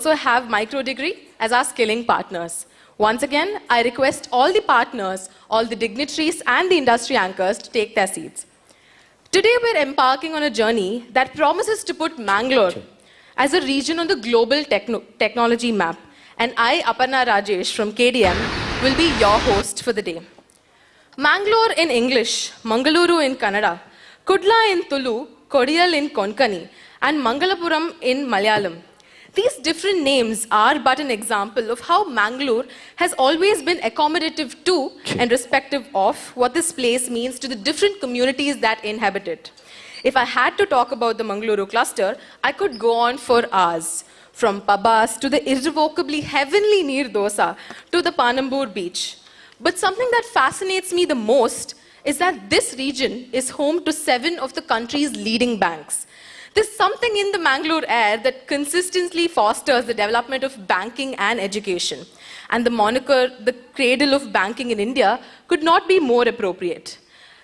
also have micro degree as our skilling partners. Once again, I request all the partners, all the dignitaries and the industry anchors to take their seats. Today we're embarking on a journey that promises to put Mangalore as a region on the global technology map. And I, Aparna Rajesh from KDM, will be your host for the day. Mangalore in English, Mangaluru in Kannada, Kudla in Tulu, Kodiyal in Konkani, and Mangalapuram in Malayalam. These different names are but an example of how Mangalore has always been accommodative to and respective of what this place means to the different communities that inhabit it. If I had to talk about the Mangaluru cluster, I could go on for hours. From pabas to the irrevocably heavenly Neer Dosa to the Panambur beach. But something that fascinates me the most is that this region is home to 7 of the country's leading banks. There's something in the Mangalore air that consistently fosters the development of banking and education. And the moniker, the cradle of banking in India, could not be more appropriate.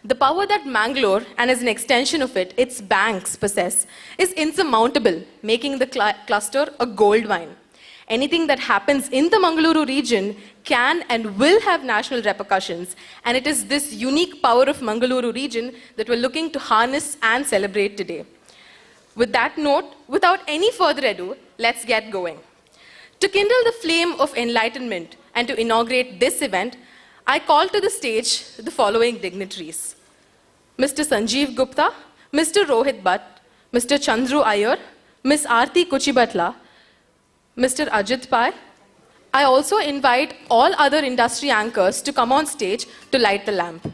The power that Mangalore, and as an extension of it, its banks possess, is insurmountable, making the cluster a gold mine. Anything that happens in the Mangaluru region can and will have national repercussions, and it is this unique power of Mangaluru region that we're looking to harness and celebrate today. With that note, without any further ado, let's get going. To kindle the flame of enlightenment and to inaugurate this event, I call to the stage the following dignitaries. Mr. Sanjeev Gupta, Mr. Rohit Bhatt, Mr. Chandra Iyer, Ms. Arti Kuchibatla, Mr. Ajit Pai. I also invite all other industry anchors to come on stage to light the lamp.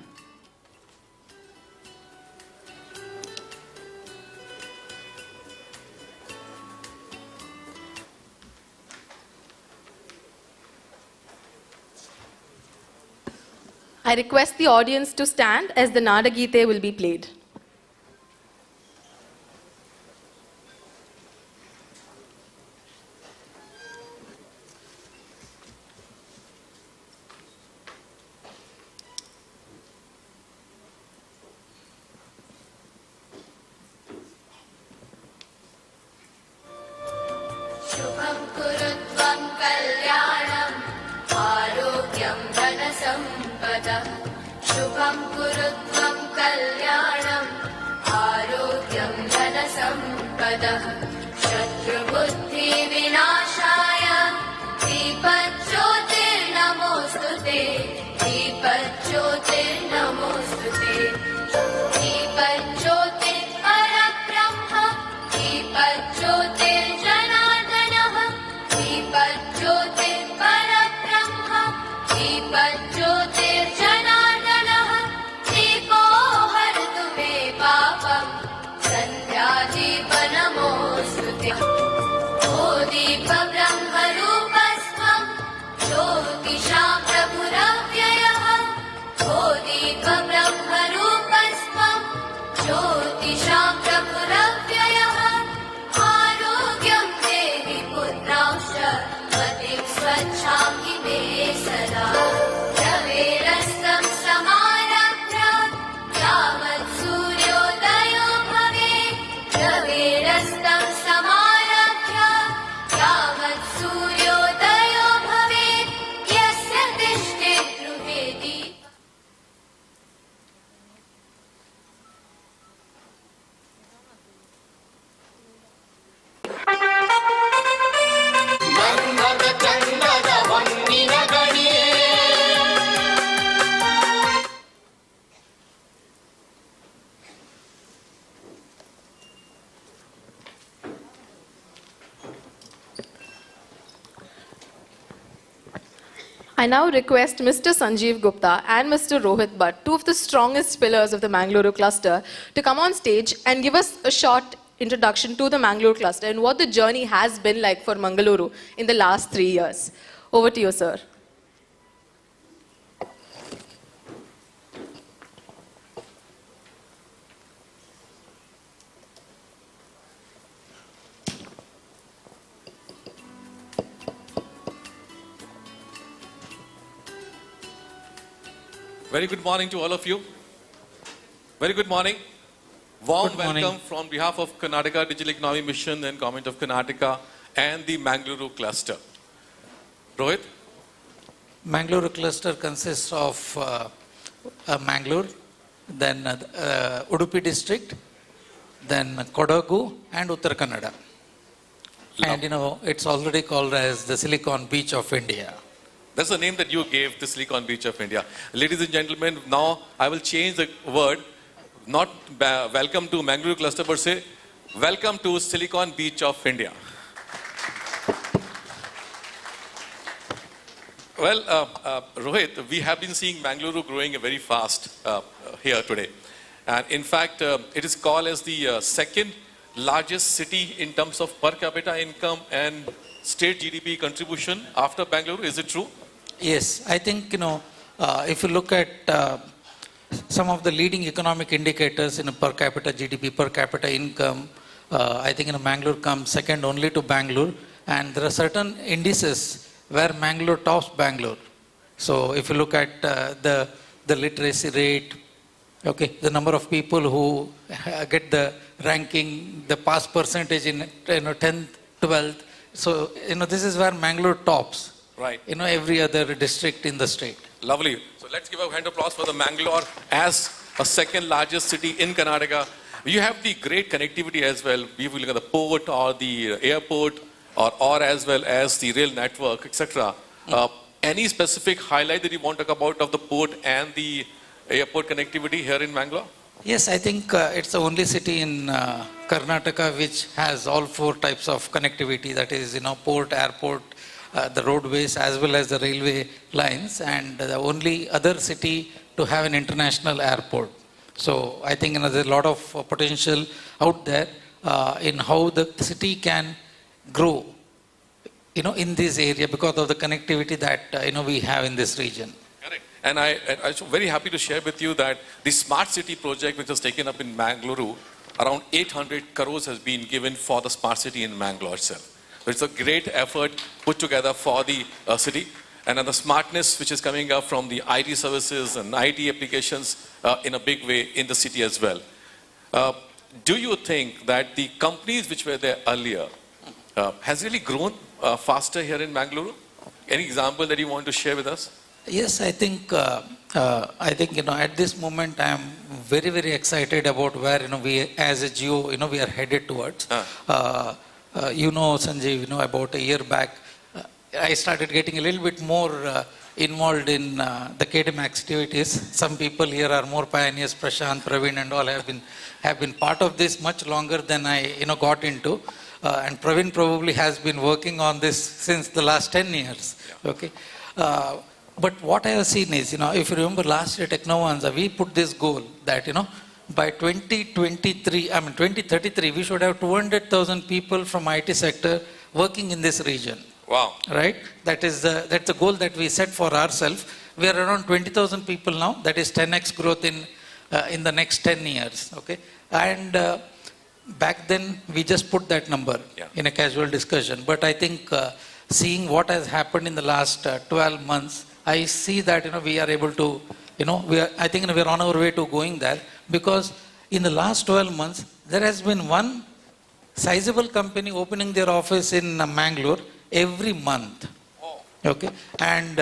I request the audience to stand as the Nada Gite will be played. शुभं कुरुत्वं कल्याणम् आरोग्यं धनसम्पदः शत्रुबुद्धिविनाशाय दीपज्योतिर्नमोऽस्तुते दीपज्योतिर्नमोऽस्तुते दीपज्योतिर्परब्रह्म दीपज्योतिर्जनार्दनः दीपज्योतिर्परब्रह्म दीपज्योतिर्जनार्दनः नमोस्तुते ओ दीप ब्रह्मरूपस्त्वं ज्योतिषां प्रभुरव्ययः ओ दीप ब्रह्मरूपस्त्वं ज्योतिषां प्रभुरव्ययः आरोग्यं देहि पुत्रांश्च मतिं स्वच्छां हि मे सदा रवेरस्तं समारभ्य यावत् सूर्योदयो रवेरस्तं समारभ्य यावत् सूर्योदयो भवेत् यस्य तिष्ठेत् गृहे दीपः I now request Mr. Sanjeev Gupta and Mr. Rohit Bhatt, 2 of the strongest pillars of the Mangaluru cluster, to come on stage and give us a short introduction to the Mangaluru cluster and what the journey has been like for Mangaluru in the last 3 years. Over to you, sir. Very good morning to all of you. Very good morning. Warm welcome from behalf of Karnataka Digital Economy Mission and Government of Karnataka and the Mangaluru cluster? Rohit? Mangaluru cluster consists of Mangalore, then Udupi district, then Kodagu and Uttar Kannada. And it's already called as the Silicon Beach of India. That's the name that you gave, the Silicon Beach of India. Ladies and gentlemen, now I will change the word, not welcome to Mangaluru cluster, but say welcome to Silicon Beach of India. Well, Rohit, we have been seeing Mangaluru growing very fast here today. And in fact, it is called as the second largest city in terms of per capita income and state GDP contribution after Bangalore. Is it true? Yes, I think, if you look at some of the leading economic indicators in per capita GDP, per capita income, I think Mangalore comes second only to Bangalore. And there are certain indices where Mangalore tops Bangalore. So if you look at the literacy rate, okay, the number of people who get the ranking, the pass percentage in 10th, 12th. So, this is where Mangalore tops. Right. Every other district in the state. Lovely. So let's give a hand of applause for the Mangalore as a second largest city in Karnataka. You have the great connectivity as well. Be it the port or the airport or as well as the rail network, etc. Any specific highlight that you want to talk about of the port and the airport connectivity here in Mangalore? Yes, I think it's the only city in Karnataka which has all four types of connectivity. That is, port, airport, the roadways as well as the railway lines, and the only other city to have an international airport. So I think there's a lot of potential out there in how the city can grow, in this area because of the connectivity that we have in this region. Correct. And I'm very happy to share with you that the smart city project, which was taken up in Mangaluru, around 800 crores has been given for the smart city in Mangalore itself. So it's a great effort put together for the city. And then the smartness which is coming up from the IT services and IT applications in a big way in the city as well. Do you think that the companies which were there earlier has really grown faster here in Mangaluru? Any example that you want to share with us? Yes, I think at this moment I am very, very excited about where we as a geo we are headed towards. Sanjeev, about a year back, I started getting a little bit more involved in the KDM activities. Some people here are more pioneers, Prashant, Praveen and all have been part of this much longer than I got into. And Praveen probably has been working on this since the last 10 years. Yeah. Okay. But what I have seen is, if you remember last year Technovanza, we put this goal that, by 2033, we should have 200,000 people from IT sector working in this region. Wow. Right? That's the goal that we set for ourselves. We are around 20,000 people now. That is 10x growth in the next 10 years. Okay. And back then we just put that number in a casual discussion. But I think seeing what has happened in the last 12 months, I see that we are able to, I think we are on our way to going there, because in the last 12 months there has been one sizable company opening their office in Mangalore every month. Okay, and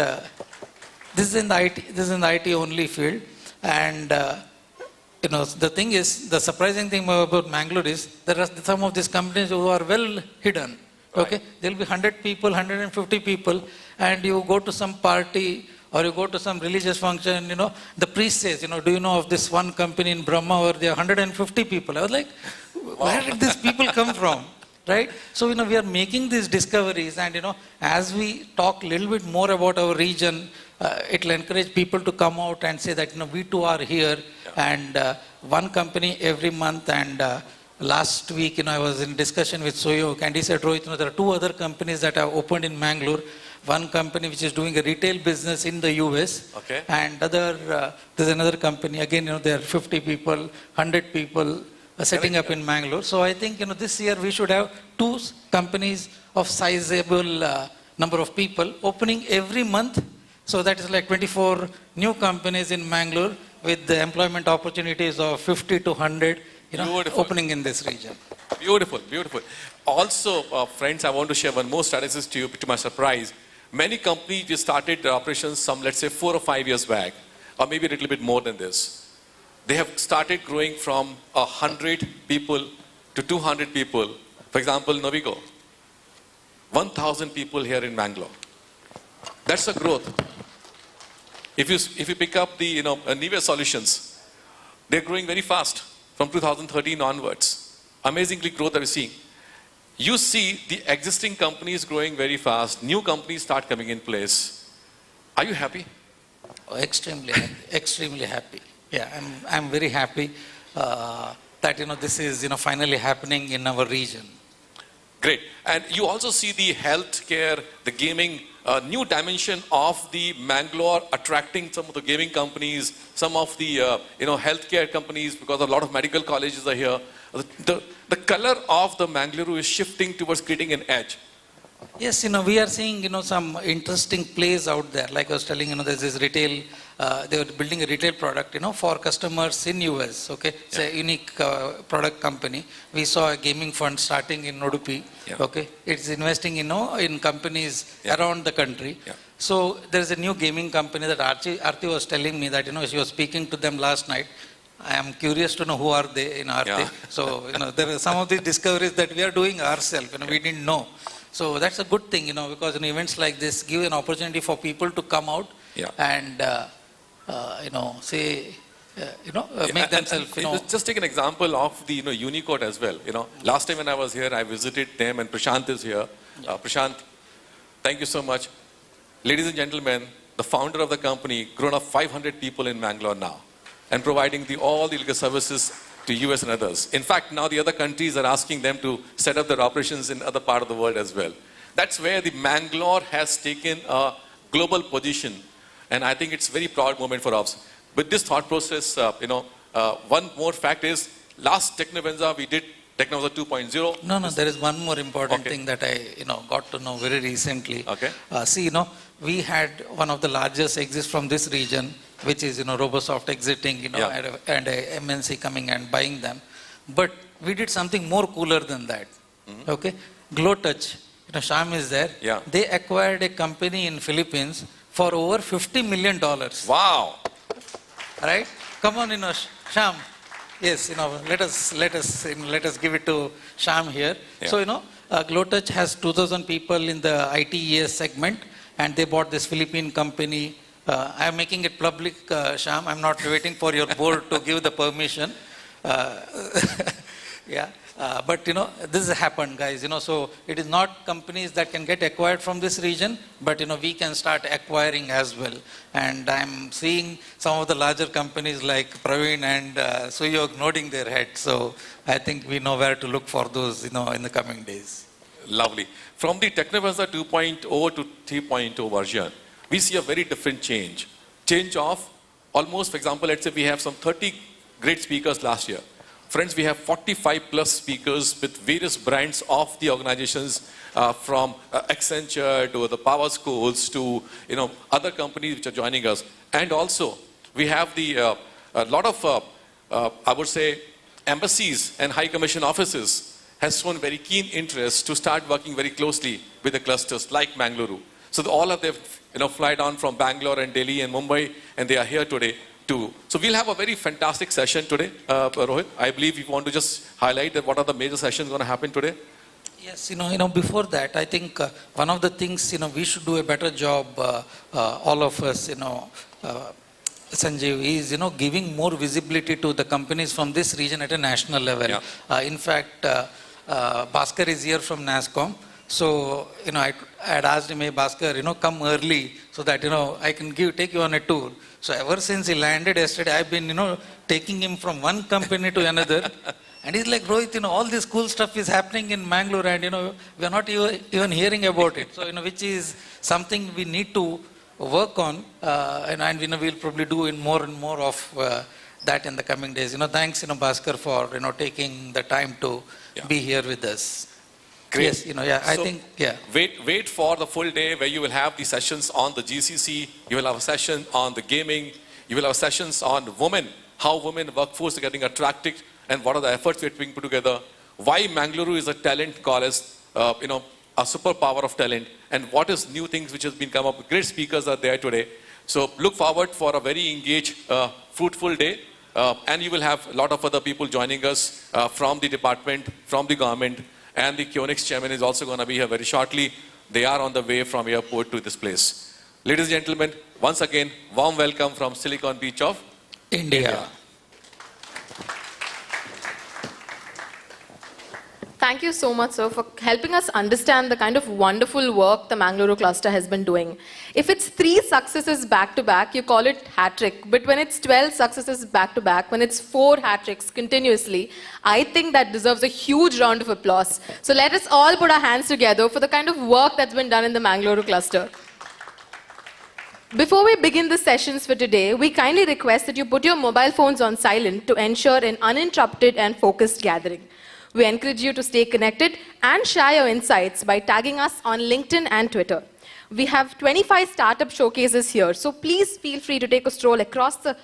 this is in the IT only field, and the thing is, the surprising thing about Mangalore is there are some of these companies who are well hidden. Okay, right. There will be 100 people, 150 people, and you go to some party or you go to some religious function, the priest says, do you know of this one company in Brahma where there are 150 people? I was like, where did these people come from? Right? So, we are making these discoveries, and, as we talk a little bit more about our region, it will encourage people to come out and say that, we too are here, and one company every month. And last week, I was in discussion with Soyok, and he said, Rohit, there are two other companies that have opened in Mangalore. One company which is doing a retail business in the US, okay. And there's another company, again, there are 50 people, 100 people setting up in Mangalore. So I think, this year we should have two companies of sizable number of people opening every month. So that is like 24 new companies in Mangalore with the employment opportunities of 50 to 100 Beautiful. opening in this region. Beautiful, beautiful. Also, friends, I want to share one more statistic to you, to my surprise. Many companies just started their operations some, let's say, 4 or 5 years back, or maybe a little bit more than this. They have started growing from 100 people to 200 people. For example, Navigo, 1,000 people here in Bangalore. That's a growth. If you pick up the Nivea Solutions, they're growing very fast from 2013 onwards. Amazingly growth that we're seeing. You see the existing companies growing very fast. New companies start coming in place. Are you happy? Oh, extremely happy. Extremely happy. Yeah, I'm very happy that this is finally happening in our region. Great. And you also see the healthcare, the gaming, new dimension of the Mangalore attracting some of the gaming companies, some of the healthcare companies, because a lot of medical colleges are here. The color of the Mangaluru is shifting towards creating an edge. Yes, we are seeing, some interesting plays out there. Like I was telling, there's this retail, they were building a retail product, for customers in US, okay? It's a unique product company. We saw a gaming fund starting in Udupi, okay? It's investing, in companies around the country. So there's a new gaming company that Arti was telling me that, she was speaking to them last night. I am curious to know who are they in Arti. So, there are some of the discoveries that we are doing ourselves, we didn't know. So that's a good thing, because events like this give an opportunity for people to come out and, make themselves, Just take an example of the Unicode as well. Last time when I was here, I visited them, and Prashant is here. Prashant, thank you so much. Ladies and gentlemen, the founder of the company, grown up 500 people in Mangalore now, and providing all the legal services to US and others. In fact, now the other countries are asking them to set up their operations in other part of the world as well. That's where the Mangalore has taken a global position, and I think it's a very proud moment for us. With this thought process, one more fact is, last Technovanza we did Technovanza 2.0. No, there is one more important thing that I, got to know very recently. Okay. We had one of the largest exits from this region, which is, Robosoft exiting, and a MNC coming and buying them. But we did something more cooler than that. Okay. GlowTouch, Shyam is there. Yeah. They acquired a company in Philippines for over $50 million. Wow. Right? Come on, Shyam. Yes, let us give it to Shyam here. Yeah. So, GlowTouch has 2,000 people in the ITES segment, and they bought this Philippine company. I'm making it public, Shyam. I'm not waiting for your board to give the permission. But this has happened, guys. So it is not companies that can get acquired from this region, but we can start acquiring as well. And I'm seeing some of the larger companies like Praveen and Suyog nodding their heads. So I think we know where to look for those, in the coming days. Lovely. From the Technovanza 2.0 to 3.0 version, we see a very different change. Change of almost, for example, let's say we have some 30 great speakers last year. Friends, we have 45 plus speakers with various brands of the organizations, from Accenture to the Power Schools to other companies which are joining us. And also, we have a lot of, I would say, embassies and high commission offices has shown very keen interest to start working very closely with the clusters like Mangaluru. So all of them, fly down from Bangalore and Delhi and Mumbai, and they are here today too. So we'll have a very fantastic session today, Rohit. I believe you want to just highlight that what are the major sessions going to happen today? Yes, before that, I think one of the things, we should do a better job, all of us, Sanjeev, is, giving more visibility to the companies from this region at a national level. Yeah. In fact, Bhaskar is here from NASSCOM. So, I had asked him, hey, Bhaskar, come early so that, I can take you on a tour. So ever since he landed yesterday, I've been, taking him from one company to another. And he's like, Rohit, all this cool stuff is happening in Mangalore, and, we are not even hearing about it. So, which is something we need to work on, and we'll probably do in more and more of that in the coming days. Thanks, Bhaskar, for, taking the time to be here with us. Great. Yes, I think. Wait for the full day where you will have the sessions on the GCC, you will have a session on the gaming, you will have sessions on women, how women workforce are getting attracted and what are the efforts we're being put together, why Mangaluru is a talent college, a superpower of talent, and what is new things which has been come up. Great speakers are there today. So look forward for a very engaged, fruitful day. And you will have a lot of other people joining us from the department, from the government, and the Keynote chairman is also going to be here very shortly. They are on the way from airport to this place. Ladies and gentlemen, once again, warm welcome from Silicon Beach of India. Thank you so much, sir, for helping us understand the kind of wonderful work the Mangaluru cluster has been doing. If it's 3 successes back to back, you call it hat trick. But when it's 12 successes back to back, when it's 4 hat tricks continuously, I think that deserves a huge round of applause. So let us all put our hands together for the kind of work that's been done in the Mangaluru cluster. Before we begin the sessions for today, we kindly request that you put your mobile phones on silent to ensure an uninterrupted and focused gathering. We encourage you to stay connected and share your insights by tagging us on LinkedIn and Twitter. We have 25 startup showcases here, so please feel free to take a stroll across the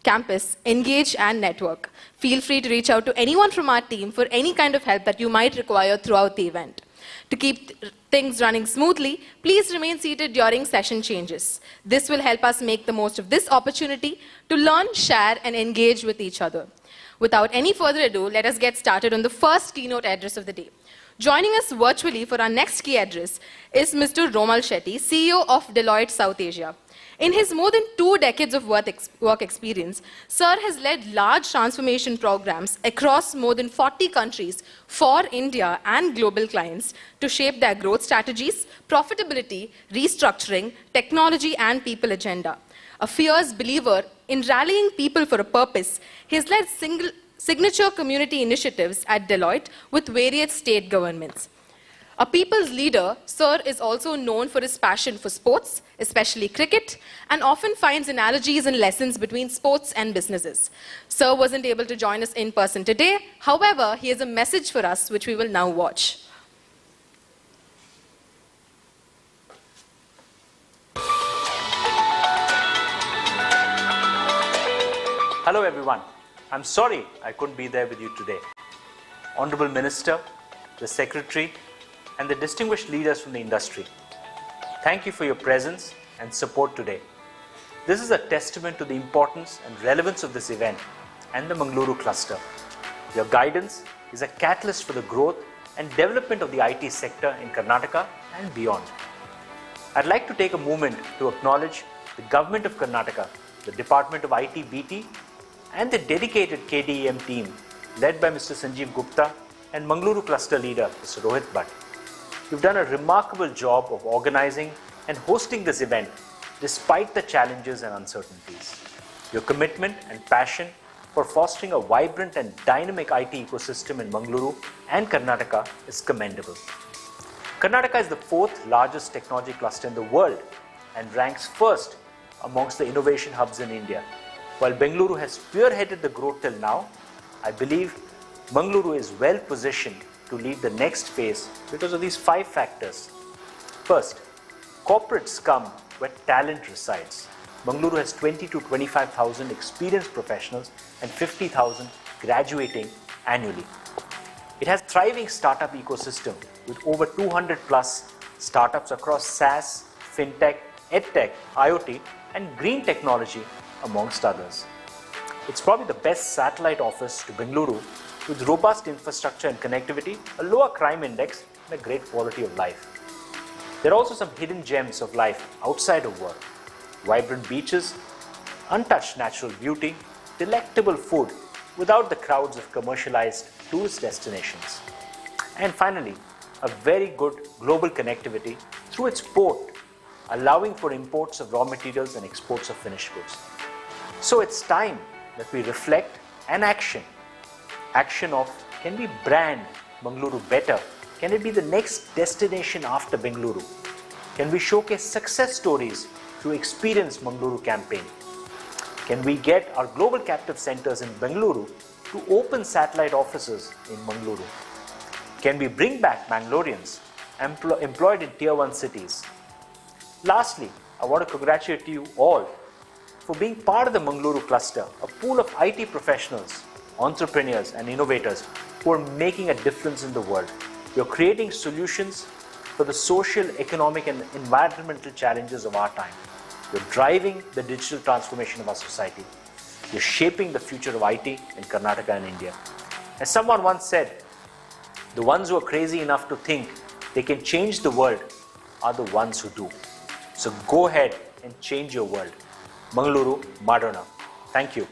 campus, engage and network. Feel free to reach out to anyone from our team for any kind of help that you might require throughout the event. To keep things running smoothly, please remain seated during session changes. This will help us make the most of this opportunity to learn, share and engage with each other. Without any further ado, let us get started on the first keynote address of the day. Joining us virtually for our next key address is Mr. Romal Shetty, CEO of Deloitte South Asia. In his more than 2 decades of work experience, Sir has led large transformation programs across more than 40 countries for India and global clients to shape their growth strategies, profitability, restructuring, technology and people agenda. A fierce believer in rallying people for a purpose, he has led signature community initiatives at Deloitte with various state governments. A people's leader, Sir is also known for his passion for sports, especially cricket, and often finds analogies and lessons between sports and businesses. Sir wasn't able to join us in person today. However, he has a message for us, which we will now watch. Hello everyone. I'm sorry I couldn't be there with you today. Honorable Minister, the Secretary, and the distinguished leaders from the industry, thank you for your presence and support today. This is a testament to the importance and relevance of this event and the Mangaluru cluster. Your guidance is a catalyst for the growth and development of the IT sector in Karnataka and beyond. I'd like to take a moment to acknowledge the Government of Karnataka, the Department of IT BT, and the dedicated KDEM team led by Mr. Sanjeev Gupta and Mangaluru cluster leader Mr. Rohit Bhatt. You've done a remarkable job of organizing and hosting this event despite the challenges and uncertainties. Your commitment and passion for fostering a vibrant and dynamic IT ecosystem in Mangaluru and Karnataka is commendable. Karnataka is the 4th largest technology cluster in the world and ranks first amongst the innovation hubs in India. While Bengaluru has spearheaded the growth till now, I believe Mangaluru is well positioned to lead the next phase because of these 5 factors. First, corporates come where talent resides. Mangaluru has 20 to 25,000 experienced professionals and 50,000 graduating annually. It has a thriving startup ecosystem with over 200 plus startups across SaaS, FinTech, EdTech, IoT and green technology amongst others. It's probably the best satellite office to Bengaluru with robust infrastructure and connectivity, a lower crime index and a great quality of life. There are also some hidden gems of life outside of work. Vibrant beaches, untouched natural beauty, delectable food without the crowds of commercialized tourist destinations. And finally, a very good global connectivity through its port, allowing for imports of raw materials and exports of finished goods. So it's time that we reflect and action. Action of, can we brand Mangaluru better? Can it be the next destination after Bengaluru? Can we showcase success stories through Experience Mangaluru campaign? Can we get our global captive centers in Bengaluru to open satellite offices in Mangaluru? Can we bring back Mangaloreans employed in Tier 1 cities? Lastly, I want to congratulate you all for being part of the Mangaluru cluster, a pool of IT professionals entrepreneurs, and innovators who are making a difference in the world. You're creating solutions for the social, economic, and environmental challenges of our time. You're driving the digital transformation of our society. You're shaping the future of IT in Karnataka and India. As someone once said, the ones who are crazy enough to think they can change the world are the ones who do. So go ahead and change your world. Mangaluru, Madonna. Thank you.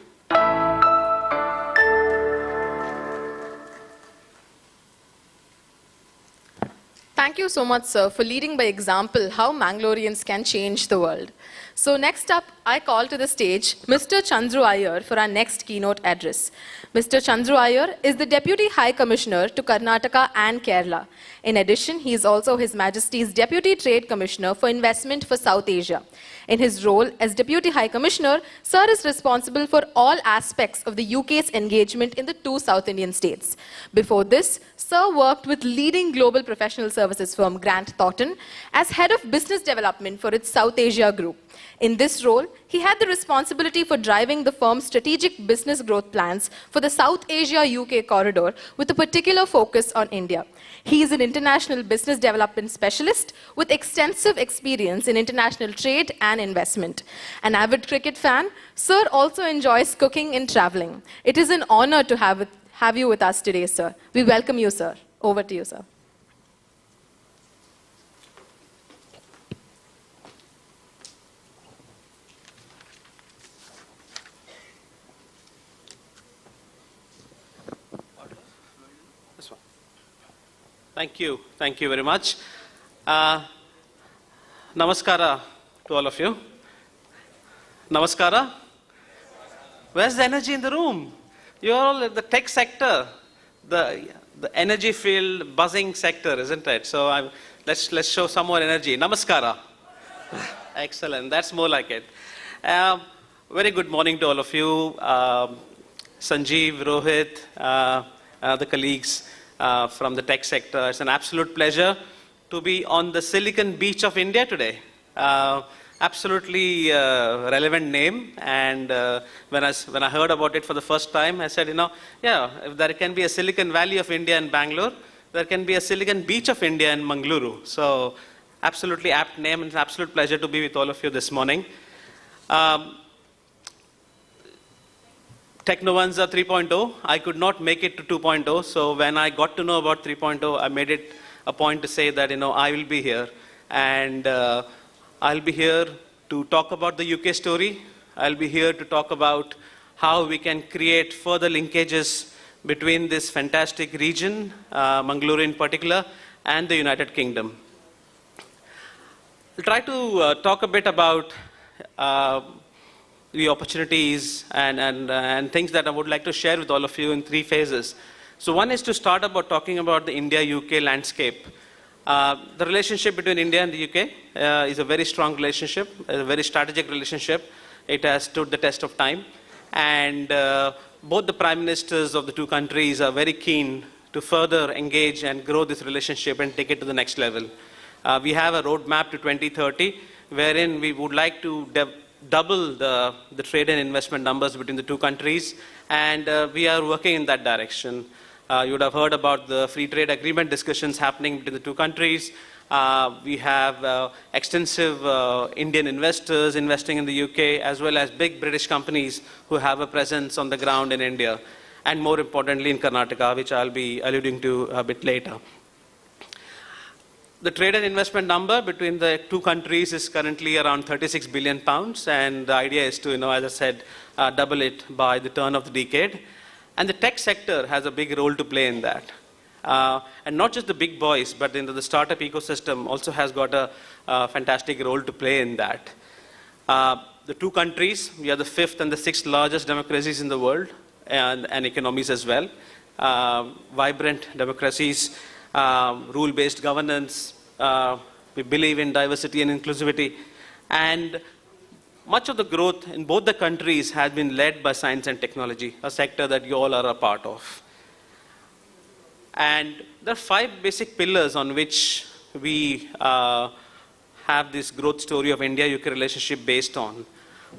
Thank you so much, sir, for leading by example how Mangaloreans can change the world. So next up, I call to the stage Mr. Chandra Iyer for our next keynote address. Mr. Chandra Iyer is the Deputy High Commissioner to Karnataka and Kerala. In addition, he is also His Majesty's Deputy Trade Commissioner for Investment for South Asia. In his role as Deputy High Commissioner, Sir is responsible for all aspects of the UK's engagement in the two South Indian states. Before this, Sir worked with leading global professional services firm Grant Thornton as Head of Business Development for its South Asia group. In this role, he had the responsibility for driving the firm's strategic business growth plans for the South Asia-UK corridor with a particular focus on India. He is an international business development specialist with extensive experience in international trade and investment. An avid cricket fan, Sir also enjoys cooking and traveling. It is an honor to have you with us today, sir. We welcome you, sir. Over to you, sir. This one. Thank you. Thank you very much. Namaskara to all of you. Namaskara. Where's the energy in the room? You're all in the tech sector, the energy field, buzzing sector, isn't it? So let's show some more energy. Namaskara. Excellent. That's more like it. Very good morning to all of you. Sanjeev, Rohit, the colleagues from the tech sector. It's an absolute pleasure to be on the Silicon Beach of India today. Absolutely relevant name, and when I heard about it for the first time, I said, yeah, if there can be a Silicon Valley of India in Bangalore, there can be a Silicon Beach of India in Mangaluru. So absolutely apt name, and it's an absolute pleasure to be with all of you this morning. Technovanza 3.0, I could not make it to 2.0, so when I got to know about 3.0, I made it a point to say that, I will be here, and I'll be here to talk about the UK story. I'll be here to talk about how we can create further linkages between this fantastic region, Mangaluru in particular, and the United Kingdom. I'll try to talk a bit about the opportunities and things that I would like to share with all of you in three phases. So one is to start about talking about the India-UK landscape. The relationship between India and the UK is a very strong relationship, a very strategic relationship. It has stood the test of time. And both the prime ministers of the two countries are very keen to further engage and grow this relationship and take it to the next level. We have a roadmap to 2030, wherein we would like to double the trade and investment numbers between the two countries. And we are working in that direction. You would have heard about the free trade agreement discussions happening between the two countries. We have extensive Indian investors investing in the UK, as well as big British companies who have a presence on the ground in India, and more importantly in Karnataka, which I'll be alluding to a bit later. The trade and investment number between the two countries is currently around 36 billion pounds, and the idea is to, as I said, double it by the turn of the decade. And the tech sector has a big role to play in that. And not just the big boys, but the startup ecosystem also has got a fantastic role to play in that. The two countries, we are the fifth and the sixth largest democracies in the world, and economies as well. Vibrant democracies, rule-based governance, we believe in diversity and inclusivity. And much of the growth in both the countries has been led by science and technology, a sector that you all are a part of. And there are 5 basic pillars on which we have this growth story of India-UK relationship based on.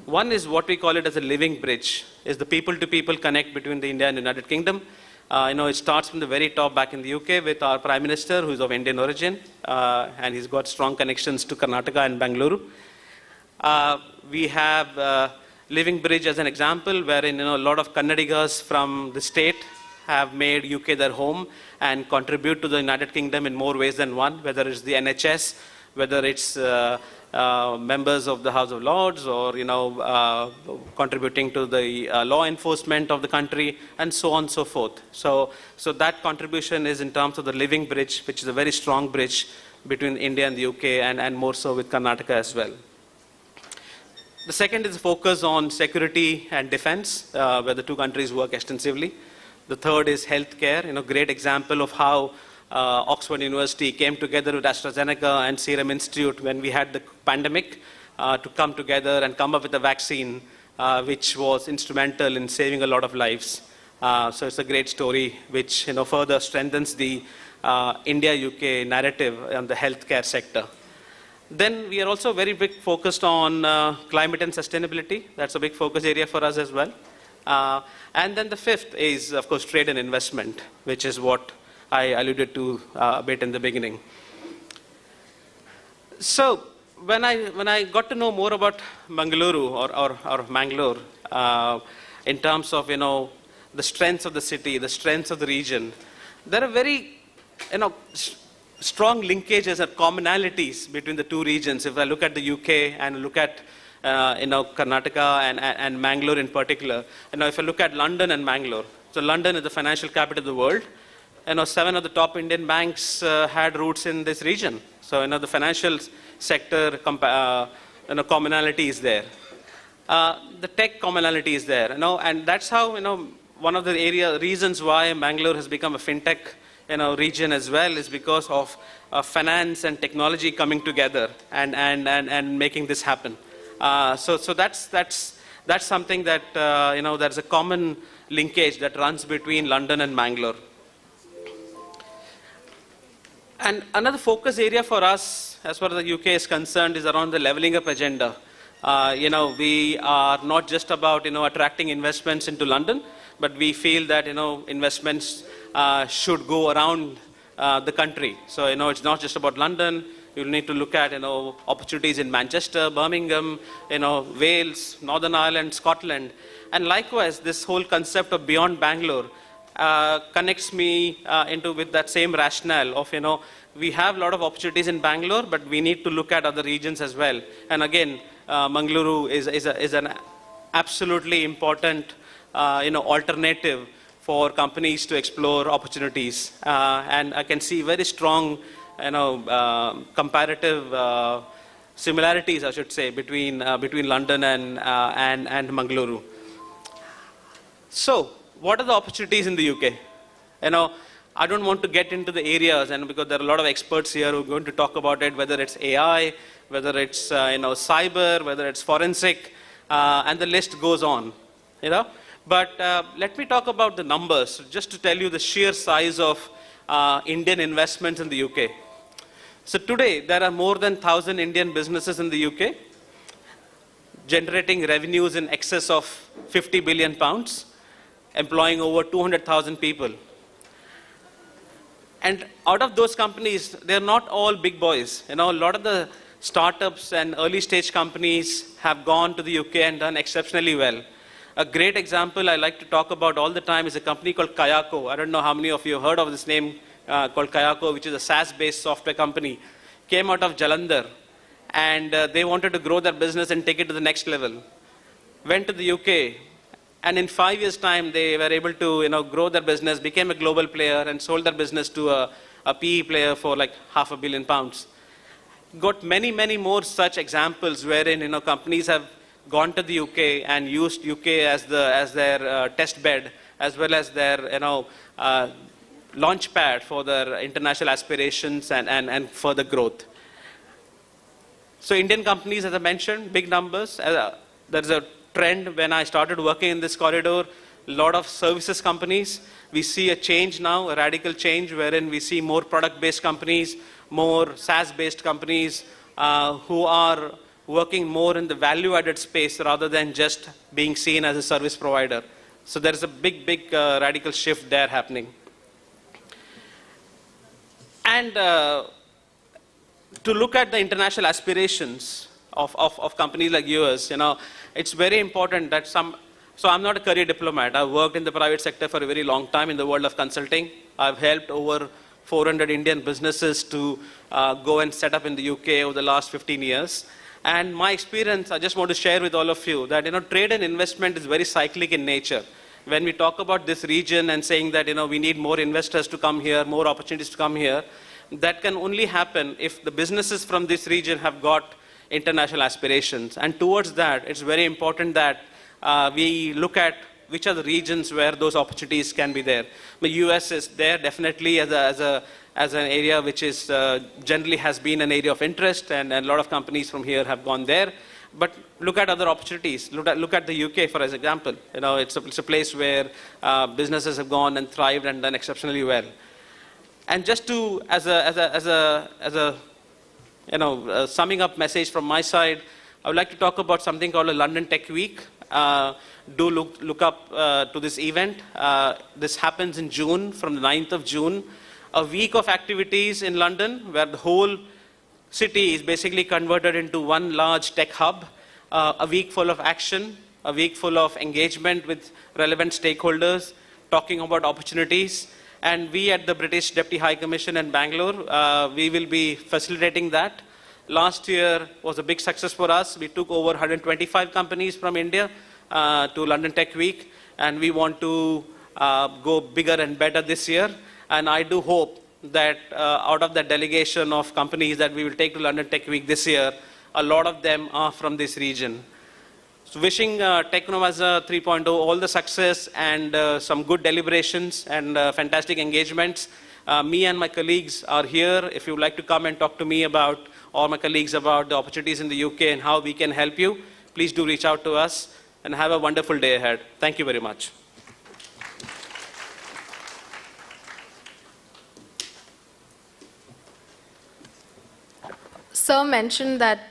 One is what we call it as a living bridge, is the people-to-people connect between the India and United Kingdom. It starts from the very top back in the UK with our Prime Minister, who's of Indian origin, and he's got strong connections to Karnataka and Mangaluru. We have Living Bridge as an example, wherein a lot of Kannadigas from the state have made UK their home and contribute to the United Kingdom in more ways than one, whether it's the NHS, whether it's members of the House of Lords, or contributing to the law enforcement of the country, and so on and so forth. So that contribution is in terms of the Living Bridge, which is a very strong bridge between India and the UK, and more so with Karnataka as well. The second is a focus on security and defense, where the two countries work extensively. The third is healthcare, great example of how Oxford University came together with AstraZeneca and Serum Institute when we had the pandemic to come together and come up with a vaccine which was instrumental in saving a lot of lives. So it's a great story which further strengthens the India-UK narrative on the healthcare sector. Then we are also very big focused on climate and sustainability. That's a big focus area for us as well. And then the fifth is, of course, trade and investment, which is what I alluded to a bit in the beginning. So when I got to know more about Mangaluru or Mangalore, in terms of the strengths of the city, the strengths of the region, there are very strong linkages and commonalities between the two regions. If I look at the UK and look at Karnataka and Mangalore in particular, if I look at London and Mangalore, so London is the financial capital of the world. 7 of the top Indian banks had roots in this region. So the financial sector commonality is there. The tech commonality is there. And that's how one of the reasons why Mangalore has become a fintech region as well is because of finance and technology coming together and making this happen. So that's something that there's a common linkage that runs between London and Mangalore. And another focus area for us, as far as the UK is concerned, is around the leveling up agenda. We are not just about attracting investments into London, but we feel that investments should go around the country. So it's not just about London. You'll need to look at opportunities in Manchester, Birmingham, Wales, Northern Ireland, Scotland, and likewise this whole concept of beyond Bangalore connects me with that same rationale of we have a lot of opportunities in Bangalore, but we need to look at other regions as well. And again, Mangaluru is an absolutely important alternative for companies to explore opportunities, and I can see very strong comparative similarities, I should say, between London and Mangaluru. So, what are the opportunities in the UK? I don't want to get into the areas, because there are a lot of experts here who are going to talk about it, whether it's AI, whether it's cyber, whether it's forensic, and the list goes on. But let me talk about the numbers, just to tell you the sheer size of Indian investments in the UK. So today, there are more than 1,000 Indian businesses in the UK, generating revenues in excess of 50 billion pounds, employing over 200,000 people. And out of those companies, they're not all big boys. A lot of the startups and early stage companies have gone to the UK and done exceptionally well. A great example I like to talk about all the time is a company called Kayako. I don't know how many of you have heard of this name called Kayako, which is a SaaS-based software company. Came out of Jalandhar, and they wanted to grow their business and take it to the next level. Went to the UK, and in 5 years' time, they were able to grow their business, became a global player, and sold their business to a PE player for like £500 million. Got many, many more such examples wherein companies have gone to the UK and used UK as their test bed, as well as their launch pad for their international aspirations and further growth. So Indian companies, as I mentioned, big numbers. There's a trend when I started working in this corridor, a lot of services companies. We see a change now, a radical change, wherein we see more product-based companies, more SaaS-based companies who are working more in the value-added space rather than just being seen as a service provider. So there is a big radical shift there happening. And to look at the international aspirations of companies like yours, it's very important that so I'm not a career diplomat. I've worked in the private sector for a very long time in the world of consulting. I've helped over 400 Indian businesses to go and set up in the UK over the last 15 years. And my experience, I just want to share with all of you that, trade and investment is very cyclic in nature. When we talk about this region and saying that, we need more investors to come here, more opportunities to come here, that can only happen if the businesses from this region have got international aspirations. And towards that, it's very important that we look at which are the regions where those opportunities can be there. The US is there definitely as an area which is generally has been an area of interest, and a lot of companies from here have gone there. But look at other opportunities. Look at the UK for example. It's a place where businesses have gone and thrived and done exceptionally well. And just to as a summing up message from my side, I would like to talk about something called a London Tech Week. Do look up to this event. This happens in June, from the 9th of June. A week of activities in London where the whole city is basically converted into one large tech hub. A week full of action, a week full of engagement with relevant stakeholders, talking about opportunities. And we at the British Deputy High Commission in Bangalore, we will be facilitating that. Last year was a big success for us. We took over 125 companies from India to London Tech Week, and we want to go bigger and better this year. And I do hope that out of that delegation of companies that we will take to London Tech Week this year, a lot of them are from this region. So wishing Technovanza 3.0 all the success and some good deliberations and fantastic engagements. Me and my colleagues are here. If you would like to come and talk to me about, or my colleagues about the opportunities in the UK and how we can help you, please do reach out to us, and have a wonderful day ahead. Thank you very much. Sir mentioned that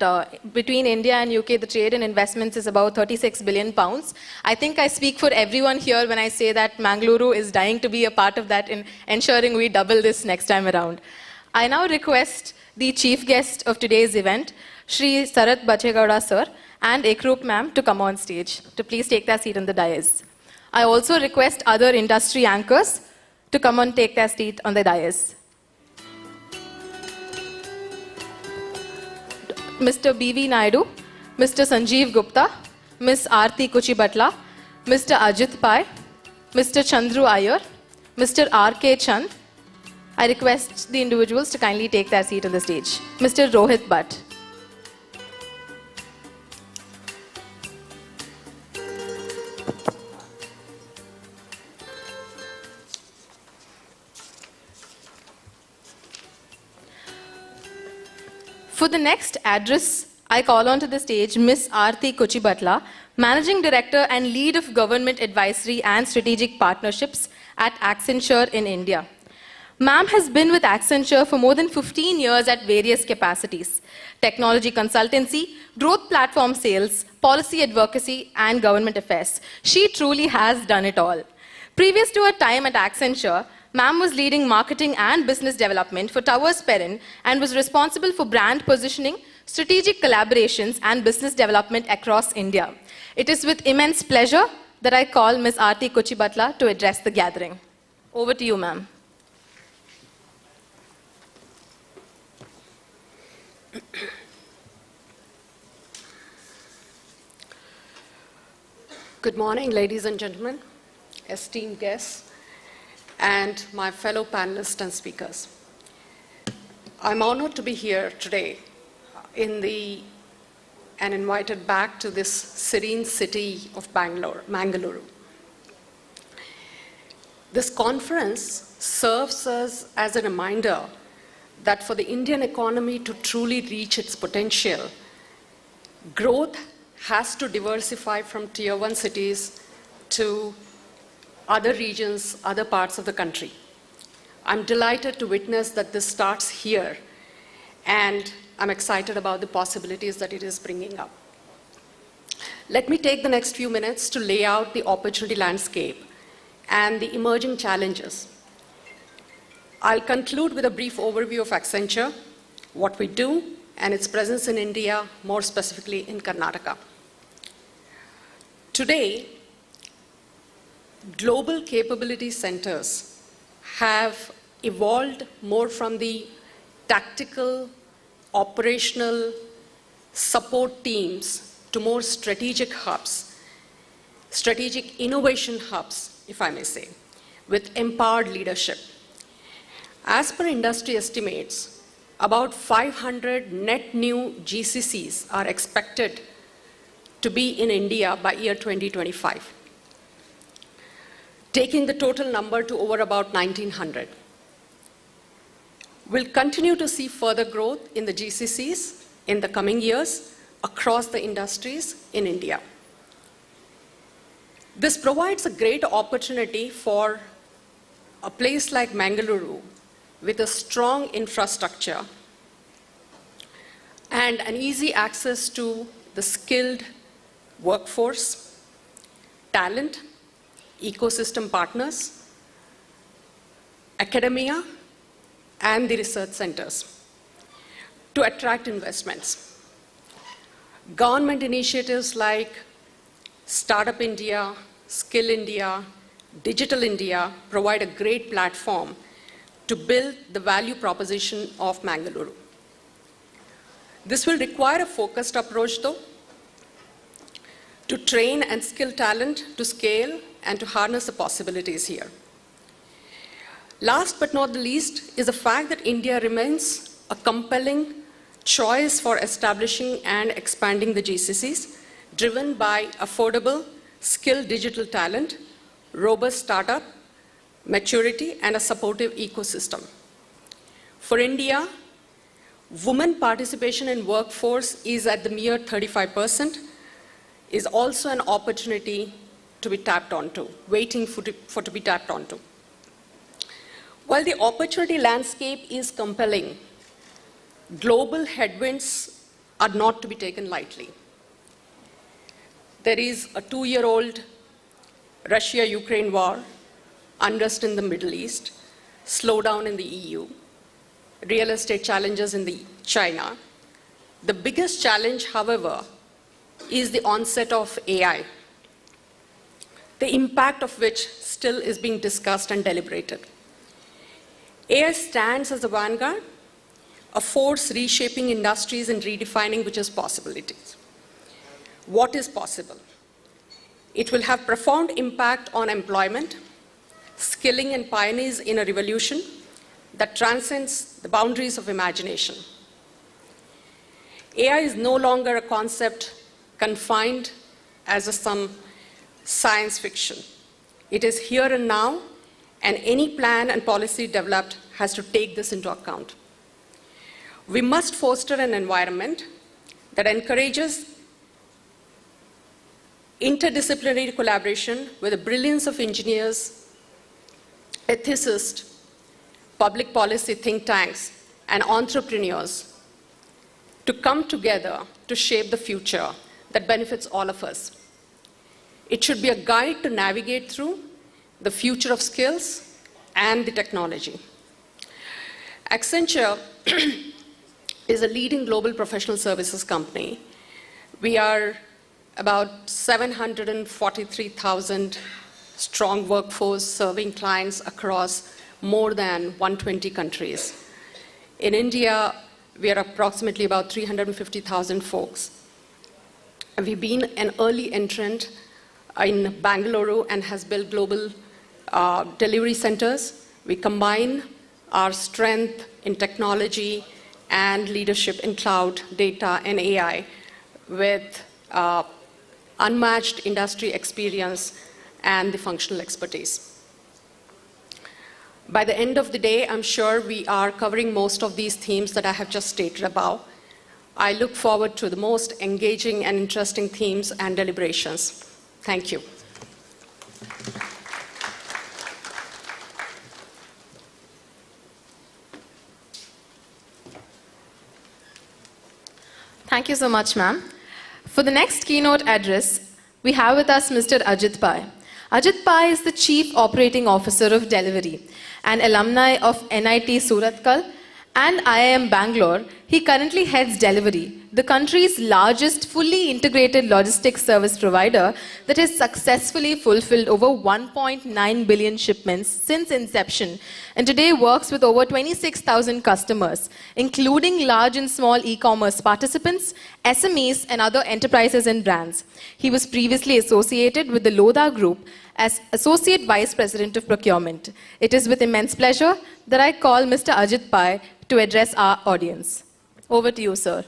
between India and UK, the trade and investments is about 36 billion pounds. I think I speak for everyone here when I say that Mangaluru is dying to be a part of that in ensuring we double this next time around. I now request the chief guest of today's event, Shri Sharat Bache Gowda sir and Ekrup ma'am, to come on stage, to please take their seat on the dais. I also request other industry anchors to come and take their seat on the dais. Mr. B.V. Naidu, Mr. Sanjeev Gupta, Ms. Arti Kuchibatla, Mr. Ajit Pai, Mr. Chandra Iyer, Mr. R.K. Chand. I request the individuals to kindly take their seat on the stage. Mr. Rohit Bhatt. For the next address, I call onto the stage Ms. Arti Kuchibatla, Managing Director and Lead of Government Advisory and Strategic Partnerships at Accenture in India. Ma'am has been with Accenture for more than 15 years at various capacities: technology consultancy, growth platform sales, policy advocacy, and government affairs. She truly has done it all. Previous to her time at Accenture, Ma'am was leading marketing and business development for Towers Perrin and was responsible for brand positioning, strategic collaborations, and business development across India. It is with immense pleasure that I call Ms. Arti Kuchibatla to address the gathering. Over to you, ma'am. Good morning, ladies and gentlemen, esteemed guests, and my fellow panelists and speakers. I'm honored to be here today and invited back to this serene city of Mangaluru. This conference serves us as a reminder that for the Indian economy to truly reach its potential, growth has to diversify from tier 1 cities to other regions, other parts of the country. I'm delighted to witness that this starts here, and I'm excited about the possibilities that it is bringing up. Let me take the next few minutes to lay out the opportunity landscape and the emerging challenges. I'll conclude with a brief overview of Accenture, what we do, and its presence in India, more specifically in Karnataka. Today, global capability centers have evolved more from the tactical, operational support teams to more strategic hubs, strategic innovation hubs, if I may say, with empowered leadership. As per industry estimates, about 500 net new GCCs are expected to be in India by year 2025, taking the total number to over about 1,900. We'll continue to see further growth in the GCCs in the coming years across the industries in India. This provides a great opportunity for a place like Mangaluru with a strong infrastructure and an easy access to the skilled workforce, talent, ecosystem partners, academia, and the research centers to attract investments. Government initiatives like Startup India, Skill India, Digital India provide a great platform to build the value proposition of Mangaluru. This will require a focused approach, though, to train and skill talent to scale and to harness the possibilities here. Last but not the least is the fact that India remains a compelling choice for establishing and expanding the GCCs, driven by affordable, skilled digital talent, robust startup, maturity, and a supportive ecosystem. For India, women participation in workforce is at the mere 35%, is also an opportunity to be tapped onto, waiting for to be tapped onto. While the opportunity landscape is compelling, global headwinds are not to be taken lightly. There is a 2-year-old Russia-Ukraine war, unrest in the Middle East, slowdown in the EU, real estate challenges in China. The biggest challenge, however, is the onset of AI, the impact of which still is being discussed and deliberated. AI stands as a vanguard, a force reshaping industries and redefining which is possibilities. What is possible? It will have profound impact on employment, skilling and pioneers in a revolution that transcends the boundaries of imagination. AI is no longer a concept confined as some science fiction. It is here and now, and any plan and policy developed has to take this into account. We must foster an environment that encourages interdisciplinary collaboration with the brilliance of engineers, ethicists, public policy think tanks, and entrepreneurs to come together to shape the future that benefits all of us. It should be a guide to navigate through the future of skills and the technology. Accenture is a leading global professional services company. We are about 743,000 strong workforce serving clients across more than 120 countries. In India, we are approximately about 350,000 folks. We've been an early entrant in Bangalore and has built global delivery centers. We combine our strength in technology and leadership in cloud, data, and AI with unmatched industry experience and the functional expertise. By the end of the day, I'm sure we are covering most of these themes that I have just stated above. I look forward to the most engaging and interesting themes and deliberations. Thank you. Thank you so much, ma'am. For the next keynote address, we have with us Mr. Ajit Pai. Ajit Pai is the Chief Operating Officer of Delivery, an alumni of NIT Surathkal and IIM Bangalore. He currently heads Delivery, the country's largest fully integrated logistics service provider that has successfully fulfilled over 1.9 billion shipments since inception, and today works with over 26,000 customers, including large and small e-commerce participants, SMEs, and other enterprises and brands. He was previously associated with the Lodha Group as Associate Vice President of Procurement. It is with immense pleasure that I call Mr. Ajit Pai to address our audience. Over to you, sir.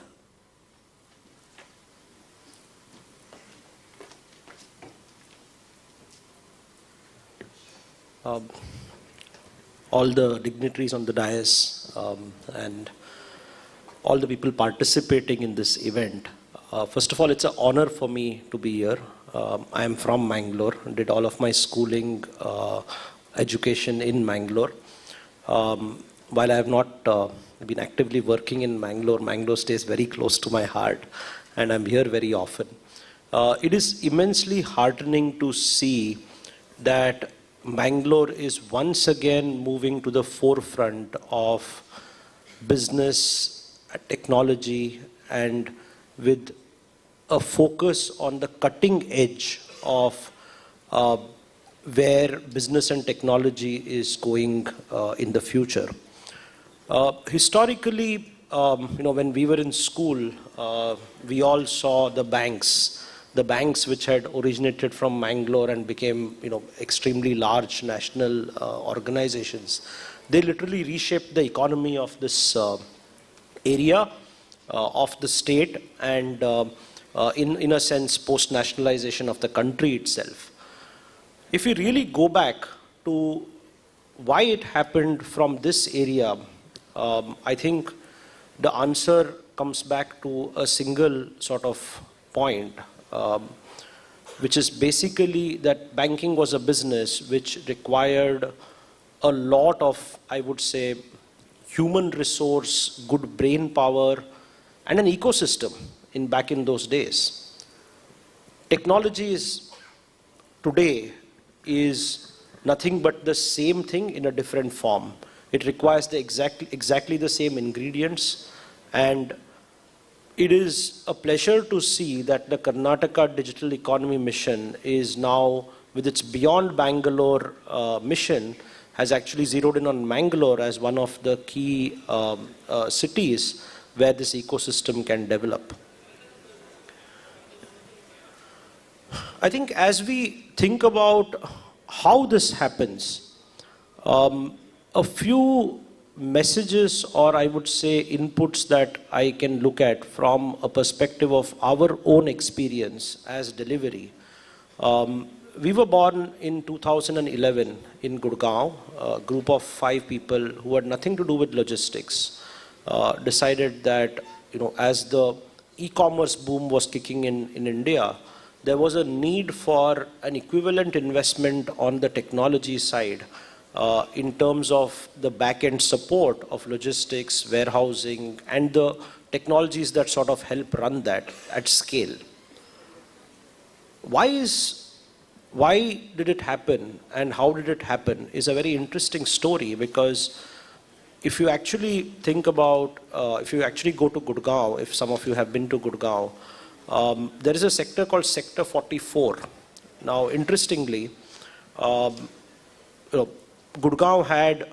All the dignitaries on the dais and all the people participating in this event. First of all, it's an honor for me to be here. I am from Mangalore, did all of my schooling, education in Mangalore. While I have not been actively working in Mangalore, Mangalore stays very close to my heart, and I'm here very often. It is immensely heartening to see that Mangalore is once again moving to the forefront of business, technology, and with a focus on the cutting edge of where business and technology is going in the future. Historically, when we were in school, we all saw the banks which had originated from Mangalore and became, extremely large national organizations. They literally reshaped the economy of this area of the state and, in a sense, post-nationalization of the country itself. If we really go back to why it happened from this area, I think the answer comes back to a single sort of point, which is basically that banking was a business which required a lot of, I would say, human resource, good brain power, and an ecosystem back in those days. Technology today is nothing but the same thing in a different form. It requires exactly the same ingredients, and it is a pleasure to see that the Karnataka Digital Economy Mission is now, with its Beyond Bangalore mission, has actually zeroed in on Mangalore as one of the key cities where this ecosystem can develop. I think as we think about how this happens, a few messages, or I would say inputs, that I can look at from a perspective of our own experience as delivery. We were born in 2011 in Gurgaon. A group of 5 people who had nothing to do with logistics decided that, as the e-commerce boom was kicking in India, there was a need for an equivalent investment on the technology side in terms of the back-end support of logistics, warehousing, and the technologies that sort of help run that at scale. Why did it happen and how did it happen is a very interesting story, because if you actually think about, if you actually go to Gurgaon, if some of you have been to Gurgaon, there is a sector called Sector 44. Now, interestingly, Gurgaon had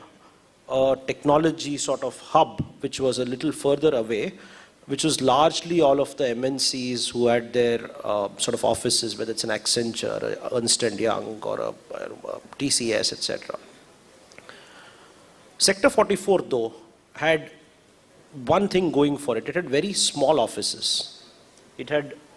a technology sort of hub which was a little further away, which was largely all of the MNCs who had their sort of offices, whether it's an Accenture, Ernst & Young, or a TCS, etc. Sector 44, though, had one thing going for it. It had very small offices. It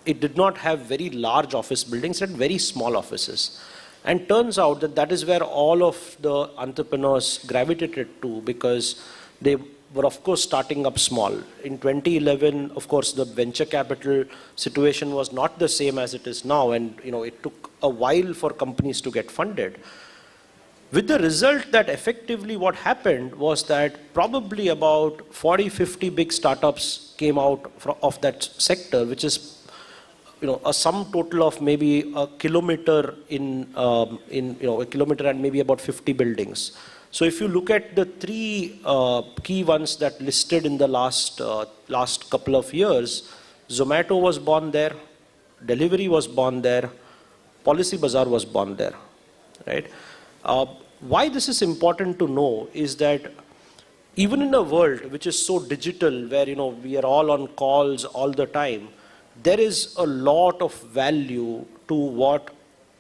did not have very large office buildings. It had very small offices. And turns out that is where all of the entrepreneurs gravitated to, because they were, of course, starting up small. In 2011, of course, the venture capital situation was not the same as it is now, and it took a while for companies to get funded. With the result that effectively what happened was that probably about 40, 50 big startups came out of that sector, which is a sum total of maybe a kilometer a kilometer and maybe about 50 buildings. So if you look at the three key ones that listed in the last couple of years, Zomato was born there, Delivery was born there, Policy Bazaar was born there, right? Why this is important to know is that even in a world which is so digital, where we are all on calls all the time, there is a lot of value to what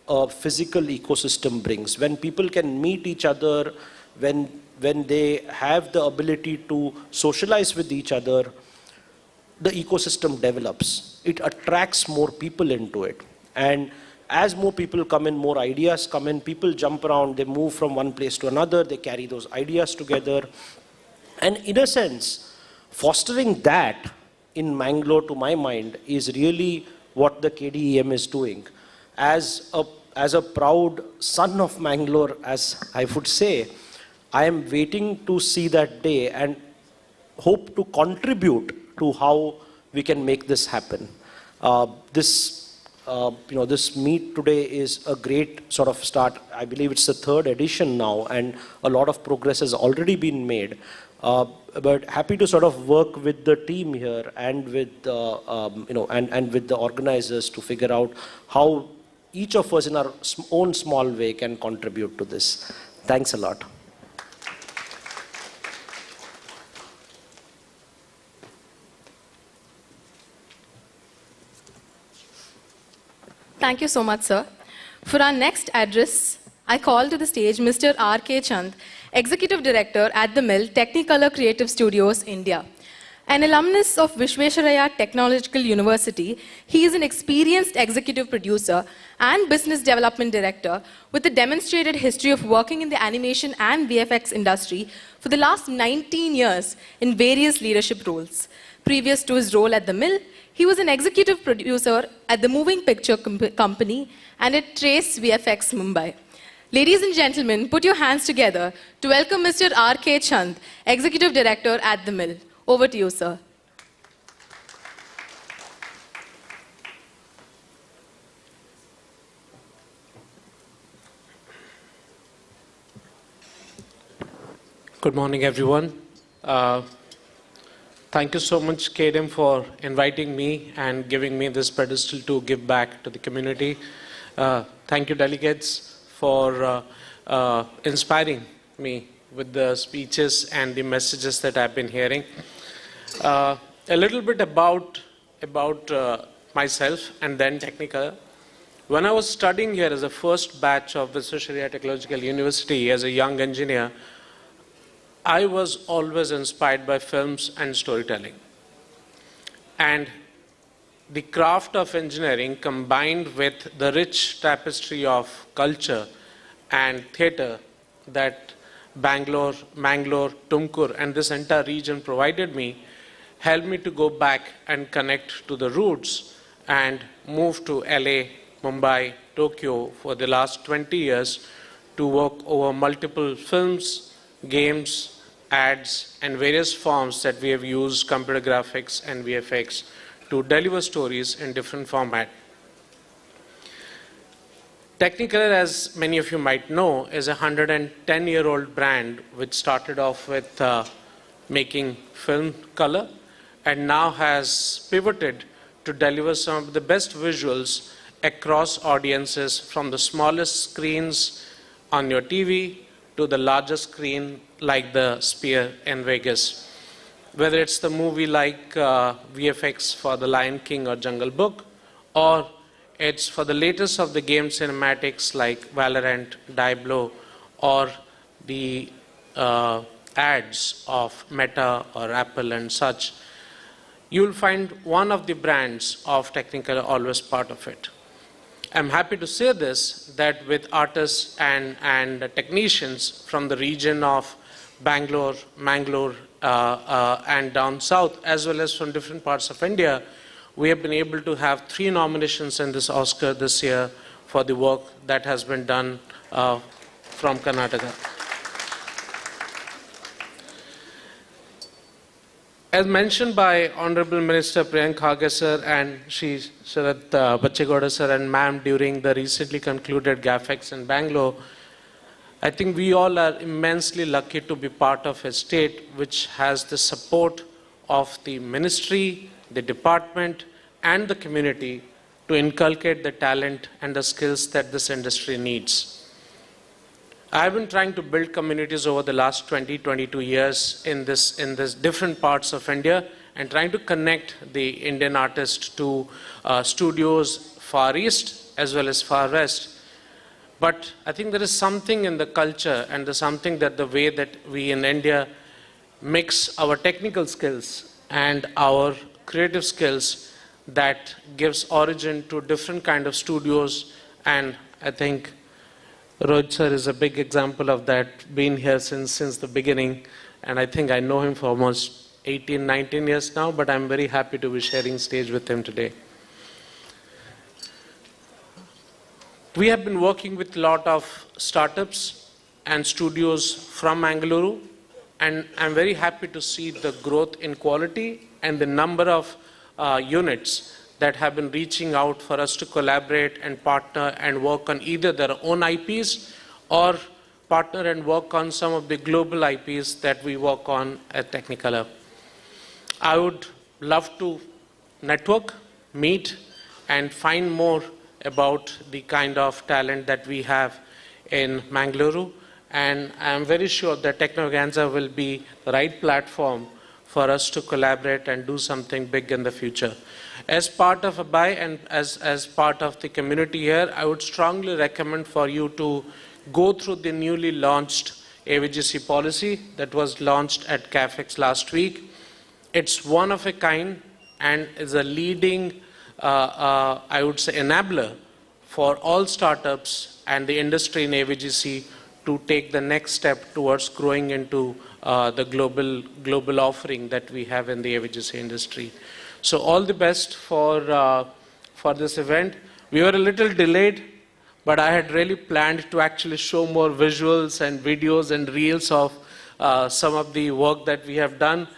a physical ecosystem brings. When people can meet each other, when they have the ability to socialize with each other, the ecosystem develops. It attracts more people into it. And as more people come in, more ideas come in, people jump around, they move from one place to another, they carry those ideas together. And in a sense, fostering that in Mangalore, to my mind, is really what the KDEM is doing. As a proud son of Mangalore, as I would say, I am waiting to see that day and hope to contribute to how we can make this happen. This meet today is a great sort of start. I believe it's the third edition now, and a lot of progress has already been made. But happy to sort of work with the team here and with and with the organizers to figure out how each of us in our own small way can contribute to this. Thanks a lot. Thank you so much, sir. For our next address, I call to the stage Mr. R.K. Chand, Executive Director at the Mill, Technicolor Creative Studios, India. An alumnus of Visvesvaraya Technological University, he is an experienced executive producer and business development director with a demonstrated history of working in the animation and VFX industry for the last 19 years in various leadership roles. Previous to his role at the Mill, he was an executive producer at the Moving Picture Company and at Trace VFX Mumbai. Ladies and gentlemen, put your hands together to welcome Mr. R.K. Chand, Executive Director at the Mill. Over to you, sir. Good morning, everyone. Thank you so much, KDM, for inviting me and giving me this pedestal to give back to the community. Thank you, delegates, for inspiring me with the speeches and the messages that I've been hearing. A little bit about myself and then Technicolor. When I was studying here as a first batch of Visvesvaraya Technological University as a young engineer, I was always inspired by films and storytelling. And the craft of engineering combined with the rich tapestry of culture and theatre that Bangalore, Tumkur and this entire region provided me helped me to go back and connect to the roots and move to LA, Mumbai, Tokyo for the last 20 years to work over multiple films, games, ads, and various forms that we have used computer graphics and VFX to deliver stories in different formats. Technicolor, as many of you might know, is a 110-year-old brand which started off with making film color and now has pivoted to deliver some of the best visuals across audiences, from the smallest screens on your TV to the largest screen like the Sphere in Vegas. Whether it's the movie like VFX for The Lion King or Jungle Book, or it's for the latest of the game cinematics like Valorant, Diablo, or the ads of Meta or Apple and such, you'll find one of the brands of Technicolor always part of it. I'm happy to say this, that with artists and technicians from the region of Bangalore, Mangalore, and down south, as well as from different parts of India, we have been able to have 3 nominations in this Oscar this year for the work that has been done from Karnataka. As mentioned by Honorable Minister Priyank Khage sir and Shri Sharat Bache sir and ma'am during the recently concluded GAFEX in Bangalore, I think we all are immensely lucky to be part of a state which has the support of the ministry, the department, and the community to inculcate the talent and the skills that this industry needs. I've been trying to build communities over the last 22 years in this different parts of India and trying to connect the Indian artist to studios far east as well as far west. But I think there is something in the culture and there's something that the way that we in India mix our technical skills and our creative skills that gives origin to different kind of studios, and I think Rohit sir is a big example of that, been here since the beginning, and I think I know him for almost 18, 19 years now, but I'm very happy to be sharing stage with him today. We have been working with a lot of startups and studios from Mangaluru, and I'm very happy to see the growth in quality and the number of units that have been reaching out for us to collaborate and partner and work on either their own IPs or partner and work on some of the global IPs that we work on at Technicolor. I would love to network, meet, and find more about the kind of talent that we have in Mangaluru, and I'm very sure that Technovanza will be the right platform for us to collaborate and do something big in the future. As part of Abai and as part of the community here, I would strongly recommend for you to go through the newly launched AVGC policy that was launched at CAFEX last week. It's one of a kind and is a leading, I would say, enabler for all startups and the industry in AVGC to take the next step towards growing into the global offering that we have in the AVGC industry. So all the best for this event. We were a little delayed, but I had really planned to actually show more visuals and videos and reels of some of the work that we have done.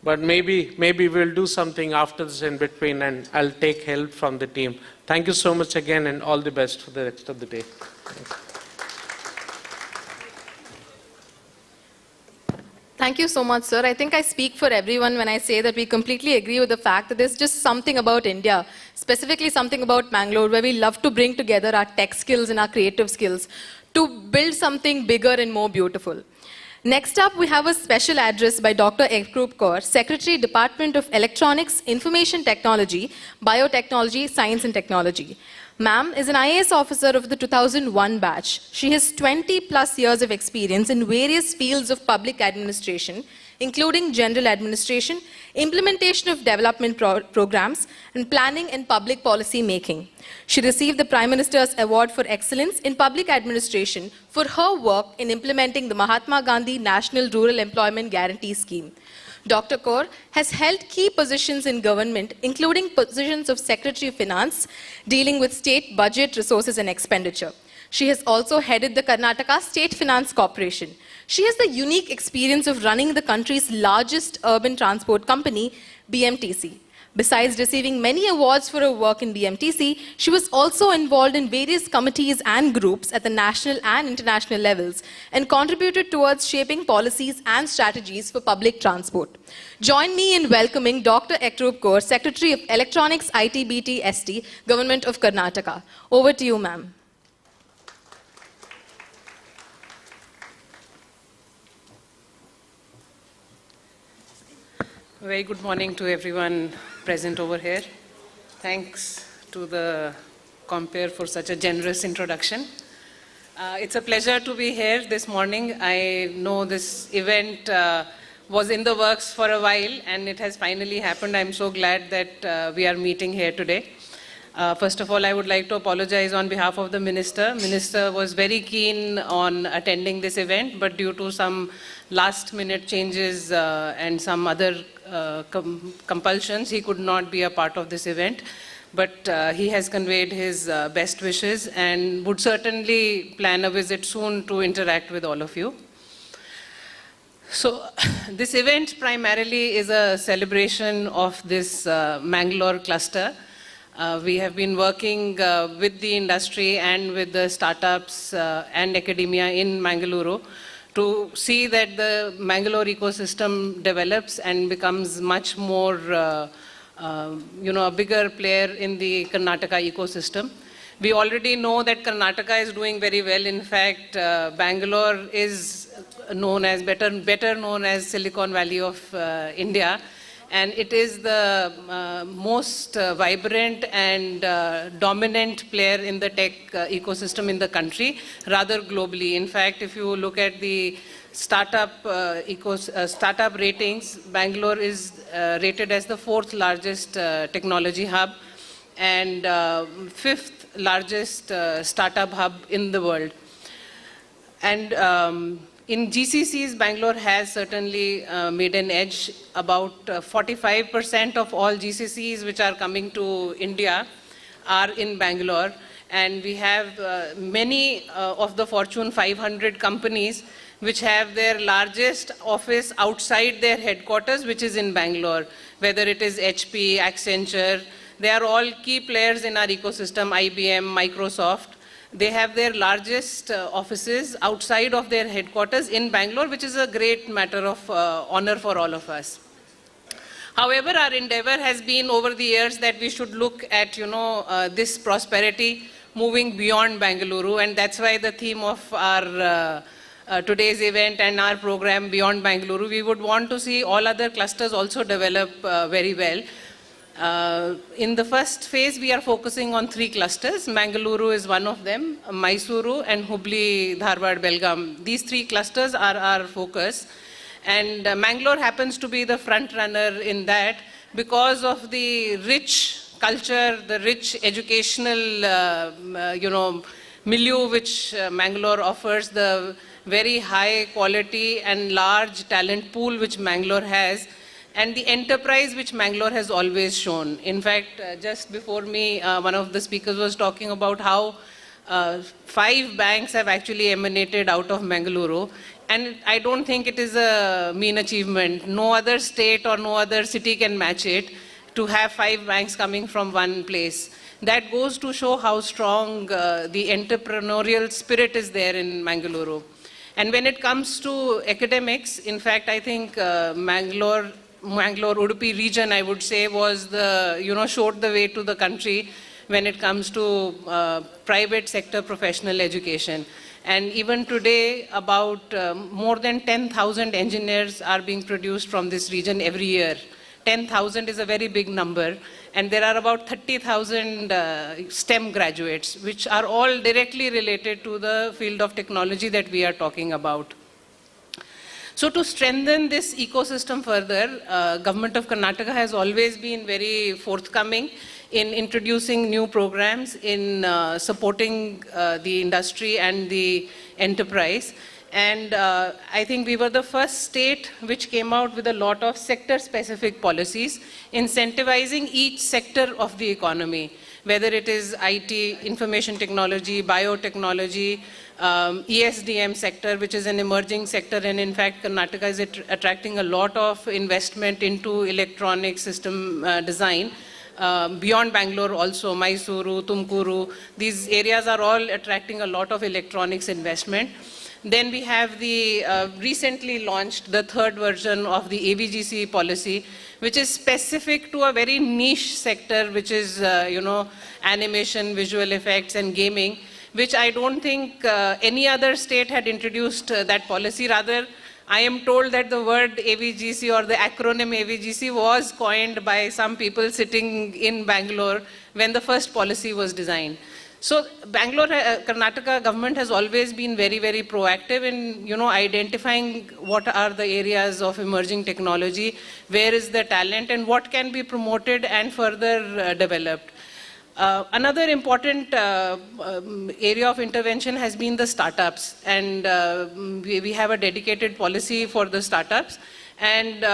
But maybe we'll do something after this in between, and I'll take help from the team. Thank you so much again, and all the best for the rest of the day. Thanks. Thank you so much, sir. I think I speak for everyone when I say that we completely agree with the fact that there's just something about India, specifically something about Mangalore, where we love to bring together our tech skills and our creative skills to build something bigger and more beautiful. Next up, we have a special address by Dr. Ekrup Kaur, Secretary, Department of Electronics, Information Technology, Biotechnology, Science and Technology. Ma'am is an IAS officer of the 2001 batch. She has 20 plus years of experience in various fields of public administration, including general administration, implementation of development programs, and planning and public policy making. She received the Prime Minister's Award for Excellence in Public Administration for her work in implementing the Mahatma Gandhi National Rural Employment Guarantee Scheme. Dr. Kaur has held key positions in government, including positions of Secretary of Finance, dealing with state budget, resources and expenditure. She has also headed the Karnataka State Finance Corporation. She has the unique experience of running the country's largest urban transport company, BMTC. Besides receiving many awards for her work in BMTC, she was also involved in various committees and groups at the national and international levels and contributed towards shaping policies and strategies for public transport. Join me in welcoming Dr. Ekrup Kaur, Secretary of Electronics, IT, BT, ST, Government of Karnataka. Over to you, ma'am. Very good morning to everyone present over here. Thanks to the Compare for such a generous introduction. It's a pleasure to be here this morning. I know this event was in the works for a while and it has finally happened. I'm so glad that we are meeting here today. First of all, I would like to apologize on behalf of the Minister. Minister was very keen on attending this event, but due to some last-minute changes and some other compulsions, he could not be a part of this event. but he has conveyed his best wishes and would certainly plan a visit soon to interact with all of you. So this event primarily is a celebration of this Mangalore cluster. We have been working with the industry and with the startups and academia in Mangaluru to see that the Mangalore ecosystem develops and becomes much more, a bigger player in the Karnataka ecosystem. We already know that Karnataka is doing very well. In fact, Bangalore is known as better known as Silicon Valley of India, and it is the most vibrant and dominant player in the tech ecosystem in the country, rather globally. In fact, if you look at the startup ratings, Bangalore is rated as the 4th largest technology hub and 5th largest startup hub in the world. And in GCCs, Bangalore has certainly made an edge. About 45% of all GCCs which are coming to India are in Bangalore. And we have many of the Fortune 500 companies which have their largest office outside their headquarters, which is in Bangalore, whether it is HP, Accenture. They are all key players in our ecosystem, IBM, Microsoft. They have their largest offices outside of their headquarters in Bangalore, which is a great matter of honor for all of us. However, our endeavor has been over the years that we should look at, this prosperity moving beyond Mangaluru, and that's why the theme of our today's event and our program Beyond Mangaluru, we would want to see all other clusters also develop very well. In the first phase, we are focusing on 3 clusters. Mangaluru is one of them, Mysuru and Hubli, Dharwad, Belgaum. These 3 clusters are our focus. And Mangalore happens to be the front runner in that because of the rich culture, the rich educational, milieu which Mangalore offers, the very high quality and large talent pool which Mangalore has, and the enterprise which Mangalore has always shown. In fact, just before me, one of the speakers was talking about how 5 banks have actually emanated out of Mangaluru, and I don't think it is a mean achievement. No other state or no other city can match it, to have 5 banks coming from one place. That goes to show how strong the entrepreneurial spirit is there in Mangaluru. And when it comes to academics, in fact, I think Mangalore Udupi region, I would say, was the, showed the way to the country when it comes to private sector professional education. And even today, about more than 10,000 engineers are being produced from this region every year. 10,000 is a very big number. And there are about 30,000 STEM graduates, which are all directly related to the field of technology that we are talking about. So to strengthen this ecosystem further, Government of Karnataka has always been very forthcoming in introducing new programs, in supporting the industry and the enterprise. And I think we were the first state which came out with a lot of sector-specific policies, incentivizing each sector of the economy, whether it is IT, information technology, biotechnology, ESDM sector, which is an emerging sector, and in fact, Karnataka is attracting a lot of investment into electronic system design. Beyond Bangalore also, Mysuru, Tumkuru, these areas are all attracting a lot of electronics investment. Then we have the recently launched the 3rd version of the AVGC policy, which is specific to a very niche sector, which is, animation, visual effects, and gaming, which I don't think any other state had introduced that policy. Rather, I am told that the word AVGC or the acronym AVGC was coined by some people sitting in Bangalore when the first policy was designed. So Bangalore, Karnataka government has always been very, very proactive in, identifying what are the areas of emerging technology, where is the talent, and what can be promoted and further developed. Another important area of intervention has been the startups, and we have a dedicated policy for the startups. And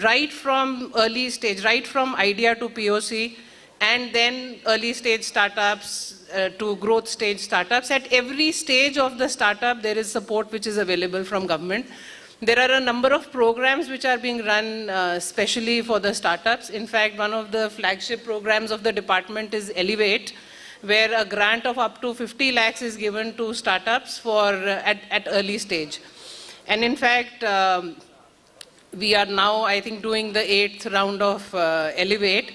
right from early stage, right from idea to POC, and then early stage startups to growth stage startups. At every stage of the startup, there is support which is available from government. There are a number of programs which are being run specially for the startups. In fact, one of the flagship programs of the department is Elevate, where a grant of up to 50 lakhs is given to startups for at early stage. And in fact, we are now, I think, doing the 8th round of Elevate.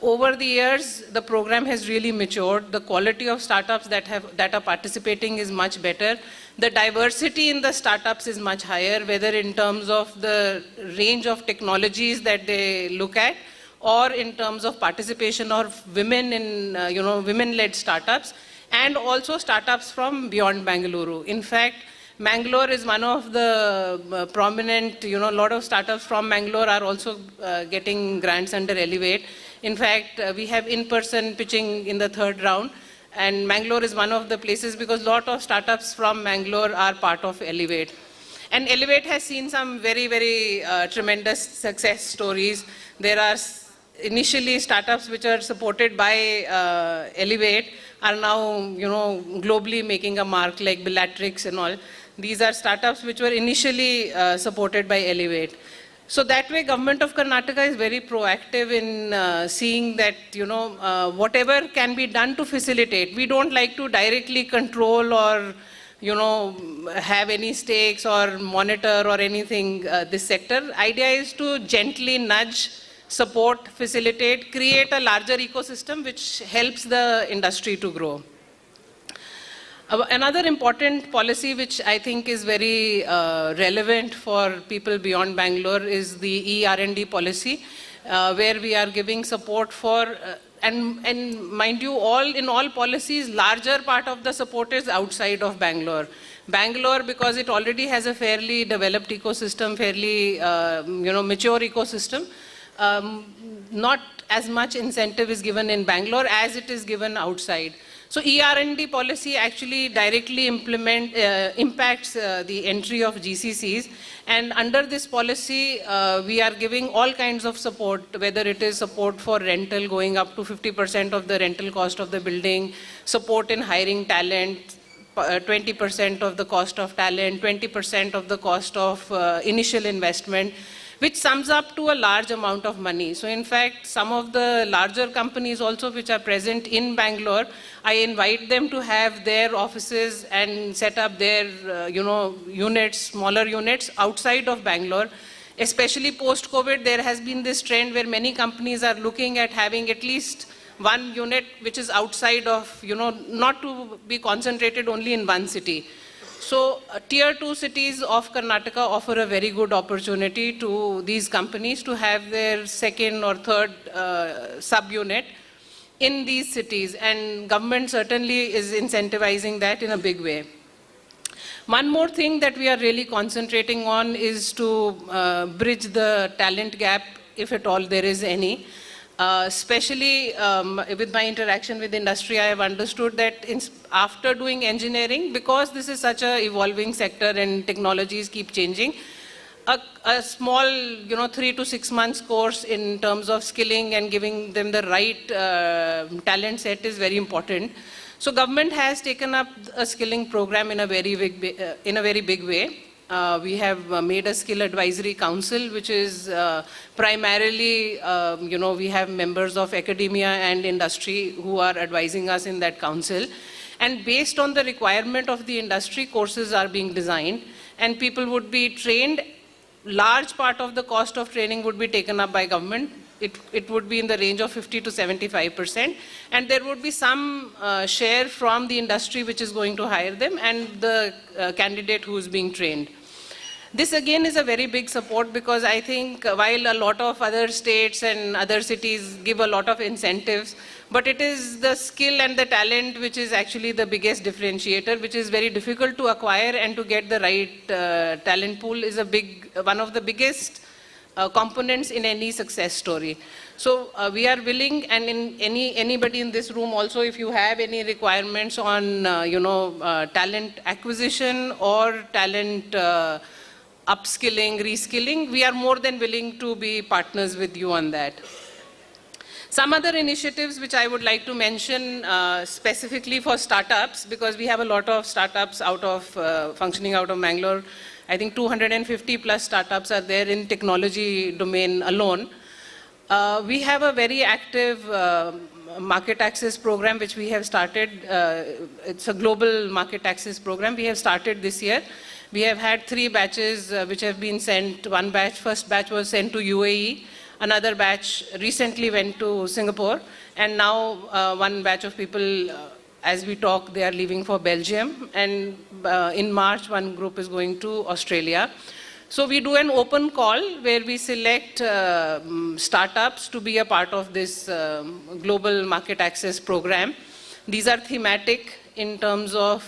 Over the years, the program has really matured. The quality of startups that are participating is much better. The diversity in the startups is much higher, whether in terms of the range of technologies that they look at, or in terms of participation of women in, women-led startups, and also startups from beyond Mangaluru. In fact, Mangalore is one of the prominent, a lot of startups from Mangalore are also getting grants under Elevate. In fact, we have in-person pitching in the 3rd round, and Mangalore is one of the places because a lot of startups from Mangalore are part of Elevate. And Elevate has seen some very, very tremendous success stories. There are initially startups which are supported by Elevate are now, globally making a mark, like Bellatrix and all. These are startups which were initially supported by Elevate. So that way, Government of Karnataka is very proactive in seeing that, whatever can be done to facilitate. We don't like to directly control or, have any stakes or monitor or anything this sector. Idea is to gently nudge, support, facilitate, create a larger ecosystem which helps the industry to grow. Another important policy which I think is very relevant for people beyond Bangalore is the ER&D policy, where we are giving support for, and mind you, in all policies, larger part of the support is outside of Bangalore. Bangalore, because it already has a fairly developed ecosystem, fairly mature ecosystem, not as much incentive is given in Bangalore as it is given outside. So ER&D policy actually directly impacts the entry of GCCs, and under this policy, we are giving all kinds of support, whether it is support for rental going up to 50% of the rental cost of the building, support in hiring talent, 20% of the cost of talent, 20% of the cost of initial investment, which sums up to a large amount of money. So in fact, some of the larger companies also which are present in Bangalore, I invite them to have their offices and set up their, units, smaller units outside of Bangalore. Especially post-COVID, there has been this trend where many companies are looking at having at least one unit which is outside of, not to be concentrated only in one city. So tier 2 cities of Karnataka offer a very good opportunity to these companies to have their 2nd or 3rd subunit in these cities, and government certainly is incentivizing that in a big way. One more thing that we are really concentrating on is to bridge the talent gap, if at all there is any. Especially with my interaction with industry, I have understood that after doing engineering, because this is such an evolving sector and technologies keep changing, a small, 3 to 6 months course in terms of skilling and giving them the right talent set is very important. So government has taken up a skilling program in a very big way. We have made a skill advisory council, which is primarily, we have members of academia and industry who are advising us in that council. And based on the requirement of the industry, courses are being designed, and people would be trained. Large part of the cost of training would be taken up by government. It would be in the range of 50 to 75%, and there would be some share from the industry which is going to hire them and the candidate who is being trained. This again is a very big support, because I think while a lot of other states and other cities give a lot of incentives, but it is the skill and the talent which is actually the biggest differentiator, which is very difficult to acquire, and to get the right talent pool is one of the biggest components in any success story. So we are willing, and in anybody in this room also, if you have any requirements on talent acquisition or talent upskilling, reskilling, we are more than willing to be partners with you on that. Some other initiatives which I would like to mention specifically for startups, because we have a lot of startups functioning out of Mangalore. I think 250 plus startups are there in technology domain alone. We have a very active market access program which we have started. It's a global market access program. We have started this year. We have had 3 batches which have been sent. First batch was sent to UAE. Another batch recently went to Singapore. And now one batch of people, as we talk, they are leaving for Belgium. And in March, one group is going to Australia. So we do an open call where we select startups to be a part of this global market access program. These are thematic in terms of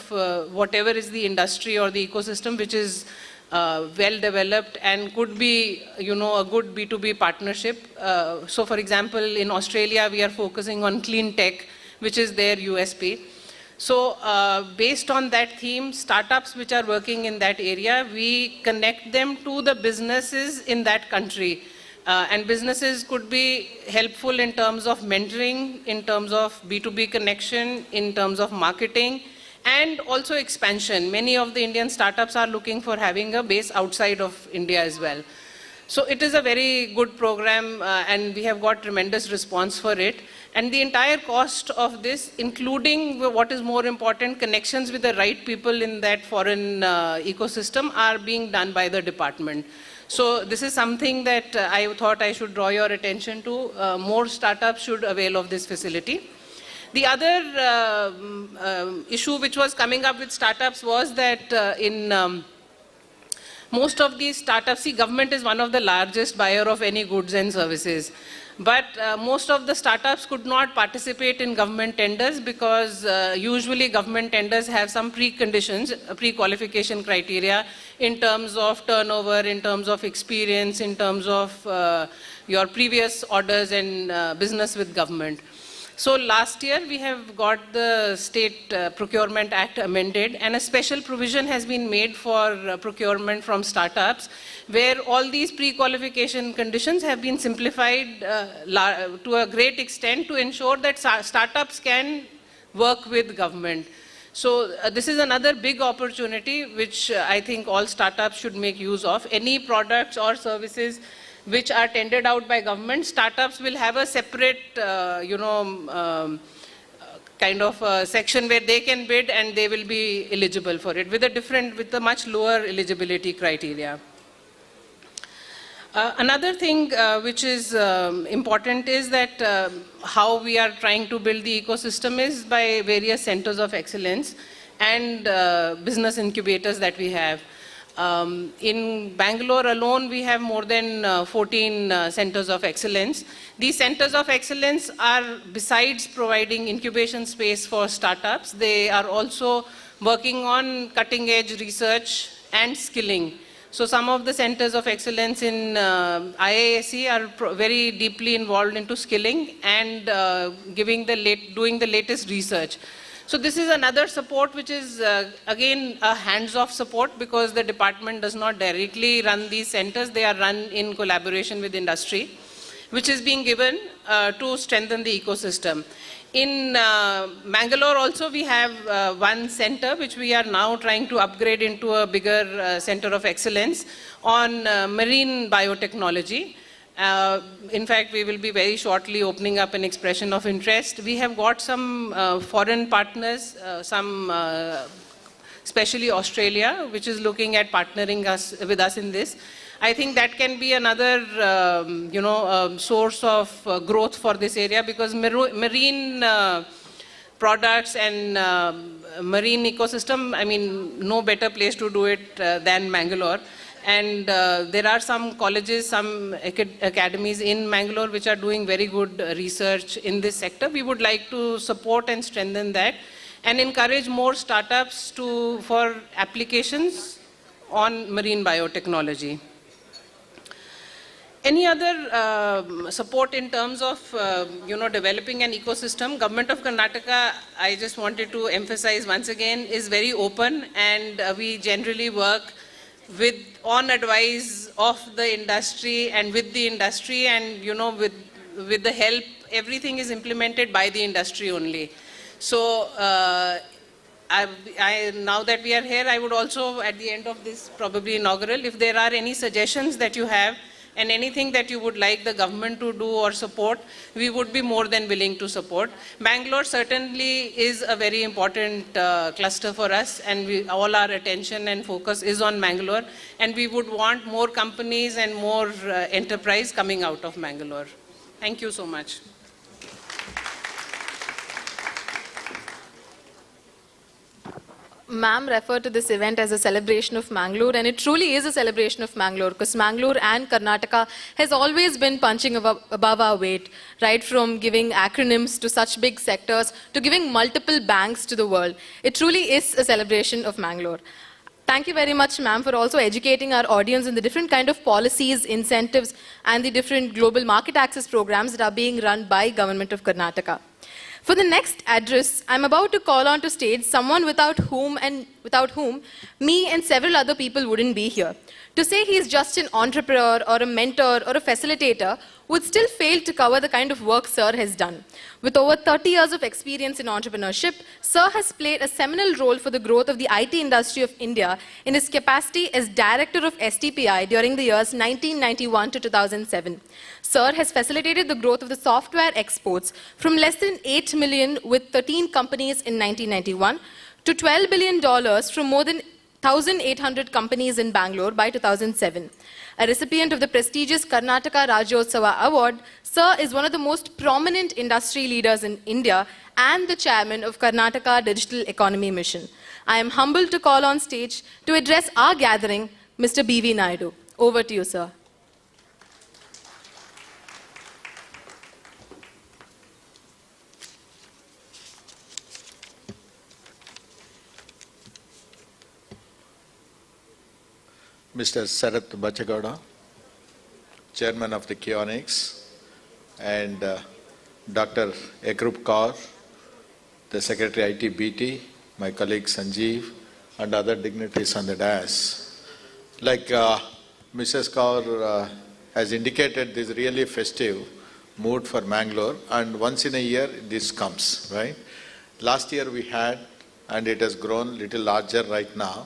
whatever is the industry or the ecosystem which is well developed and could be, a good B2B partnership. So for example, in Australia, we are focusing on clean tech, which is their USP. So based on that theme, startups which are working in that area, we connect them to the businesses in that country. And businesses could be helpful in terms of mentoring, in terms of B2B connection, in terms of marketing, and also expansion. Many of the Indian startups are looking for having a base outside of India as well. So it is a very good program and we have got tremendous response for it. And the entire cost of this, including what is more important, connections with the right people in that foreign ecosystem, are being done by the department. So this is something that I thought I should draw your attention to. More startups should avail of this facility. The other issue which was coming up with startups was that in most of these startups, see, government is one of the largest buyer of any goods and services. But most of the startups could not participate in government tenders because usually government tenders have some preconditions, pre-qualification criteria in terms of turnover, in terms of experience, in terms of your previous orders and business with government. So last year we have got the State Procurement Act amended and a special provision has been made for procurement from startups where all these pre-qualification conditions have been simplified to a great extent to ensure that startups can work with government. So this is another big opportunity which I think all startups should make use of. Any products or services which are tendered out by government, startups will have a separate, kind of a section where they can bid and they will be eligible for it with a much lower eligibility criteria. Another thing which is important is that how we are trying to build the ecosystem is by various centers of excellence and business incubators that we have. In Bangalore alone, we have more than 14 centers of excellence. These centers of excellence are, besides providing incubation space for startups, they are also working on cutting-edge research and skilling. So some of the centers of excellence in IISc are very deeply involved into skilling and doing the latest research. So this is another support which is again a hands-off support because the department does not directly run these centers. They are run in collaboration with industry, which is being given to strengthen the ecosystem. In Mangalore also we have one center which we are now trying to upgrade into a bigger center of excellence on marine biotechnology. In fact, we will be very shortly opening up an expression of interest. We have got some foreign partners, especially Australia, which is looking at partnering with us in this. I think that can be another, source of growth for this area because marine products and marine ecosystem, I mean, no better place to do it than Mangalore. And there are some colleges, some academies in Mangalore which are doing very good research in this sector. We would like to support and strengthen that and encourage more startups for applications on marine biotechnology. Any other support in terms of, developing an ecosystem? Government of Karnataka, I just wanted to emphasize once again, is very open and we generally work on advice of the industry and with the industry and, with with the help, everything is implemented by the industry only. So now that we are here, I would also, at the end of this probably inaugural, if there are any suggestions that you have and anything that you would like the government to do or support, we would be more than willing to support. Bangalore certainly is a very important cluster for us, and all our attention and focus is on Mangalore, and we would want more companies and more enterprise coming out of Mangalore. Thank you so much. Ma'am referred to this event as a celebration of Mangalore, and it truly is a celebration of Mangalore, because Mangalore and Karnataka has always been punching above our weight, right from giving acronyms to such big sectors to giving multiple banks to the world. It truly is a celebration of Mangalore. Thank you very much, ma'am, for also educating our audience on the different kind of policies, incentives, and the different global market access programs that are being run by Government of Karnataka. For the next address, I'm about to call on to stage someone without whom me and several other people wouldn't be here. To say he's just an entrepreneur or a mentor or a facilitator would still fail to cover the kind of work Sir has done. With over 30 years of experience in entrepreneurship, Sir has played a seminal role for the growth of the IT industry of India in his capacity as Director of STPI during the years 1991 to 2007. Sir has facilitated the growth of the software exports from less than 8 million with 13 companies in 1991 to $12 billion from more than 1,800 companies in Bangalore by 2007. A recipient of the prestigious Karnataka Rajyotsava Award, Sir is one of the most prominent industry leaders in India and the chairman of Karnataka Digital Economy Mission. I am humbled to call on stage to address our gathering, Mr. B.V. Naidu. Over to you, sir. Mr. Sharat Bache, Chairman of the Kionics, and Dr. Ekrup Kaur, the Secretary ITBT, my colleague Sanjeev, and other dignitaries on the dais. Like Mrs. Kaur has indicated, this is really festive mood for Mangalore, and once in a year this comes, right? Last year we had, and it has grown a little larger right now.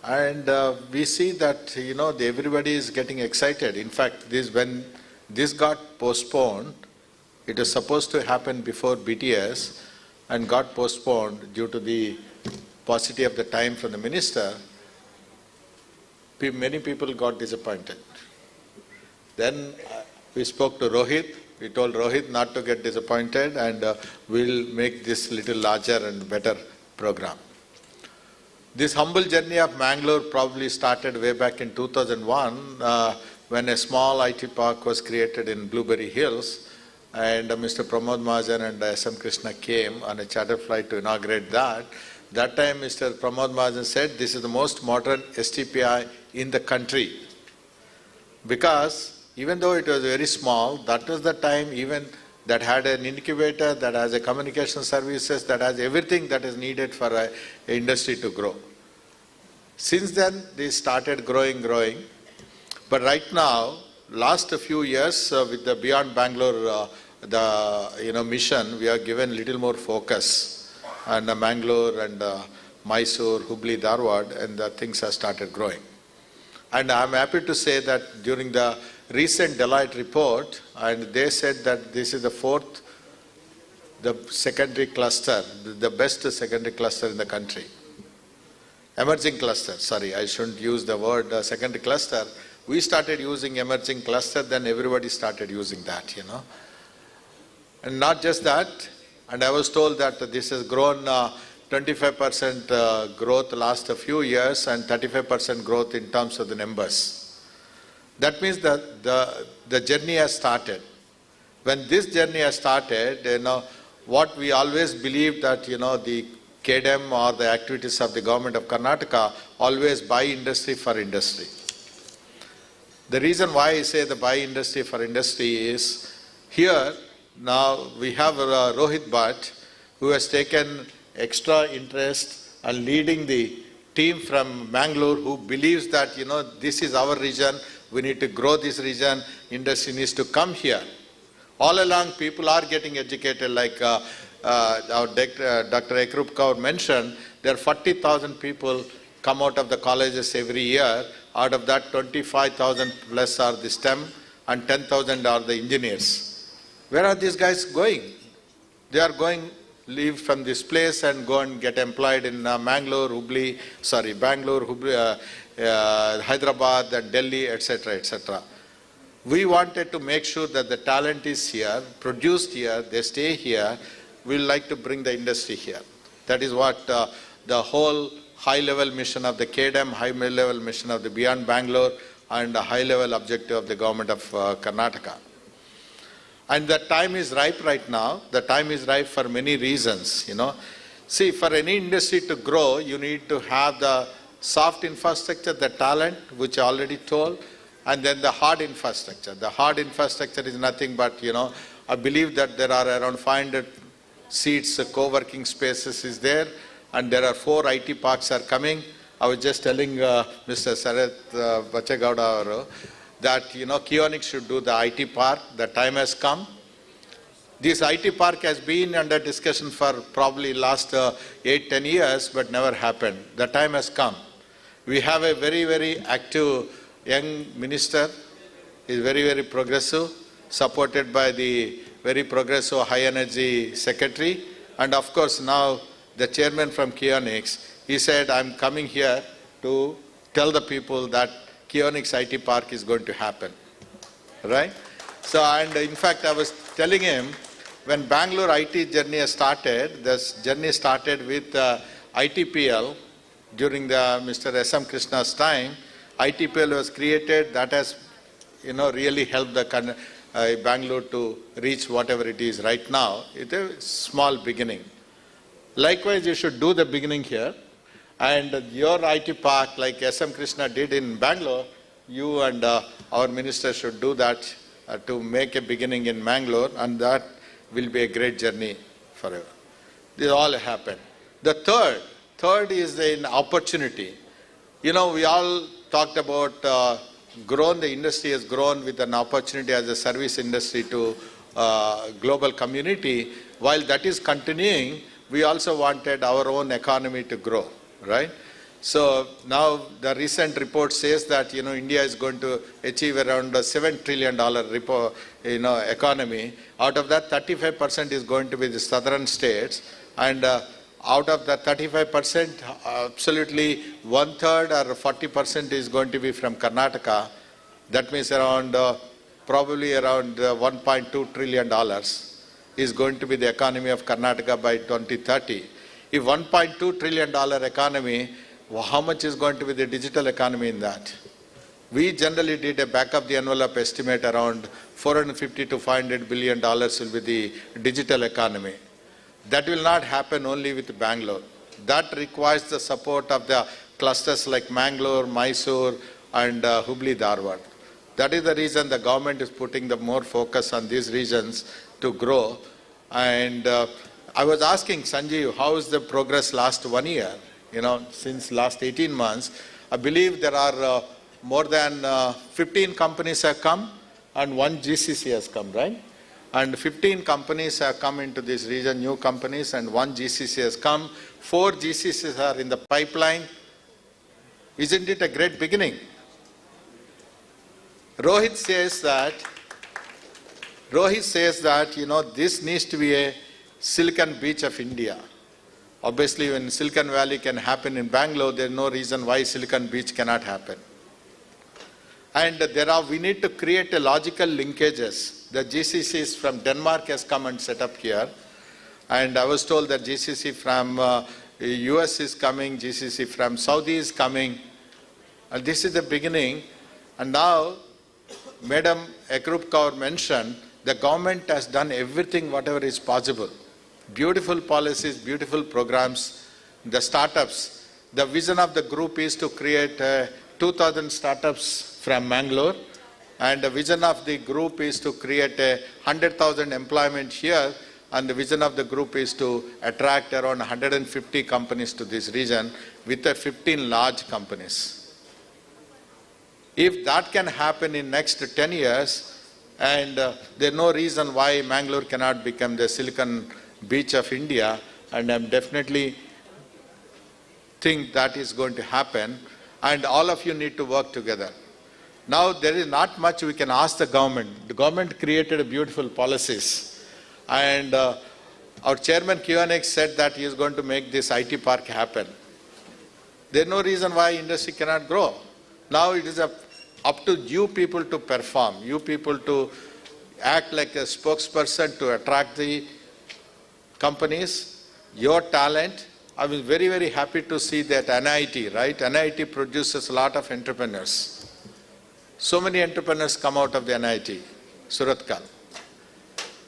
And we see that, everybody is getting excited. In fact, when this got postponed, it was supposed to happen before BTS and got postponed due to the paucity of the time from the minister. Many people got disappointed. Then we spoke to Rohit. We told Rohit not to get disappointed, and we'll make this little larger and better program. This humble journey of Mangalore probably started way back in 2001 when a small IT park was created in Blueberry Hills, and Mr. Pramod Mahajan and S.M. Krishna came on a charter flight to inaugurate that. That time Mr. Pramod Mahajan said this is the most modern STPI in the country, because even though it was very small, that was the time even that had an incubator, that has a communication services, that has everything that is needed for an industry to grow. Since then, they started growing. But right now, last few years, with the Beyond Bangalore mission, we are given little more focus on Mangalore and Mysore, Hubli, Dharwad, and things have started growing. And I'm happy to say that during the recent Deloitte report, and they said that this is the secondary cluster, the best secondary cluster in the country. Emerging cluster, sorry, I shouldn't use the word secondary cluster. We started using emerging cluster, then everybody started using that, And not just that, and I was told that this has grown 25% growth last few years and 35% growth in terms of the numbers. That means that the journey has started. When this journey has started, what we always believed that, the KDM or the activities of the government of Karnataka always buy industry for industry. The reason why I say the buy industry for industry is here now we have Rohit Bhatt, who has taken extra interest and leading the team from Mangalore, who believes that, this is our region. We need to grow this region, industry needs to come here. All along, people are getting educated, like our Dr. Ekrup Kaur mentioned, there are 40,000 people come out of the colleges every year. Out of that, 25,000 plus are the STEM and 10,000 are the engineers. Where are these guys going? They are going, leave from this place and go and get employed in Bangalore, Hyderabad, and Delhi, etc., etc. We wanted to make sure that the talent is here, produced here, they stay here. We like to bring the industry here. That is what the whole high-level mission of the KDM, high-level mission of the Beyond Bangalore, and the high-level objective of the government of Karnataka. And the time is ripe right now. The time is ripe for many reasons, See, for any industry to grow, you need to have the soft infrastructure, the talent, which I already told, and then the hard infrastructure. The hard infrastructure is nothing but, I believe that there are around 500 seats, co-working spaces is there, and there are 4 IT parks are coming. I was just telling Mr. Sharat Bache Gowda that, Keynote should do the IT park. The time has come. This IT park has been under discussion for probably last 8-10 years, but never happened. The time has come. We have a very, very active young minister. He is very, very progressive, supported by the very progressive high energy secretary. And of course now the chairman from Keynote, he said, I'm coming here to tell the people that Keynote's IT park is going to happen. Right? So, and in fact, I was telling him, when Bangalore IT journey has started, this journey started with ITPL during the Mr. S.M. Krishna's time. ITPL was created, that has really helped the Bangalore to reach whatever it is right now. It's a small beginning. Likewise, you should do the beginning here. And your IT park, like S.M. Krishna did in Bangalore, you and our minister should do that to make a beginning in Bangalore, and that will be a great journey forever. This all happened. The third is an opportunity. We all talked about the industry has grown with an opportunity as a service industry to global community. While that is continuing, we also wanted our own economy to grow, right? So now the recent report says that India is going to achieve around a $7 trillion economy. Out of that, 35% is going to be the southern states, and out of the 35%, absolutely 1/3 or 40% is going to be from Karnataka. That means around probably around $1.2 trillion is going to be the economy of Karnataka by 2030. If $1.2 trillion economy, how much is going to be the digital economy in that? We generally did a back of the envelope estimate around $450 to $500 billion will be the digital economy. That will not happen only with Bangalore. That requires the support of the clusters like Mangalore, Mysore, and Hubli, Dharwad. That is the reason the government is putting the more focus on these regions to grow. And I was asking Sanjeev, how is the progress last 1 year? Since last 18 months, I believe there are more than 15 companies have come and 1 GCC has come, right? And 15 companies have come into this region, new companies, and 1 GCC has come. 4 GCCs are in the pipeline. Isn't it a great beginning? Rohit says that, this needs to be a Silicon Beach of India. Obviously, when Silicon Valley can happen in Bangalore, there is no reason why Silicon Beach cannot happen. And we need to create a logical linkages. The GCCs from Denmark has come and set up here. And I was told that GCC from US is coming, GCC from Saudi is coming. And this is the beginning. And now, Madam Ekrup Kaur mentioned, the government has done everything whatever is possible. Beautiful policies, beautiful programs, the startups. The vision of the group is to create 2,000 startups from Mangalore, and the vision of the group is to create 100,000 employment here, and the vision of the group is to attract around 150 companies to this region with 15 large companies. If that can happen in next 10 years, And there's no reason why Mangalore cannot become the Silicon Beach of India, and I'm definitely think that is going to happen, and all of you need to work together. Now, there is not much we can ask the government. The government created beautiful policies, and our chairman QNX said that he is going to make this IT park happen. There's no reason why industry cannot grow. Now it is up to you people to perform, you people to act like a spokesperson to attract the companies, your talent. I was very, very happy to see that NIT, right? NIT produces a lot of entrepreneurs. So many entrepreneurs come out of the NIT, Suratkal.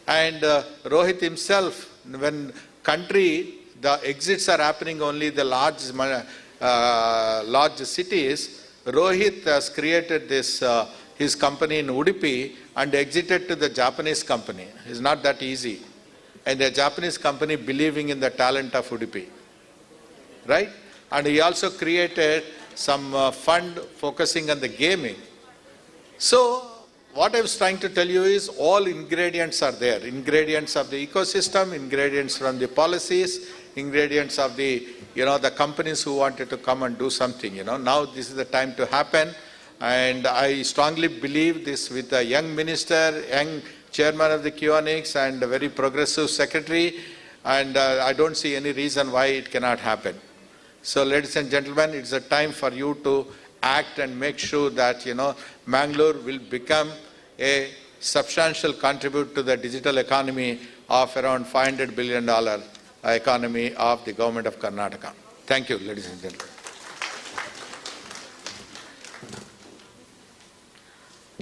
And Rohit himself, when country, the exits are happening only the large cities, Rohit has created this, his company in Udupi and exited to the Japanese company. It's not that easy. And the Japanese company believing in the talent of Udupi, right? And he also created some fund focusing on the gaming. So, what I was trying to tell you is all ingredients are there. Ingredients of the ecosystem, ingredients from the policies, ingredients of the, the companies who wanted to come and do something, Now this is the time to happen. And I strongly believe this with a young minister, young chairman of the QNX and a very progressive secretary. And I don't see any reason why it cannot happen. So ladies and gentlemen, it's a time for you to act and make sure that, Mangalore will become a substantial contributor to the digital economy of around $500 billion economy of the government of Karnataka. Thank you, ladies and gentlemen.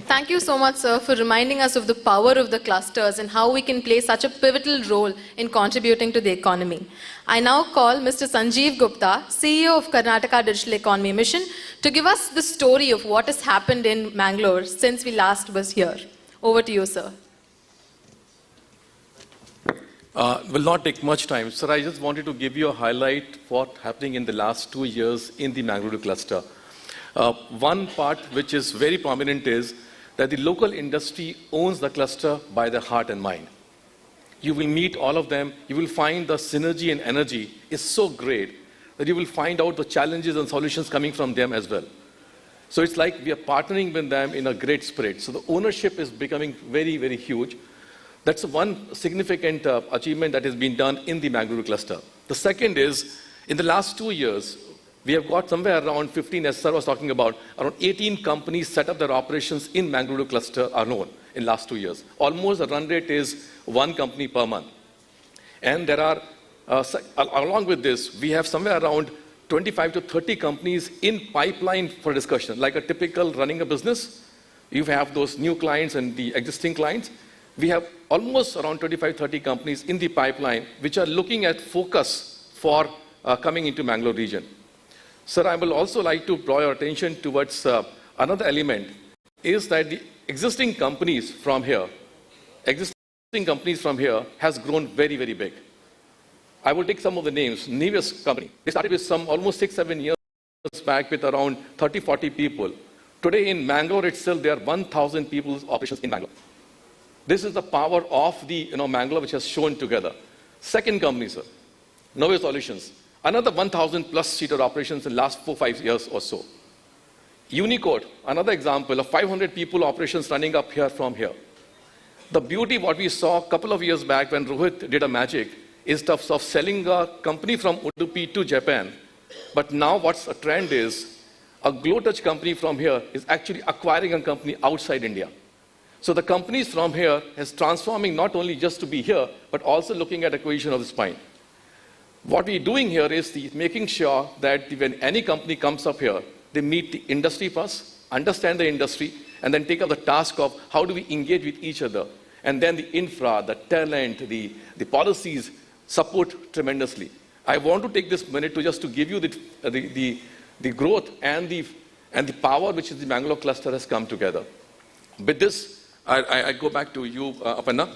Thank you so much, sir, for reminding us of the power of the clusters and how we can play such a pivotal role in contributing to the economy. I now call Mr. Sanjeev Gupta, CEO of Karnataka Digital Economy Mission, to give us the story of what has happened in Mangalore since we last was here. Over to you, sir. Will not take much time. Sir, I just wanted to give you a highlight of what's happening in the last 2 years in the Mangaluru cluster. One part which is very prominent is that the local industry owns the cluster by their heart and mind. You will meet all of them. You will find the synergy and energy is so great that you will find out the challenges and solutions coming from them as well. So it's like we are partnering with them in a great spirit. So the ownership is becoming very, very huge. That's one significant achievement that has been done in the Mangaluru cluster. The second is, in the last 2 years, we have got somewhere around 15, as sir was talking about, around 18 companies set up their operations in Mangaluru cluster alone in last 2 years. Almost the run rate is 1 company per month. And there are, along with this, we have somewhere around 25 to 30 companies in pipeline for discussion. Like a typical running a business, you have those new clients and the existing clients. We have almost around 25, 30 companies in the pipeline which are looking at focus for coming into Mangalore region. Sir, I will also like to draw your attention towards another element, is that the existing companies from here has grown very, very big. I will take some of the names. Nevius company, they started with some almost 6-7 years back with around 30-40 people. Today in Mangalore itself, there are 1,000 people's operations in Mangalore. This is the power of the Mangalore which has shown together. Second company, sir, Novo Solutions. Another 1,000 plus seater operations in the last 4-5 years or so. Unicode, another example of 500 people operations running up here from here. The beauty what we saw a couple of years back when Rohit did a magic is terms of selling a company from Udupi to Japan. But now what's a trend is a GlowTouch company from here is actually acquiring a company outside India. So the companies from here is transforming not only just to be here, but also looking at acquisition of the spine. What we're doing here is making sure that when any company comes up here, they meet the industry first, understand the industry, and then take up the task of how do we engage with each other. And then the infra, the talent, the policies support tremendously. I want to take this minute to just to give you the growth and the power which is the Mangalore cluster has come together. With this, I go back to you, Aparna.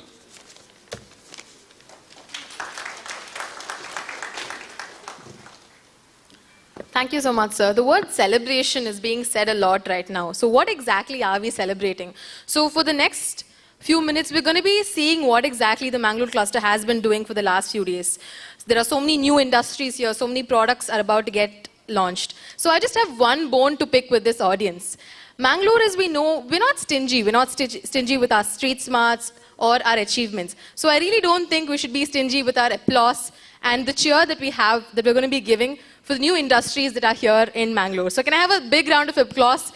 Thank you so much, sir. The word celebration is being said a lot right now. So what exactly are we celebrating? So for the next few minutes, we're going to be seeing what exactly the Mangalore cluster has been doing for the last few days. There are so many new industries here, so many products are about to get launched. So I just have one bone to pick with this audience. Mangalore, as we know, we're not stingy. We're not stingy with our street smarts or our achievements. So I really don't think we should be stingy with our applause and the cheer that we have, that we're going to be giving for the new industries that are here in Mangalore. So can I have a big round of applause?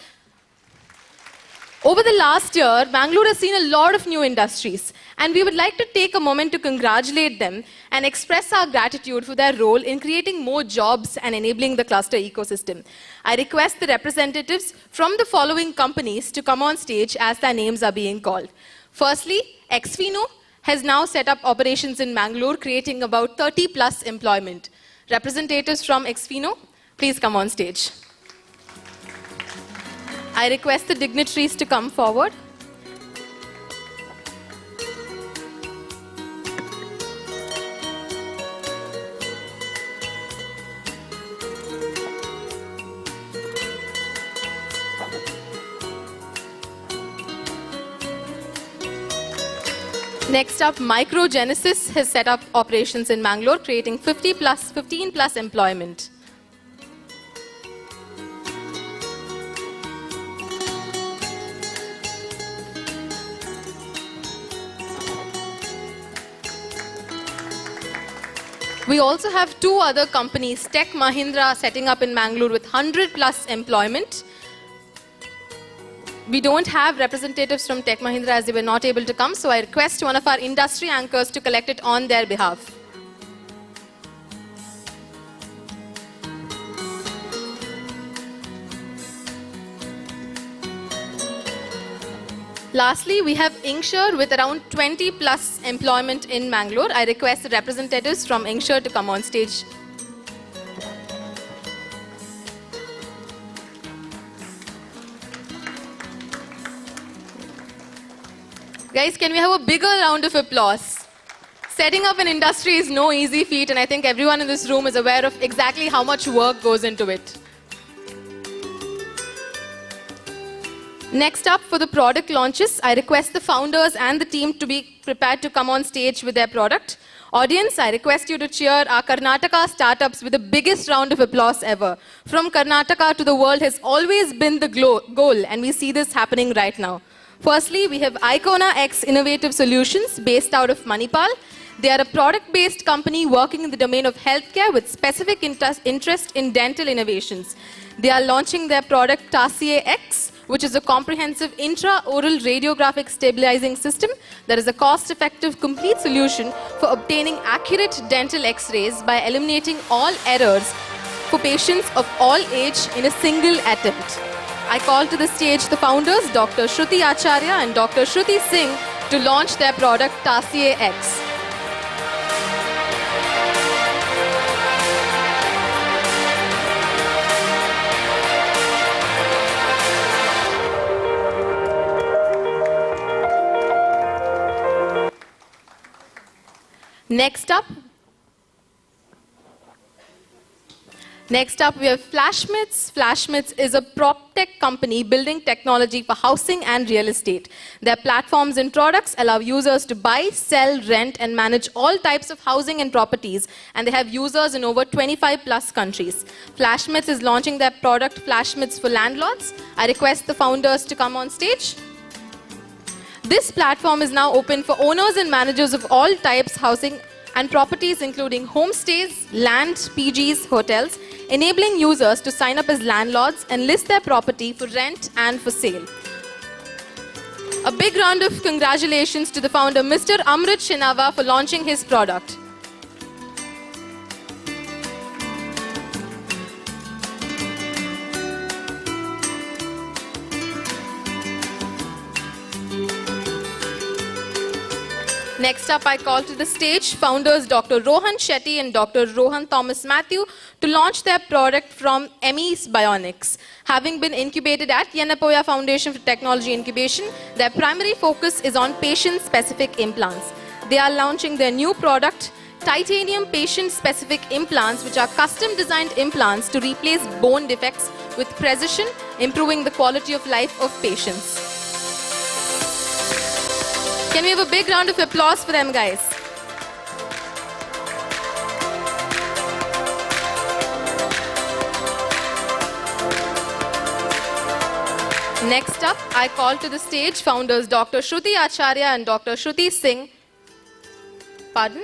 Over the last year, Mangalore has seen a lot of new industries, and we would like to take a moment to congratulate them and express our gratitude for their role in creating more jobs and enabling the cluster ecosystem. I request the representatives from the following companies to come on stage as their names are being called. Firstly, Exfino has now set up operations in Mangalore, creating about 30 plus employment. Representatives from Exfino, please come on stage. I request the dignitaries to come forward. Next up, Microgenesis has set up operations in Mangalore, creating 15 plus employment. We also have two other companies, Tech Mahindra setting up in Mangalore with 100 plus employment. We don't have representatives from Tech Mahindra as they were not able to come, so I request one of our industry anchors to collect it on their behalf. Lastly, we have Iyer with around 20 plus employment in Mangalore. I request the representatives from Iyer to come on stage. Guys, can we have a bigger round of applause? Setting up an industry is no easy feat, and I think everyone in this room is aware of exactly how much work goes into it. Next up, for the product launches, I request the founders and the team to be prepared to come on stage with their product. Audience, I request you to cheer our Karnataka startups with the biggest round of applause ever. From Karnataka to the world has always been the goal, and we see this happening right now. Firstly, we have Icona X Innovative Solutions based out of Manipal. They are a product-based company working in the domain of healthcare with specific interest in dental innovations. They are launching their product Tassier X, which is a comprehensive intra-oral radiographic stabilizing system that is a cost-effective, complete solution for obtaining accurate dental X-rays by eliminating all errors for patients of all age in a single attempt. I call to the stage the founders, Dr. Shruti Acharya and Dr. Shruti Singh, to launch their product Tassier X. Next up, we have Flashmits. Flashmits is a prop tech company building technology for housing and real estate. Their platforms and products allow users to buy, sell, rent, and manage all types of housing and properties, and they have users in over 25 plus countries. Flashmits is launching their product Flashmits for landlords. I request the founders to come on stage. This platform is now open for owners and managers of all types housing and properties, including homestays, land, PGs, hotels, enabling users to sign up as landlords and list their property for rent and for sale. A big round of congratulations to the founder, Mr. Amrit Shinava, for launching his product. Next up, I call to the stage founders Dr. Rohan Shetty and Dr. Rohan Thomas Matthew to launch their product from ME's Bionics. Having been incubated at Yenapoya Foundation for Technology Incubation, their primary focus is on patient-specific implants. They are launching their new product, titanium patient-specific implants, which are custom-designed implants to replace bone defects with precision, improving the quality of life of patients. Can we have a big round of applause for them, guys? Next up, I call to the stage founders Dr. Shruti Acharya and Dr. Shruti Singh. Pardon?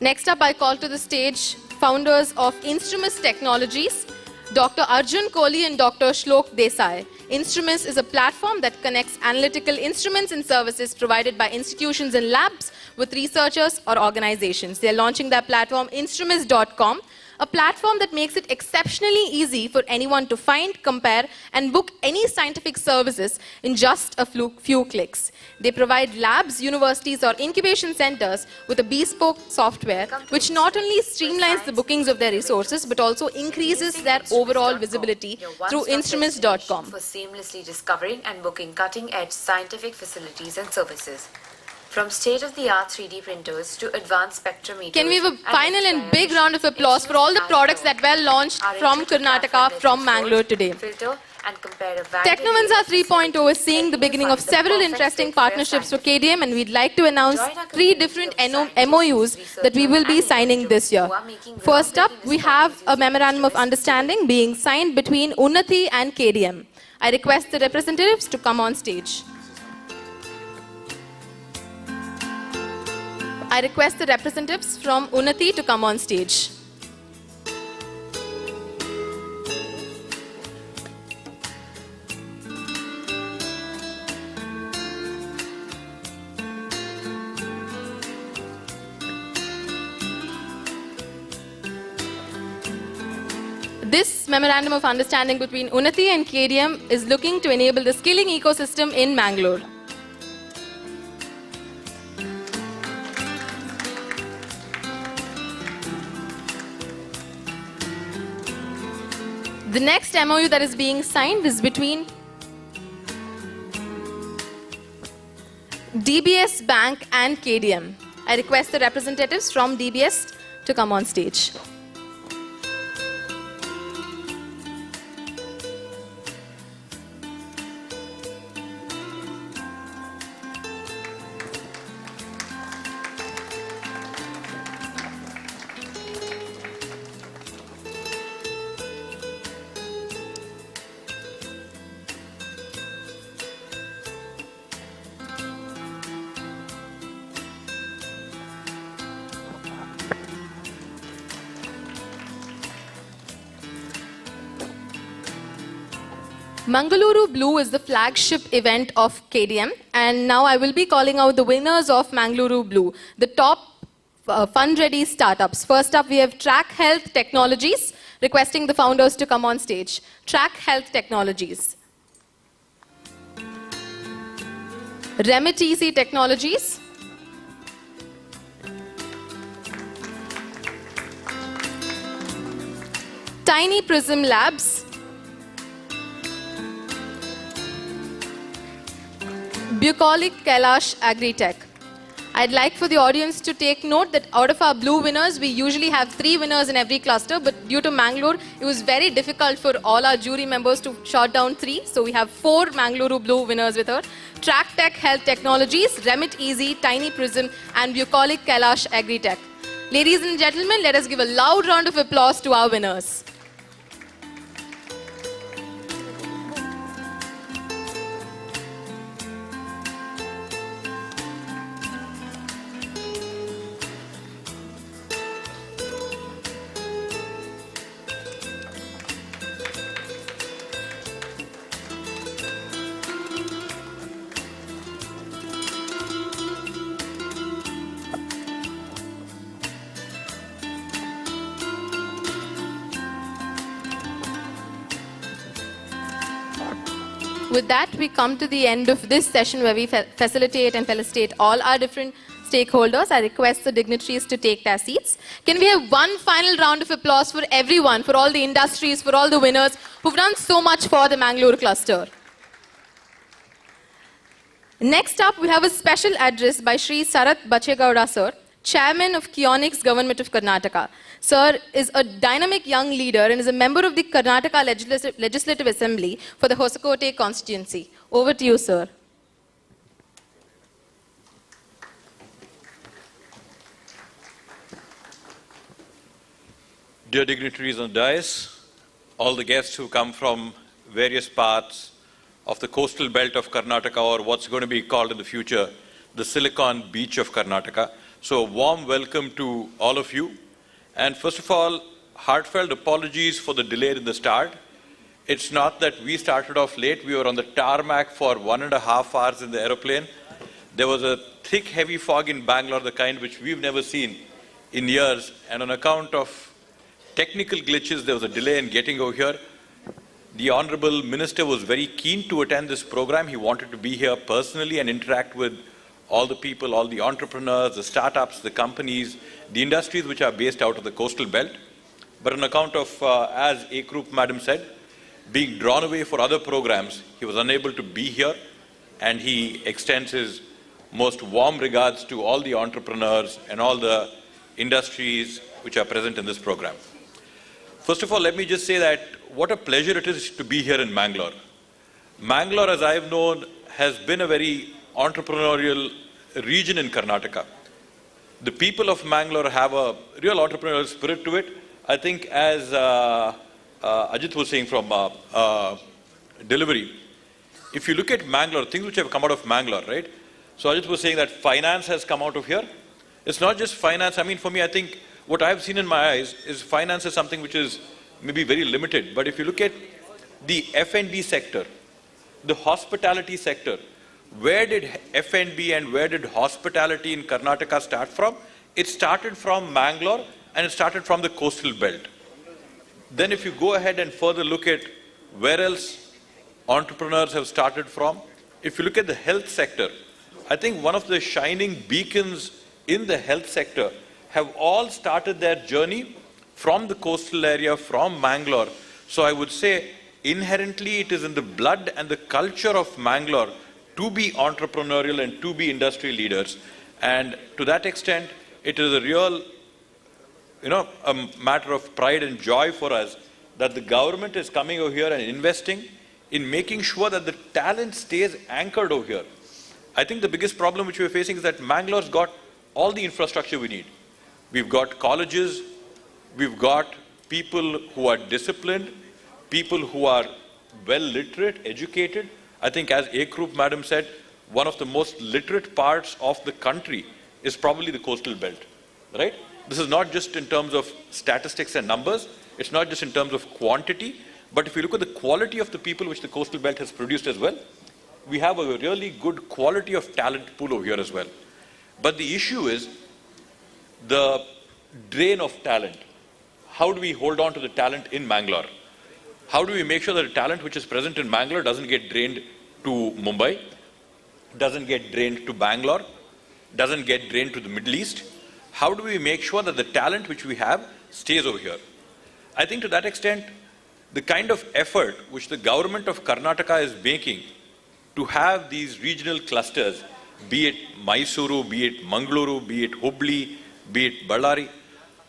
Next up, I call to the stage founders of Instruments Technologies, Dr. Arjun Kohli and Dr. Shlok Desai. Instruments is a platform that connects analytical instruments and services provided by institutions and labs with researchers or organizations. They're launching their platform, instruments.com, a platform that makes it exceptionally easy for anyone to find, compare, and book any scientific services in just a few clicks. They provide labs, universities, or incubation centers with a bespoke software which not only streamlines the bookings of their resources but also increases their overall visibility through instruments.com. For seamlessly discovering and booking cutting-edge scientific facilities and services. From state-of-the-art 3D printers to advanced spectrometers. Can we have a final and big round of applause for all the products that were launched from Karnataka, from Mangalore today? Technovanza 3.0 is seeing the beginning of several interesting partnerships for KDM, and we'd like to announce 3 different MOUs that we will be signing this year. First up, we have a memorandum of understanding being signed between Unnati and KDM. I request the representatives to come on stage. I request the representatives from Unnati to come on stage. This memorandum of understanding between Unnati and KDM is looking to enable the skilling ecosystem in Mangalore. The next MOU that is being signed is between DBS Bank and KDM. I request the representatives from DBS to come on stage. Mangaluru Blue is the flagship event of KDM, and now I will be calling out the winners of Mangaluru Blue, the top fund-ready startups. First up, we have Track Health Technologies, requesting the founders to come on stage. Track Health Technologies. Remit Easy Technologies. Tiny Prism Labs. Bucolic Kailash Agritech. I'd like for the audience to take note that out of our blue winners, we usually have 3 winners in every cluster, but due to Mangalore, it was very difficult for all our jury members to short down 3. So we have 4 Mangaluru Blue winners with her. Track Tech Health Technologies, Remit Easy, Tiny Prism, and Bucolic Kailash Agritech. Ladies and gentlemen, let us give a loud round of applause to our winners. With that, we come to the end of this session where we facilitate and felicitate all our different stakeholders. I request the dignitaries to take their seats. Can we have one final round of applause for everyone, for all the industries, for all the winners who've done so much for the Mangaluru cluster? Next up, we have a special address by Shri Sharat Bache Gowda sir, Chairman of Keynote Government of Karnataka. Sir is a dynamic young leader and is a member of the Karnataka Legislative Assembly for the Hosakote constituency. Over to you, sir. dear dignitaries on the dais, all the guests who come from various parts of the coastal belt of Karnataka, or what's going to be called in the future, the Silicon Beach of Karnataka. So a warm welcome to all of you. And first of all, heartfelt apologies for the delay in the start. It's not that we started off late. We were on the tarmac for 1.5 hours in the aeroplane. There was a thick, heavy fog in Bangalore, the kind which we've never seen in years. And on account of technical glitches, there was a delay in getting over here. The Honorable Minister was very keen to attend this program. He wanted to be here personally and interact with all the people, all the entrepreneurs, the startups, the companies, the industries which are based out of the coastal belt. But on account of, as A Group Madam said, being drawn away for other programs, he was unable to be here, and he extends his most warm regards to all the entrepreneurs and all the industries which are present in this program. First of all, let me just say that what a pleasure it is to be here in Mangalore. Mangalore, as I've known, has been a very entrepreneurial region in Karnataka. The people of Mangalore have a real entrepreneurial spirit to it. I think as Ajit was saying from delivery, if you look at Mangalore, things which have come out of Mangalore, right? So Ajit was saying that finance has come out of here. It's not just finance. I mean, for me, I think what I've seen in my eyes is finance is something which is maybe very limited. But if you look at the F&B sector, the hospitality sector, where did F&B and where did hospitality in Karnataka start from? It started from Mangalore and it started from the coastal belt. Then if you go ahead and further look at where else entrepreneurs have started from, if you look at the health sector, I think one of the shining beacons in the health sector have all started their journey from the coastal area, from Mangalore. So I would say inherently it is in the blood and the culture of Mangalore to be entrepreneurial and to be industry leaders. And to that extent, it is a real, a matter of pride and joy for us that the government is coming over here and investing in making sure that the talent stays anchored over here. I think the biggest problem which we're facing is that Mangalore's got all the infrastructure we need. We've got colleges, we've got people who are disciplined, people who are well literate, educated. I think as A Group Madam said, one of the most literate parts of the country is probably the coastal belt, right? This is not just in terms of statistics and numbers, it's not just in terms of quantity, but if you look at the quality of the people which the coastal belt has produced as well, we have a really good quality of talent pool over here as well. But the issue is the drain of talent. How do we hold on to the talent in Mangalore? How do we make sure that the talent which is present in Mangalore doesn't get drained to Mumbai, doesn't get drained to Bangalore, doesn't get drained to the Middle East? How do we make sure that the talent which we have stays over here? I think to that extent, the kind of effort which the government of Karnataka is making to have these regional clusters, be it Mysuru, be it Mangaluru, be it Hubli, be it Ballari.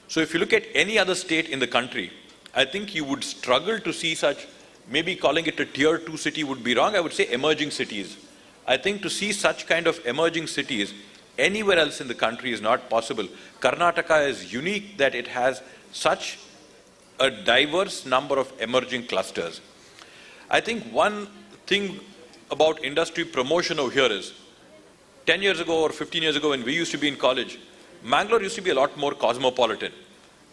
So if you look at any other state in the country, I think you would struggle to see such, maybe calling it a tier 2 city would be wrong, I would say emerging cities. I think to see such kind of emerging cities anywhere else in the country is not possible. Karnataka is unique that it has such a diverse number of emerging clusters. I think one thing about industry promotion over here is, 10 years ago or 15 years ago when we used to be in college, Mangalore used to be a lot more cosmopolitan.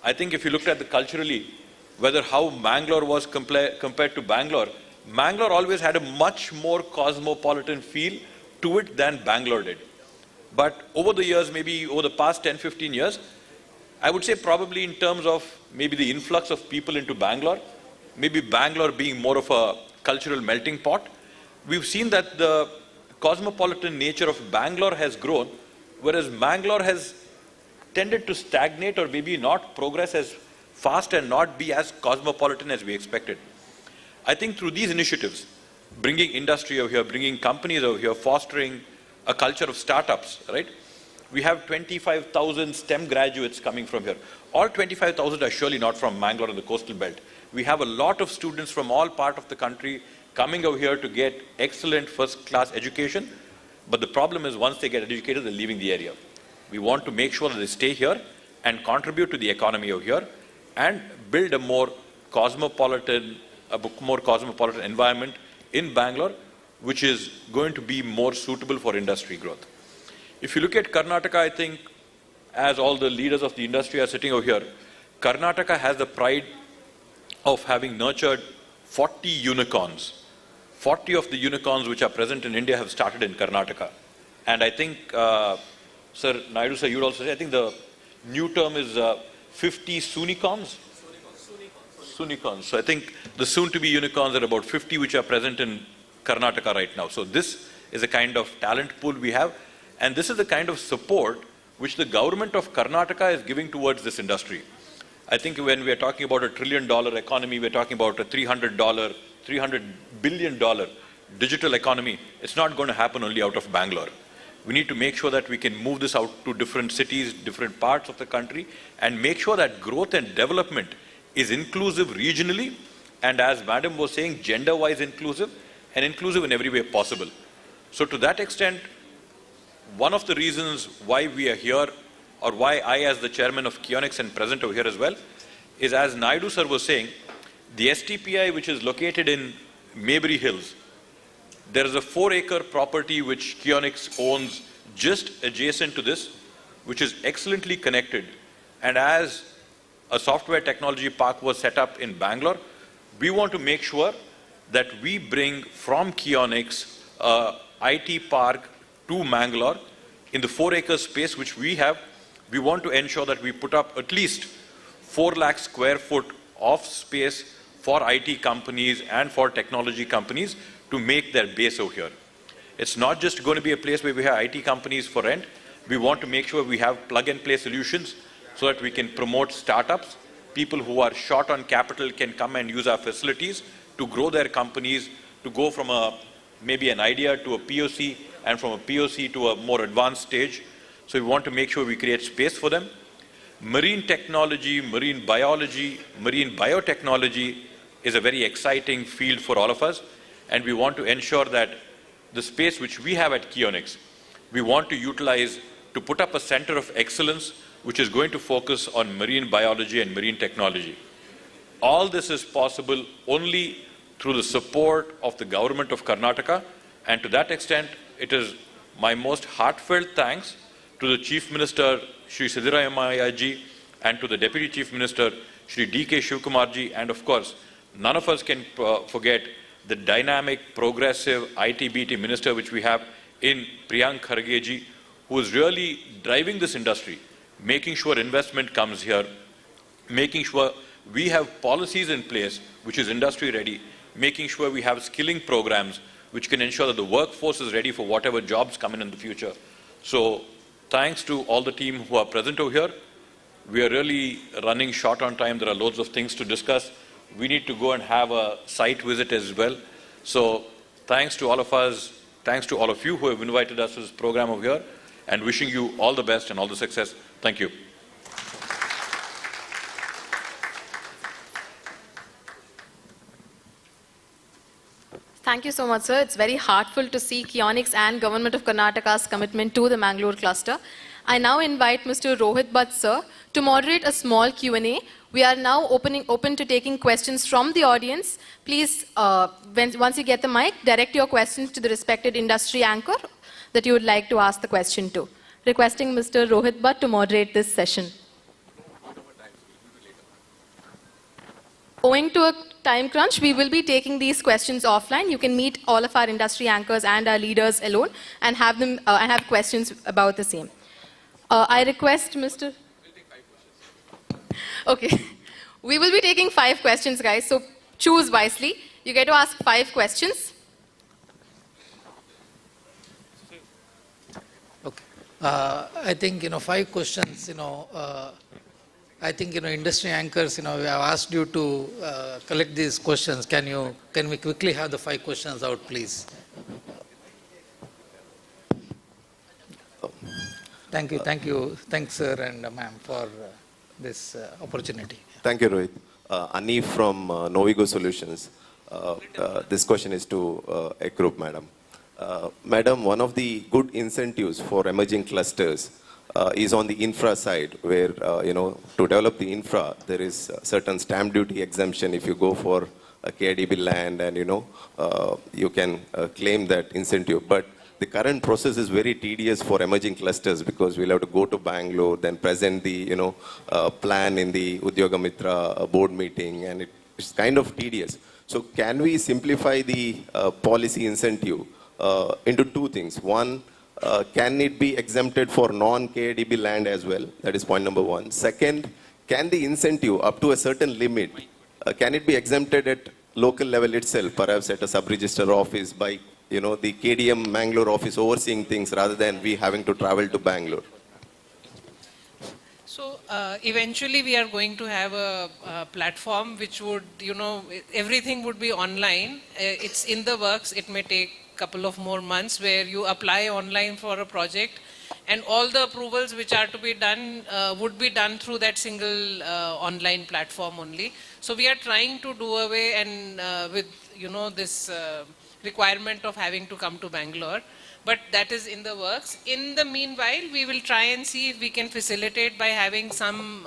I think if you looked at the culturally, whether how Mangalore was compared to Bangalore, Mangalore always had a much more cosmopolitan feel to it than Bangalore did. But over the years, maybe over the past 10, 15 years, I would say probably in terms of maybe the influx of people into Bangalore, maybe Bangalore being more of a cultural melting pot, we've seen that the cosmopolitan nature of Bangalore has grown, whereas Mangalore has tended to stagnate or maybe not progress as fast and not be as cosmopolitan as we expected. I think through these initiatives, bringing industry over here, bringing companies over here, fostering a culture of startups, right? We have 25,000 STEM graduates coming from here. All 25,000 are surely not from Mangalore and the coastal belt. We have a lot of students from all parts of the country coming over here to get excellent first-class education. But the problem is once they get educated, they're leaving the area. We want to make sure that they stay here and contribute to the economy over here. and build a more cosmopolitan environment in Bangalore, which is going to be more suitable for industry growth. If you look at Karnataka, I think, as all the leaders of the industry are sitting over here, Karnataka has the pride of having nurtured 40 unicorns. 40 of the unicorns which are present in India have started in Karnataka. And I think, Sir Naidu, sir, you would also say, I think the new term is 50 Sunicorns. Sunicorns. So I think the soon-to-be unicorns are about 50 which are present in Karnataka right now. So this is a kind of talent pool we have, and this is the kind of support which the government of Karnataka is giving towards this industry. I think when we are talking about a $1 trillion economy, we're talking about a $300 billion digital economy. It's not going to happen only out of Bangalore. We need to make sure that we can move this out to different cities, different parts of the country, and make sure that growth and development is inclusive regionally, and as Madam was saying, gender-wise inclusive, and inclusive in every way possible. So to that extent, one of the reasons why we are here, or why I as the chairman of Keynote and present over here as well, is as Naidu sir was saying, the STPI which is located in Mayberry Hills, there is a 4-acre property which Keynote owns just adjacent to this, which is excellently connected. And as a software technology park was set up in Bangalore, we want to make sure that we bring from Keynote IT park to Mangalore in the 4-acre space which we have. We want to ensure that we put up at least 4 lakh square foot of space for IT companies and for technology companies to make their base over here. It's not just going to be a place where we have IT companies for rent. We want to make sure we have plug-and-play solutions so that we can promote startups. People who are short on capital can come and use our facilities to grow their companies, to go from maybe an idea to a POC, and from a POC to a more advanced stage. So we want to make sure we create space for them. Marine technology, marine biology, marine biotechnology is a very exciting field for all of us. And we want to ensure that the space which we have at Keynote, we want to utilize to put up a center of excellence which is going to focus on marine biology and marine technology. All this is possible only through the support of the government of Karnataka, and to that extent, it is my most heartfelt thanks to the Chief Minister, Shri Siddharamaiah ji, and to the Deputy Chief Minister, Shri D.K. Shivkumarji, and of course, none of us can forget the dynamic, progressive IT/BT minister which we have in Priyank Kharge, who is really driving this industry, making sure investment comes here, making sure we have policies in place which is industry ready, making sure we have skilling programs which can ensure that the workforce is ready for whatever jobs come in the future. So thanks to all the team who are present over here. We are really running short on time. There are loads of things to discuss. We need to go and have a site visit as well. So thanks to all of us, thanks to all of you who have invited us to this program over here, and wishing you all the best and all the success. Thank you. Thank you so much, sir. It's very heartful to see Keynote and Government of Karnataka's commitment to the Mangalore cluster. I now invite Mr. Rohit Bhatt, sir, to moderate a small Q&A. We are now open to taking questions from the audience. Please, once you get the mic, direct your questions to the respected industry anchor that you would like to ask the question to. Requesting Mr. Rohit Bhatt to moderate this session. Owing to a time crunch, we will be taking these questions offline. You can meet all of our industry anchors and our leaders alone and have them have questions about the same. I request Mr. We'll take 5 questions. Okay. We will be taking 5 questions, guys, so choose wisely. You get to ask 5 questions. Okay. I think, 5 questions, I think, industry anchors, we have asked you to collect these questions. Can we quickly have the 5 questions out, please? Thank you. Thanks, sir and ma'am, for this opportunity. Thank you, Rohit. Ani from Novigo Solutions. This question is to a group, madam. Madam, one of the good incentives for emerging clusters is on the infra side, where, to develop the infra, there is certain stamp duty exemption if you go for a KIDB land, and, you can claim that incentive. But the current process is very tedious for emerging clusters, because we'll have to go to Bangalore, then present the, plan in the Udyoga Mitra board meeting, and it's kind of tedious. So can we simplify the policy incentive into two things? One, can it be exempted for non-KIDB land as well? That is point number one. Second, can the incentive up to a certain limit, can it be exempted at local level itself, perhaps at a sub-register office by the KDM Mangalore office overseeing things rather than we having to travel to Bangalore? So eventually we are going to have a platform which would, everything would be online. It's in the works. It may take a couple of more months, where you apply online for a project, and all the approvals which are to be done would be done through that single online platform only. So we are trying to do away and with this requirement of having to come to Bangalore, but that is in the works. In the meanwhile, we will try and see if we can facilitate by having some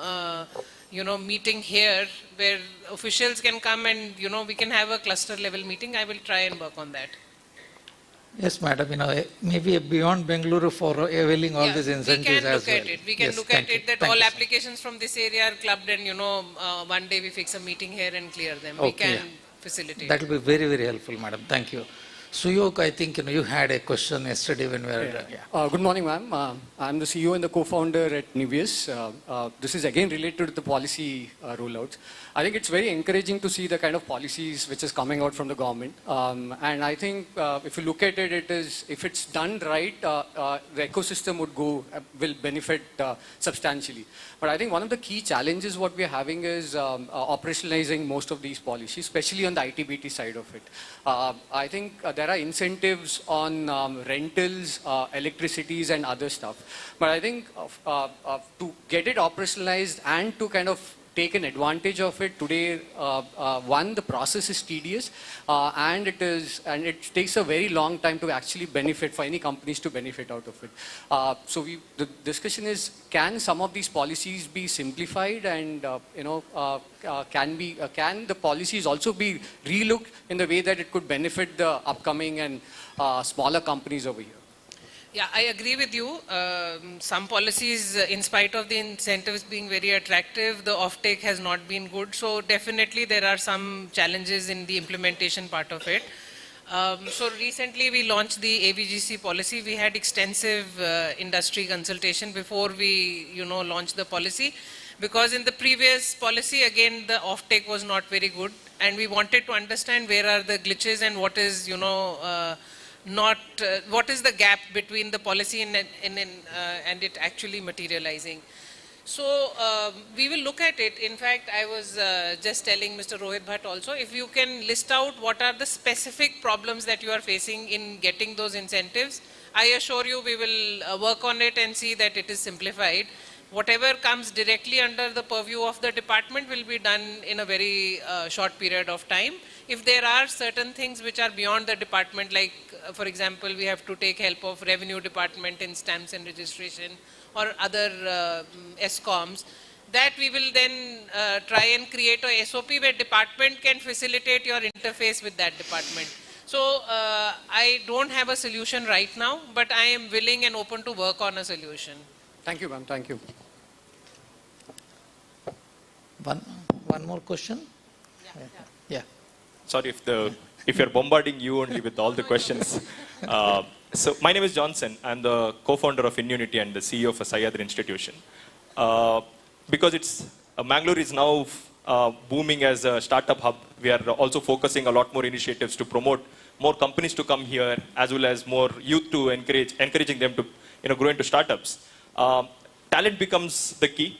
meeting here where officials can come and we can have a cluster level meeting. I will try and work on that. Yes, madam, maybe beyond Bengaluru for availing all these incentives as well. We can look at it that all applications from this area are clubbed, and one day we fix a meeting here and clear them. Okay. We can facilitate. That will be very, very helpful, madam. Thank you. Suyog, I think you had a question yesterday when we were... Good morning, ma'am. I'm the CEO and the co-founder at Nivius. This is again related to the policy rollouts. I think it's very encouraging to see the kind of policies which is coming out from the government. And I think if you look at it, if it's done right, the ecosystem will benefit substantially. But I think one of the key challenges what we are having is operationalizing most of these policies, especially on the IT/BT side of it. I think there are incentives on rentals, electricities and other stuff. But I think to get it operationalized and to kind of take an advantage of it today, one, the process is tedious and it takes a very long time to actually benefit, for any companies to benefit out of it. So the discussion is, can some of these policies be simplified, and can the policies also be relooked in the way that it could benefit the upcoming and smaller companies over here? Yeah, I agree with you. Some policies, in spite of the incentives being very attractive, the offtake has not been good. So definitely there are some challenges in the implementation part of it. So recently we launched the AVGC policy. We had extensive industry consultation before we, launched the policy. Because in the previous policy, again, the offtake was not very good. And we wanted to understand where are the glitches and what is, what is the gap between the policy and it actually materializing. So we will look at it. In fact, I was just telling Mr. Rohit Bhatt also, if you can list out what are the specific problems that you are facing in getting those incentives, I assure you we will work on it and see that it is simplified. Whatever comes directly under the purview of the department will be done in a very short period of time. If there are certain things which are beyond the department, like for example, we have to take help of revenue department in stamps and registration or other ESCOMs, that we will then try and create a SOP where department can facilitate your interface with that department. So I don't have a solution right now, but I am willing and open to work on a solution. Thank you, ma'am. Thank you. One more question? Yeah. Sorry if you're bombarding you only with all the questions. So my name is Johnson. I'm the co-founder of Inunity and the CEO of a Sahyadri institution. Because Mangalore is now booming as a startup hub, we are also focusing a lot more initiatives to promote more companies to come here, as well as more youth to encouraging them to grow into startups. Talent becomes the key.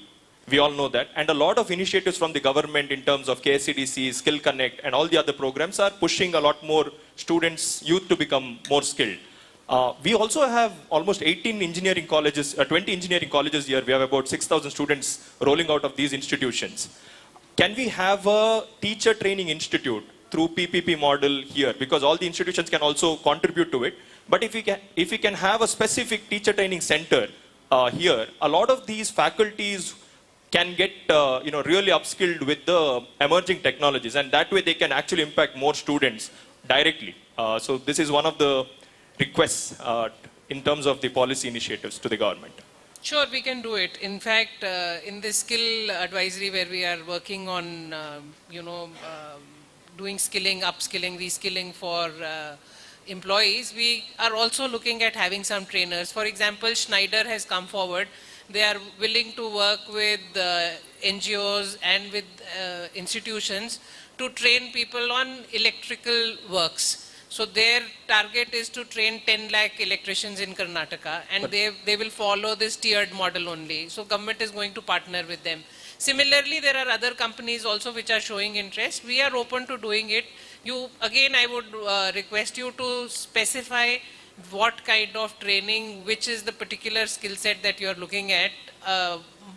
We all know that. And a lot of initiatives from the government in terms of KSCDC, Skill Connect, and all the other programs are pushing a lot more students, youth to become more skilled. We also have almost 18 engineering colleges, 20 engineering colleges here. We have about 6,000 students rolling out of these institutions. Can we have a teacher training institute through PPP model here? Because all the institutions can also contribute to it. But if we can have a specific teacher training center here, a lot of these faculties can get really upskilled with the emerging technologies, and that way they can actually impact more students directly. So this is one of the requests in terms of the policy initiatives to the government. Sure, we can do it. In fact, in this skill advisory where we are working on, doing skilling, upskilling, reskilling for employees, we are also looking at having some trainers. For example, Schneider has come forward. They are willing to work with NGOs and with institutions to train people on electrical works. So their target is to train 10 lakh electricians in Karnataka, and they will follow this tiered model only. So government is going to partner with them. Similarly, there are other companies also which are showing interest. We are open to doing it. I would request you to specify what kind of training, which is the particular skill set that you are looking at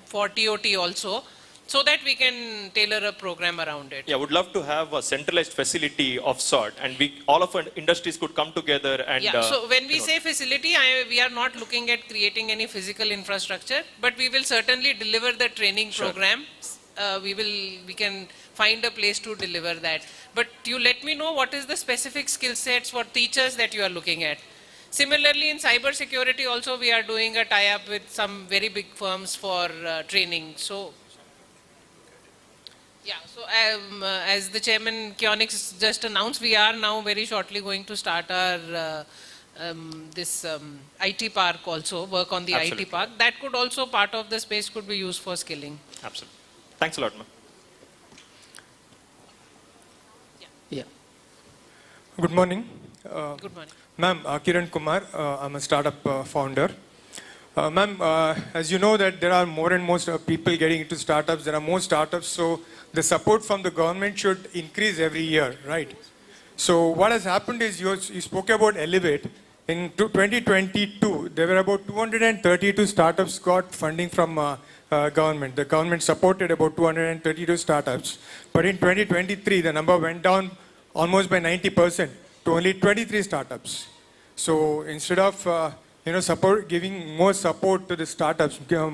for TOT also, so that we can tailor a program around it. Yeah, would love to have a centralized facility of sort, and all of our industries could come together and... Yeah, so when we say facility, we are not looking at creating any physical infrastructure, but we will certainly deliver the training program. We can find a place to deliver that. But you let me know what is the specific skill sets for teachers that you are looking at. Similarly, in cyber security also, we are doing a tie-up with some very big firms for training. So, yeah, so as the chairman Keyonics just announced, we are now very shortly going to start our IT park also, work on the Absolutely. IT park. That could also, part of the space could be used for skilling. Absolutely. Thanks a lot, ma'am. Yeah. Good morning. Good morning. Ma'am, Kiran Kumar, I'm a startup founder. Ma'am, as you know that there are more and more people getting into startups, there are more startups, so the support from the government should increase every year, right? So what has happened is you spoke about Elevate. In 2022, there were about 232 startups got funding from government. The government supported about 232 startups. But in 2023, the number went down almost by 90% to only 23 startups. So instead of giving more support to the startups, the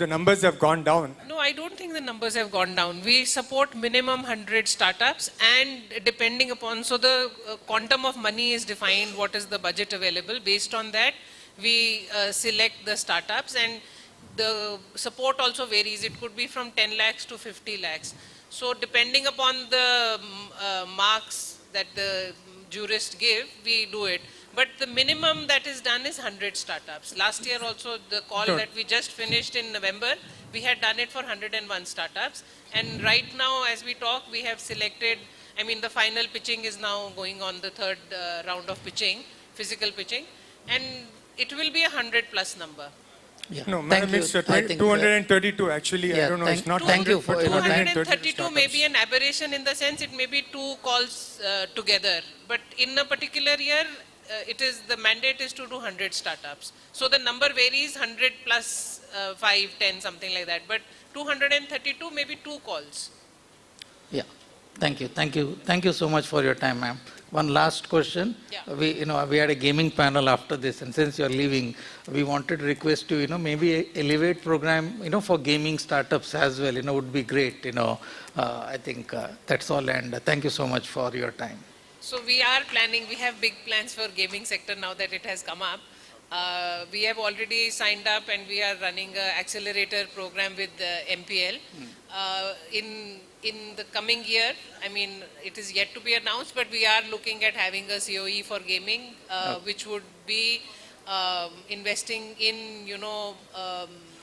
numbers have gone down. No, I don't think the numbers have gone down. We support minimum 100 startups, and depending upon, so the quantum of money is defined, what is the budget available. Based on that, we select the startups, and the support also varies. It could be from 10 lakhs to 50 lakhs. So depending upon the marks that the jurists give, we do it. But the minimum that is done is 100 startups. Last year also, the call that we just finished in November, we had done it for 101 startups. And right now, as we talk, we have selected, the final pitching is now going on, the third round of pitching, physical pitching. And it will be 100 plus number. Yeah. No, madam, it's 232 actually. Yeah, I don't know. It's not thank you for 232 may be an aberration in the sense it may be two calls together. But in a particular year, the mandate is to do 100 startups. So the number varies, 100 plus 5, 10, something like that. But 232 may be two calls. Yeah, thank you. Thank you so much for your time, ma'am. One last question. Yeah. We had a gaming panel after this, and since you're leaving, we wanted to request you, maybe a Elevate program, for gaming startups as well, would be great, I think that's all, and thank you so much for your time. So we are planning, we have big plans for gaming sector now that it has come up. We have already signed up and we are running an accelerator program with MPL. In the coming year, it is yet to be announced, but we are looking at having a COE for gaming, which would be investing in,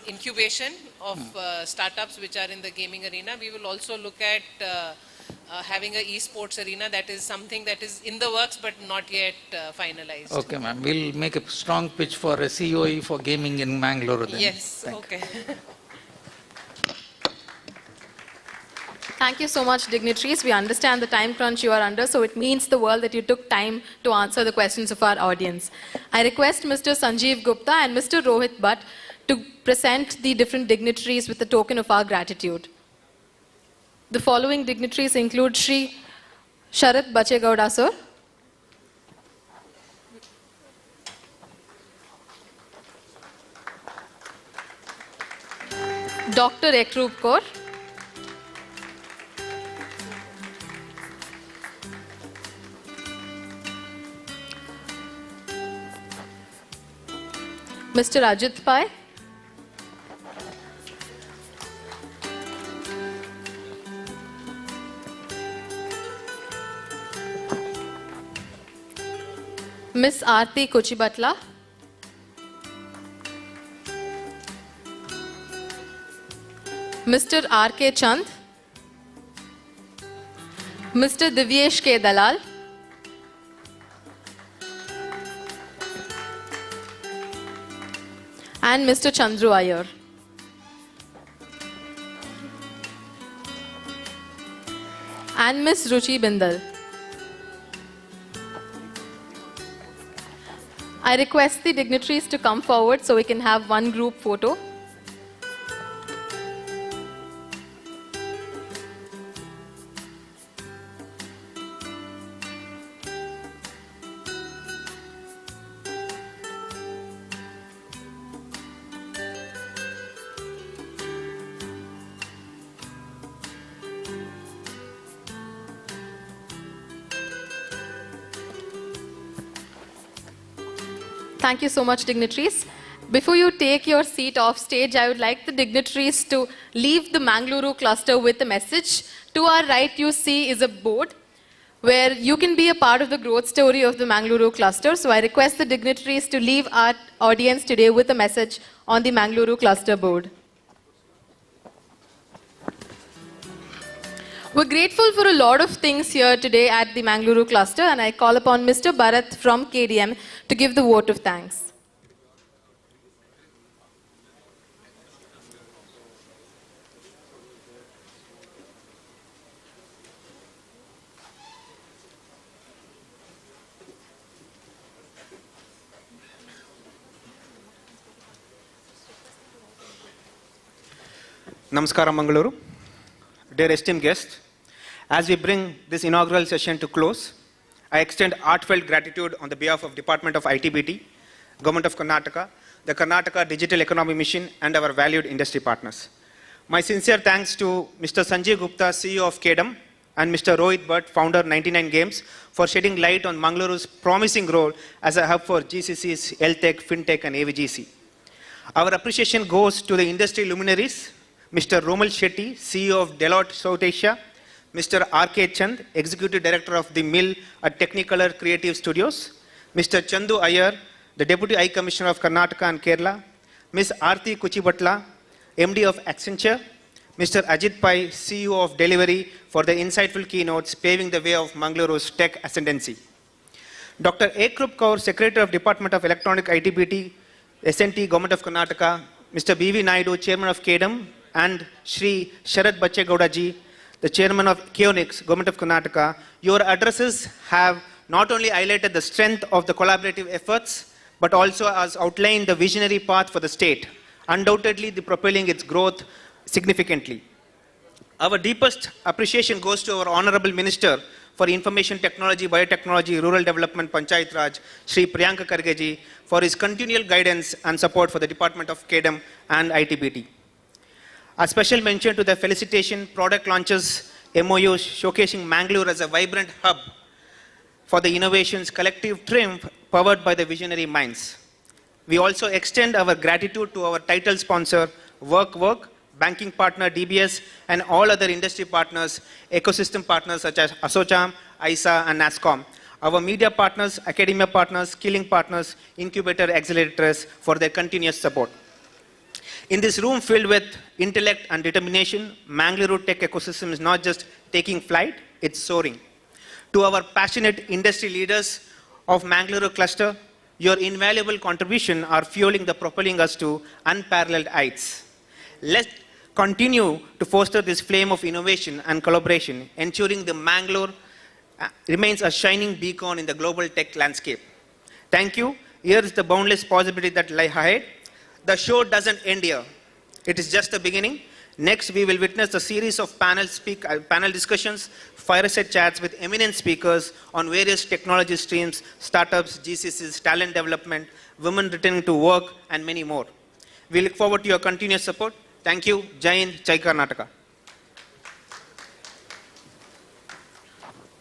incubation of startups which are in the gaming arena. We will also look at having an esports arena. That is something that is in the works but not yet finalized. Okay, ma'am. We'll make a strong pitch for a COE for gaming in Mangaluru then. Yes, okay. Thank you so much, dignitaries. We understand the time crunch you are under, so it means the world that you took time to answer the questions of our audience. I request Mr. Sanjeev Gupta and Mr. Rohit Bhatt to present the different dignitaries with the token of our gratitude. The following dignitaries include Shri Sharat Bache Gowda, sir. Dr. Ekroop Kaur, Mr. Ajit Pai, Miss Arti Kuchibatla, Mr. R.K. Chand, Mr. Divyesh K. Dalal, and Mr. Chandra Iyer. And Miss Ruchi Bindal. I request the dignitaries to come forward so we can have one group photo. Thank you so much, dignitaries. Before you take your seat off stage, I would like the dignitaries to leave the Mangaluru cluster with a message. To our right, you see is a board where you can be a part of the growth story of the Mangaluru cluster. So I request the dignitaries to leave our audience today with a message on the Mangaluru cluster board. We're grateful for a lot of things here today at the Mangaluru cluster, and I call upon Mr. Bharat from KDM to give the vote of thanks. Namaskaram Mangaluru. Dear esteemed guests, as we bring this inaugural session to close, I extend heartfelt gratitude on the behalf of Department of ITBT, Government of Karnataka, the Karnataka Digital Economy Mission, and our valued industry partners. My sincere thanks to Mr. Sanjay Gupta, CEO of KDM, and Mr. Rohit Bhatt, founder 99 Games, for shedding light on Mangaluru's promising role as a hub for GCC's Health Tech, FinTech, and AVGC. Our appreciation goes to the industry luminaries, Mr. Romal Shetty, CEO of Deloitte South Asia, Mr. R.K. Chand, Executive Director of the Mill at Technicolor Creative Studios, Mr. Chandra Iyer, the Deputy High Commissioner of Karnataka and Kerala, Ms. Arti Kuchibatla, MD of Accenture, Mr. Ajit Pai, CEO of Delivery, for the insightful keynotes paving the way of Mangaluru's tech ascendancy. Dr. Ekroop Kaur, Secretary of Department of Electronic ITBT, SNT, Government of Karnataka, Mr. B.V. Naidu, Chairman of KDM, and Shri Sharat Bache Gowda ji, the Chairman of Keynote, Government of Karnataka, your addresses have not only highlighted the strength of the collaborative efforts, but also has outlined the visionary path for the state, undoubtedly propelling its growth significantly. Our deepest appreciation goes to our Honorable Minister for Information Technology, Biotechnology, Rural Development, Panchayat Raj, Shri Priyanka Kharge ji, for his continual guidance and support for the Department of KDM and ITBT. A special mention to the felicitation product launches MOU showcasing Mangalore as a vibrant hub for the innovation's collective triumph powered by the visionary minds. We also extend our gratitude to our title sponsor, Work, banking partner DBS, and all other industry partners, ecosystem partners such as ASOCHAM, ISA, and NASCOM, our media partners, academia partners, skilling partners, incubator accelerators for their continuous support. In this room filled with intellect and determination, Mangaluru tech ecosystem is not just taking flight, it's soaring. To our passionate industry leaders of Mangaluru cluster, your invaluable contribution are fueling the propelling us to unparalleled heights. Let's continue to foster this flame of innovation and collaboration, ensuring the Mangalore remains a shining beacon in the global tech landscape. Thank you. Here is the boundless possibility that lie ahead. The show doesn't end here. It is just the beginning. Next, we will witness a series of panel discussions, fireside chats with eminent speakers on various technology streams, startups, GCCs, talent development, women returning to work, and many more. We look forward to your continuous support. Thank you. Jai Hind, Jai Karnataka.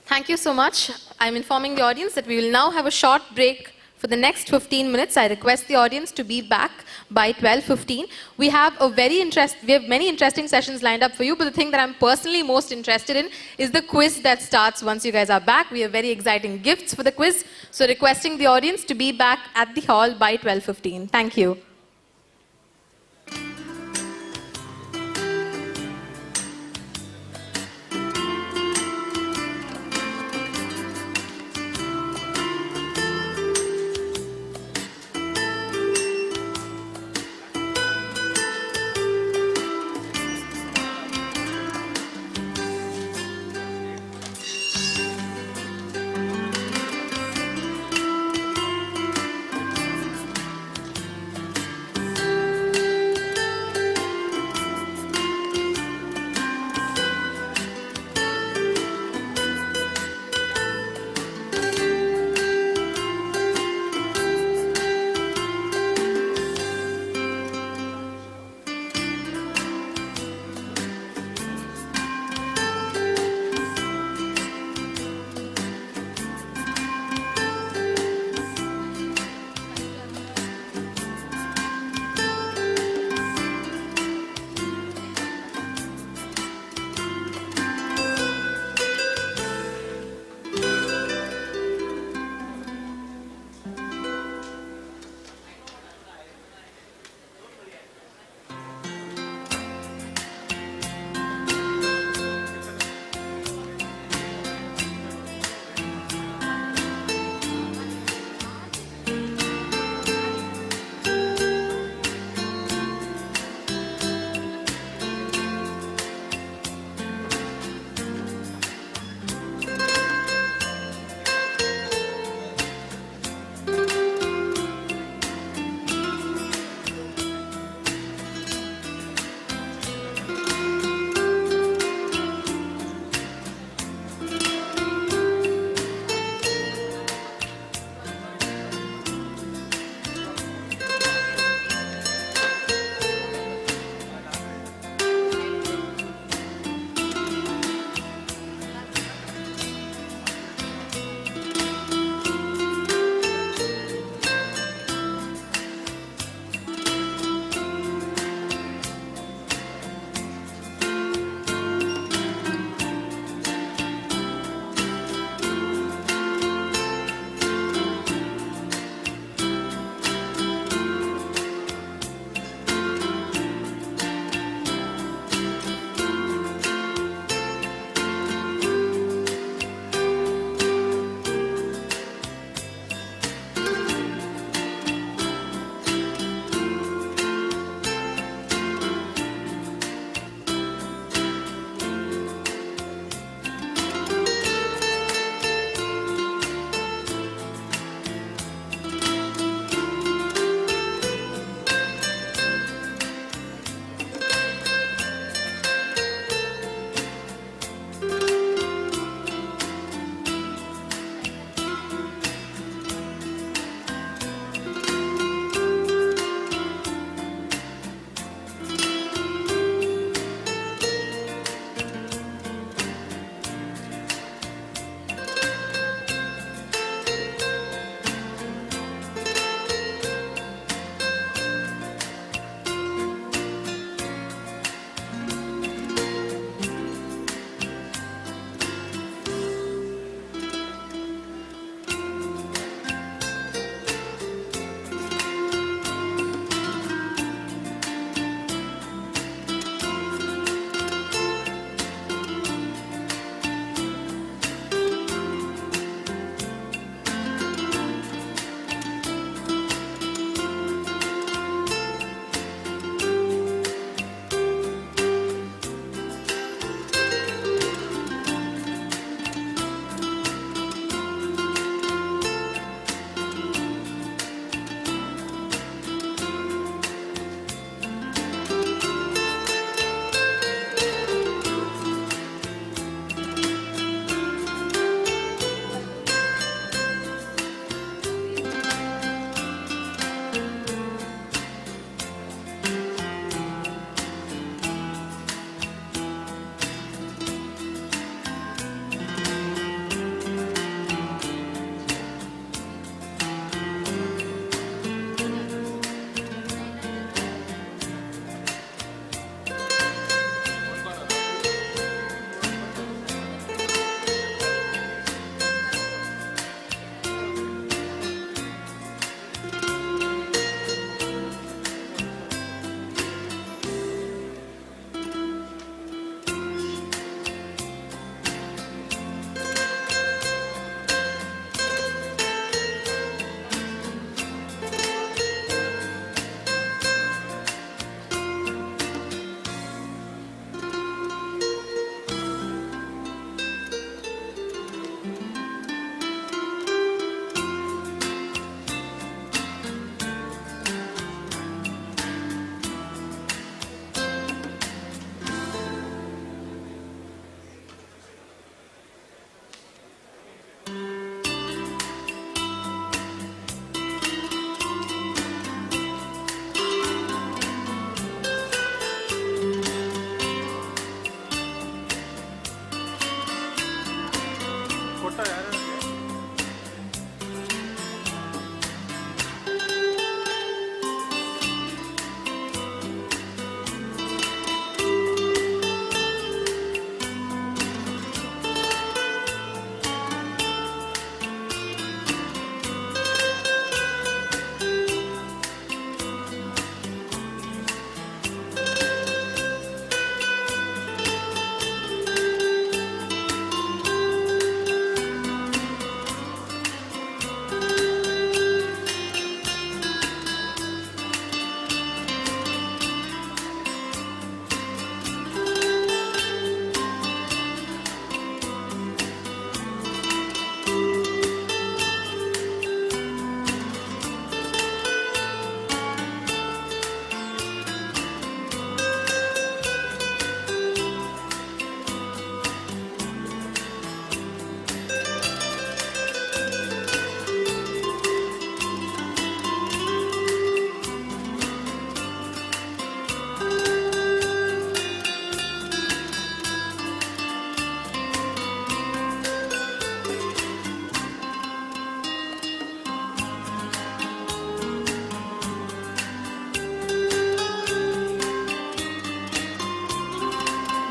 Thank you so much. I'm informing the audience that we will now have a short break for the next 15 minutes. I request the audience to be back by 12:15. We have many interesting sessions lined up for you, but the thing that I'm personally most interested in is the quiz that starts once you guys are back. We have very exciting gifts for the quiz, so requesting the audience to be back at the hall by 12:15. Thank you.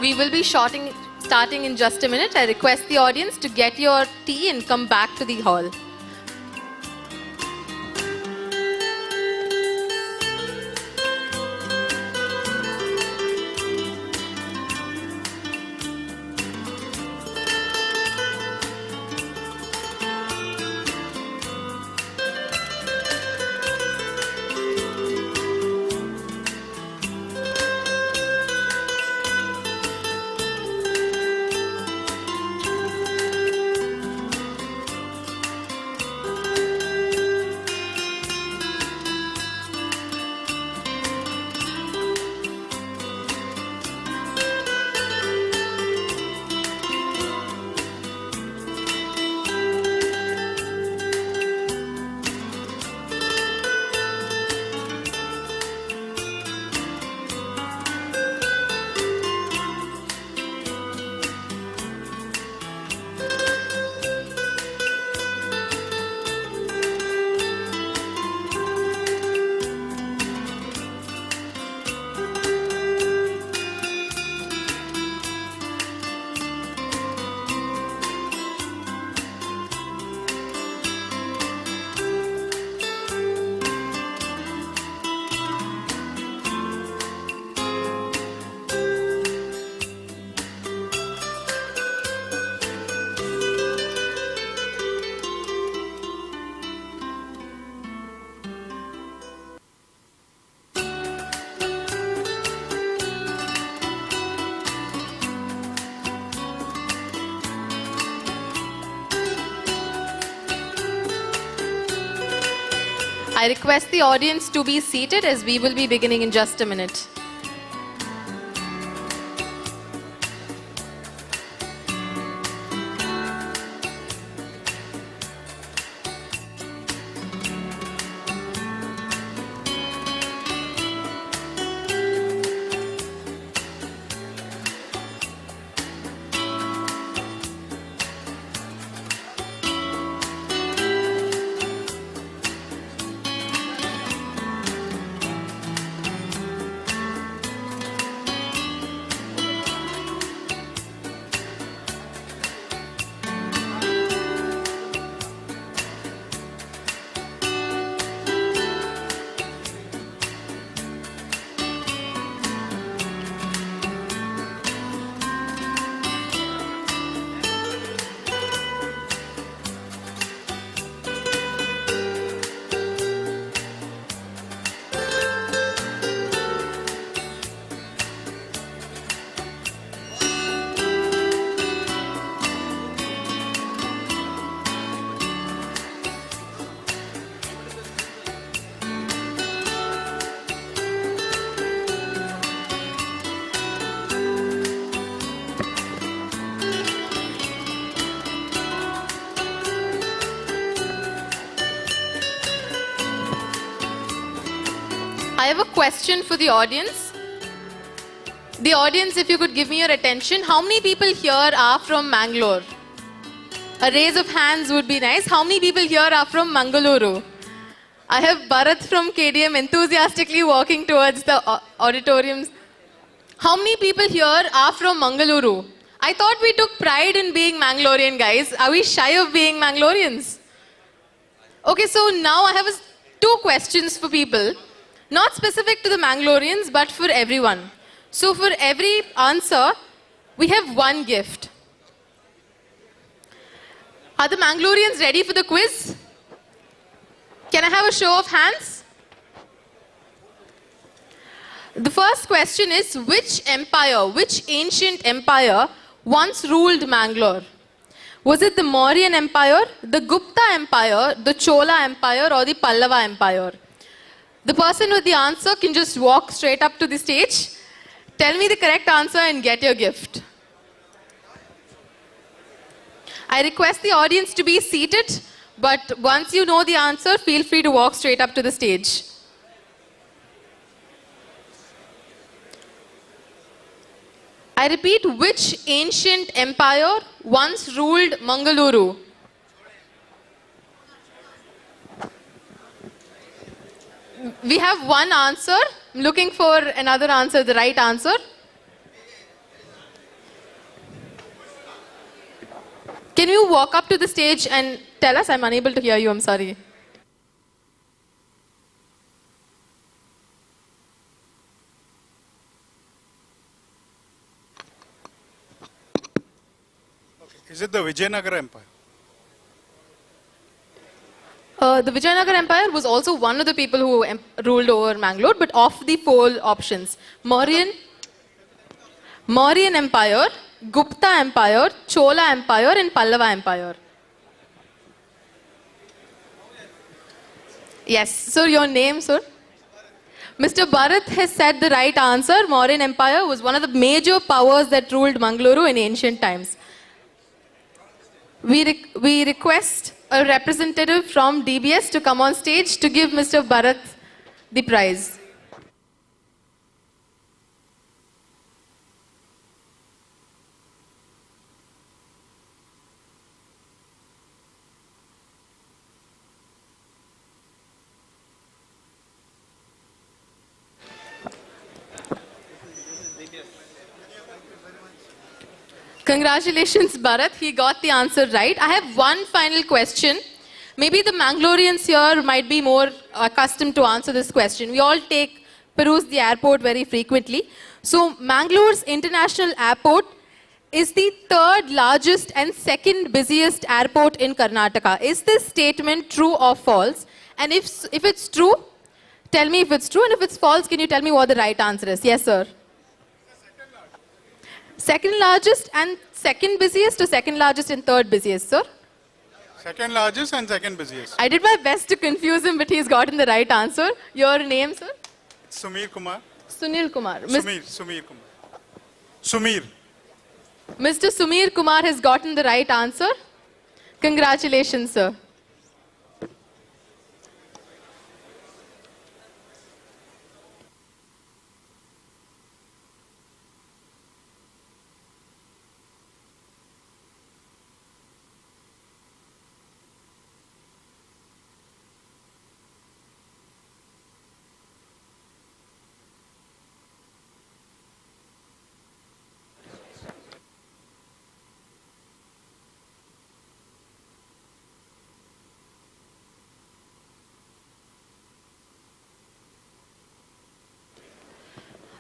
We will be starting in just a minute. I request the audience to get your tea and come back to the hall. I request the audience to be seated as we will be beginning in just a minute. I have a question for the audience. The audience, if you could give me your attention, how many people here are from Mangalore? A raise of hands would be nice. How many people here are from Mangaluru? I have Bharat from KDM enthusiastically walking towards the auditoriums. How many people here are from Mangaluru? I thought we took pride in being Mangalorean, guys. Are we shy of being Mangaloreans? Okay, so now I have two questions for people. Not specific to the Mangaloreans, but for everyone. So for every answer, we have one gift. Are the Mangaloreans ready for the quiz? Can I have a show of hands? The first question is, which ancient empire once ruled Mangalore? Was it the Mauryan Empire, the Gupta Empire, the Chola Empire, or the Pallava Empire? The person with the answer can just walk straight up to the stage, tell me the correct answer and get your gift. I request the audience to be seated, but once you know the answer, feel free to walk straight up to the stage. I repeat, which ancient empire once ruled Mangaluru? We have one answer. I'm looking for another answer, the right answer. Can you walk up to the stage and tell us? I'm unable to hear you, I'm sorry. Is it the Vijayanagara Empire? The Vijayanagar Empire was also one of the people who ruled over Mangalore, but of the 4 options, Mauryan Empire, Gupta Empire, Chola Empire and Pallava Empire. Yes, sir, your name, sir? Mr. Bharat has said the right answer. Mauryan Empire was one of the major powers that ruled Mangaluru in ancient times. We request a representative from DBS to come on stage to give Mr. Bharat the prize. Congratulations, Bharat. He got the answer right. I have one final question. Maybe the Mangaloreans here might be more accustomed to answer this question. We all peruse the airport very frequently. So, Mangalore's International Airport is the 3rd largest and 2nd busiest airport in Karnataka. Is this statement true or false? And if it's true, tell me if it's true. And if it's false, can you tell me what the right answer is? Yes, sir. 2nd largest and 2nd busiest, or 2nd largest and 3rd busiest, sir? 2nd largest and 2nd busiest. I did my best to confuse him, but he's gotten the right answer. Your name, sir? Sumir Kumar. Sunil Kumar. Sumir Kumar. Sumir. Mr. Sumir Kumar has gotten the right answer. Congratulations, sir.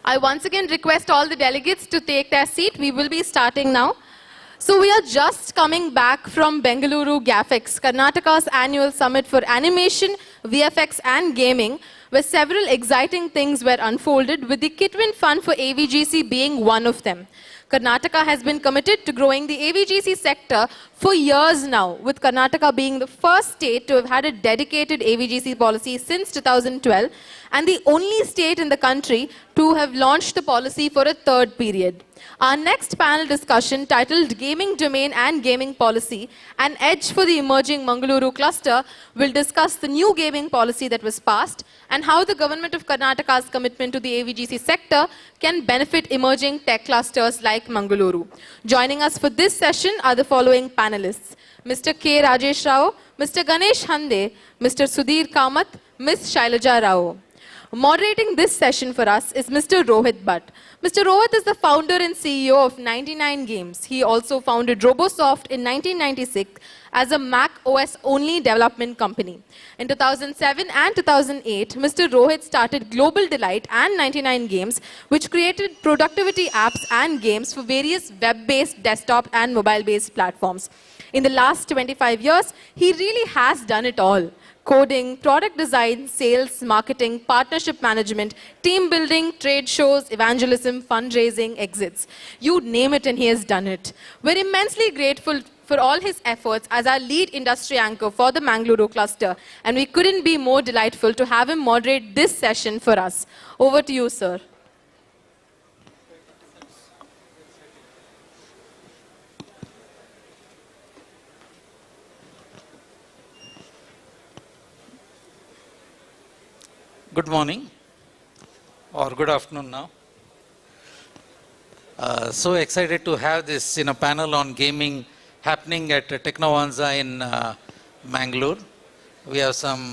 I once again request all the delegates to take their seat. We will be starting now. So we are just coming back from Bengaluru GAFX, Karnataka's annual summit for animation, VFX and gaming, where several exciting things were unfolded, with the Kitwin Fund for AVGC being one of them. Karnataka has been committed to growing the AVGC sector for years now, with Karnataka being the first state to have had a dedicated AVGC policy since 2012 and the only state in the country to have launched the policy for a 3rd period. Our next panel discussion, titled Gaming Domain and Gaming Policy, an Edge for the Emerging Mangaluru Cluster, will discuss the new gaming policy that was passed and how the government of Karnataka's commitment to the AVGC sector can benefit emerging tech clusters like Mangaluru. Joining us for this session are the following panelists: Mr. K. Rajesh Rao, Mr. Ganesh Hande, Mr. Sudhir Kamath, Ms. Shailaja Rao. Moderating this session for us is Mr. Rohit Bhatt. Mr. Rohit is the founder and CEO of 99 Games. He also founded RoboSoft in 1996 as a Mac OS only development company. In 2007 and 2008, Mr. Rohit started Global Delight and 99 Games, which created productivity apps and games for various web-based, desktop and mobile-based platforms. In the last 25 years, he really has done it all: coding, product design, sales, marketing, partnership management, team building, trade shows, evangelism, fundraising, exits. You name it and he has done it. We're immensely grateful for all his efforts as our lead industry anchor for the Mangaluru cluster, and we couldn't be more delightful to have him moderate this session for us. Over to you, sir. Good morning, or good afternoon now. So excited to have this panel on gaming happening at Technovanza in Mangalore. We have some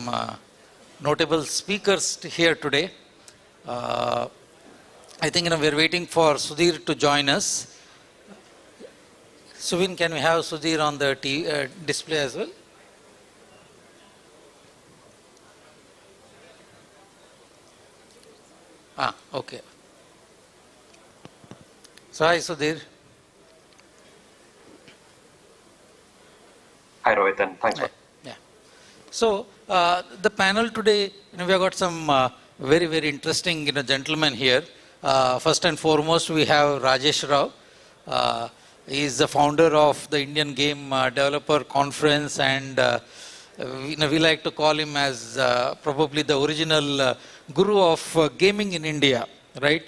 notable speakers here today. I think we're waiting for Sudhir to join us. Suvin, can we have Sudhir on the display as well? Okay. So, hi Sudhir. Hi Rohit, and thanks. Yeah. So, the panel today, we have got some very, very interesting, gentlemen here. First and foremost, we have Rajesh Rao. He is the founder of the Indian Game Developer Conference, and we like to call him as probably the original guru of gaming in India, right?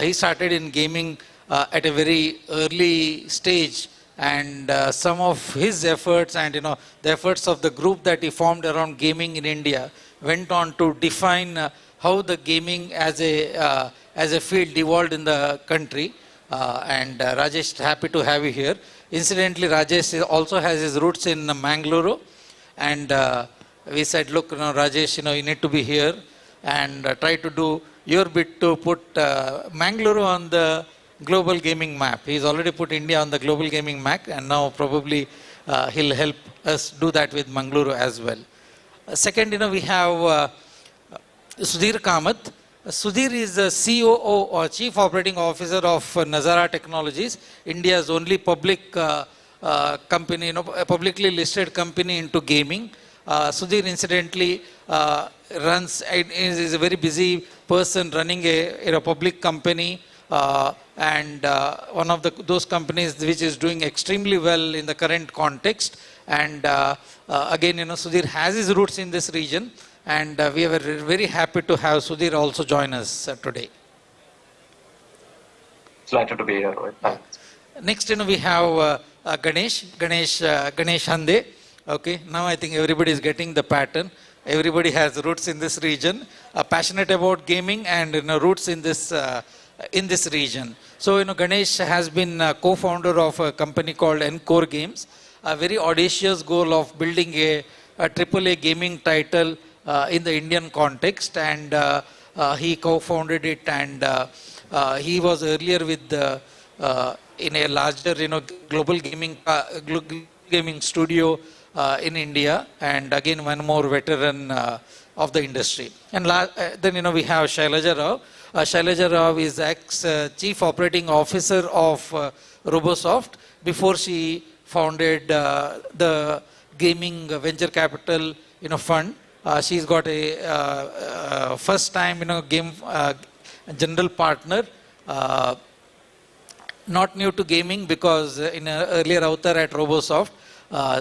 He started in gaming at a very early stage, and some of his efforts and the efforts of the group that he formed around gaming in India went on to define how the gaming as a field evolved in the country. And Rajesh, happy to have you here. Incidentally, Rajesh also has his roots in Mangaluru, and we said, look, Rajesh, you need to be here and try to do your bit to put Mangaluru on the global gaming map. He's already put India on the global gaming map, and now probably he'll help us do that with Mangaluru as well. Second, we have Sudhir Kamath. Sudhir is the COO or Chief Operating Officer of Nazara Technologies, India's only public company, a publicly listed company into gaming. Sudhir incidentally is a very busy person running a public company, and one of those companies which is doing extremely well in the current context. And again, Sudhir has his roots in this region, and we are very happy to have Sudhir also join us today. Delighted to be here, Rohit. Thanks. Next, we have Ganesh Hande. Okay, now I think everybody is getting the pattern. Everybody has roots in this region, passionate about gaming, and roots in this region. So, Ganesh has been co-founder of a company called Encore Games, a very audacious goal of building a AAA gaming title in the Indian context, and he co-founded it, and he was earlier with in a larger global gaming studio in India, and again one more veteran of the industry. And then we have Shailaja Rao. Shailaja Rao is ex-Chief Operating Officer of Robosoft before she founded the gaming venture capital fund. She's got a first time game general partner, not new to gaming, because in an earlier avatar at Robosoft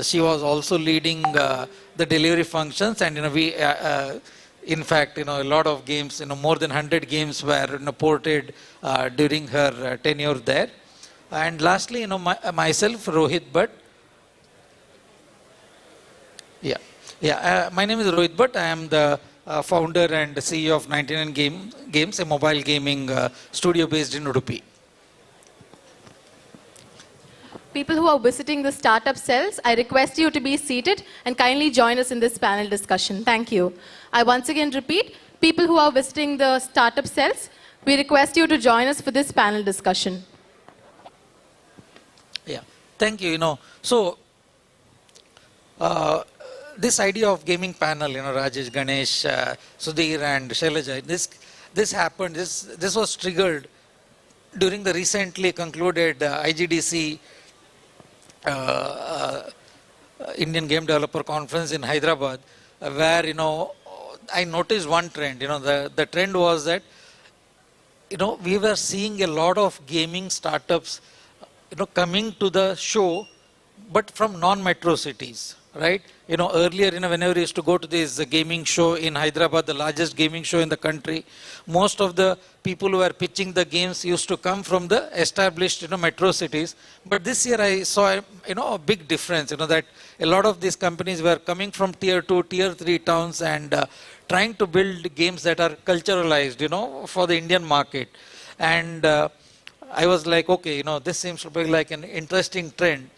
she was also leading the delivery functions, and we in fact, a lot of games, more than 100 games were ported during her tenure there. And lastly, myself, Rohit Bhatt. My name is Rohit Bhatt. I am the founder and CEO of 99 Games, a mobile gaming studio based in Udupi. People who are visiting the startup cells, I request you to be seated and kindly join us in this panel discussion. Thank you. I once again repeat, people who are visiting the startup cells, we request you to join us for this panel discussion. Yeah, thank you. So this idea of gaming panel, Rajesh, Ganesh, Sudhir, and Shailaja, this happened. This was triggered during the recently concluded IGDC Indian Game Developer Conference in Hyderabad, where I noticed one trend. The trend was that we were seeing a lot of gaming startups coming to the show, but from non-metro cities, right? Earlier, whenever we used to go to this gaming show in Hyderabad, the largest gaming show in the country, most of the people who were pitching the games used to come from the established, metro cities. But this year I saw, a big difference, that a lot of these companies were coming from tier 2, tier 3 towns and trying to build games that are culturalized, for the Indian market. And I was like, okay, this seems to be like an interesting trend.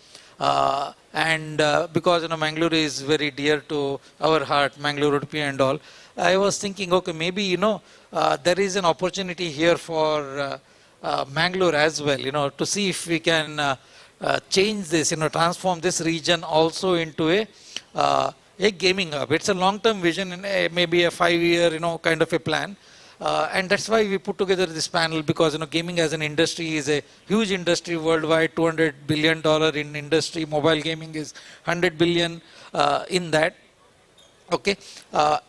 And because Mangaluru is very dear to our heart, Mangaluru and all, I was thinking, okay, maybe there is an opportunity here for Mangaluru as well, to see if we can change this, transform this region also into a gaming hub. It's a long-term vision and maybe a 5-year, kind of a plan. And that's why we put together this panel, because gaming as an industry is a huge industry worldwide, $200 billion in industry. Mobile gaming is 100 billion in that. Okay,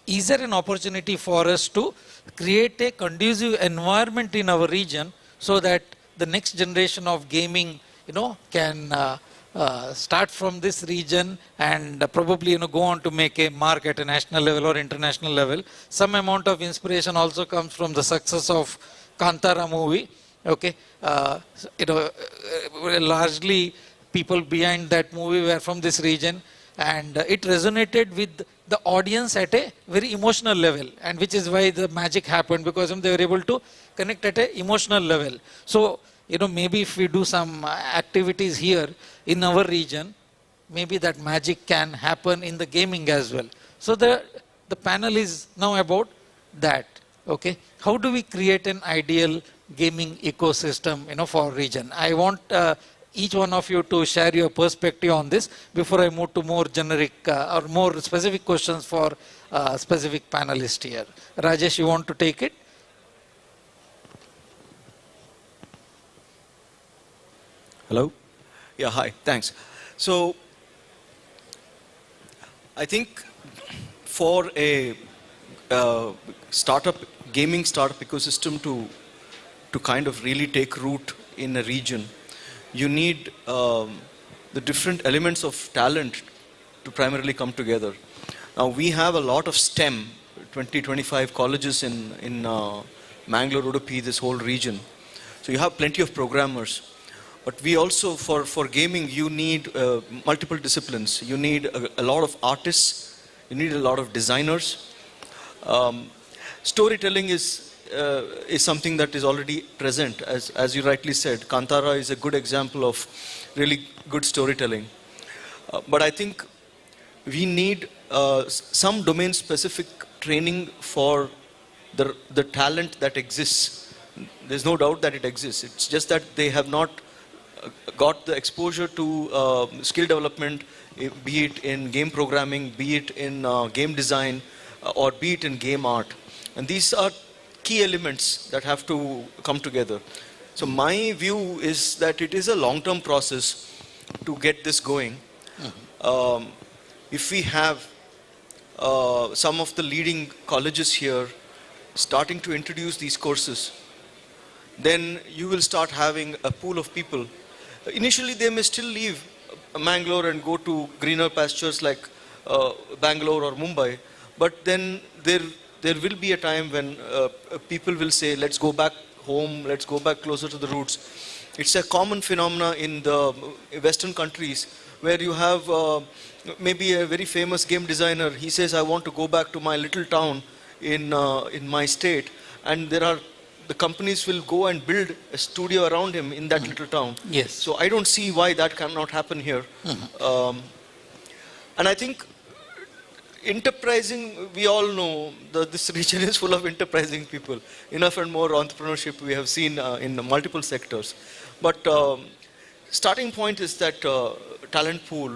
is there an opportunity for us to create a conducive environment in our region so that the next generation of gaming, can start from this region and probably go on to make a mark at a national level or international level. Some amount of inspiration also comes from the success of Kantara movie. Okay, largely people behind that movie were from this region, and it resonated with the audience at a very emotional level, and which is why the magic happened, because they were able to connect at an emotional level. So maybe if we do some activities here in our region, maybe that magic can happen in the gaming as well. So the panel is now about that. Okay, how do we create an ideal gaming ecosystem, for region? I want each one of you to share your perspective on this before I move to more generic or more specific questions for specific panelists here. Rajesh, you want to take it? Hello? Yeah, hi, thanks. So, I think for a gaming startup ecosystem to kind of really take root in a region, you need the different elements of talent to primarily come together. Now, we have a lot of STEM, 20-25 colleges in Mangaluru, Udupi, this whole region. So you have plenty of programmers. But we also, for gaming, you need multiple disciplines. You need a lot of artists. You need a lot of designers. Storytelling is something that is already present. As you rightly said, Kantara is a good example of really good storytelling. But I think we need some domain-specific training for the talent that exists. There's no doubt that it exists. It's just that they have not got the exposure to skill development, be it in game programming, be it in game design, or be it in game art. And these are key elements that have to come together. So my view is that it is a long-term process to get this going. If we have some of the leading colleges here starting to introduce these courses, then you will start having a pool of people. Initially, they may still leave Mangalore and go to greener pastures like Bangalore or Mumbai, but then there will be a time when people will say, let's go back home, let's go back closer to the roots. It's a common phenomena in the Western countries where you have maybe a very famous game designer. He says, I want to go back to my little town in my state, and the companies will go and build a studio around him in that little town. Yes. So I don't see why that cannot happen here. And I think enterprising, we all know that this region is full of enterprising people. Enough and more entrepreneurship we have seen in multiple sectors. But starting point is that talent pool,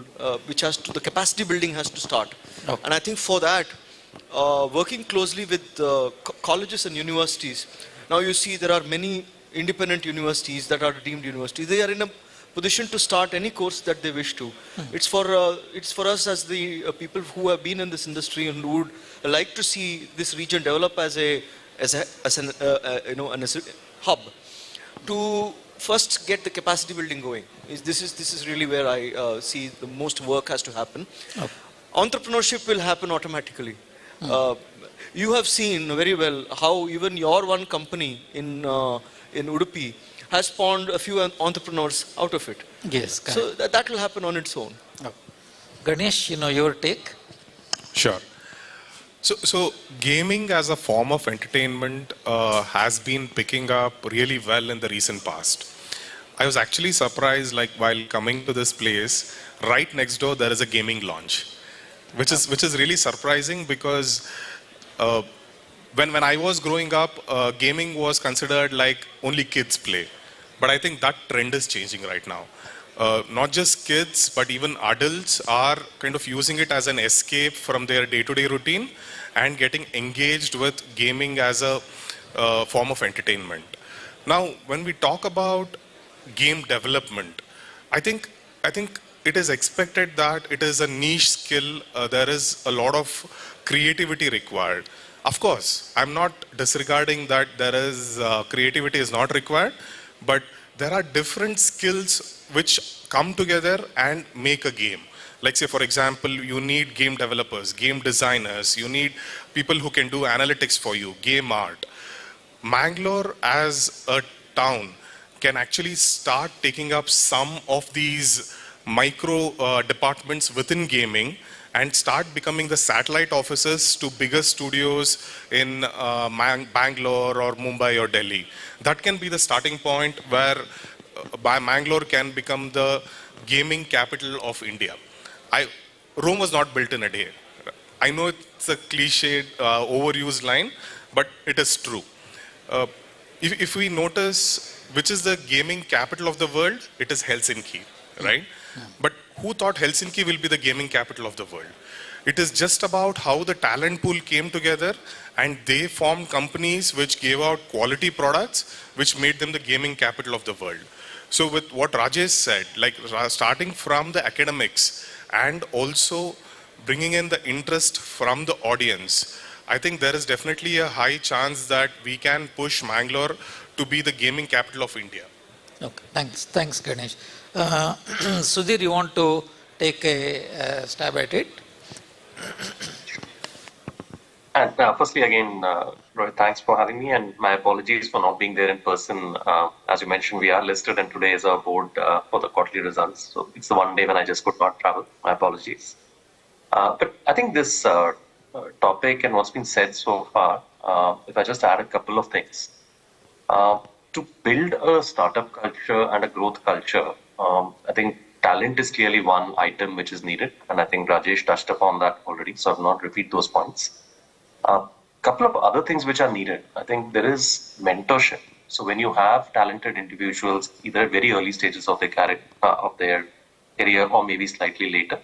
which the capacity building has to start. Okay. And I think for that, working closely with colleges and universities. Now you see there are many independent universities that are deemed universities. They are in a position to start any course that they wish to. It's for us as the people who have been in this industry and who would like to see this region develop as a hub to first get the capacity building going. This is really where I see the most work has to happen. Okay. Entrepreneurship will happen automatically. You have seen very well how even your one company in Udupi has spawned a few entrepreneurs out of it. Yes. So that will happen on its own. Okay. Ganesh, your take? Sure. So gaming as a form of entertainment has been picking up really well in the recent past. I was actually surprised, like while coming to this place, right next door there is a gaming lounge, which is really surprising because when I was growing up, gaming was considered like only kids play. But I think that trend is changing right now. not just kids, but even adults are kind of using it as an escape from their day-to-day routine and getting engaged with gaming as a form of entertainment. Now, when we talk about game development, I think it is expected that it is a niche skill. There is a lot of creativity required. Of course, I'm not disregarding that there is creativity is not required, but there are different skills which come together and make a game. Like say, for example, you need game developers, game designers, you need people who can do analytics for you, game art. Mangalore as a town can actually start taking up some of these micro departments within gaming and start becoming the satellite offices to bigger studios in Bangalore or Mumbai or Delhi. That can be the starting point where Mangalore can become the gaming capital of India. Rome was not built in a day. I know it's a cliched, overused line, but it is true. If we notice which is the gaming capital of the world, it is Helsinki, right? Yeah. But who thought Helsinki will be the gaming capital of the world? It is just about how the talent pool came together and they formed companies which gave out quality products which made them the gaming capital of the world. So with what Rajesh said, like starting from the academics and also bringing in the interest from the audience, I think there is definitely a high chance that we can push Mangalore to be the gaming capital of India. Okay, thanks Ganesh. Sudhir, you want to take a stab at it? And firstly, again, Rohit, thanks for having me, and my apologies for not being there in person. As you mentioned, we are listed, and today is our board for the quarterly results. So it's the one day when I just could not travel. My apologies. But I think this topic and what's been said so far, if I just add a couple of things. To build a startup culture and a growth culture, I think talent is clearly one item which is needed, and I think Rajesh touched upon that already, so I will not repeat those points. Couple of other things which are needed. I think there is mentorship. So when you have talented individuals, either at very early stages of their career or maybe slightly later,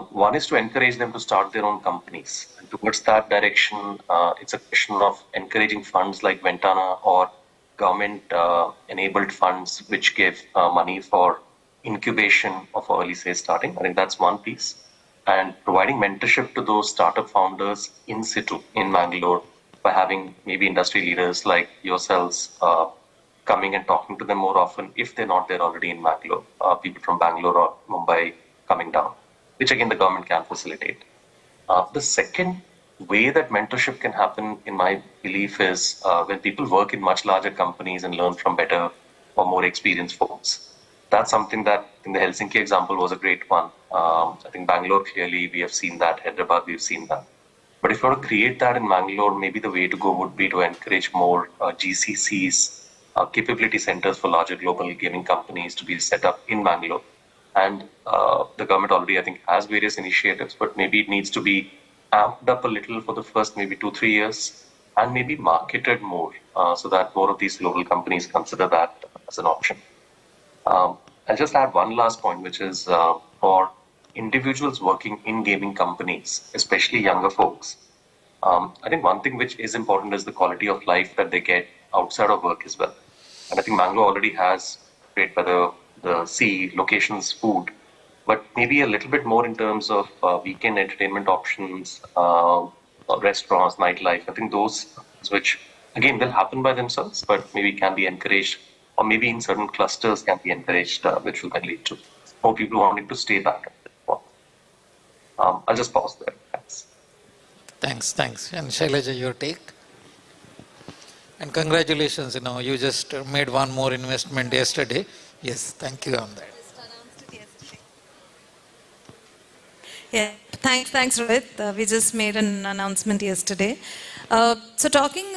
one is to encourage them to start their own companies. And towards that direction, it's a question of encouraging funds like Ventana or government-enabled funds which give money for incubation of early stage starting. I think that's one piece. And providing mentorship to those startup founders in situ in Mangalore by having maybe industry leaders like yourselves coming and talking to them more often if they're not there already in Mangalore, people from Bangalore or Mumbai coming down, which again the government can facilitate. The second way that mentorship can happen, in my belief, is when people work in much larger companies and learn from better or more experienced folks. That's something that in the Helsinki example was a great one. I think Bangalore, clearly, we have seen that. Hyderabad, we've seen that. But if you want to create that in Mangalore, maybe the way to go would be to encourage more GCCs, capability centers for larger global gaming companies to be set up in Mangalore. And the government already, I think, has various initiatives, but maybe it needs to be amped up a little for the first maybe 2-3 years and maybe marketed more so that more of these global companies consider that as an option. I'll just add one last point, which is for individuals working in gaming companies, especially younger folks. I think one thing which is important is the quality of life that they get outside of work as well. And I think Mangalore already has great weather, the sea, locations, food, but maybe a little bit more in terms of weekend entertainment options, restaurants, nightlife. I think those which, again, will happen by themselves, but maybe can be encouraged, or maybe in certain clusters can be encouraged, which will then lead to more people wanting to stay back. I'll just pause there. Thanks. And Shailaja, your take? And congratulations, you just made one more investment yesterday. Yes, thank you on that. Yeah, thanks, Rohit. We just made an announcement yesterday. So talking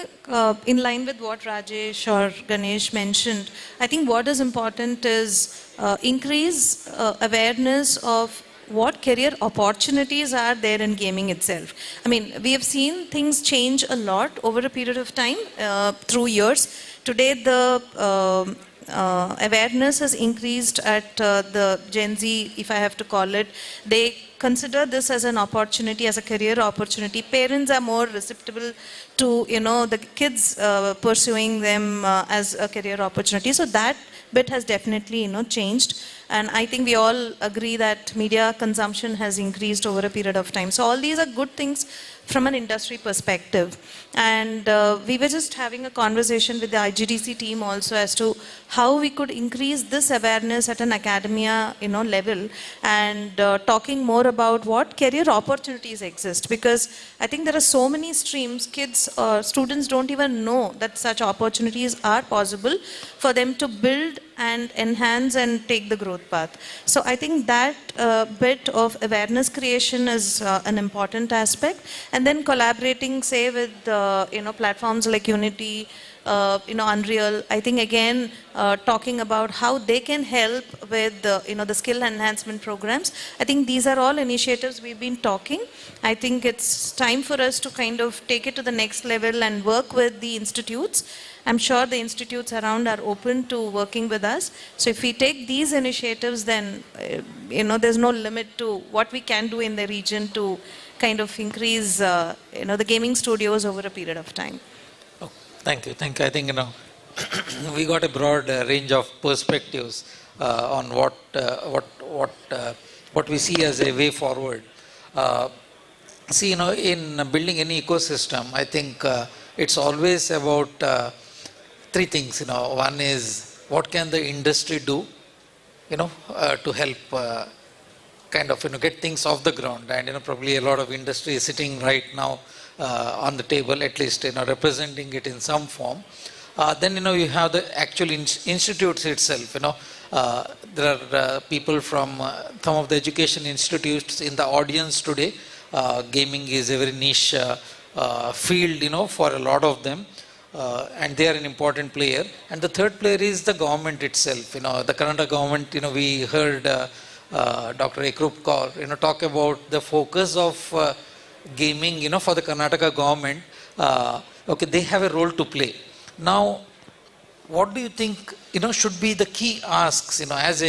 in line with what Rajesh or Ganesh mentioned, I think what is important is increase awareness of what career opportunities are there in gaming itself. I mean, we have seen things change a lot over a period of time, through years. Today, the awareness has increased at the Gen Z, if I have to call it. They consider this as an opportunity, as a career opportunity. Parents are more receptive to, the kids pursuing them as a career opportunity. So that bit has definitely, changed. And I think we all agree that media consumption has increased over a period of time. So all these are good things from an industry perspective. And we were just having a conversation with the IGDC team also as to how we could increase this awareness at an academia, level, and talking more about what career opportunities exist. Because I think there are so many streams, kids or students don't even know that such opportunities are possible for them to build and enhance and take the growth path. So I think that bit of awareness creation is an important aspect. And then collaborating, say, with platforms like Unity, Unreal. I think again talking about how they can help with the skill enhancement programs. I think these are all initiatives we've been talking. I think it's time for us to kind of take it to the next level and work with the institutes. I'm sure the institutes around are open to working with us. So if we take these initiatives, then there's no limit to what we can do in the region to kind of increase the gaming studios over a period of time. Oh, thank you. I think we got a broad range of perspectives on what we see as a way forward. See, in building any ecosystem, I think it's always about three things. One is what can the industry do, to help kind of get things off the ground. And probably a lot of industry is sitting right now on the table, at least representing it in some form. Then you have the actual institutes itself. There are people from some of the education institutes in the audience today. Gaming is a very niche field, for a lot of them. And they are an important player. And the third player is the government itself. The Karnataka government, we heard Dr. Ekrup Kaur, talk about the focus of gaming, for the Karnataka government. Okay, they have a role to play. Now, what do you think, should be the key asks, as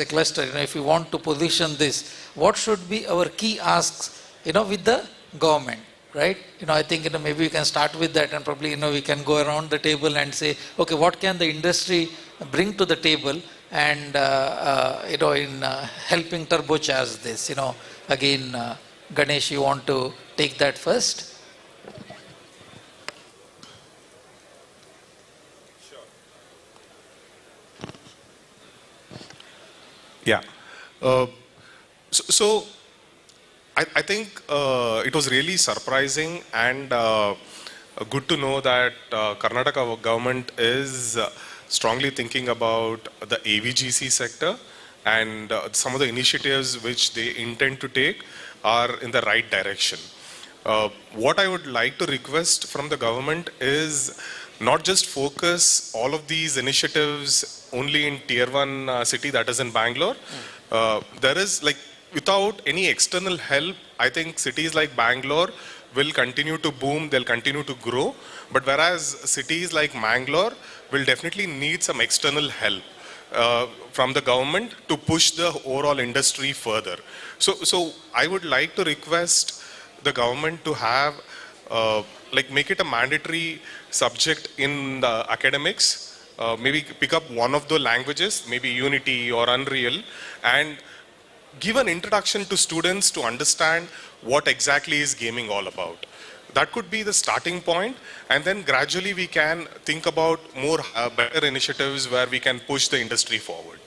a cluster, if we want to position this, what should be our key asks, with the government? Right? I think maybe we can start with that, and probably we can go around the table and say, okay, what can the industry bring to the table, and in helping turbocharge this. Again, Ganesh, you want to take that first? Yeah. So I think it was really surprising and good to know that Karnataka government is strongly thinking about the AVGC sector, and some of the initiatives which they intend to take are in the right direction. What I would like to request from the government is not just focus all of these initiatives only in tier 1 city, that is in Bangalore. There is without any external help, I think cities like Bangalore will continue to boom, they'll continue to grow. But whereas cities like Mangalore will definitely need some external help from the government to push the overall industry further. So I would like to request the government to have, make it a mandatory subject in the academics, maybe pick up one of the languages, maybe Unity or Unreal, and give an introduction to students to understand what exactly is gaming all about. That could be the starting point, and then gradually we can think about more better initiatives where we can push the industry forward.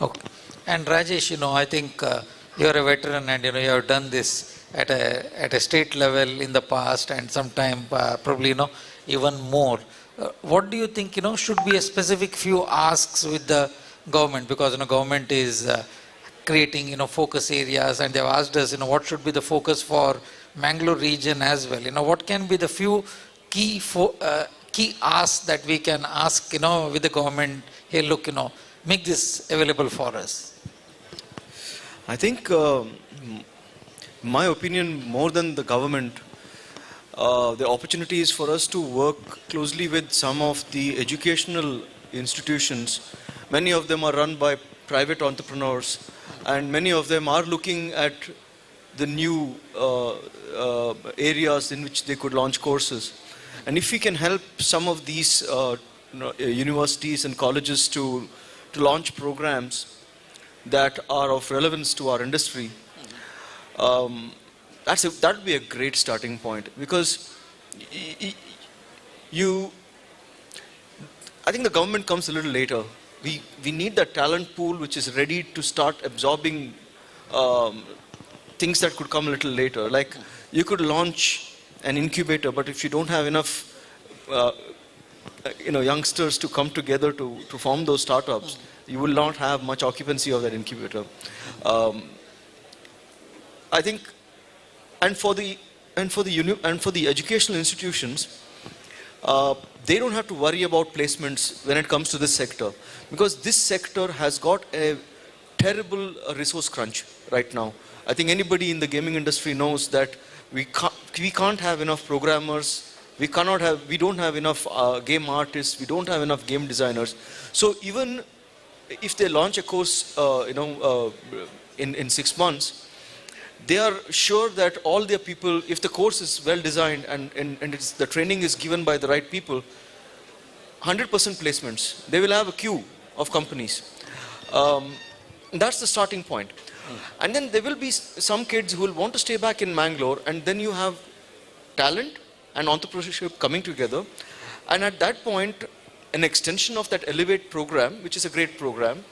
Okay. And Rajesh, I think you're a veteran, and you have done this at a state level in the past, and sometime probably even more. What do you think should be a specific few asks with the government, because government is creating focus areas, and they've asked us what should be the focus for Mangalore region as well. What can be the few key asks that we can ask with the government? Hey, look, make this available for us. I think, my opinion, more than the government, the opportunity is for us to work closely with some of the educational institutions, many of them are run by private entrepreneurs, and many of them are looking at the new areas in which they could launch courses. And if we can help some of these universities and colleges to launch programs that are of relevance to our industry, that would be a great starting point, because I think the government comes a little later. We need that talent pool which is ready to start absorbing things that could come a little later. Like, you could launch an incubator, but if you don't have enough youngsters to come together to form those startups, you will not have much occupancy of that incubator. I think, and for the educational institutions, they don't have to worry about placements when it comes to this sector, because this sector has got a terrible resource crunch right now. I think anybody in the gaming industry knows that we can't have enough programmers, we don't have enough game artists, we don't have enough game designers. So even if they launch a course in 6 months, they are sure that all their people, if the course is well designed and the training is given by the right people, 100% placements. They will have a queue of companies. That's the starting point. And then there will be some kids who will want to stay back in Mangalore, and then you have talent and entrepreneurship coming together. And at that point, an extension of that Elevate program, which is a great program,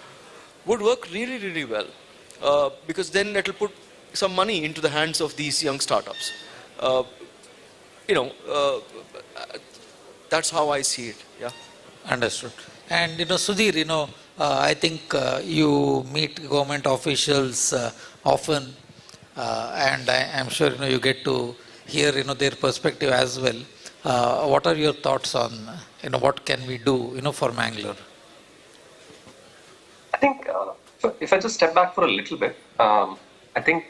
would work really, really well. Because then it will put some money into the hands of these young startups. That's how I see it. Yeah. Understood. And Sudhir, I think you meet government officials often, and I'm sure you get to hear their perspective as well. What are your thoughts on what can we do for Mangalore? I think if I just step back for a little bit, I think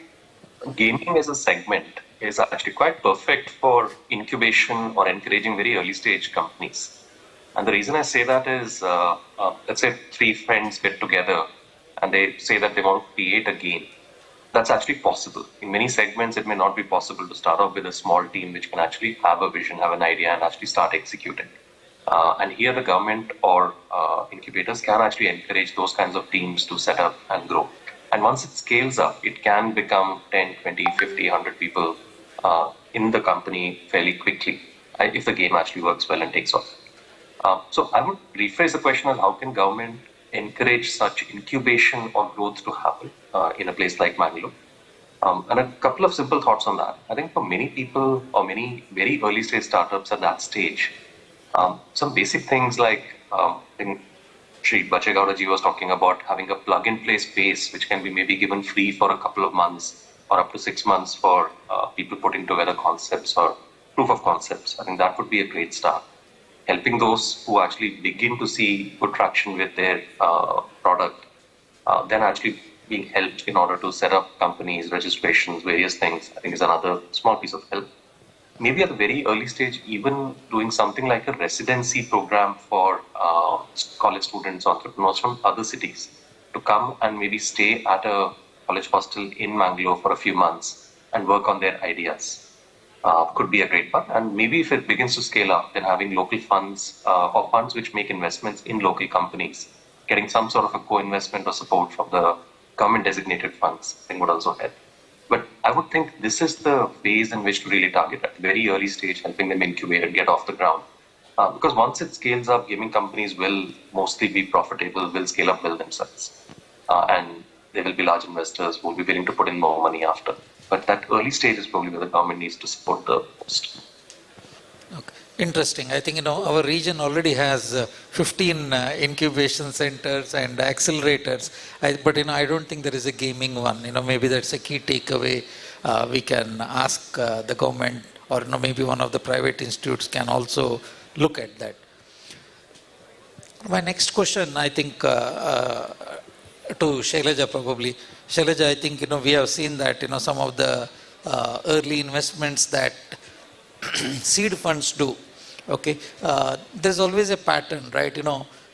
gaming as a segment is actually quite perfect for incubation or encouraging very early stage companies. And the reason I say that is, let's say 3 friends get together and they say that they want to create a game. That's actually possible. In many segments, it may not be possible to start off with a small team which can actually have a vision, have an idea, and actually start executing. And here the government or incubators can actually encourage those kinds of teams to set up and grow. And once it scales up, it can become 10, 20, 50, 100 people in the company fairly quickly if the game actually works well and takes off. So I would rephrase the question as, how can government encourage such incubation or growth to happen in a place like Mangalore? And a couple of simple thoughts on that. I think for many people or many very early stage startups at that stage, some basic things like, I think Bache Gowda ji was talking about having a plug-and-play space which can be maybe given free for a couple of months or up to 6 months for people putting together concepts or proof of concepts. I think that would be a great start. Helping those who actually begin to see good traction with their product, then actually being helped in order to set up companies, registrations, various things, I think is another small piece of help. Maybe at the very early stage, even doing something like a residency program for college students, entrepreneurs from other cities to come and maybe stay at a college hostel in Mangalore for a few months and work on their ideas. Could be a great one. And maybe if it begins to scale up, then having local funds or funds which make investments in local companies, getting some sort of a co-investment or support from the government designated funds, I think would also help. But I would think this is the phase in which to really target at the very early stage, helping them incubate and get off the ground. Because once it scales up, gaming companies will mostly be profitable, will scale up well themselves. And there will be large investors who will be willing to put in more money after. But that early stage is probably where the government needs to support the most. Okay. Interesting. I think our region already has 15 incubation centers and accelerators. But I don't think there is a gaming one. Maybe that's a key takeaway. We can ask the government, or maybe one of the private institutes can also look at that. My next question, I think, to Shailaja probably. Shailaja, I think we have seen that some of the early investments that seed funds do. Okay, there's always a pattern, right?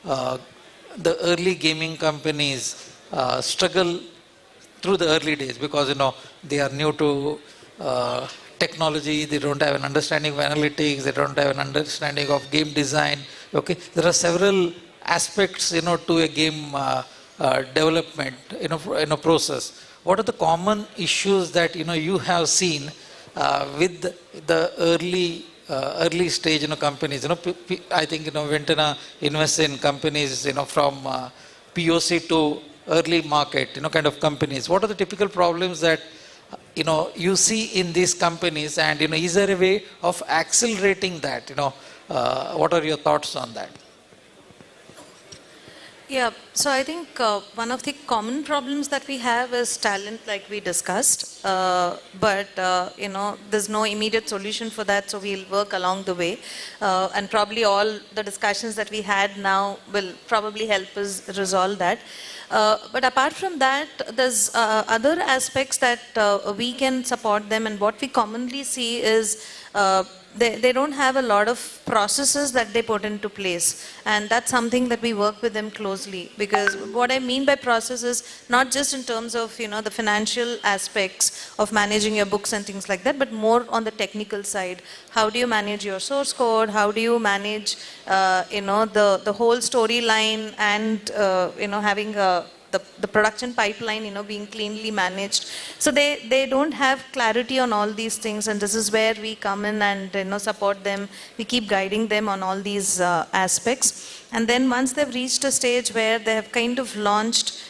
the early gaming companies struggle through the early days because, they are new to technology, they don't have an understanding of analytics, they don't have an understanding of game design. Okay, there are several aspects, to a game development, process. What are the common issues that, you have seen with the early stage, companies? I think, Ventana invests in companies, from POC to early market, kind of companies. What are the typical problems that, you see in these companies, and, is there a way of accelerating that? What are your thoughts on that? Yeah, so I think one of the common problems that we have is talent, like we discussed. There's no immediate solution for that, so we'll work along the way. And probably all the discussions that we had now will probably help us resolve that. But apart from that, there's other aspects that we can support them, and what we commonly see is they don't have a lot of processes that they put into place, and that's something that we work with them closely. Because what I mean by process is not just in terms of the financial aspects of managing your books and things like that, but more on the technical side. How do you manage your source code? How do you manage the whole storyline, and having the production pipeline, being cleanly managed. So they don't have clarity on all these things, and this is where we come in and support them. We keep guiding them on all these aspects. And then once they've reached a stage where they have kind of launched,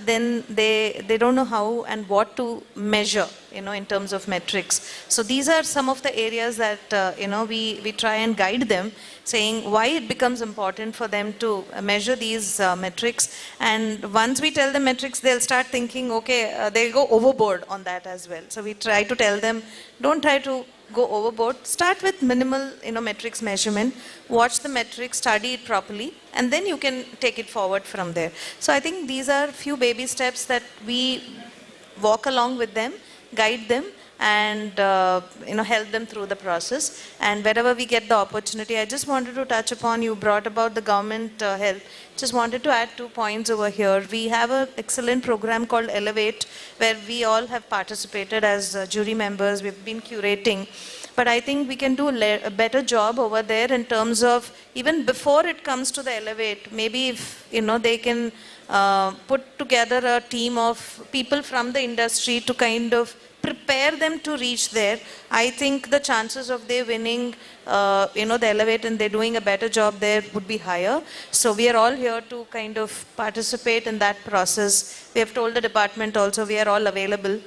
then they don't know how and what to measure, in terms of metrics. So these are some of the areas that, we try and guide them, saying why it becomes important for them to measure these metrics. And once we tell them metrics, they'll start thinking, okay, they'll go overboard on that as well. So we try to tell them, don't try to go overboard. Start with minimal, metrics measurement. Watch the metrics, study it properly, and then you can take it forward from there. So I think these are few baby steps that we walk along with them, guide them, and help them through the process. And wherever we get the opportunity, I just wanted to touch upon, you brought about the government help. Just wanted to add 2 points over here. We have an excellent program called Elevate, where we all have participated as jury members. We've been curating. But I think we can do a better job over there in terms of, even before it comes to the Elevate, maybe if they can put together a team of people from the industry to kind of prepare them to reach there. I think the chances of they winning, the Elevate, and they're doing a better job there would be higher. So we are all here to kind of participate in that process. We have told the department also we are all available.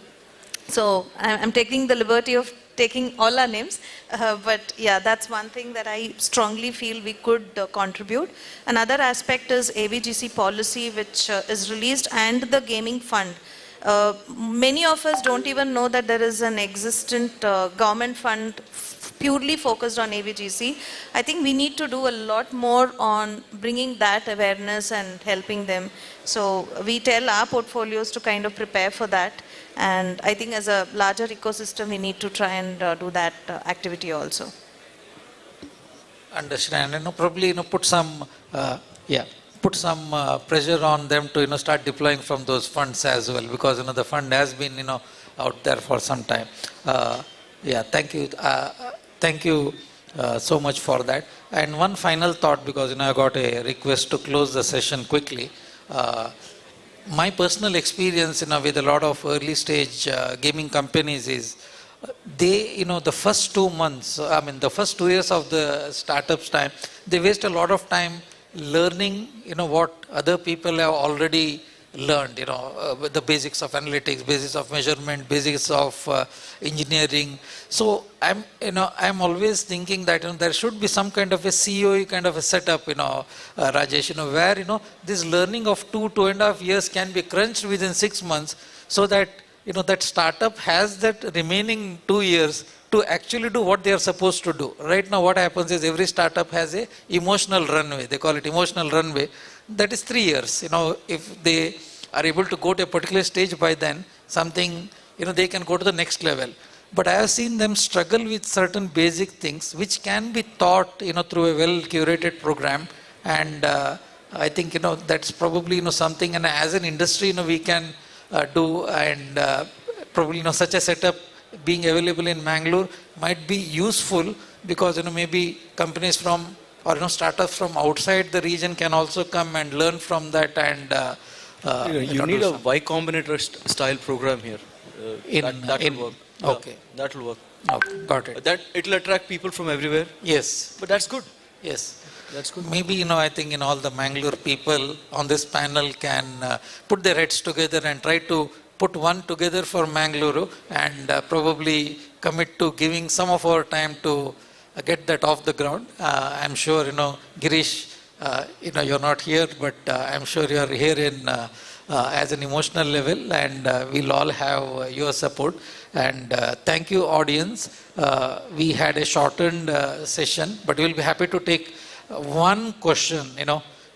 So I'm taking the liberty of taking all our names. But yeah, that's one thing that I strongly feel we could contribute. Another aspect is AVGC policy, which is released, and the gaming fund. Many of us don't even know that there is an existent government fund purely focused on AVGC. I think we need to do a lot more on bringing that awareness and helping them. So we tell our portfolios to kind of prepare for that. And I think as a larger ecosystem, we need to try and do that activity also. Understand, probably put some, put some pressure on them to start deploying from those funds as well, because the fund has been out there for some time. Thank you so much for that. And one final thought, because I got a request to close the session quickly. My personal experience with a lot of early stage gaming companies is they, the first 2 months, the first 2 years of the startup's time, they waste a lot of time learning, what other people have already learned, the basics of analytics, basics of measurement, basics of engineering. So I'm always thinking that there should be some kind of a COE kind of a setup, Rajesh, where this learning of 2.5 years can be crunched within 6 months, so that that startup has that remaining 2 years to actually do what they are supposed to do. Right now what happens is every startup has a emotional runway. They call it emotional runway. That is 3 years. If they are able to go to a particular stage by then, something, they can go to the next level. But I have seen them struggle with certain basic things which can be taught, through a well curated program, and I think, that's probably, something, and as an industry, we can do, and probably, such a setup being available in Mangalore might be useful because, maybe companies from, or, startups from outside the region can also come and learn from that and you need a Y Combinator style program here. That will work. Okay. That will work. Okay, got it. That it will attract people from everywhere. Yes. But that's good. Yes. That's good. Maybe, I think all the Mangalore people on this panel can put their heads together and try to put one together for Mangaluru and probably commit to giving some of our time to get that off the ground. I'm sure, Girish, you're not here, but I'm sure you're here in as an emotional level, and we'll all have your support. And thank you, audience. We had a shortened session, but we'll be happy to take one question,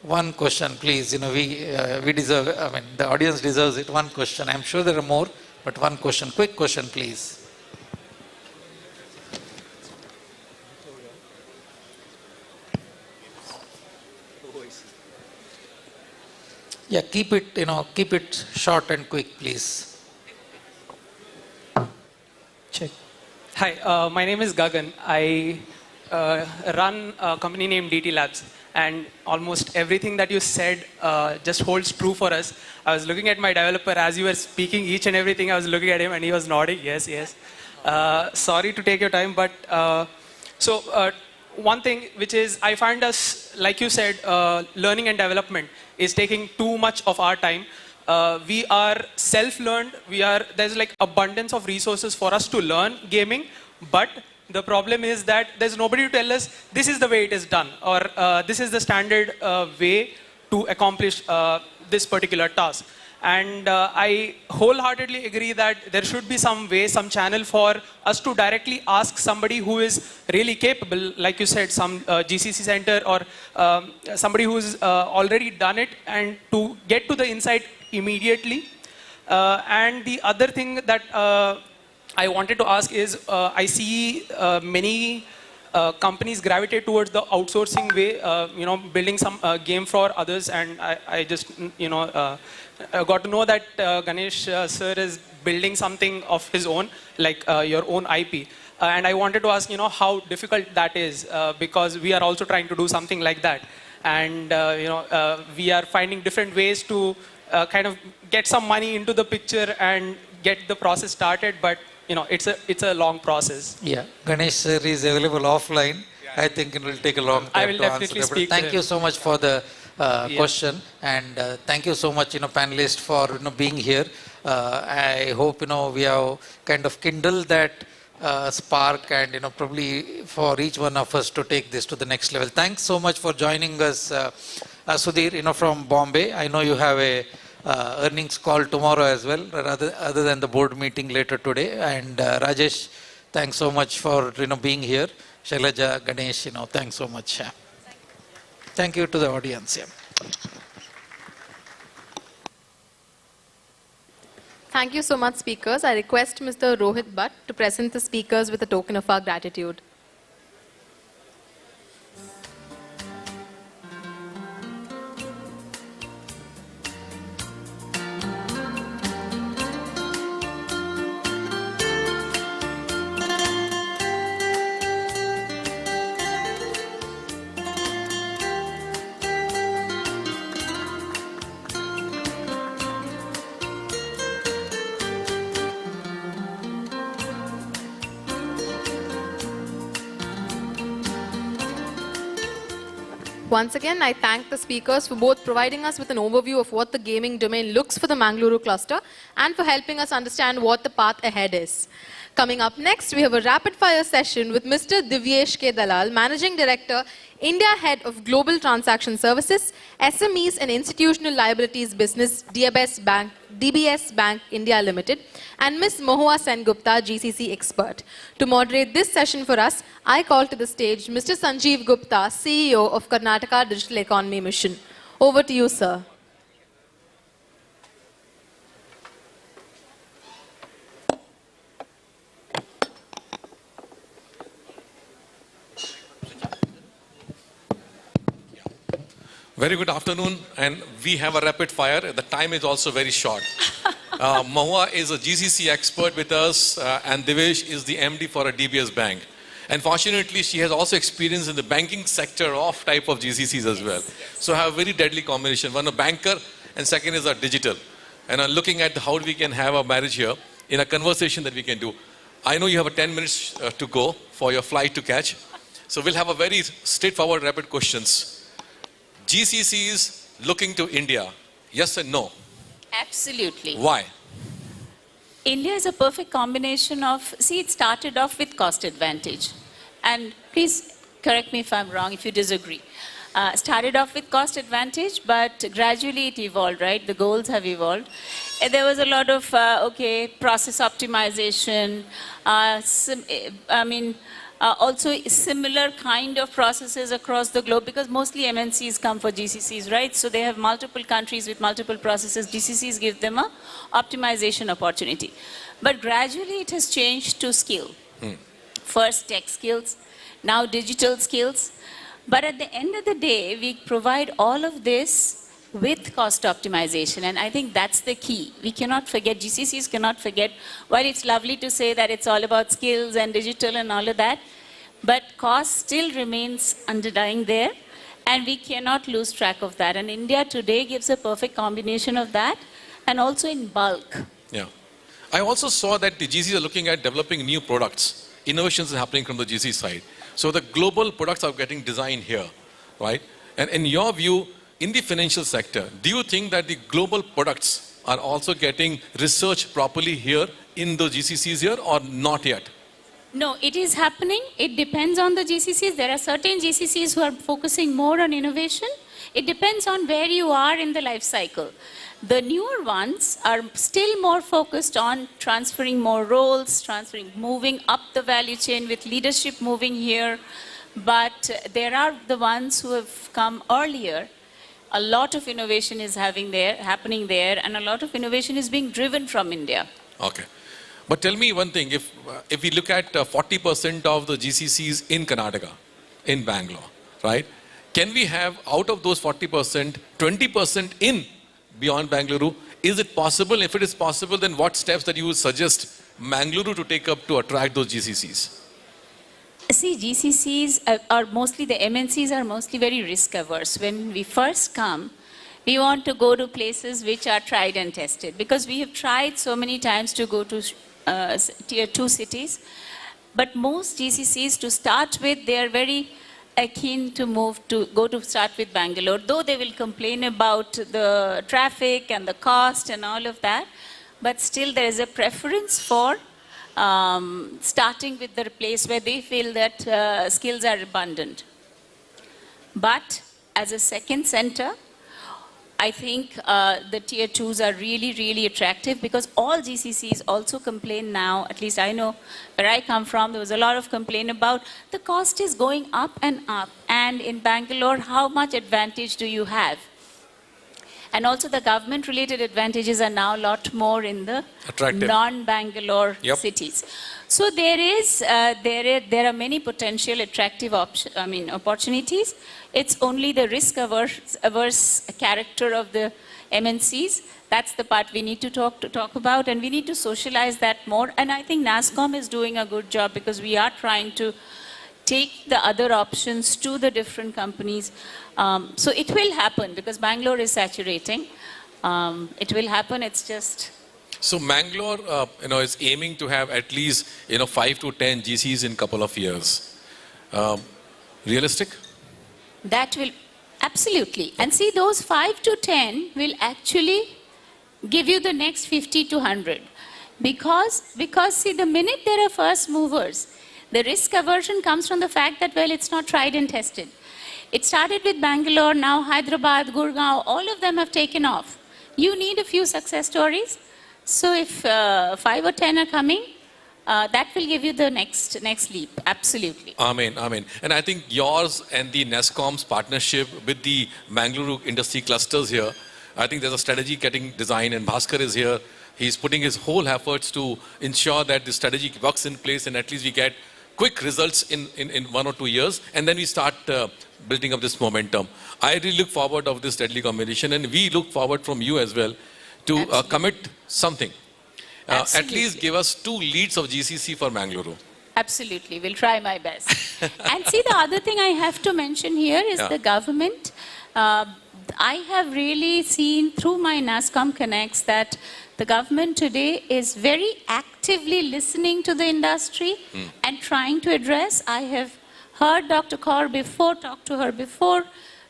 one question, please. We deserve, the audience deserves it. One question. I'm sure there are more, but one question. Quick question, please. Yeah, keep it short and quick, please. Check. Hi, my name is Gagan. I run a company named DT Labs, and almost everything that you said just holds true for us. I was looking at my developer as you were speaking each and everything. I was looking at him and he was nodding, yes, yes. Sorry to take your time, but one thing which is I find us, like you said, learning and development is taking too much of our time. We are self-learned. There's like abundance of resources for us to learn gaming, but the problem is that there's nobody to tell us this is the way it is done, or this is the standard way to accomplish this particular task. And I wholeheartedly agree that there should be some way, some channel for us to directly ask somebody who is really capable, like you said, some GCC center or somebody who's already done it, and to get to the insight immediately. And the other thing that I wanted to ask is, I see many companies gravitate towards the outsourcing way, building some game for others, and I just, got to know that Ganesh sir is building something of his own, like your own IP. And I wanted to ask, how difficult that is, because we are also trying to do something like that. And, we are finding different ways to kind of get some money into the picture and get the process started, but it's a long process. Yeah, Ganesh sir is available offline. Yeah. I think it will take a long time I will to definitely answer. Speak Thank you so much for the question, and thank you so much, panelists, for being here. I hope we have kind of kindled that spark, and probably for each one of us to take this to the next level. Thanks so much for joining us, Sudhir, from Bombay. I know you have a earnings call tomorrow as well, other than the board meeting later today. And Rajesh, thanks so much for being here. Shailaja, Ganesh, thanks so much. Thank you to the audience. Yeah. Thank you so much, speakers. I request Mr. Rohit Bhatt to present the speakers with a token of our gratitude. Once again, I thank the speakers for both providing us with an overview of what the gaming domain looks for the Mangaluru cluster and for helping us understand what the path ahead is. Coming up next, we have a rapid-fire session with Mr. Divyesh K. Dalal, Managing Director, India Head of Global Transaction Services, SMEs and Institutional Liabilities Business, DBS Bank India Limited, and Ms. Mohua Sengupta, GCC Expert. To moderate this session for us, I call to the stage Mr. Sanjeev Gupta, CEO of Karnataka Digital Economy Mission. Over to you, sir. Very good afternoon, and we have a rapid fire. The time is also very short. Mahua is a GCC expert with us, and Devesh is the MD for a DBS bank. And fortunately, she has also experience in the banking sector of type of GCCs as well. So I have a very deadly combination. One a banker, and second is a digital. And I'm looking at how we can have a marriage here in a conversation that we can do. I know you have a 10 minutes to go for your flight to catch. So we'll have a very straightforward, rapid questions. GCCs looking to India, yes and no? Absolutely. Why? India is a perfect combination of, see, it started off with cost advantage. And please correct me if I'm wrong, if you disagree. Started off with cost advantage, but gradually it evolved, right? The goals have evolved. And there was a lot of, process optimization, also similar kind of processes across the globe, because mostly MNCs come for GCCs, right? So they have multiple countries with multiple processes. GCCs give them a optimization opportunity. But gradually it has changed to skill. First tech skills, now digital skills. But at the end of the day, we provide all of this with cost optimization, and I think that's the key. We cannot forget, GCCs cannot forget, while it's lovely to say that it's all about skills and digital and all of that, but cost still remains underlying there, and we cannot lose track of that. And India today gives a perfect combination of that, and also in bulk. Yeah. I also saw that the GCs are looking at developing new products. Innovations are happening from the GC side. So the global products are getting designed here, right? And in your view, in the financial sector, do you think that the global products are also getting researched properly here in the GCCs here, or not yet? No, it is happening. It depends on the GCCs. There are certain GCCs who are focusing more on innovation. It depends on where you are in the life cycle. The newer ones are still more focused on transferring more roles, moving up the value chain with leadership moving here. But there are the ones who have come earlier. A lot of innovation is happening there, and a lot of innovation is being driven from India. Okay. But tell me one thing, if we look at 40% of the GCCs in Karnataka, in Bangalore, right? Can we have, out of those 40%, 20% in beyond Mangaluru? Is it possible? If it is possible, then what steps that you would suggest Mangaluru to take up to attract those GCCs? See, GCCs are mostly, the MNCs are mostly very risk averse. When we first come, we want to go to places which are tried and tested, because we have tried so many times to go to tier 2 cities. But most GCCs, to start with, they are very keen to start with Bangalore, though they will complain about the traffic and the cost and all of that. But still there is a preference for starting with the place where they feel that skills are abundant. But as a second center, I think the tier 2s are really, really attractive, because all GCCs also complain now, at least I know where I come from, there was a lot of complaint about the cost is going up and up. And in Bangalore, how much advantage do you have? And also the government-related advantages are now a lot more in the non-Bangalore cities. So there are many potential attractive opportunities. It's only the risk-averse character of the MNCs. That's the part we need to talk about, and we need to socialize that more. And I think NASSCOM is doing a good job, because we are trying to take the other options to the different companies. So it will happen, because Bangalore is saturating. It will happen, it's just... So Mangalore, is aiming to have at least, 5 to 10 GCs in a couple of years. Realistic? That will, absolutely. And see, those 5 to 10 will actually give you the next 50 to 100. Because see, the minute there are first movers, the risk aversion comes from the fact that, well, it's not tried and tested. It started with Bangalore, now Hyderabad, Gurgaon, all of them have taken off. You need a few success stories. So if 5 or 10 are coming, that will give you the next leap, absolutely. Amen, amen. And I think yours and the NASSCOM's partnership with the Mangaluru industry clusters here, I think there's a strategy getting designed, and Bhaskar is here. He's putting his whole efforts to ensure that the strategy works in place, and at least we get quick results in 1 or 2 years, and then we start building up this momentum. I really look forward of this deadly combination, and we look forward from you as well to commit something. At least give us 2 leads of GCC for Mangaluru. Absolutely, we'll try my best. And see, the other thing I have to mention here is the government. I have really seen through my NASCOM Connects that the government today is very actively listening to the industry and trying to address. I have heard Dr. Kaur before, talked to her before,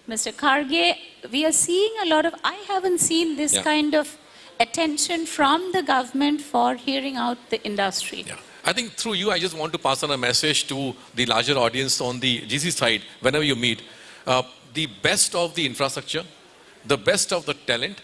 Mr. Karge. We are seeing a lot of, I haven't seen this kind of attention from the government for hearing out the industry. I think through you, I just want to pass on a message to the larger audience on the GC side, whenever you meet. The best of the infrastructure, the best of the talent,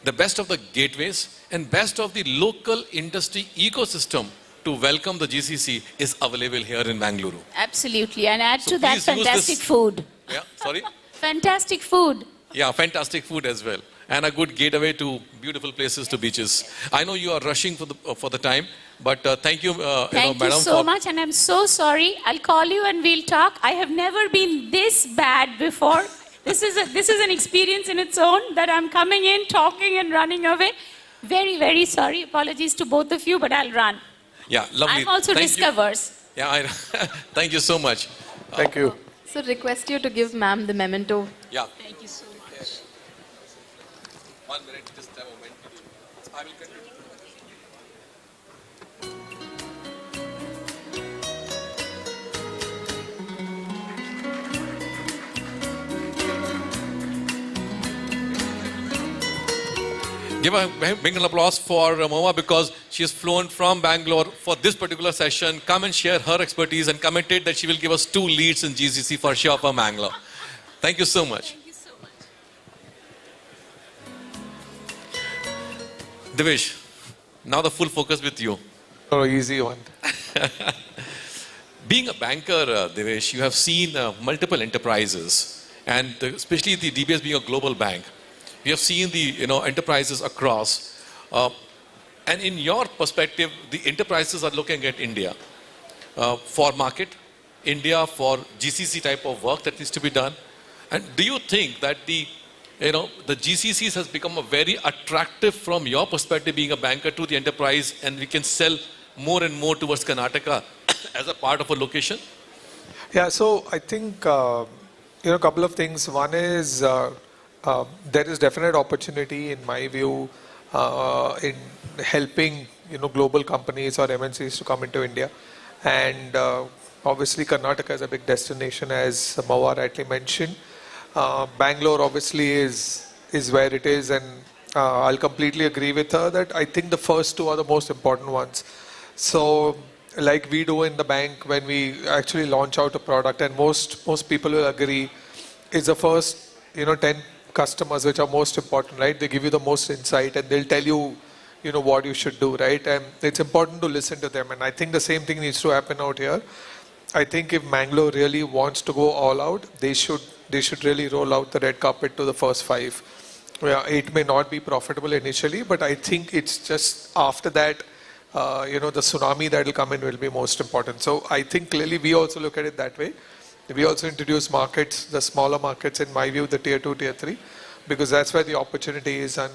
the best of the gateways, and best of the local industry ecosystem to welcome the GCC is available here in Mangaluru. Absolutely, and add to that please use fantastic this- food. Yeah, sorry? Fantastic food. Yeah, fantastic food as well. And a good gateway to beautiful places, to beaches. I know you are rushing for the time, but thank you, Thank you madam. so much, and I'm so sorry. I'll call you and we'll talk. I have never been this bad before. This is an experience in its own that I'm coming in, talking and running away. Very, very sorry. Apologies to both of you, but I'll run. Yeah, lovely. I'm also Thank you. risk-averse. Yeah, thank you so much. Thank you. So request you to give ma'am the memento. Yeah. Thank you so much. 1 minute, just a moment. I will continue. Give a big applause for Moma because she has flown from Bangalore for this particular session. Come and share her expertise and commented that she will give us 2 leads in GCC for sure for Mangalore. Thank you so much. Thank you so much. Devesh, now the full focus with you. Oh, easy one. Being a banker, Devesh, you have seen multiple enterprises, and especially the DBS being a global bank, we have seen the enterprises across. And in your perspective, the enterprises are looking at India for market, India for GCC type of work that needs to be done. And do you think that the GCCs has become a very attractive from your perspective being a banker to the enterprise, and we can sell more and more towards Karnataka as a part of a location? Yeah, so I think, a couple of things. One is there is definite opportunity, in my view, in helping, global companies or MNCs to come into India. And obviously, Karnataka is a big destination, as Mawa rightly mentioned. Bangalore obviously is where it is, and I'll completely agree with her that I think the first 2 are the most important ones. So like we do in the bank when we actually launch out a product, and most people will agree, is the first 10 customers which are most important, right? They give you the most insight and they'll tell you, what you should do, right? And it's important to listen to them, and I think the same thing needs to happen out here. I think if Mangalore really wants to go all out, they should really roll out the red carpet to the first 5. Yeah, it may not be profitable initially, but I think it's just after that, the tsunami that will come in will be most important. So I think clearly we also look at it that way. We also introduce markets, the smaller markets, in my view, the tier 2, tier 3, because that's where the opportunity is, and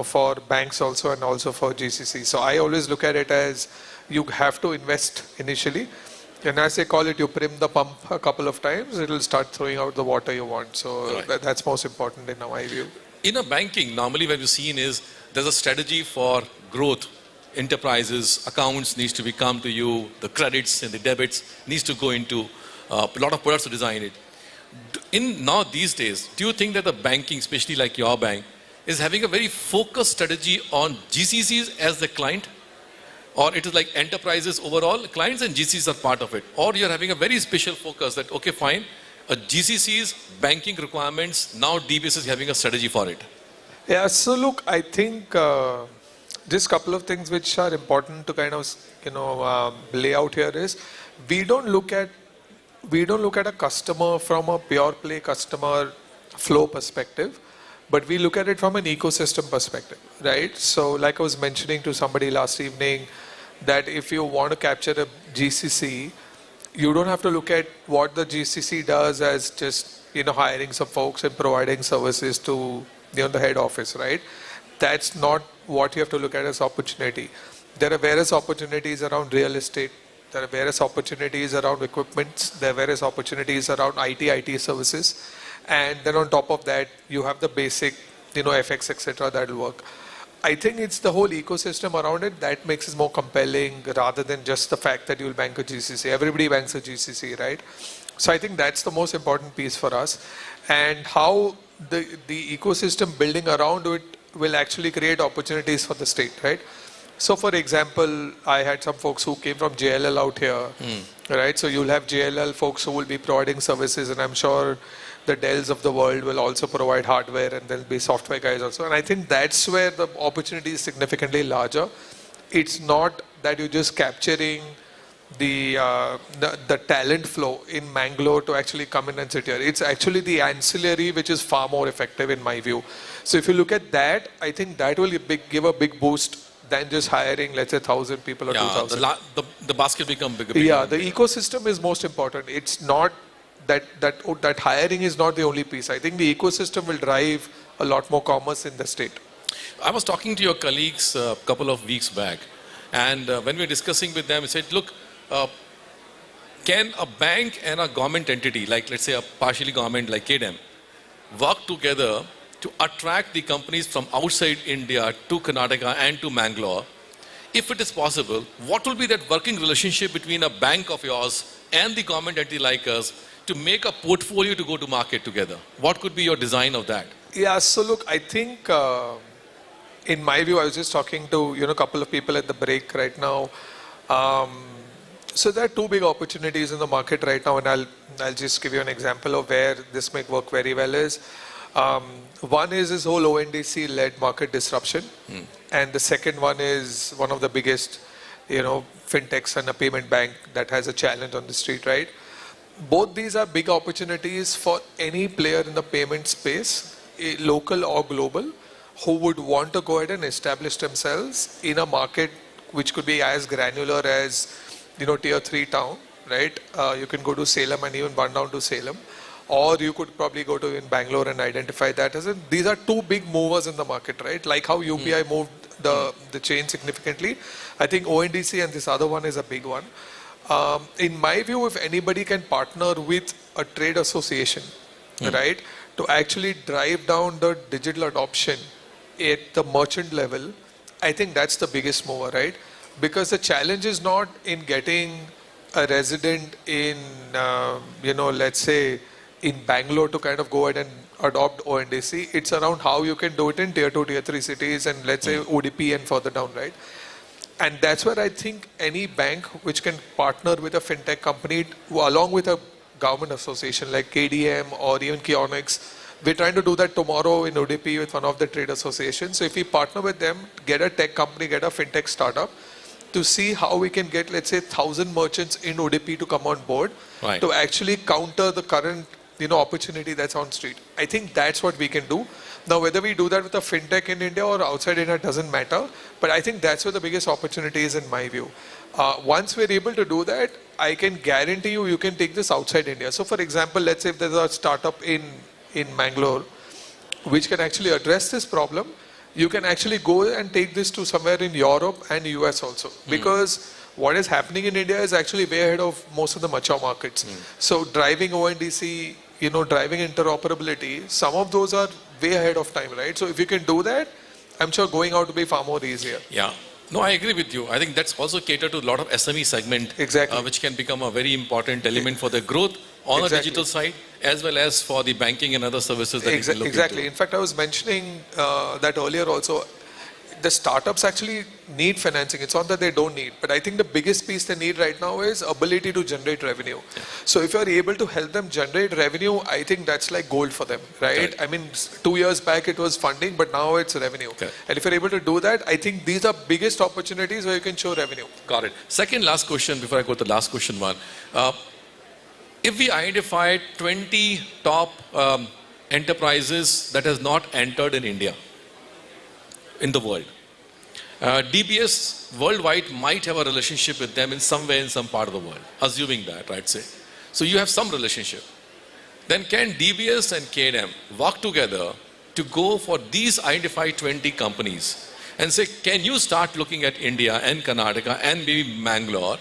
for banks also, and also for GCC. So I always look at it as you have to invest initially. And as they call it, you prim the pump a couple of times, it will start throwing out the water you want. So that's most important in my view. In a banking, normally what we've seen is there's a strategy for growth. Enterprises, accounts needs to be come to you, the credits and the debits needs to go into a lot of products to design it. Now these days, do you think that the banking, especially like your bank, is having a very focused strategy on GCCs as the client? Or it is like enterprises overall, clients and GCCs are part of it? Or you're having a very special focus that, okay, fine, a GCC's banking requirements, now DBS is having a strategy for it? Yeah, so look, I think just a couple of things which are important to kind of, lay out here is, we don't look at a customer from a pure play customer flow perspective, but we look at it from an ecosystem perspective, right? So like I was mentioning to somebody last evening, that if you want to capture a GCC, you don't have to look at what the GCC does as just, hiring some folks and providing services to, the head office, right? That's not what you have to look at as opportunity. There are various opportunities around real estate. There are various opportunities around equipment. There are various opportunities around IT services. And then on top of that, you have the basic, FX, etc. that will work. I think it's the whole ecosystem around it that makes it more compelling rather than just the fact that you'll bank a GCC. Everybody banks a GCC, right? So I think that's the most important piece for us. And how the ecosystem building around it will actually create opportunities for the state, right? So for example, I had some folks who came from JLL out here, right? So you'll have JLL folks who will be providing services, and I'm sure the Dells of the world will also provide hardware, and there'll be software guys also. And I think that's where the opportunity is significantly larger. It's not that you're just capturing the talent flow in Mangalore to actually come in and sit here. It's actually the ancillary which is far more effective in my view. So if you look at that, I think that will give a big boost than just hiring, let's say, 1,000 people or 2,000. The basket become bigger. Yeah, the ecosystem is most important. It's not that hiring is not the only piece. I think the ecosystem will drive a lot more commerce in the state. I was talking to your colleagues a couple of weeks back, and when we were discussing with them, I said, look, can a bank and a government entity, like let's say a partially government like KDM, work together to attract the companies from outside India to Karnataka and to Mangalore? If it is possible, what will be that working relationship between a bank of yours and the government entity like us to make a portfolio to go to market together? What could be your design of that? Yeah, so look, I think in my view, I was just talking to a couple of people at the break right now. So there are two big opportunities in the market right now, and I'll just give you an example of where this may work very well is. One is this whole ONDC-led market disruption, and the second one is one of the biggest, fintechs and a payment bank that has a challenge on the street, right? Both these are big opportunities for any player in the payment space, local or global, who would want to go ahead and establish themselves in a market which could be as granular as, tier 3 town, right? You can go to Salem and even run down to Salem. Or you could probably go to in Bangalore and identify that as these are two big movers in the market, right? Like how UPI moved the chain significantly. I think ONDC and this other one is a big one. In my view, if anybody can partner with a trade association, right, to actually drive down the digital adoption at the merchant level, I think that's the biggest mover, right? Because the challenge is not in getting a resident in, let's say, in Bangalore to kind of go ahead and adopt ONDC. It's around how you can do it in tier 2, tier 3 cities and let's say ODP and further down, right? And that's where I think any bank which can partner with a fintech company along with a government association like KDM or even Keynote, we're trying to do that tomorrow in ODP with one of the trade associations. So if we partner with them, get a tech company, get a fintech startup to see how we can get, let's say, 1,000 merchants in ODP to come on board to actually counter the current opportunity that's on street. I think that's what we can do. Now, whether we do that with a fintech in India or outside India doesn't matter, but I think that's where the biggest opportunity is in my view. Once we're able to do that, I can guarantee you can take this outside India. So for example, let's say if there's a startup in Mangalore which can actually address this problem, you can actually go and take this to somewhere in Europe and US also. Because what is happening in India is actually way ahead of most of the mature markets. So driving ONDC, driving interoperability, some of those are way ahead of time, right? So if you can do that, I'm sure going out will be far more easier. Yeah. No, I agree with you. I think that's also catered to a lot of SME segment, which can become a very important element for the growth on the digital side, as well as for the banking and other services that you can look into. In fact, I was mentioning that earlier also. The startups actually need financing. It's not that they don't need, but I think the biggest piece they need right now is ability to generate revenue. So if you're able to help them generate revenue, I think that's like gold for them, right? I mean, 2 years back it was funding, but now it's revenue. And if you're able to do that, I think these are biggest opportunities where you can show revenue. Got it. Second last question before I go to the last question one. If we identify 20 top enterprises that has not entered in India, in the world, DBS worldwide might have a relationship with them in some way in some part of the world, assuming that, right, say. So you have some relationship. Then can DBS and K&M work together to go for these identified 20 companies and say, can you start looking at India and Karnataka and maybe Mangalore?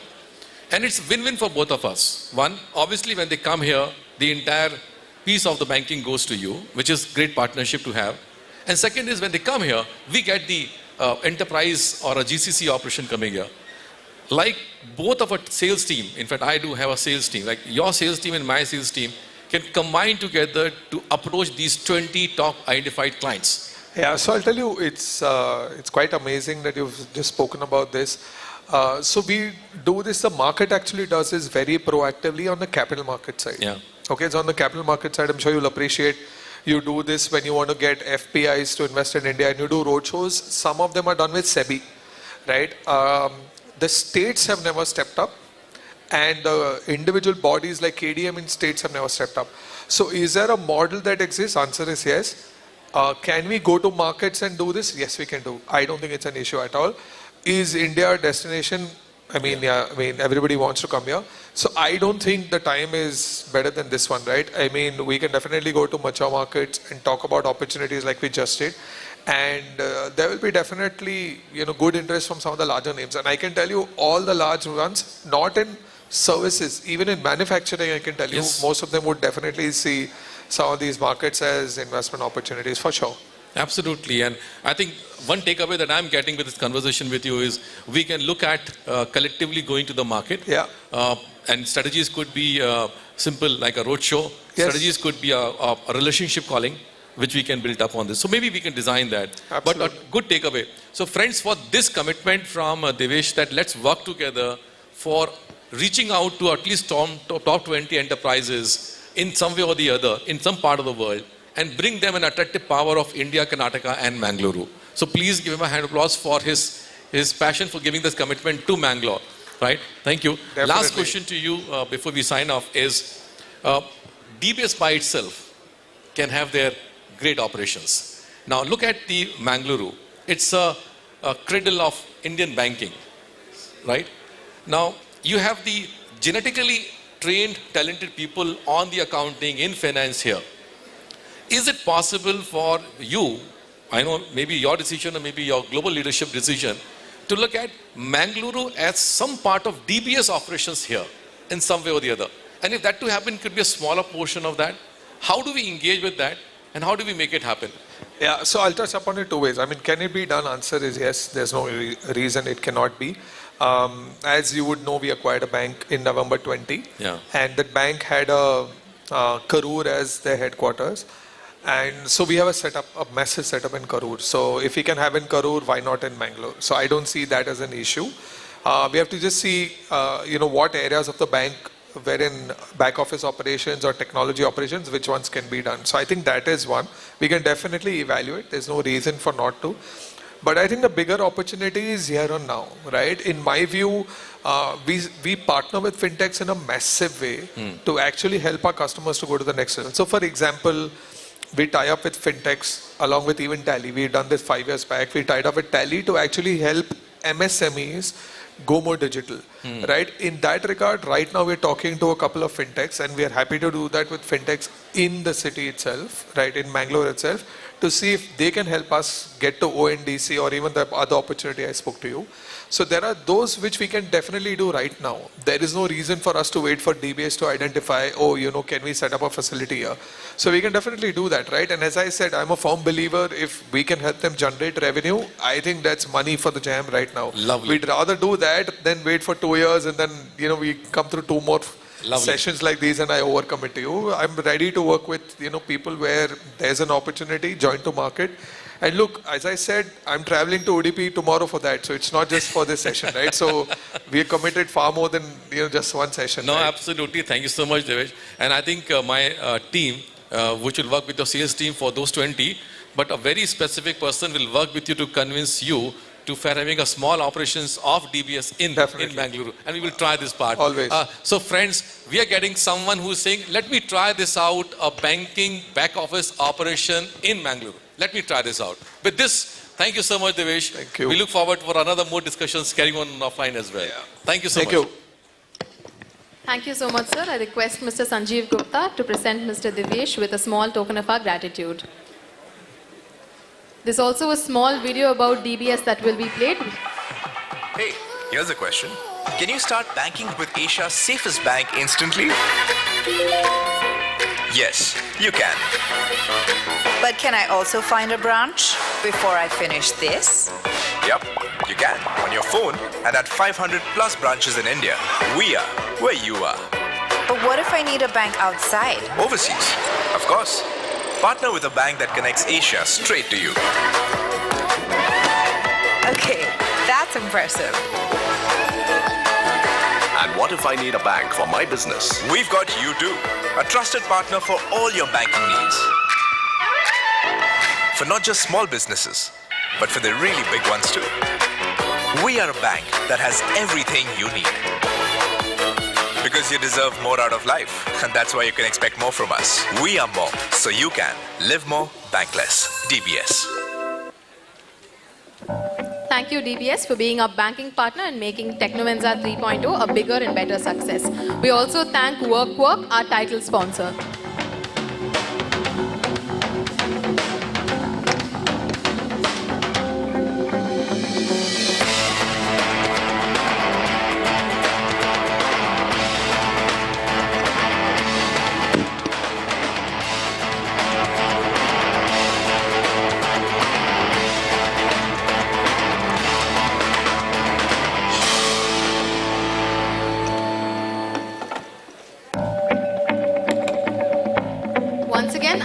And it's win-win for both of us. One, obviously when they come here, the entire piece of the banking goes to you, which is great partnership to have. And second is when they come here, we get the enterprise or a GCC operation coming here. Like both of a sales team, in fact I do have a sales team, like your sales team and my sales team can combine together to approach these 20 top identified clients. Yeah, so I'll tell you, it's quite amazing that you've just spoken about this. So we do this, the market actually does this very proactively on the capital market side. Yeah. Okay, so on the capital market side, I'm sure you'll appreciate, you do this when you want to get FPIs to invest in India and you do roadshows. Some of them are done with SEBI, right? The states have never stepped up and the individual bodies like KDM in states have never stepped up. So is there a model that exists? Answer is yes. Can we go to markets and do this? Yes, we can do. I don't think it's an issue at all. Is India a destination? I mean, everybody wants to come here. So I don't think the time is better than this one, right? I mean, we can definitely go to mature markets and talk about opportunities like we just did. And there will be definitely, good interest from some of the larger names. And I can tell you all the large ones, not in services, even in manufacturing, I can tell you, most of them would definitely see some of these markets as investment opportunities for sure. Absolutely. And I think one takeaway that I'm getting with this conversation with you is we can look at collectively going to the market. Yeah. And strategies could be simple, like a roadshow. Yes. Strategies could be a relationship calling, which we can build up on this. So maybe we can design that. Absolutely. But a good takeaway. So friends, for this commitment from Devesh that let's work together for reaching out to at least top 20 enterprises in some way or the other, in some part of the world, and bring them an attractive power of India, Karnataka and Mangaluru. So please give him a hand of applause for his passion for giving this commitment to Mangalore. Right? Thank you. Definitely. Last question to you before we sign off is, DBS by itself can have their great operations. Now look at the Mangaluru. It's a cradle of Indian banking. Right? Now you have the genetically trained, talented people on the accounting, in finance here. Is it possible for you, I know maybe your decision or maybe your global leadership decision, to look at Mangaluru as some part of DBS operations here in some way or the other? And if that to happen, could be a smaller portion of that. How do we engage with that and how do we make it happen? Yeah, so I'll touch upon it two ways. I mean, can it be done? Answer is yes. There's no reason it cannot be. As you would know, we acquired a bank in November 20. Yeah. And that bank had a Karur as their headquarters. And so we have a massive setup in Karur. So if we can have in Karur, why not in Mangalore? So I don't see that as an issue. We have to just see, what areas of the bank wherein back office operations or technology operations, which ones can be done. So I think that is one. We can definitely evaluate. There's no reason for not to. But I think the bigger opportunity is here and now, right? In my view, we partner with fintechs in a massive way to actually help our customers to go to the next level. So for example, we tie up with fintechs along with even Tally. We've done this 5 years back. We tied up with Tally to actually help MSMEs go more digital, right? In that regard, right now we're talking to a couple of fintechs and we are happy to do that with fintechs in the city itself, right? In Mangalore itself, to see if they can help us get to ONDC or even the other opportunity I spoke to you. So there are those which we can definitely do right now. There is no reason for us to wait for DBS to identify, can we set up a facility here? So we can definitely do that, right? And as I said, I'm a firm believer if we can help them generate revenue, I think that's money for the jam right now. Lovely. We'd rather do that than wait for 2 years and then, we come through 2 more sessions like these and I overcommit to you. I'm ready to work with, people where there's an opportunity, join to market. And look, as I said, I'm traveling to UDP tomorrow for that. So it's not just for this session, right? So we're committed far more than, just one session. No, right? absolutely. Thank you so much, Devesh. And I think my team, which will work with your sales team for those 20, but a very specific person will work with you to convince you to having a small operations of DBS in Mangaluru. And we will try this part. Always. So friends, we are getting someone who is saying, let me try this out, a banking back office operation in Mangaluru. Let me try this out. With this, Thank you so much, Devesh. Thank you. We look forward for another more discussions carrying on offline as well. Thank you so much. Thank you. Thank you so much, sir. I request Mr. Sanjeev Gupta to present Mr. Devesh with a small token of our gratitude. There's also a small video about DBS that will be played. Hey, here's a question. Can you start banking with Asia's safest bank instantly? Yes, you can. But can I also find a branch before I finish this? Yep, you can on your phone and at 500 plus branches in India. We are where you are. But what if I need a bank outside? Overseas, of course. Partner with a bank that connects Asia straight to you. Okay, that's impressive. And what if I need a bank for my business? We've got you too. A trusted partner for all your banking needs. For not just small businesses, but for the really big ones too. We are a bank that has everything you need. Because you deserve more out of life. And that's why you can expect more from us. We are more, so you can live more, bank less. DBS. Thank you, DBS, for being our banking partner and making Technovanza 3.0 a bigger and better success. We also thank Work, our title sponsor.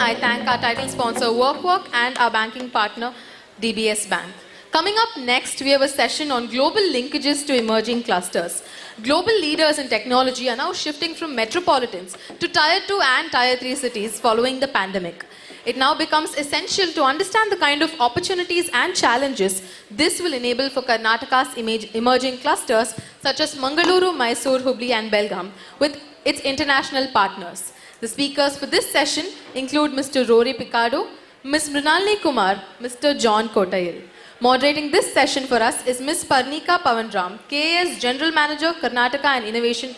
I thank our title sponsor Work and our banking partner DBS Bank. Coming up next, we have a session on global linkages to emerging clusters. Global leaders in technology are now shifting from metropolitans to Tier 2 and Tier 3 cities following the pandemic. It now becomes essential to understand the kind of opportunities and challenges this will enable for Karnataka's emerging clusters such as Mangaluru, Mysore, Hubli and Belgaum with its international partners. The speakers for this session include Mr. Rory Picardo, Ms. Mrinalini Kumar, Mr. John Kotayil. Moderating this session for us is Ms. Parnika Pavanram, KAS General Manager, Karnataka and Innovation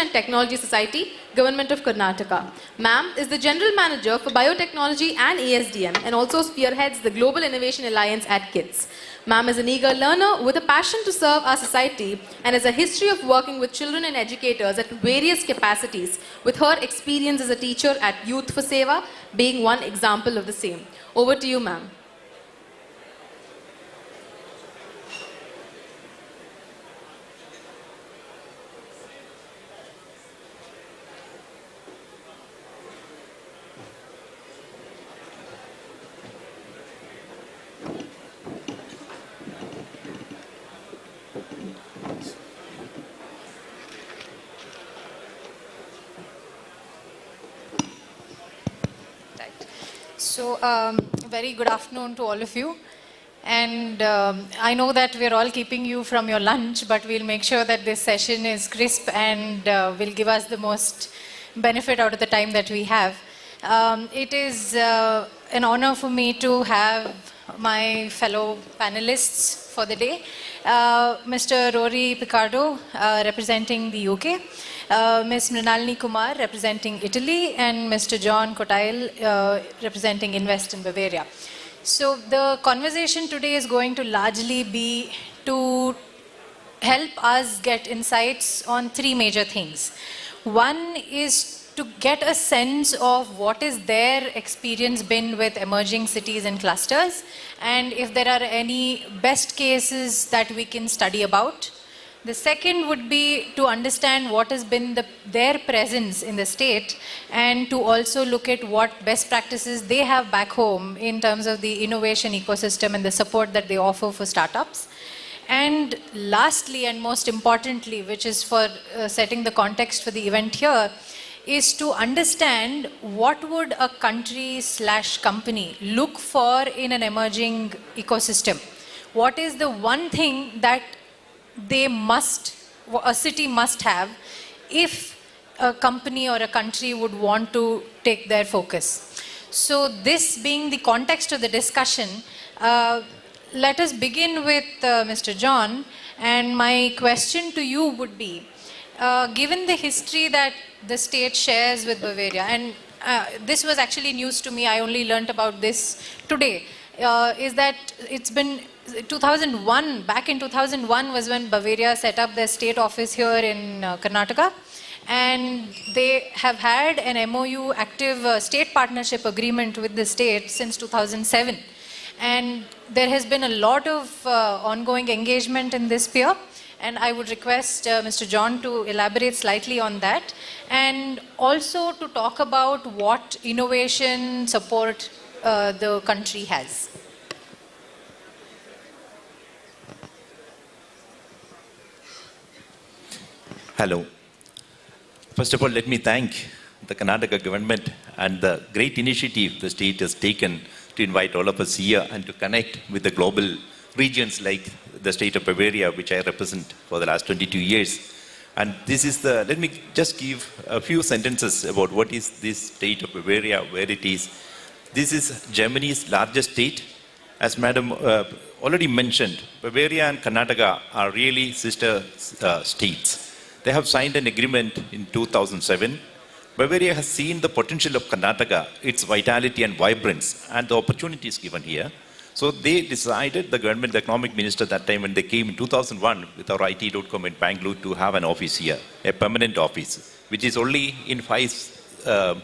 and Technology Society, Government of Karnataka. Ma'am is the General Manager for Biotechnology and ESDM and also spearheads the Global Innovation Alliance at KITS. Ma'am is an eager learner with a passion to serve our society and has a history of working with children and educators at various capacities, with her experience as a teacher at Youth for Seva being one example of the same. Over to you, ma'am. So, very good afternoon to all of you. And I know that we're all keeping you from your lunch, but we'll make sure that this session is crisp and will give us the most benefit out of the time that we have. It is an honor for me to have my fellow panelists for the day. Mr. Rory Picardo, representing the UK. Ms. Mrinalini Kumar, representing Italy, and Mr. John Kotayil, representing Invest in Bavaria. So the conversation today is going to largely be to help us get insights on three major things. One is to get a sense of what is their experience been with emerging cities and clusters, and if there are any best cases that we can study about. The second would be to understand what has been their presence in the state, and to also look at what best practices they have back home in terms of the innovation ecosystem and the support that they offer for startups. And lastly, and most importantly, which is for setting the context for the event here, is to understand what would a country/company look for in an emerging ecosystem. What is the one thing that a city must have if a company or a country would want to take their focus. So this being the context of the discussion, let us begin with Mr. John, and my question to you would be, given the history that the state shares with Bavaria, and this was actually news to me, I only learnt about this today, is that it's been 2001, back in 2001 was when Bavaria set up their state office here in Karnataka, and they have had an MOU, active state partnership agreement with the state since 2007. And there has been a lot of ongoing engagement in this sphere, and I would request Mr. John to elaborate slightly on that, and also to talk about what innovation support the country has. Hello. First of all, let me thank the Karnataka government and the great initiative the state has taken to invite all of us here and to connect with the global regions like the state of Bavaria, which I represent for the last 22 years. And this is the, let me just give a few sentences about what is this state of Bavaria, where it is. This is Germany's largest state. As Madam already mentioned, Bavaria and Karnataka are really sister states. They have signed an agreement in 2007. Bavaria has seen the potential of Karnataka, its vitality and vibrance, and the opportunities given here. So they decided, the government, the economic minister that time when they came in 2001 with our IT.com in Bangalore to have an office here, a permanent office, which is only in 5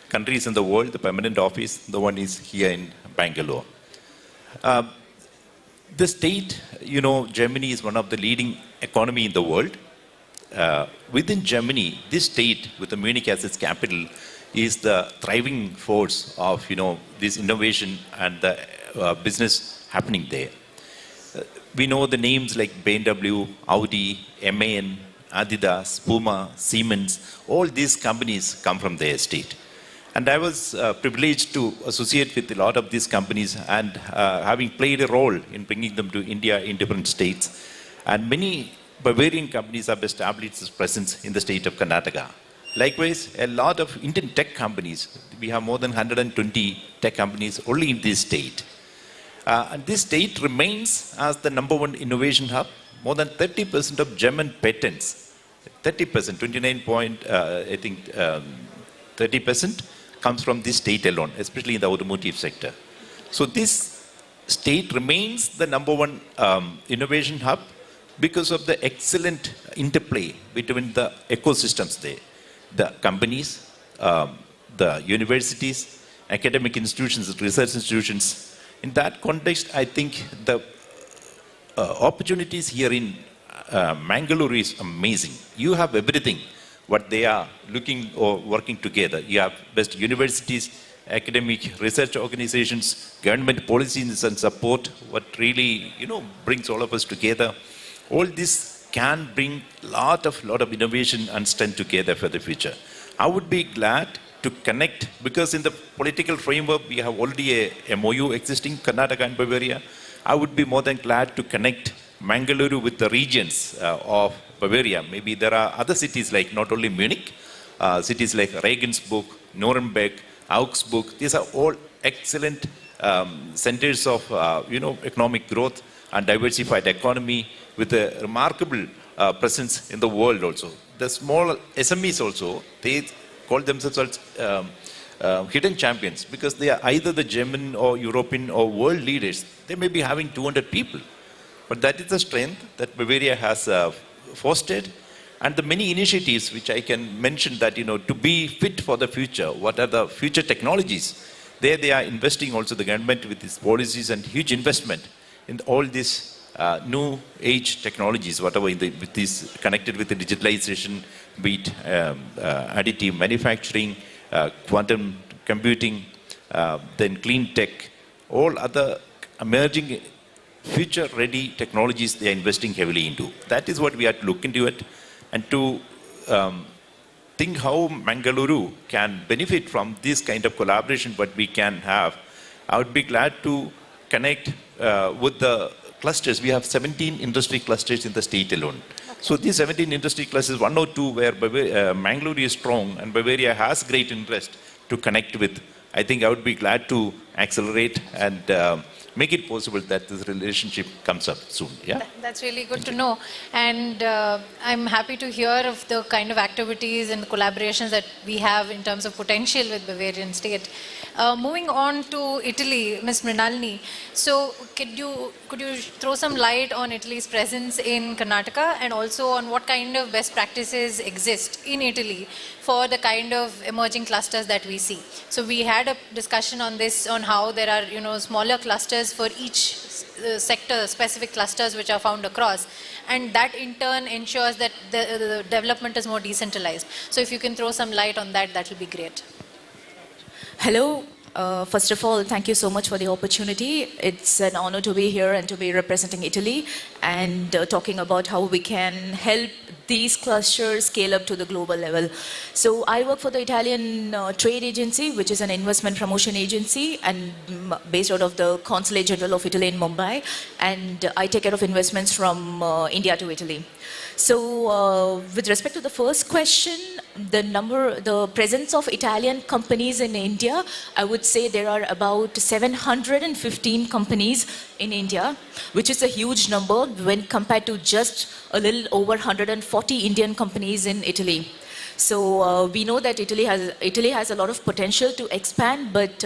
countries in the world, the permanent office, the one is here in Bangalore. The state, you know, Germany is one of the leading economy in the world. Within Germany, this state, with the Munich as its capital, is the thriving force of, you know, this innovation and the business happening there. We know the names like BMW, Audi, MAN, Adidas, Puma, Siemens, all these companies come from their state. And I was privileged to associate with a lot of these companies and having played a role in bringing them to India in different states. And many Bavarian companies have established its presence in the state of Karnataka. Likewise, a lot of Indian tech companies, we have more than 120 tech companies only in this state. And this state remains as the #1 innovation hub. More than 30% of German patents, 30%, 30% comes from this state alone, especially in the automotive sector. So this state remains the #1 innovation hub because of the excellent interplay between the ecosystems there. The companies, the universities, academic institutions, research institutions. In that context, I think the opportunities here in Mangaluru is amazing. You have everything what they are looking or working together. You have best universities, academic research organizations, government policies and support, what really, you know, brings all of us together. All this can bring lot of innovation and strength together for the future. I would be glad to connect, because in the political framework we have already a MOU existing, Karnataka and Bavaria. I would be more than glad to connect Mangaluru with the regions of Bavaria. Maybe there are other cities like not only Munich, cities like Regensburg, Nuremberg, Augsburg. These are all excellent centers of economic growth and diversified economy with a remarkable presence in the world also. The small SMEs also, they call themselves hidden champions because they are either the German or European or world leaders. They may be having 200 people. But that is the strength that Bavaria has fostered. And the many initiatives which I can mention that, to be fit for the future, what are the future technologies? There they are investing also, the government with its policies and huge investment in all these new age technologies, whatever with this connected with the digitalization, be it additive manufacturing, quantum computing, then clean tech, all other emerging future-ready technologies they are investing heavily into. That is what we have to look into it and to think how Mangaluru can benefit from this kind of collaboration what we can have. I would be glad to connect with the clusters. We have 17 industry clusters in the state alone. Okay. So these 17 industry clusters, 1 or 2 where Mangaluru is strong and Bavaria has great interest to connect with. I think I would be glad to accelerate and make it possible that this relationship comes up soon. Yeah. That's really good to know. And I'm happy to hear of the kind of activities and the collaborations that we have in terms of potential with Bavarian state. Moving on to Italy, Ms. Mrinalini. So could you throw some light on Italy's presence in Karnataka and also on what kind of best practices exist in Italy for the kind of emerging clusters that we see? So we had a discussion on this, on how there are, smaller clusters for each sector, specific clusters which are found across. And that in turn ensures that the development is more decentralized. So if you can throw some light on that, that will be great. Hello. First of all, thank you so much for the opportunity. It's an honor to be here and to be representing Italy and talking about how we can help these clusters scale up to the global level. So I work for the Italian Trade Agency, which is an investment promotion agency and based out of the Consulate General of Italy in Mumbai. And I take care of investments from India to Italy. So with respect to the first question, the presence of Italian companies in India, I would say there are about 715 companies in India, which is a huge number when compared to just a little over 140 Indian companies in Italy. So we know that Italy has a lot of potential to expand, but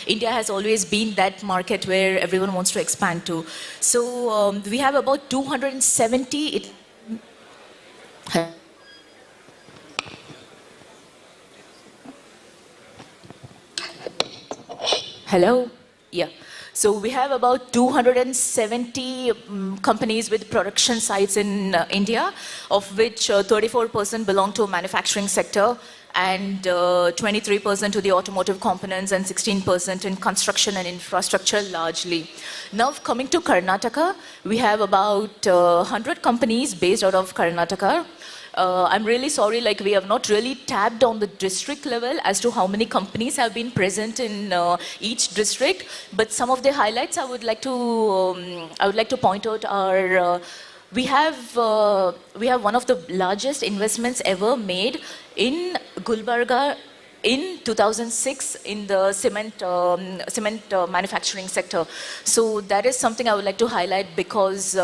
India has always been that market where everyone wants to expand to. So we have about 270. Hello? Yeah. So we have about 270 companies with production sites in India, of which 34% belong to manufacturing sector and 23% to the automotive components and 16% in construction and infrastructure largely. Now coming to Karnataka, we have about 100 companies based out of Karnataka. I'm really sorry, we have not really tapped on the district level as to how many companies have been present in each district. But some of the highlights I would like to point out are we have one of the largest investments ever made in Gulbarga in 2006 in the cement manufacturing sector. So that is something I would like to highlight because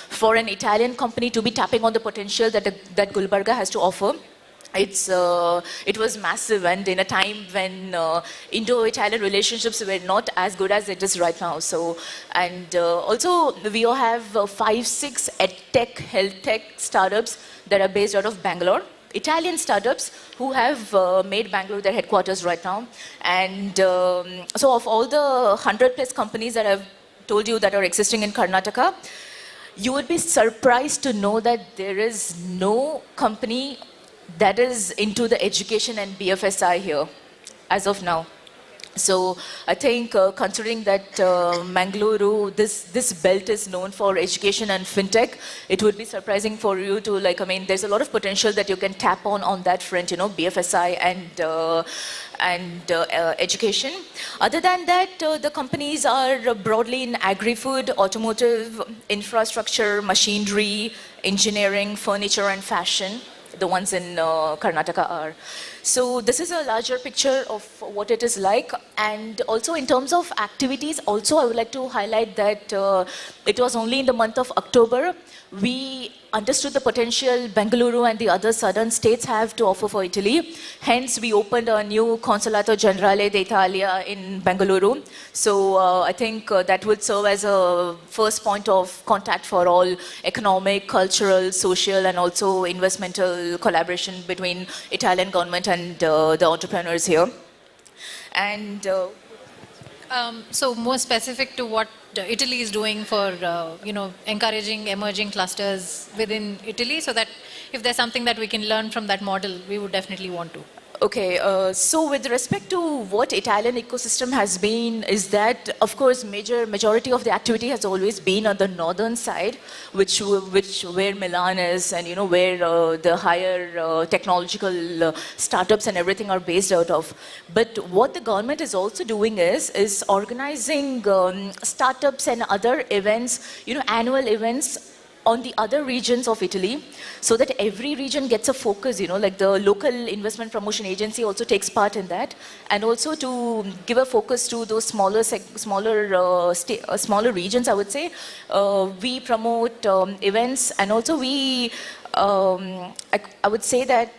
for an Italian company to be tapping on the potential that Gulbarga has to offer, it was massive, and in a time when Indo-Italian relationships were not as good as it is right now. So, and also we all have 5-6 edtech, health tech startups that are based out of Bangalore. Italian startups who have made Bangalore their headquarters right now. And so of all the 100 plus companies that I've told you that are existing in Karnataka, you would be surprised to know that there is no company that is into the education and BFSI here as of now. So I think considering that Mangaluru, this belt is known for education and fintech, it would be surprising for you to there's a lot of potential that you can tap on that front, BFSI and education. Other than that, the companies are broadly in agri-food, automotive, infrastructure, machinery, engineering, furniture and fashion. The ones in Karnataka are. So this is a larger picture of what it is like, and also in terms of activities, also I would like to highlight that it was only in the month of October we understood the potential Bengaluru and the other southern states have to offer for Italy. Hence, we opened a new Consolato Generale d'Italia in Bengaluru. So I think that would serve as a first point of contact for all economic, cultural, social, and also investmental collaboration between Italian government and the entrepreneurs here. And so more specific to what Italy is doing for encouraging emerging clusters within Italy, so that if there's something that we can learn from that model, we would definitely want to. Okay, so with respect to what Italian ecosystem has been, is that of course majority of the activity has always been on the northern side, which where Milan is, and where the higher technological startups and everything are based out of. But what the government is also doing is organizing startups and other events, annual events on the other regions of Italy, so that every region gets a focus, like the local investment promotion agency also takes part in that, and also to give a focus to those smaller regions, I would say. We promote events, and also we, I would say that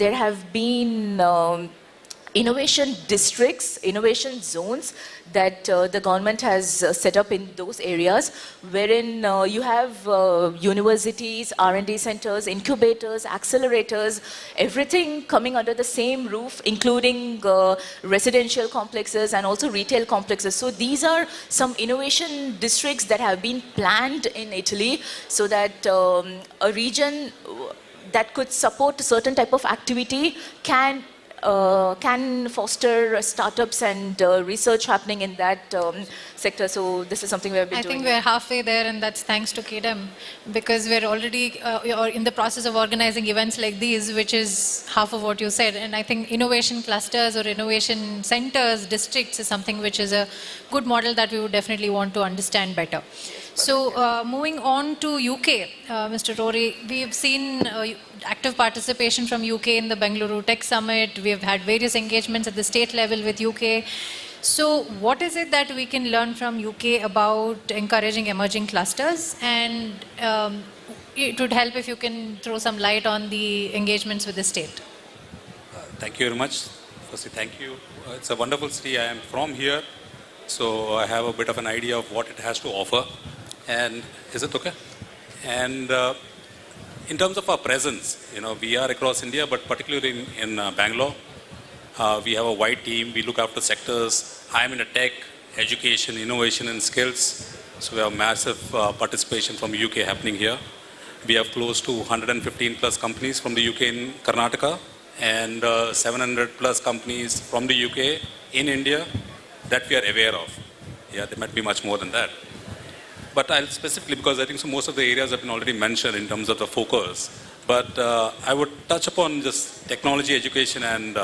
there have been innovation districts, innovation zones that the government has set up in those areas, wherein you have universities, R&D centers, incubators, accelerators, everything coming under the same roof, including residential complexes and also retail complexes. So these are some innovation districts that have been planned in Italy, so that a region that could support a certain type of activity can foster startups and research happening in that sector. So this is something we have been doing. I think we're halfway there, and that's thanks to KDM, because we're already in the process of organizing events like these, which is half of what you said. And I think innovation clusters or innovation centers, districts is something which is a good model that we would definitely want to understand better. So moving on to UK, Mr. Rory, we've seen active participation from UK in the Mangaluru Tech Summit. We've had various engagements at the state level with UK. So what is it that we can learn from UK about encouraging emerging clusters? And it would help if you can throw some light on the engagements with the state. Thank you very much. Firstly, thank you. It's a wonderful city. I am from here, so I have a bit of an idea of what it has to offer. And is it okay? And in terms of our presence, we are across India, but particularly in Bangalore, we have a wide team. We look after sectors. I'm in a tech, education, innovation, and skills. So we have massive participation from UK happening here. We have close to 115 plus companies from the UK in Karnataka, and 700 plus companies from the UK in India that we are aware of. Yeah, there might be much more than that. But I'll specifically, because I think so most of the areas have been already mentioned in terms of the focus, but I would touch upon just technology, education, and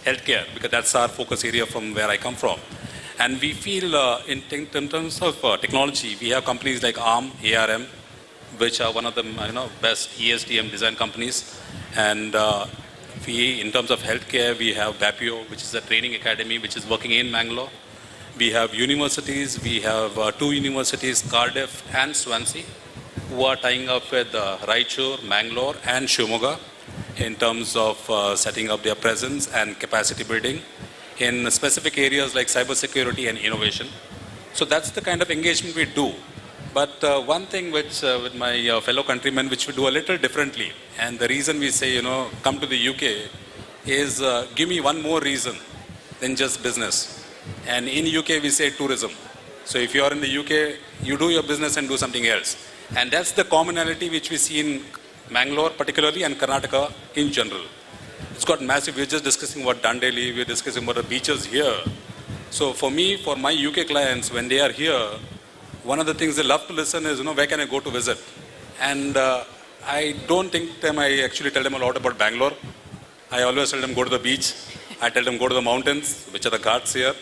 healthcare, because that's our focus area from where I come from. And we feel in terms of technology, we have companies like ARM, which are one of the best ESDM design companies. And in terms of healthcare, we have Bache, which is a training academy, which is working in Mangalore. We have universities. We have 2 universities, Cardiff and Swansea, who are tying up with Raichur, Mangalore, and Shimoga in terms of setting up their presence and capacity building in specific areas like cybersecurity and innovation. So that's the kind of engagement we do. But one thing which, with my fellow countrymen, which we do a little differently, and the reason we say, come to the UK, is give me one more reason than just business. And in UK, we say tourism. So if you are in the UK, you do your business and do something else. And that's the commonality which we see in Mangalore particularly, and Karnataka in general. It's got massive. We're just discussing about Dandeli, we're discussing about the beaches here. So for me, for my UK clients, when they are here, one of the things they love to listen is, where can I go to visit? And I don't think I actually tell them a lot about Bangalore. I always tell them go to the beach. I tell them go to the mountains, which are the ghats here.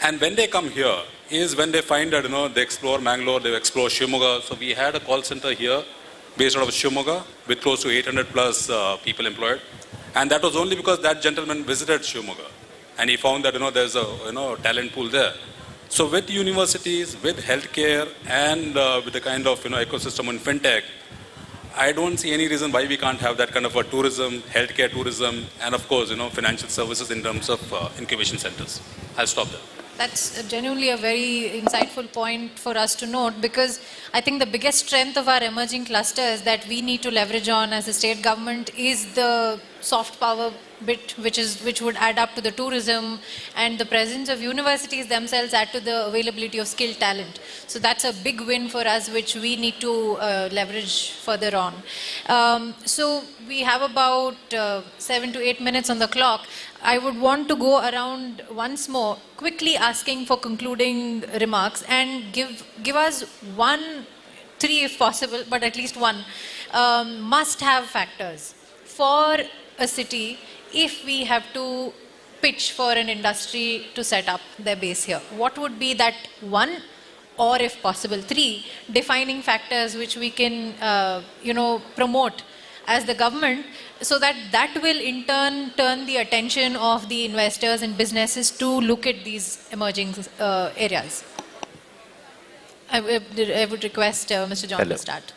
And when they come here is when they find that, they explore Mangalore, they explore Shimoga. So we had a call center here based out of Shimoga with close to 800 plus people employed. And that was only because that gentleman visited Shimoga. And he found that, there's a talent pool there. So with universities, with healthcare, and with the kind of, ecosystem in fintech, I don't see any reason why we can't have that kind of a tourism, healthcare tourism, and of course, financial services in terms of incubation centers. I'll stop there. That's genuinely a very insightful point for us to note, because I think the biggest strength of our emerging clusters that we need to leverage on as a state government is the soft power bit, which would add up to the tourism, and the presence of universities themselves add to the availability of skilled talent. So that's a big win for us, which we need to leverage further on. So we have about 7 to 8 minutes on the clock. I would want to go around once more, quickly asking for concluding remarks, and give us 3 if possible, but at least one, must-have factors for a city if we have to pitch for an industry to set up their base here. What would be that one or if possible 3 defining factors which we can promote as the government, so that will in turn turn the attention of the investors and businesses to look at these emerging areas. I would request Mr. John to start.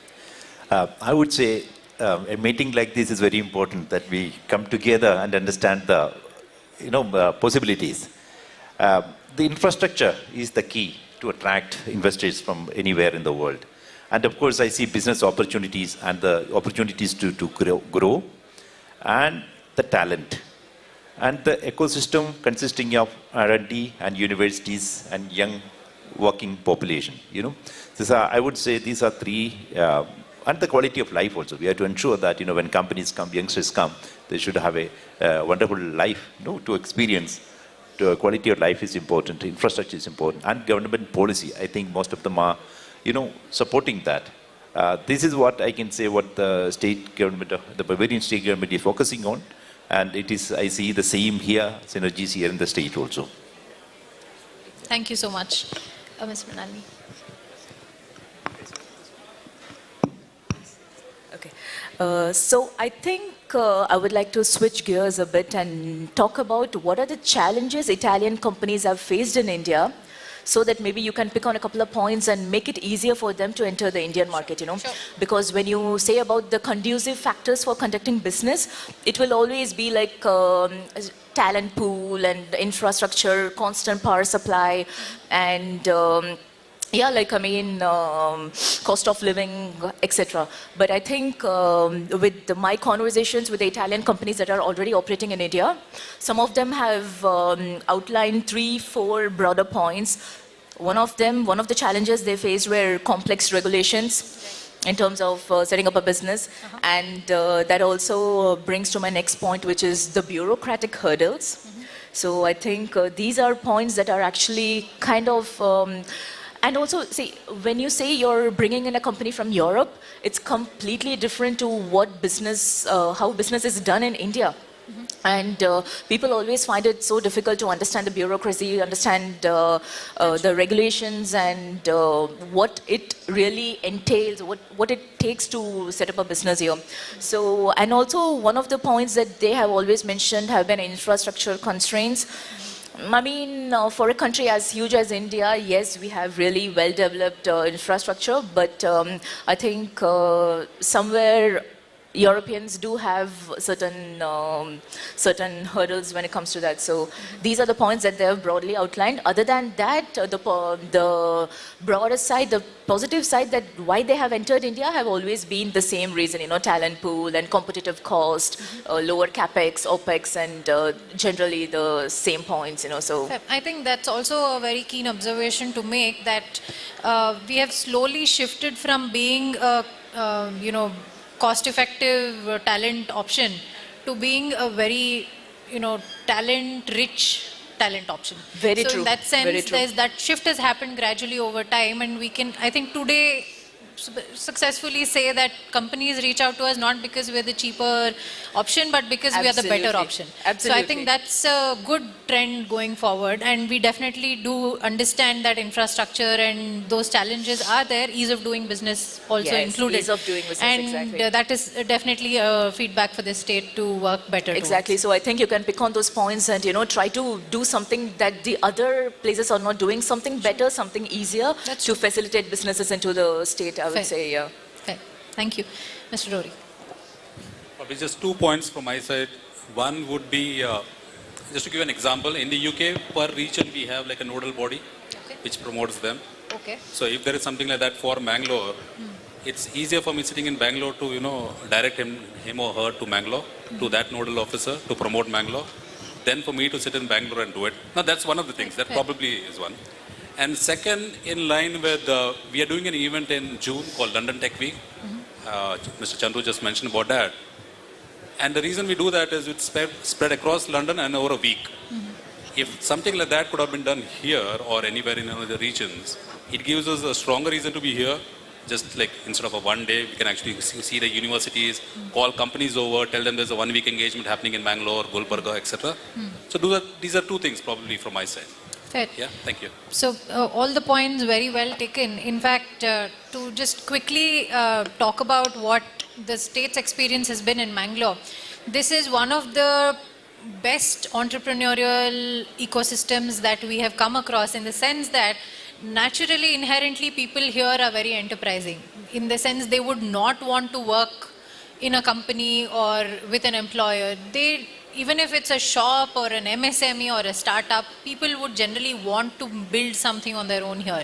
I would say a meeting like this is very important, that we come together and understand the possibilities. The infrastructure is the key to attract investors from anywhere in the world. And of course, I see business opportunities and the opportunities to grow, and the talent. And the ecosystem consisting of R&D and universities and young working population. I would say these are 3, and the quality of life also. We have to ensure that when companies come, youngsters come, they should have a wonderful life to experience. Quality of life is important, infrastructure is important, and government policy. I think most of them are supporting that. This is what I can say, what the state government, the Bavarian state government is focusing on, and it is, I see the same here, synergies here in the state also. Thank you so much. Ms. Manali. Okay. So I think I would like to switch gears a bit and talk about what are the challenges Italian companies have faced in India, so that maybe you can pick on a couple of points and make it easier for them to enter the Indian market, Sure. Because when you say about the conducive factors for conducting business, it will always be like talent pool and infrastructure, constant power supply, and cost of living, etc. But I think with my conversations with the Italian companies that are already operating in India, some of them have outlined 3-4 broader points. One of the challenges they faced were complex regulations in terms of setting up a business. And that also brings to my next point, which is the bureaucratic hurdles. So I think these are points that are actually kind of and also, see, when you say you're bringing in a company from Europe, it's completely different to what business, how business is done in India. And people always find it so difficult to understand the bureaucracy, understand the regulations, and what it really entails, what it takes to set up a business here. So, and also one of the points that they have always mentioned have been infrastructure constraints. I mean, for a country as huge as India, yes, we have really well-developed infrastructure, but I think somewhere Europeans do have certain hurdles when it comes to that. So these are the points that they have broadly outlined. Other than that, the broader side, the positive side, that why they have entered India have always been the same reason, talent pool and competitive cost, lower capex, opex, and generally the same points, So I think that's also a very keen observation to make, that we have slowly shifted from being cost-effective talent option to being a very, talent-rich talent option. Very so true. In that sense, that shift has happened gradually over time, and we can, I think today, successfully say that companies reach out to us not because we're the cheaper option, but because we are the better option. Absolutely. So I think that's a good trend going forward, and we definitely do understand that infrastructure and those challenges are there, ease of doing business also included. Ease of doing business, and exactly. That is definitely a feedback for the state to work better Exactly. towards. So I think you can pick on those points and try to do something that the other places are not doing, something better, something easier to facilitate businesses into the state, I would say. Yeah. Fair. Thank you. Mr. Rory. Probably just 2 points from my side. One would be, just to give an example, in the UK, per region we have like a nodal body which promotes them. Okay. So if there is something like that for Mangalore, it's easier for me sitting in Bangalore to, direct him or her to Mangalore, to that nodal officer to promote Mangalore, than for me to sit in Bangalore and do it. Now that's one of the things. That probably is one. And second, in line with, we are doing an event in June called London Tech Week. Mr. Chandra just mentioned about that. And the reason we do that is it's spread across London and over a week. If something like that could have been done here or anywhere in other regions, it gives us a stronger reason to be here. Just like instead of a one day, we can actually see the universities, call companies over, tell them there's a 1 week engagement happening in Bangalore, Gulbarga, etc. So these are 2 things probably from my side. Fair. Yeah, thank you. So all the points very well taken. In fact, to just quickly talk about what the state's experience has been in Mangalore, this is one of the best entrepreneurial ecosystems that we have come across, in the sense that naturally, inherently, people here are very enterprising. In the sense they would not want to work in a company or with an employer. They, even if it's a shop or an MSME or a startup, people would generally want to build something on their own here.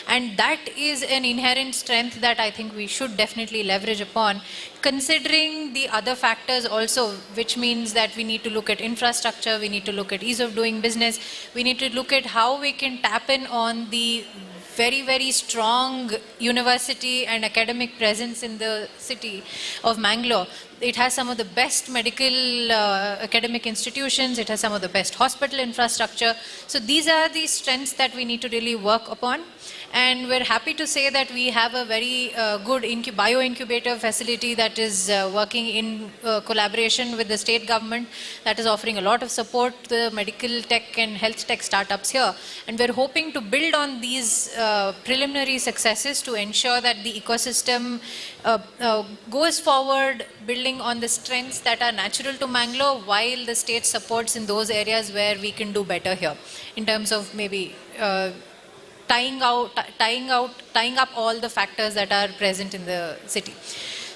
And that is an inherent strength that I think we should definitely leverage upon, considering the other factors also, which means that we need to look at infrastructure, we need to look at ease of doing business, we need to look at how we can tap in on the very, very strong university and academic presence in the city of Mangalore. It has some of the best medical academic institutions, it has some of the best hospital infrastructure. So these are the strengths that we need to really work upon. And we're happy to say that we have a very good bio-incubator facility that is working in collaboration with the state government, that is offering a lot of support to the medical tech and health tech startups here. And we're hoping to build on these preliminary successes to ensure that the ecosystem goes forward, building on the strengths that are natural to Mangalore, while the state supports in those areas where we can do better here, in terms of maybe tying up all the factors that are present in the city.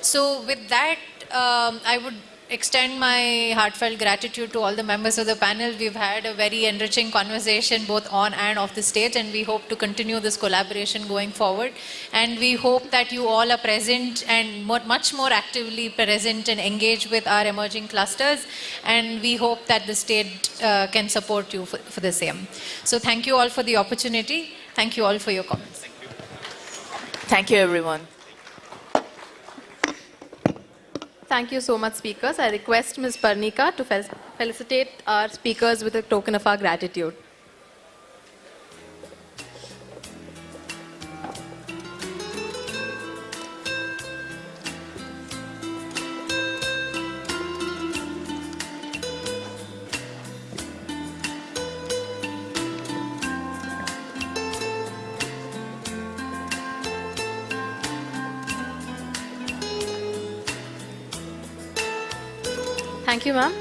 So with that, I would extend my heartfelt gratitude to all the members of the panel. We've had a very enriching conversation both on and off the stage, and we hope to continue this collaboration going forward. And we hope that you all are present and much more actively present and engaged with our emerging clusters. And we hope that the state can support you for the same. So thank you all for the opportunity. Thank you all for your comments. Thank you, everyone. Thank you so much, speakers. I request Ms. Parnika to felicitate our speakers with a token of our gratitude. Thank you, ma'am.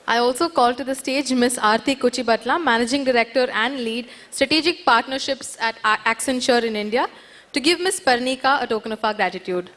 I also call to the stage Ms. Arti Kuchibatla, Managing Director and Lead Strategic Partnerships at Accenture in India, to give Ms. Parnika a token of our gratitude.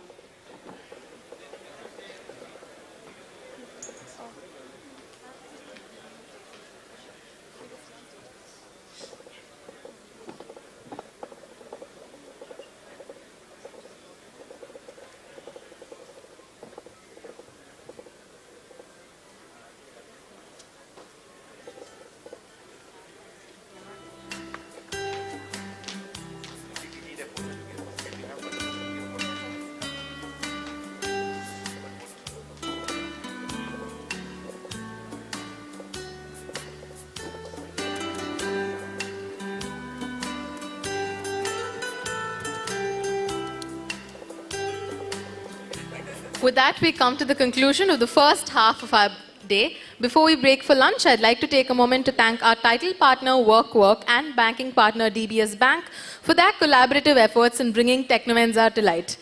With that, we come to the conclusion of the first half of our day. Before we break for lunch, I'd like to take a moment to thank our title partner, WorkWork, and banking partner, DBS Bank, for their collaborative efforts in bringing Technovanza to light.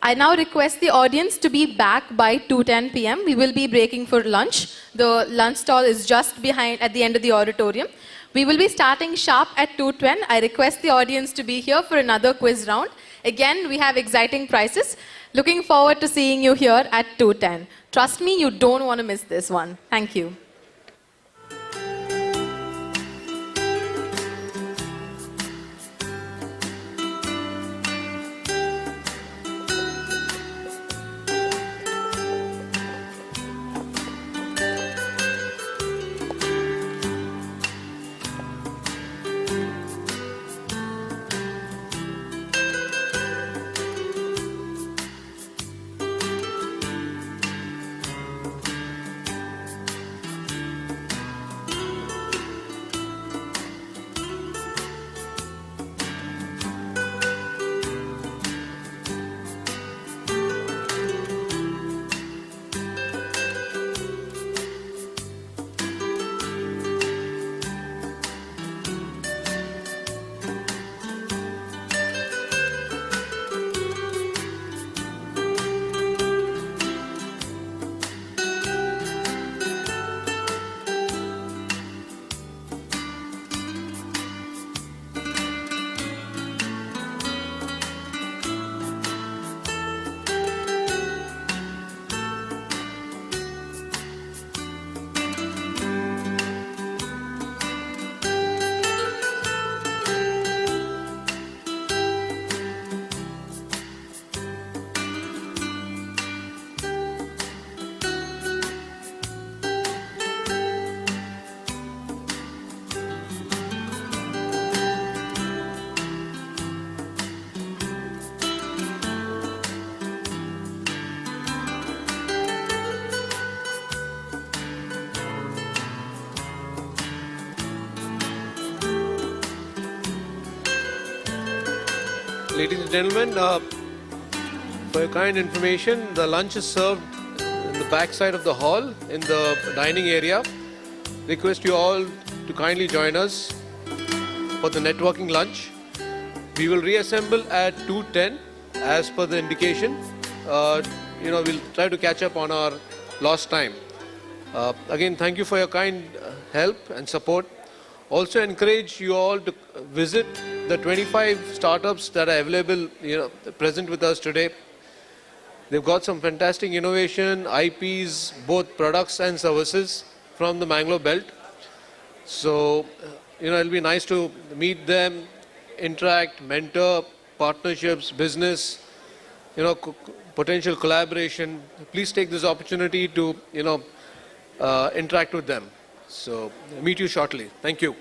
I now request the audience to be back by 2:10 p.m. We will be breaking for lunch. The lunch stall is just behind at the end of the auditorium. We will be starting sharp at 2:10. I request the audience to be here for another quiz round. Again, we have exciting prizes. Looking forward to seeing you here at 2:10. Trust me, you don't want to miss this one. Thank you. Ladies and gentlemen, for your kind information, the lunch is served in the back side of the hall in the dining area. Request you all to kindly join us for the networking lunch. We will reassemble at 2:10 as per the indication. We'll try to catch up on our lost time. Again, thank you for your kind help and support. Also encourage you all to visit the 25 startups that are available, present with us today. They've got some fantastic innovation, IPs, both products and services from the Mangalore belt. So, it'll be nice to meet them, interact, mentor, partnerships, business, potential collaboration. Please take this opportunity to, interact with them. So, meet you shortly. Thank you.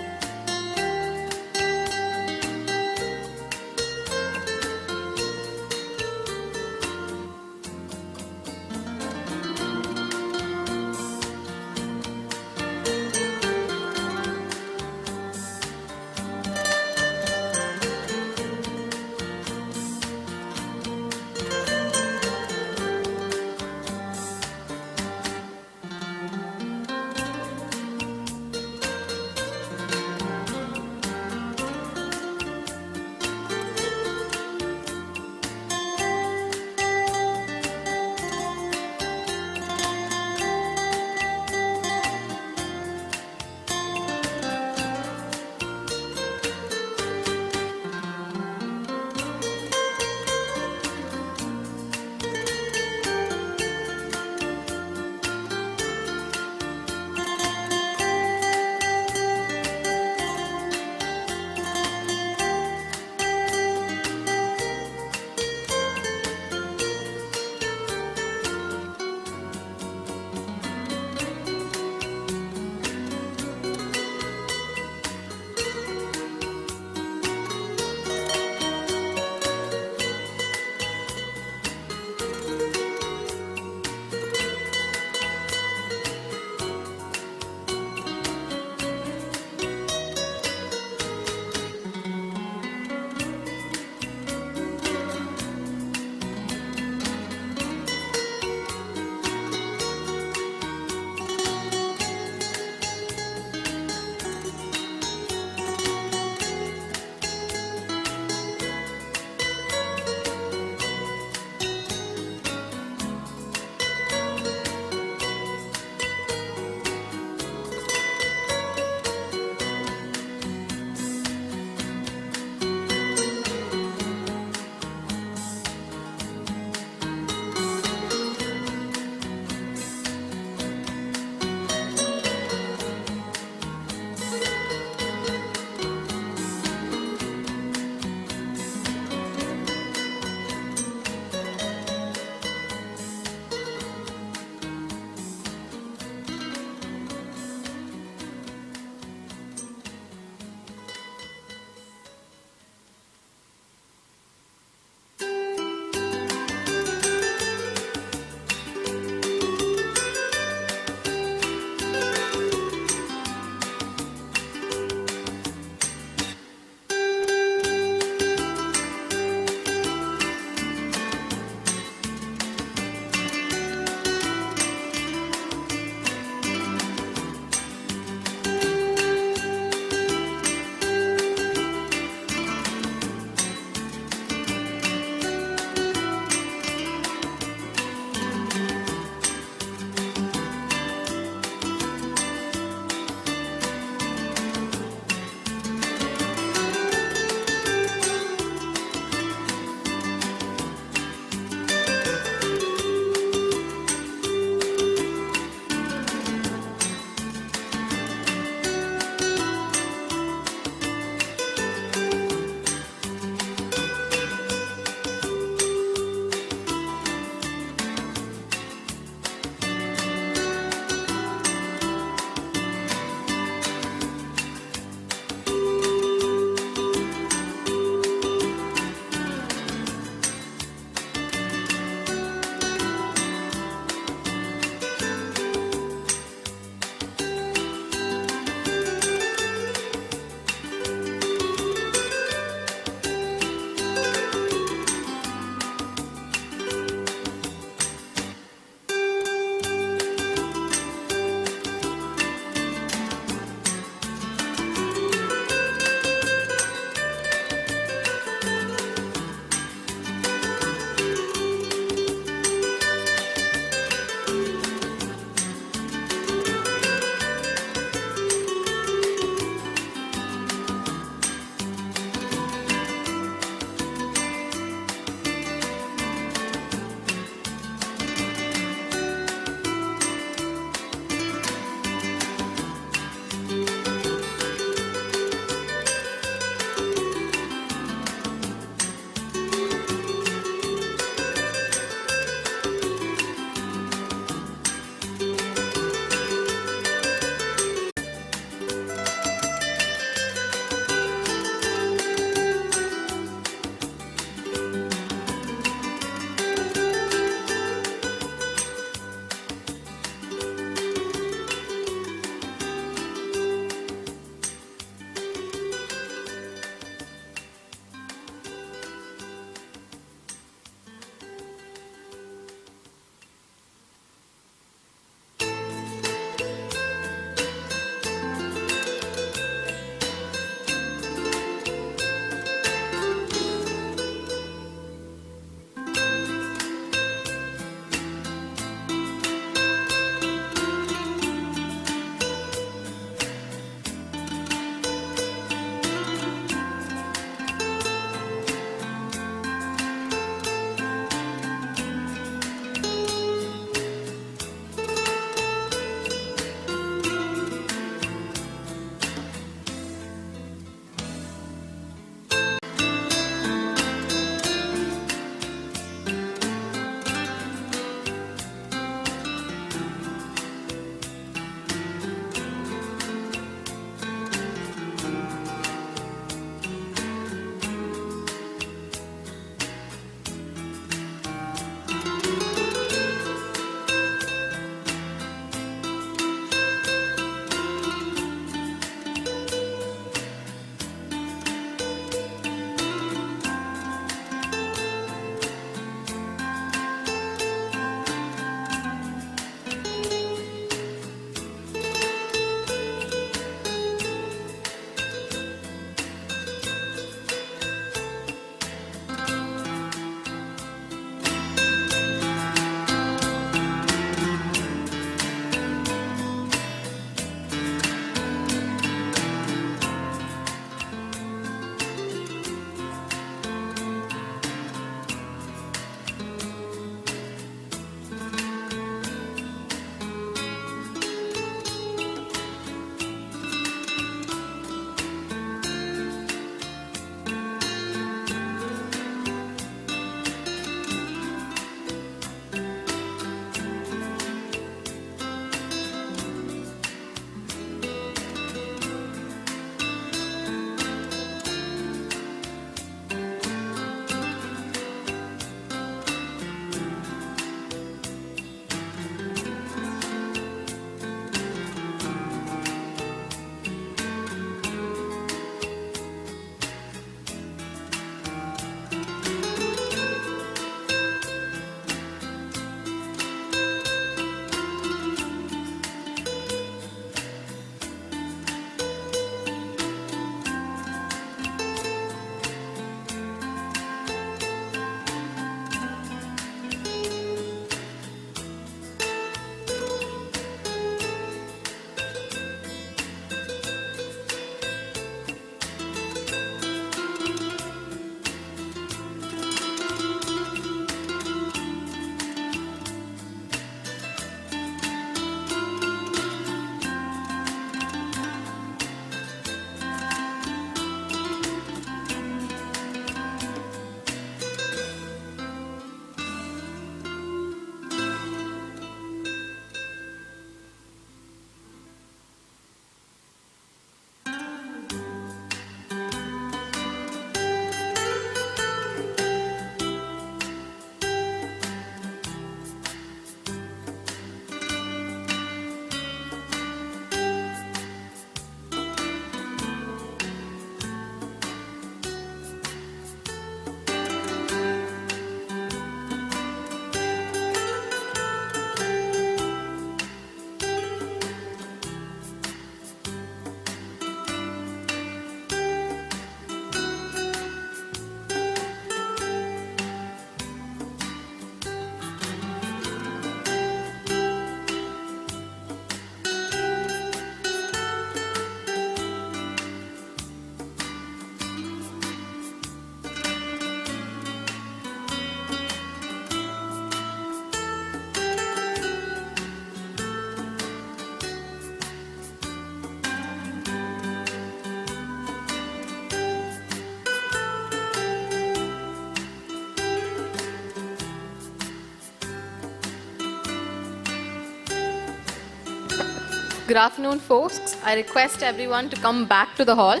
Good afternoon, folks. I request everyone to come back to the hall.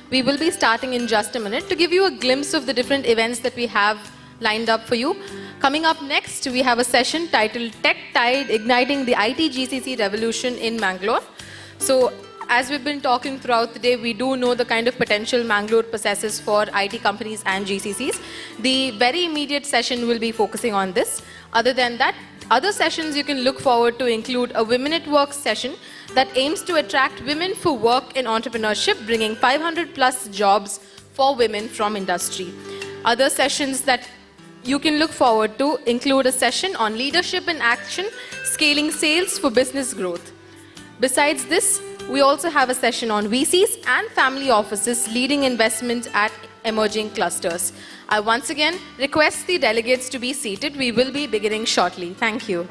We will be starting in just a minute to give you a glimpse of the different events that we have lined up for you. Coming up next, we have a session titled Tech Tide, Igniting the IT GCC Revolution in Mangalore. So, as we've been talking throughout the day, we do know the kind of potential Mangalore possesses for IT companies and GCCs. The very immediate session will be focusing on this. Other than that, other sessions you can look forward to include a Women at Work session that aims to attract women for work in entrepreneurship, bringing 500 plus jobs for women from industry. Other sessions that you can look forward to include a session on leadership in action, scaling sales for business growth. Besides this, we also have a session on VCs and family offices leading investment at emerging clusters. I once again request the delegates to be seated. We will be beginning shortly. Thank you.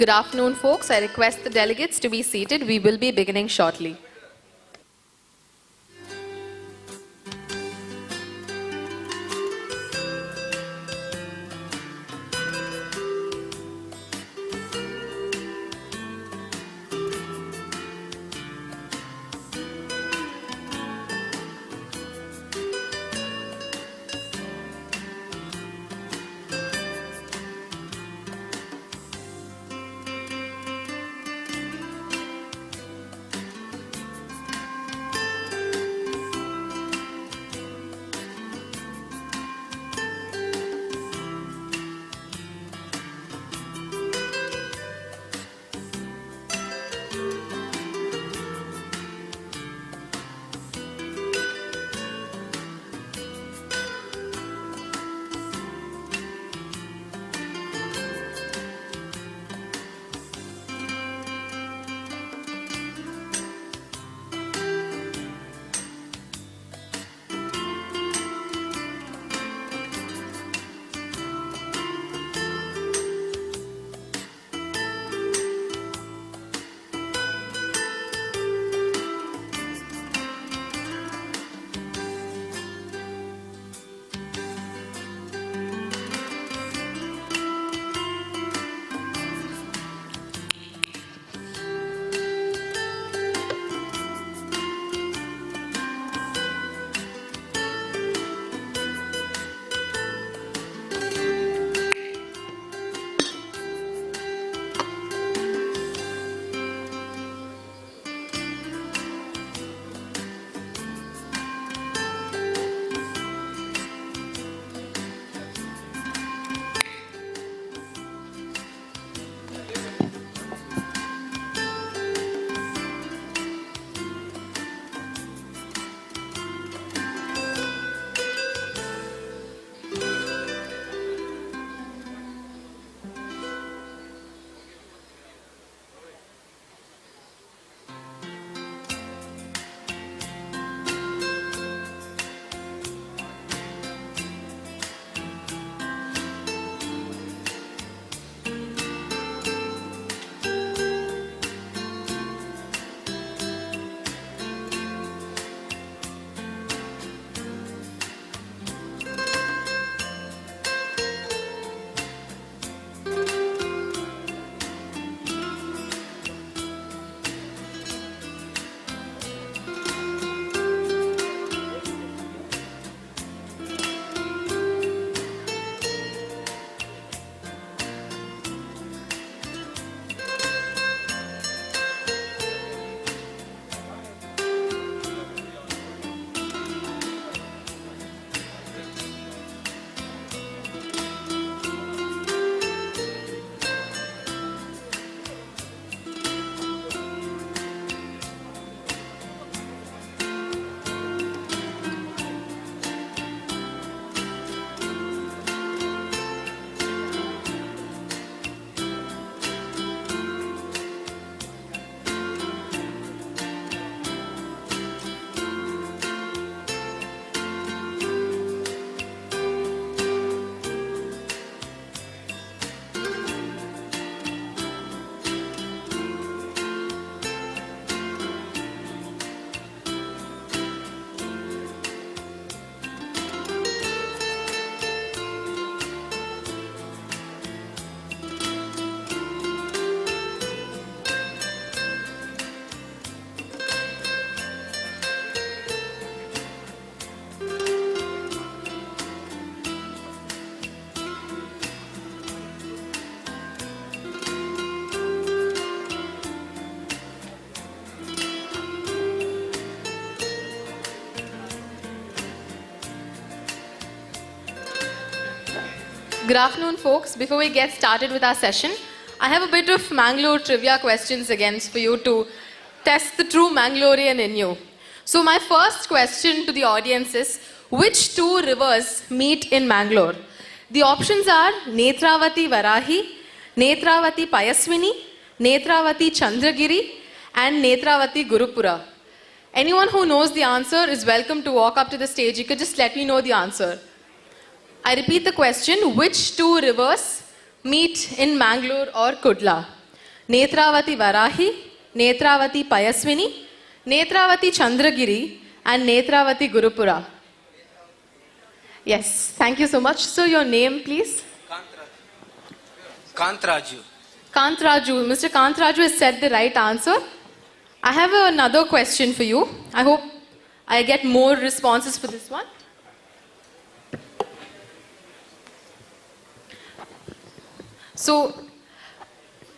Good afternoon, folks. I request the delegates to be seated. We will be beginning shortly. Good afternoon, folks. Before we get started with our session, I have a bit of Mangalore trivia questions again for you to test the true Mangalorean in you. So my first question to the audience is, which two rivers meet in Mangalore? The options are Netravati Varahi, Netravati Payaswini, Netravati Chandragiri, and Netravati Gurupura. Anyone who knows the answer is welcome to walk up to the stage. You could just let me know the answer. I repeat the question, which two rivers meet in Mangalore or Kudla? Netravati Varahi, Netravati Payaswini, Netravati Chandragiri, and Netravati Gurupura. Yes, thank you so much. So your name, please? Kantraju. Kantraju. Mr. Kantraju has said the right answer. I have another question for you. I hope I get more responses for this one. So,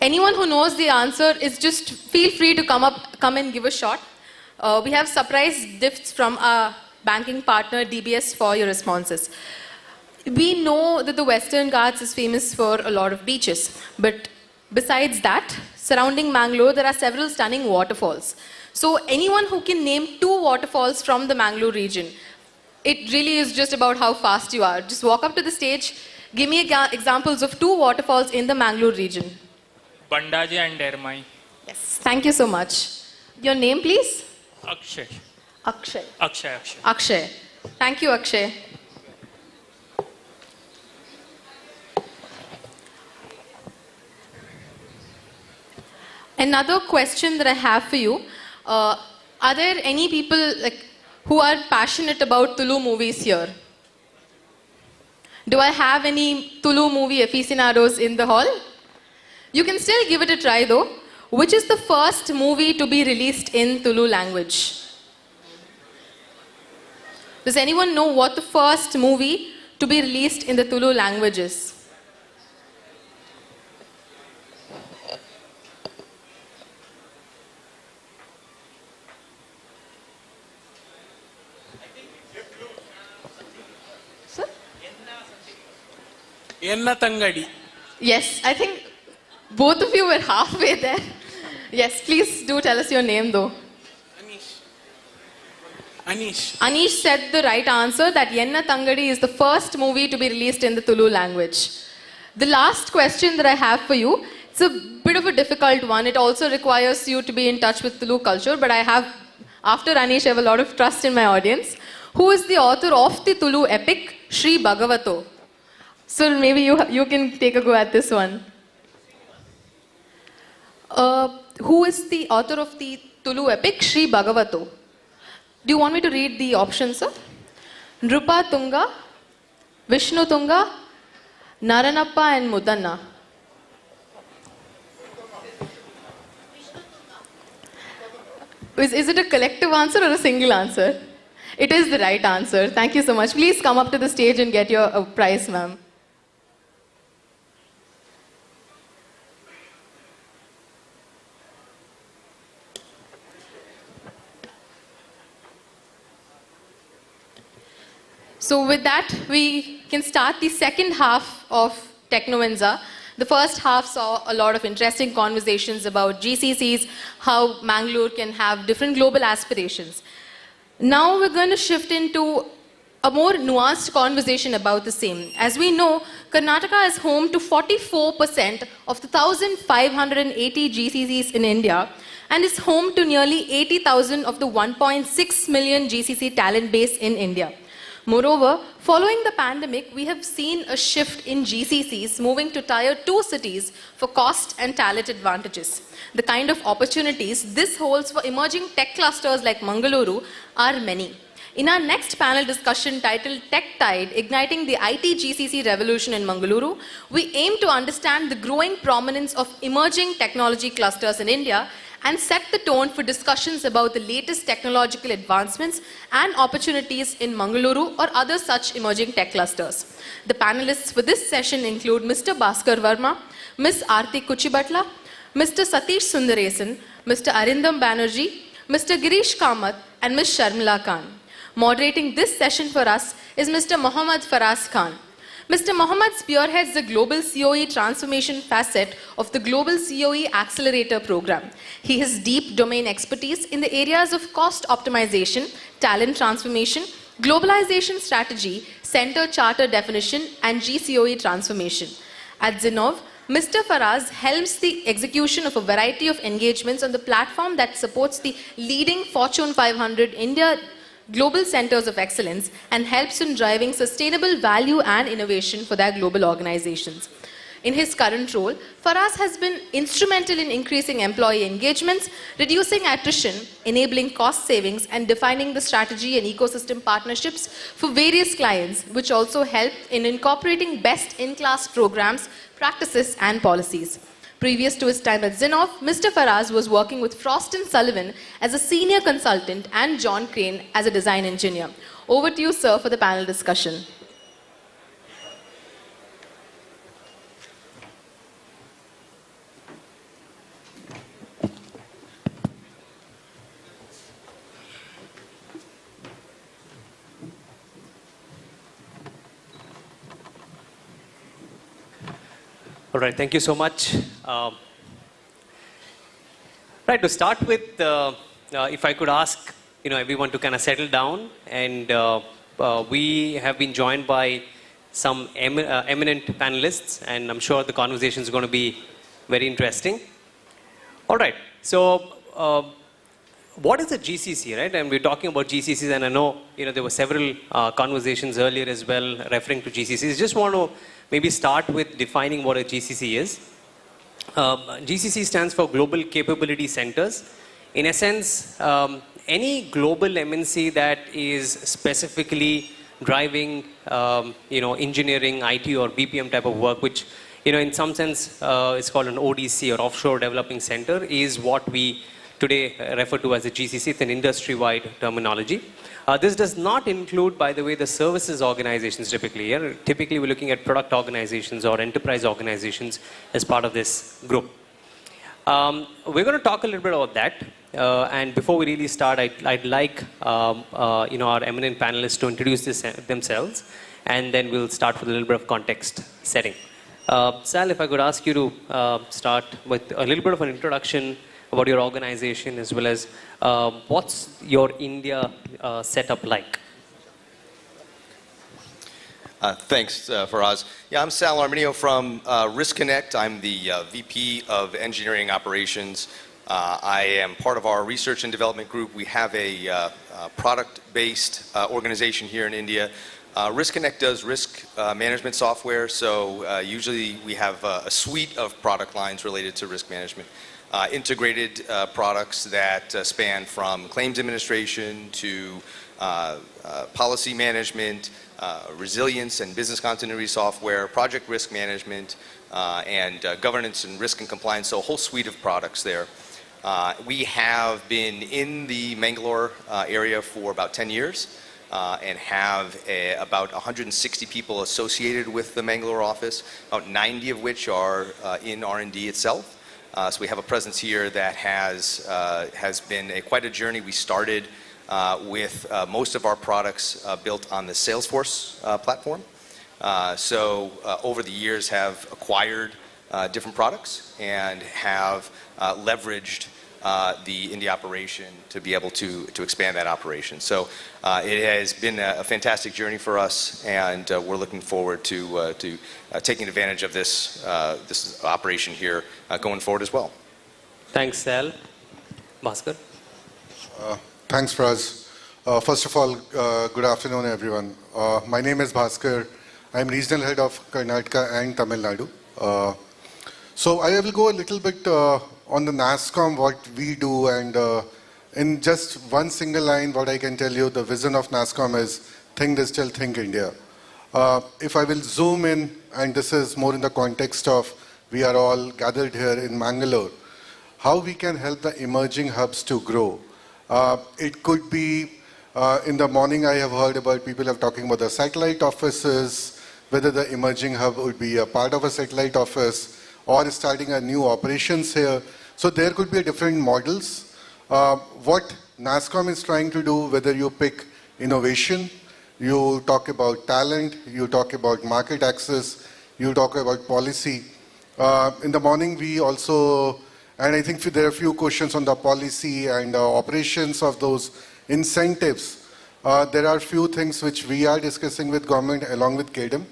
anyone who knows the answer is just feel free to come and give a shot. We have surprise gifts from our banking partner DBS for your responses. We know that the Western Ghats is famous for a lot of beaches, but besides that, surrounding Mangalore, there are several stunning waterfalls. So anyone who can name two waterfalls from the Mangalore region, it really is just about how fast you are. Just walk up to the stage, give me examples of two waterfalls in the Mangalore region. Bandaji and Dermai. Yes, thank you so much. Your name, please? Akshay. Akshay. Akshay. Akshay. Akshay. Thank you, Akshay. Another question that I have for you, are there any people who are passionate about Tulu movies here? Do I have any Tulu movie aficionados in the hall? You can still give it a try though. Which is the first movie to be released in Tulu language? Does anyone know what the first movie to be released in the Tulu language is? Enna Tangadi. Yes, I think both of you were halfway there. Yes, please do tell us your name though. Anish. Anish said the right answer that Enna Tangadi is the first movie to be released in the Tulu language. The last question that I have for you, it's a bit of a difficult one. It also requires you to be in touch with Tulu culture, but after Anish, I have a lot of trust in my audience. Who is the author of the Tulu epic, Sri Bhagavato? So maybe you can take a go at this one. Who is the author of the Tulu epic, Sri Bhagavato? Do you want me to read the options, sir? Nrupa Tunga, Vishnu Tunga, Naranappa and Mudanna. Is it a collective answer or a single answer? It is the right answer. Thank you so much. Please come up to the stage and get your prize, ma'am. So with that, we can start the second half of Technovanza. The first half saw a lot of interesting conversations about GCCs, how Mangalore can have different global aspirations. Now we're going to shift into a more nuanced conversation about the same. As we know, Karnataka is home to 44% of the 1,580 GCCs in India and is home to nearly 80,000 of the 1.6 million GCC talent base in India. Moreover, following the pandemic, we have seen a shift in GCCs moving to Tier 2 cities for cost and talent advantages. The kind of opportunities this holds for emerging tech clusters like Mangaluru are many. In our next panel discussion titled Tech Tide, Igniting the IT GCC Revolution in Mangaluru, we aim to understand the growing prominence of emerging technology clusters in India and set the tone for discussions about the latest technological advancements and opportunities in Mangaluru or other such emerging tech clusters. The panelists for this session include Mr. Bhaskar Verma, Ms. Arti Kuchibatla, Mr. Satish Sundaresan, Mr. Arindam Banerjee, Mr. Girish Kamath, and Ms. Sharmila Khan. Moderating this session for us is Mr. Mohammad Faraz Khan. Mr. Mohammed spearheads the global COE transformation facet of the Global COE Accelerator Program. He has deep domain expertise in the areas of cost optimization, talent transformation, globalization strategy, center charter definition, and GCOE transformation. At Zinnov, Mr. Faraz helms the execution of a variety of engagements on the platform that supports the leading Fortune 500 India global centers of excellence and helps in driving sustainable value and innovation for their global organizations. In his current role, Faraz has been instrumental in increasing employee engagements, reducing attrition, enabling cost savings, and defining the strategy and ecosystem partnerships for various clients, which also help in incorporating best-in-class programs, practices, and policies. Previous to his time at Zinnov, Mr. Faraz was working with Frost & Sullivan as a senior consultant and John Crane as a design engineer. Over to you, sir, for the panel discussion. All right, thank you so much. Right, to start with, if I could ask everyone to kind of settle down, and we have been joined by some eminent panelists, and I'm sure the conversation is going to be very interesting. All right, so what is a GCC, right? And we're talking about GCCs, and I know there were several conversations earlier as well referring to GCCs. Just want to maybe start with defining what a GCC is. GCC stands for Global Capability Centers. In essence, any global MNC that is specifically driving, engineering, IT or BPM type of work, which, in some sense is called an ODC or Offshore Developing Center, is what we today refer to as a GCC. It's an industry-wide terminology. This does not include, by the way, the services organizations typically. Yeah? Typically, we're looking at product organizations or enterprise organizations as part of this group. We're going to talk a little bit about that. And before we really start, I'd like our eminent panelists to introduce themselves, and then we'll start with a little bit of context setting. Sal, if I could ask you to start with a little bit of an introduction about your organization, as well as what's your India setup like? Thanks, Faraz. Yeah, I'm Sal Arminio from Risk Connect. I'm the VP of Engineering Operations. I am part of our research and development group. We have a product-based organization here in India. Risk Connect does risk management software, so usually we have a suite of product lines related to risk management. Integrated products that span from claims administration to policy management, resilience and business continuity software, project risk management, and governance and risk and compliance, so a whole suite of products there. We have been in the Mangalore area for about 10 years and have about 160 people associated with the Mangalore office, about 90 of which are in R&D itself. So we have a presence here that has been quite a journey. We started with most of our products built on the Salesforce platform. So over the years have acquired different products and have leveraged the India operation to be able to expand that operation. So it has been a fantastic journey for us, and we're looking forward to taking advantage of this operation here going forward as well. Thanks, Sal. Bhaskar? Thanks, Faraz. First of all, good afternoon, everyone. My name is Bhaskar. I'm regional head of Karnataka and Tamil Nadu. So I will go a little bit on the NASSCOM, what we do, and in just one single line, what I can tell you, the vision of NASSCOM is think digital, think India. If I will zoom in, and this is more in the context of we are all gathered here in Mangalore, how we can help the emerging hubs to grow. It could be, in the morning I have heard about people are talking about the satellite offices, whether the emerging hub would be a part of a satellite office or starting a new operations here. So there could be different models. What NASSCOM is trying to do, whether you pick innovation, you talk about talent, you talk about market access, you talk about policy. In the morning, we also, and I think there are a few questions on the policy and operations of those incentives. There are a few things which we are discussing with government along with KDM.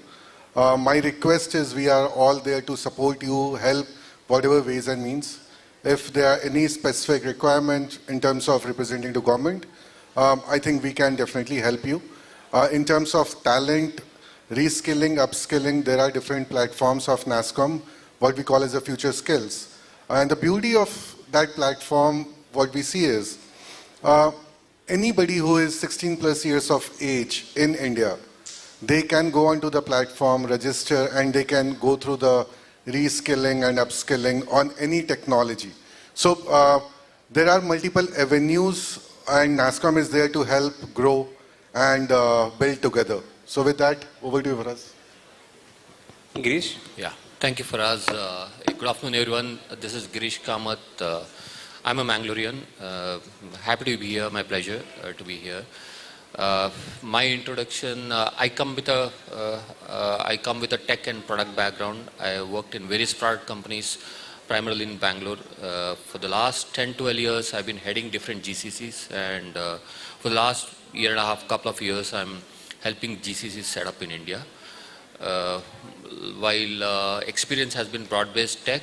My request is we are all there to support you, help, whatever ways and means. If there are any specific requirement in terms of representing the government, I think we can definitely help you. In terms of talent, reskilling, upskilling, there are different platforms of NASSCOM, what we call as the future skills. And the beauty of that platform, what we see is, anybody who is 16 plus years of age in India, they can go onto the platform, register, and they can go through the reskilling and upskilling on any technology. So there are multiple avenues, and NASSCOM is there to help grow and build together. So with that, over to you, Faraz. Girish? Yeah, thank you, Faraz. Good afternoon, everyone. This is Girish Kamath. I'm a Mangalurian. Happy to be here. My pleasure to be here. My introduction: I come with a tech and product background. I worked in various product companies, primarily in Bangalore. For the last 10-12 years, I've been heading different GCCs, and for the last year and a half, couple of years, I'm helping GCCs set up in India. While experience has been broad-based tech,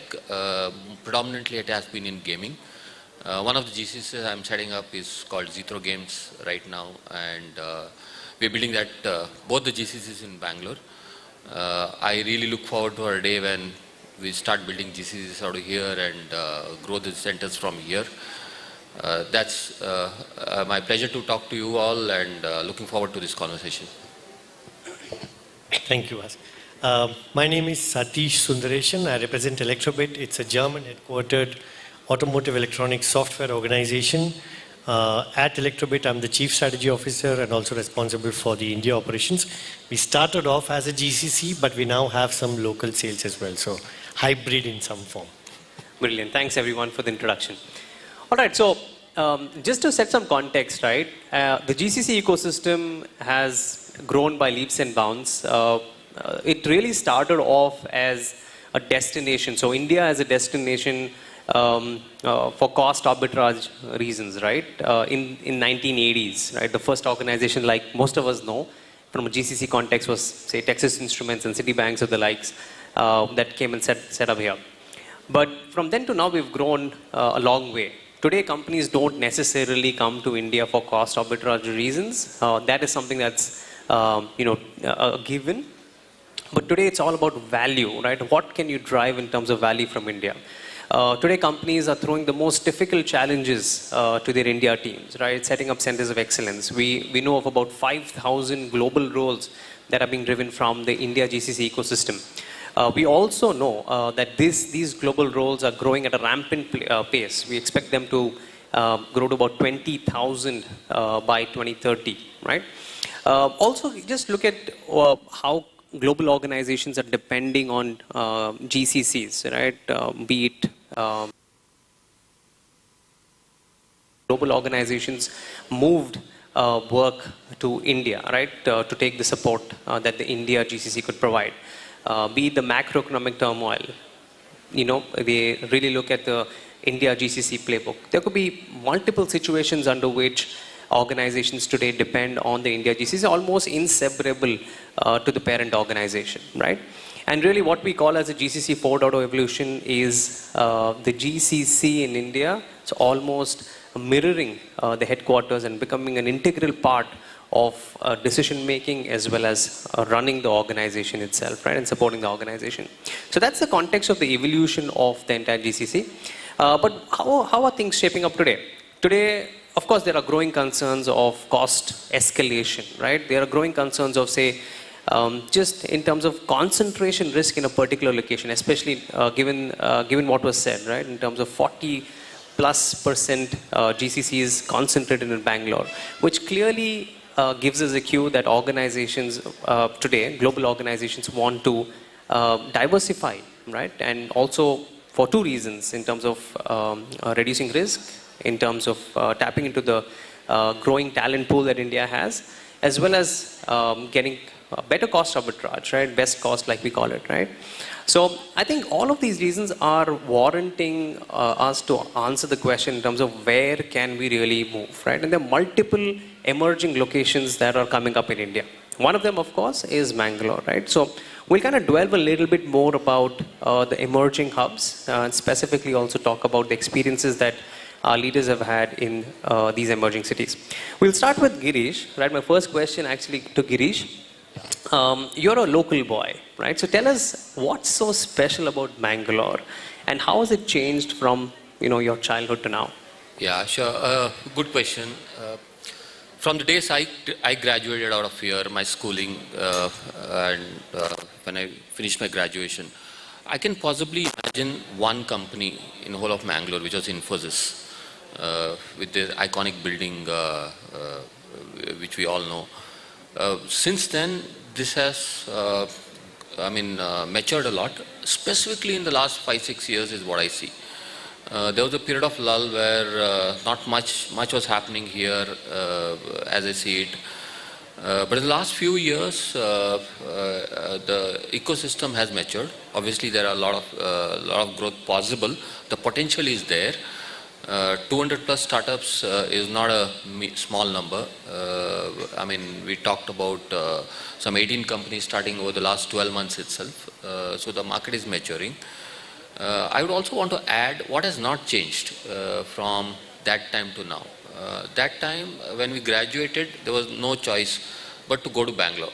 predominantly it has been in gaming. One of the GCCs I'm setting up is called Zithro Games right now, and we're building that both the GCCs in Bangalore. I really look forward to our day when we start building GCCs out of here and grow the centers from here. That's my pleasure to talk to you all, and looking forward to this conversation. Thank you, my name is Satish Sundaresan. I represent Electrobit. It's a German headquartered automotive electronics software organization. At Electrobit, I'm the Chief Strategy Officer and also responsible for the India operations. We started off as a GCC, but we now have some local sales as well, so hybrid in some form. Brilliant. Thanks, everyone, for the introduction. All right, so just to set some context, right, the GCC ecosystem has grown by leaps and bounds. It really started off as a destination. So India as a destination for cost arbitrage reasons, right? In 1980s, right? The first organization, like most of us know, from a GCC context was, say, Texas Instruments and Citibanks or the likes that came and set up here. But from then to now, we've grown a long way. Today, companies don't necessarily come to India for cost arbitrage reasons. That is something that's, a given. But today, it's all about value, right? What can you drive in terms of value from India? Today, companies are throwing the most difficult challenges to their India teams, right? Setting up centers of excellence. We know of about 5,000 global roles that are being driven from the India GCC ecosystem. We also know that these global roles are growing at a rampant pace. We expect them to grow to about 20,000 by 2030, right? Also, just look at how global organizations are depending on GCCs, right? Be it global organizations moved work to India, right? To take the support that the India GCC could provide. Be it the macroeconomic turmoil, they really look at the India GCC playbook. There could be multiple situations under which organizations today depend on the India GCC, almost inseparable to the parent organization, right? And really what we call as a GCC 4.0 evolution is the GCC in India. It's almost mirroring the headquarters and becoming an integral part of decision making as well as running the organization itself, right? And supporting the organization. So that's the context of the evolution of the entire GCC. But how are things shaping up today? Today, of course, there are growing concerns of cost escalation, right? There are growing concerns of, say, just in terms of concentration risk in a particular location, especially given what was said, right? In terms of 40+% GCCs concentrated in Bangalore, which clearly gives us a cue that organizations today, global organizations, want to diversify, right? And also for two reasons, in terms of reducing risk, in terms of tapping into the growing talent pool that India has, as well as getting a better cost arbitrage, right? Best cost, like we call it, right? So I think all of these reasons are warranting us to answer the question in terms of where can we really move, right? And there are multiple emerging locations that are coming up in India. One of them, of course, is Mangalore, right? So we'll kind of delve a little bit more about the emerging hubs and specifically also talk about the experiences that our leaders have had in these emerging cities. We'll start with Girish, right? My first question actually to Girish. You're a local boy, right? So tell us what's so special about Mangalore and how has it changed from, your childhood to now? Yeah, sure. Good question. From the days I graduated out of here, my schooling, and when I finished my graduation, I can possibly imagine one company in the whole of Mangalore, which was Infosys, with the iconic building, which we all know. Since then, this has, matured a lot. Specifically in the last 5-6 years is what I see. There was a period of lull where not much was happening here, as I see it. But in the last few years, the ecosystem has matured. Obviously, there are a lot of growth possible. The potential is there. 200 plus startups is not a small number. We talked about some 18 companies starting over the last 12 months itself. So the market is maturing. I would also want to add what has not changed from that time to now. That time when we graduated, there was no choice but to go to Bangalore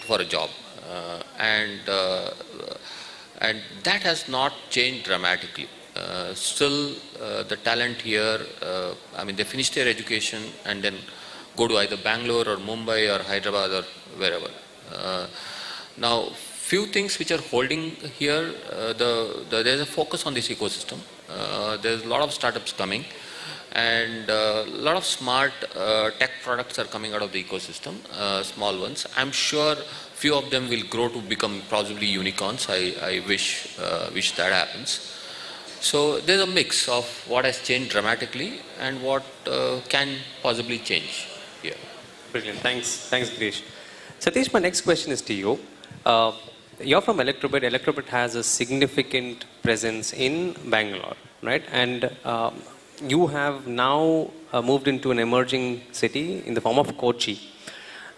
for a job. And that has not changed dramatically. Still, the talent here, they finish their education and then go to either Bangalore or Mumbai or Hyderabad or wherever. Now, few things which are holding here, there's a focus on this ecosystem. There's a lot of startups coming and a lot of smart tech products are coming out of the ecosystem, small ones. I'm sure few of them will grow to become possibly unicorns. I wish that happens. So there's a mix of what has changed dramatically and what can possibly change here. Brilliant. Thanks, Girish. Satish, my next question is to you. You're from Electrobit. Electrobit has a significant presence in Bangalore, right? And you have now moved into an emerging city in the form of Kochi.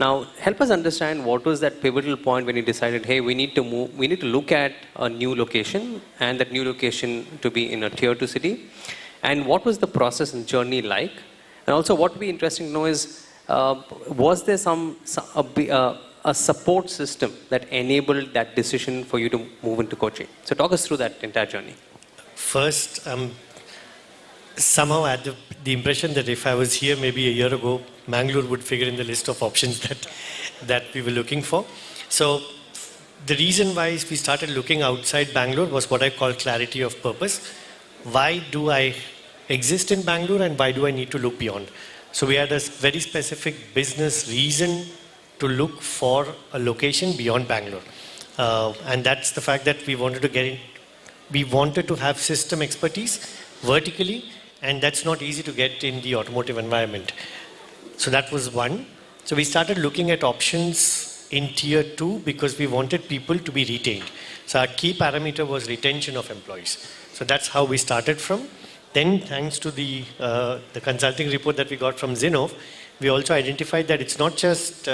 Now, help us understand what was that pivotal point when you decided, hey, we need to look at a new location and that new location to be in a tier 2 city. And what was the process and journey like? And also what would be interesting to know is, was there a support system that enabled that decision for you to move into Kochi? So talk us through that entire journey. First, somehow I had the impression that if I was here maybe a year ago, Mangalore would figure in the list of options that we were looking for. So the reason why we started looking outside Bangalore was what I call clarity of purpose. Why do I exist in Bangalore and why do I need to look beyond? So we had a very specific business reason to look for a location beyond Bangalore. And that's the fact that we wanted to have system expertise vertically, and that's not easy to get in the automotive environment. So that was one. So we started looking at options in tier 2 because we wanted people to be retained. So our key parameter was retention of employees. So that's how we started from. Then thanks to the consulting report that we got from Zinnov, we also identified that it's not just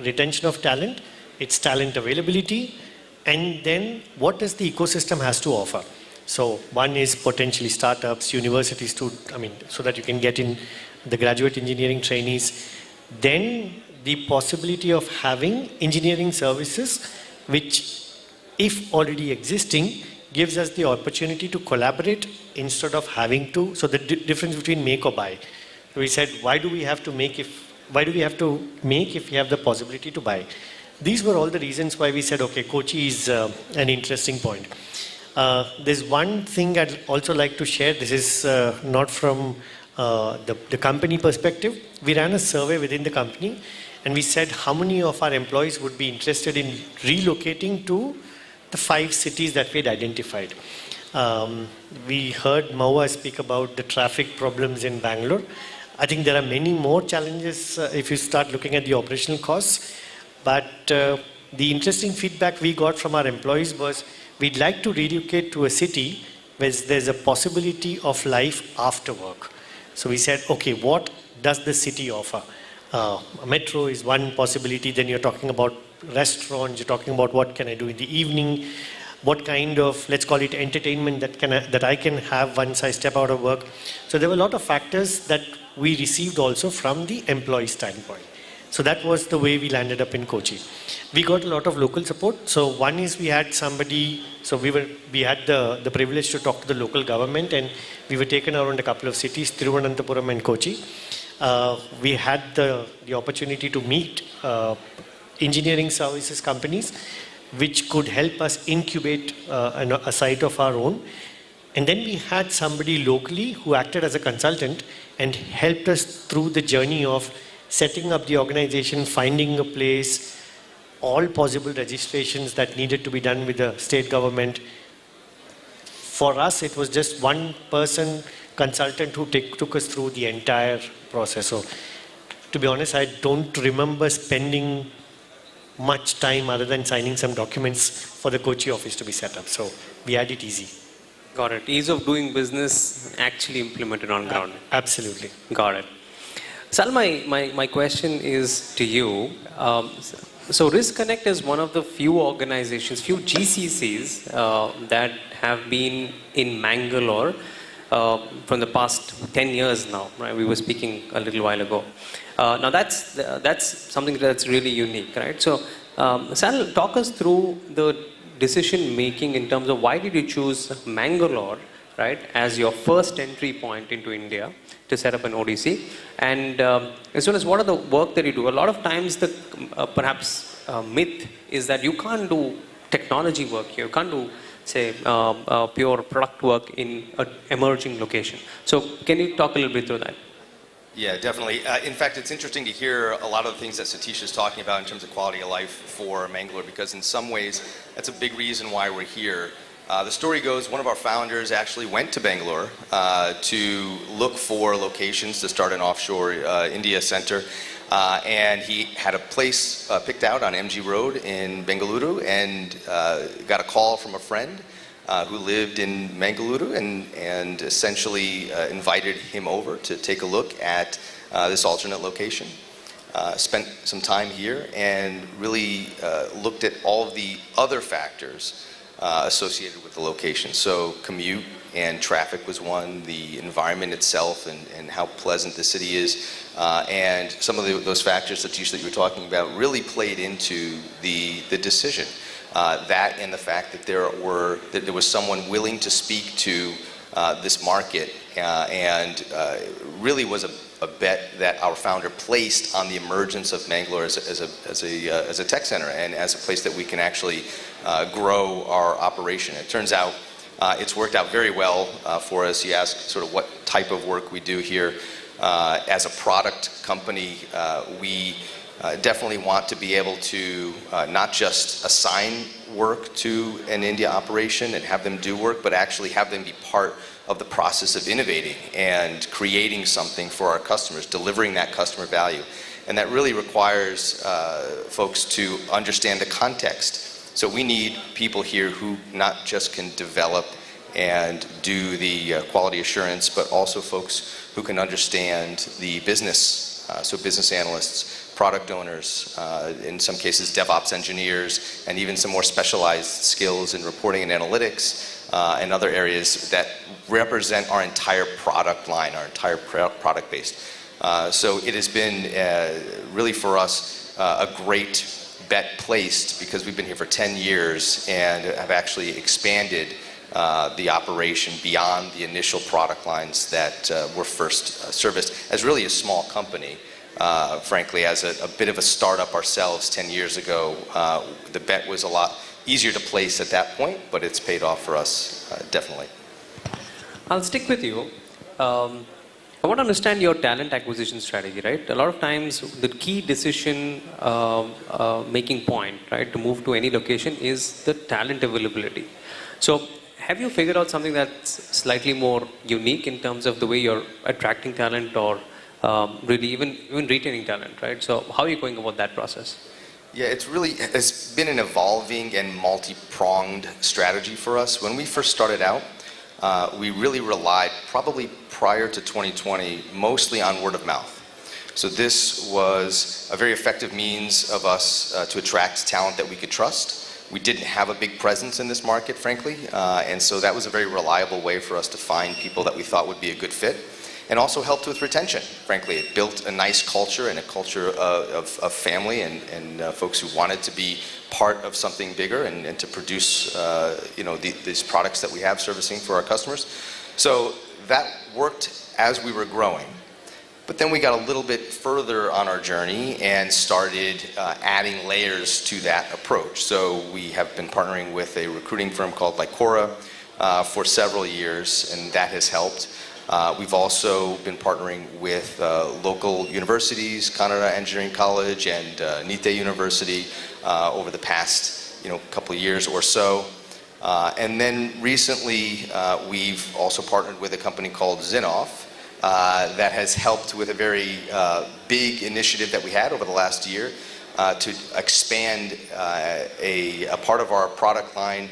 retention of talent, it's talent availability, and then what does the ecosystem has to offer. So one is potentially startups, universities so that you can get in the graduate engineering trainees. Then the possibility of having engineering services, which if already existing, gives us the opportunity to collaborate instead of having to. So the difference between make or buy. We said, why do we have to make if we have the possibility to buy? These were all the reasons why we said, okay, Kochi is an interesting point. There's one thing I'd also like to share. This is not from the company perspective. We ran a survey within the company and we said how many of our employees would be interested in relocating to the 5 cities that we had identified. We heard Maua speak about the traffic problems in Bangalore. I think there are many more challenges if you start looking at the operational costs. But the interesting feedback we got from our employees was, we'd like to relocate to a city where there's a possibility of life after work. So we said, okay, what does the city offer? A metro is one possibility. Then you're talking about restaurants. You're talking about what can I do in the evening? What kind of, let's call it entertainment that I can have once I step out of work. So there were a lot of factors that we received also from the employee standpoint. So that was the way we landed up in Kochi. We got a lot of local support. So one is we had somebody, so we had the privilege to talk to the local government, and we were taken around a couple of cities, Thiruvananthapuram and Kochi. We had the opportunity to meet engineering services companies which could help us incubate a site of our own. And then we had somebody locally who acted as a consultant and helped us through the journey of setting up the organization, finding a place, all possible registrations that needed to be done with the state government. For us, it was just one person consultant who took us through the entire process. So, to be honest, I don't remember spending much time other than signing some documents for the Kochi office to be set up. So, we had it easy. Got it. Ease of doing business actually implemented on ground. Absolutely. Got it. Sal, my question is to you. So Risk Connect is one of the few organizations, few GCCs that have been in Mangalore from the past 10 years now, right? We were speaking a little while ago. Now that's something that's really unique, right? So Sal, talk us through the decision making in terms of why did you choose Mangalore, right, as your first entry point into India to set up an ODC, and as well as what are the work that you do? A lot of times the perhaps myth is that you can't do technology work here, you can't do say pure product work in an emerging location. So can you talk a little bit through that? Yeah, definitely. In fact, it's interesting to hear a lot of the things that Satish is talking about in terms of quality of life for Mangalore, because in some ways, that's a big reason why we're here. The story goes, one of our founders actually went to Bangalore to look for locations to start an offshore India center. And he had a place picked out on MG Road in Bengaluru, and got a call from a friend who lived in Mangaluru, and essentially invited him over to take a look at this alternate location. Spent some time here and really looked at all of the other factors associated with the location. So commute and traffic was one, the environment itself and how pleasant the city is, and some of those factors, Satish, that you were talking about really played into the decision. That and the fact that there was someone willing to speak to this market, and really was a bet that our founder placed on the emergence of Mangalore as a tech center and as a place that we can actually grow our operation. It turns out it's worked out very well for us. You asked sort of what type of work we do here. As a product company, we definitely want to be able to not just assign work to an India operation and have them do work, but actually have them be part of the process of innovating and creating something for our customers, delivering that customer value. And that really requires folks to understand the context. So we need people here who not just can develop and do the quality assurance, but also folks who can understand the business. So business analysts, product owners, in some cases DevOps engineers, and even some more specialized skills in reporting and analytics, and other areas that represent our entire product line, our entire product base. So it has been really for us a great bet placed, because we've been here for 10 years and have actually expanded the operation beyond the initial product lines that were first serviced as really a small company. Frankly, as a bit of a startup ourselves 10 years ago, the bet was a lot easier to place at that point, but it's paid off for us, definitely. I'll stick with you. I want to understand your talent acquisition strategy, right? A lot of times the key decision making point, right, to move to any location is the talent availability. So have you figured out something that's slightly more unique in terms of the way you're attracting talent or really even retaining talent, right? So how are you going about that process? Yeah, it's been an evolving and multi-pronged strategy for us. When we first started out, we really relied, probably prior to 2020, mostly on word of mouth. So this was a very effective means of us to attract talent that we could trust. We didn't have a big presence in this market, frankly, and so that was a very reliable way for us to find people that we thought would be a good fit. And also helped with retention, frankly. It built a nice culture and a culture of family and folks who wanted to be part of something bigger and to produce these products that we have servicing for our customers. So that worked as we were growing. But then we got a little bit further on our journey and started adding layers to that approach. So we have been partnering with a recruiting firm called Lycora for several years, and that has helped. We've also been partnering with local universities, Kannada Engineering College and Nite University over the past couple of years or so. And then recently we've also partnered with a company called Zinoff that has helped with a very big initiative that we had over the last year to expand a part of our product line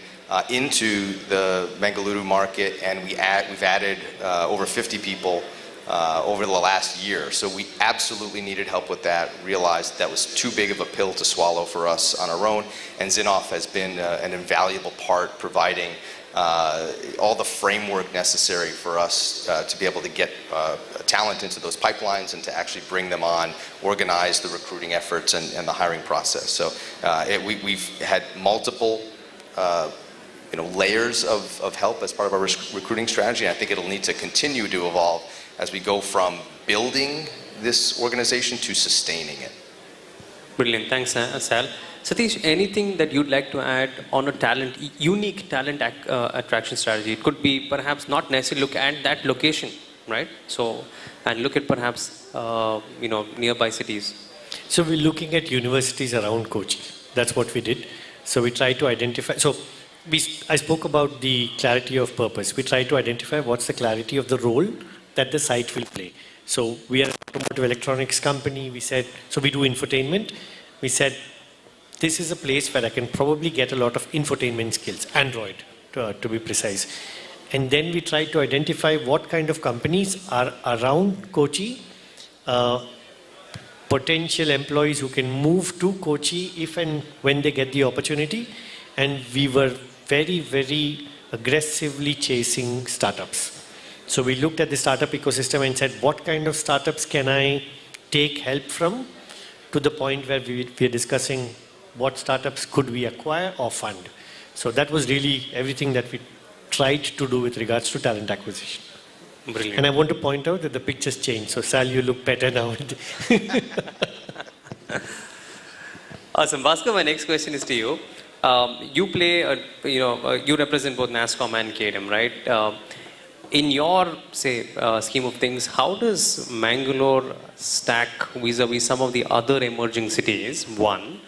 into the Mangaluru market, and we've added over 50 people over the last year. So we absolutely needed help with that, realized that was too big of a pill to swallow for us on our own, and Zinoff has been an invaluable part, providing all the framework necessary for us to be able to get talent into those pipelines and to actually bring them on, organize the recruiting efforts and the hiring process. So we've had multiple layers of help as part of our recruiting strategy. I think it'll need to continue to evolve as we go from building this organization to sustaining it. Brilliant, thanks, Sal. Satish, anything that you'd like to add on a unique talent attraction strategy? It could be perhaps not necessarily look at that location, right? So, and look at perhaps nearby cities. So we're looking at universities around Kochi. That's what we did. So we try to identify. I spoke about the clarity of purpose. We try to identify what's the clarity of the role that the site will play. So we are an automotive electronics company. We said, so we do infotainment. We said, this is a place where I can probably get a lot of infotainment skills, Android to be precise. And then we try to identify what kind of companies are around Kochi, potential employees who can move to Kochi if and when they get the opportunity. And we were very, very aggressively chasing startups. So we looked at the startup ecosystem and said, what kind of startups can I take help from, to the point where we are discussing what startups could we acquire or fund. So that was really everything that we tried to do with regards to talent acquisition. Brilliant. And I want to point out that the pictures changed. So Sal, you look better now. Awesome. Bhaskar, my next question is to you. You play, you represent both NASSCOM and KDM, right? In your, scheme of things, how does Mangalore stack vis-a-vis some of the other emerging cities, one?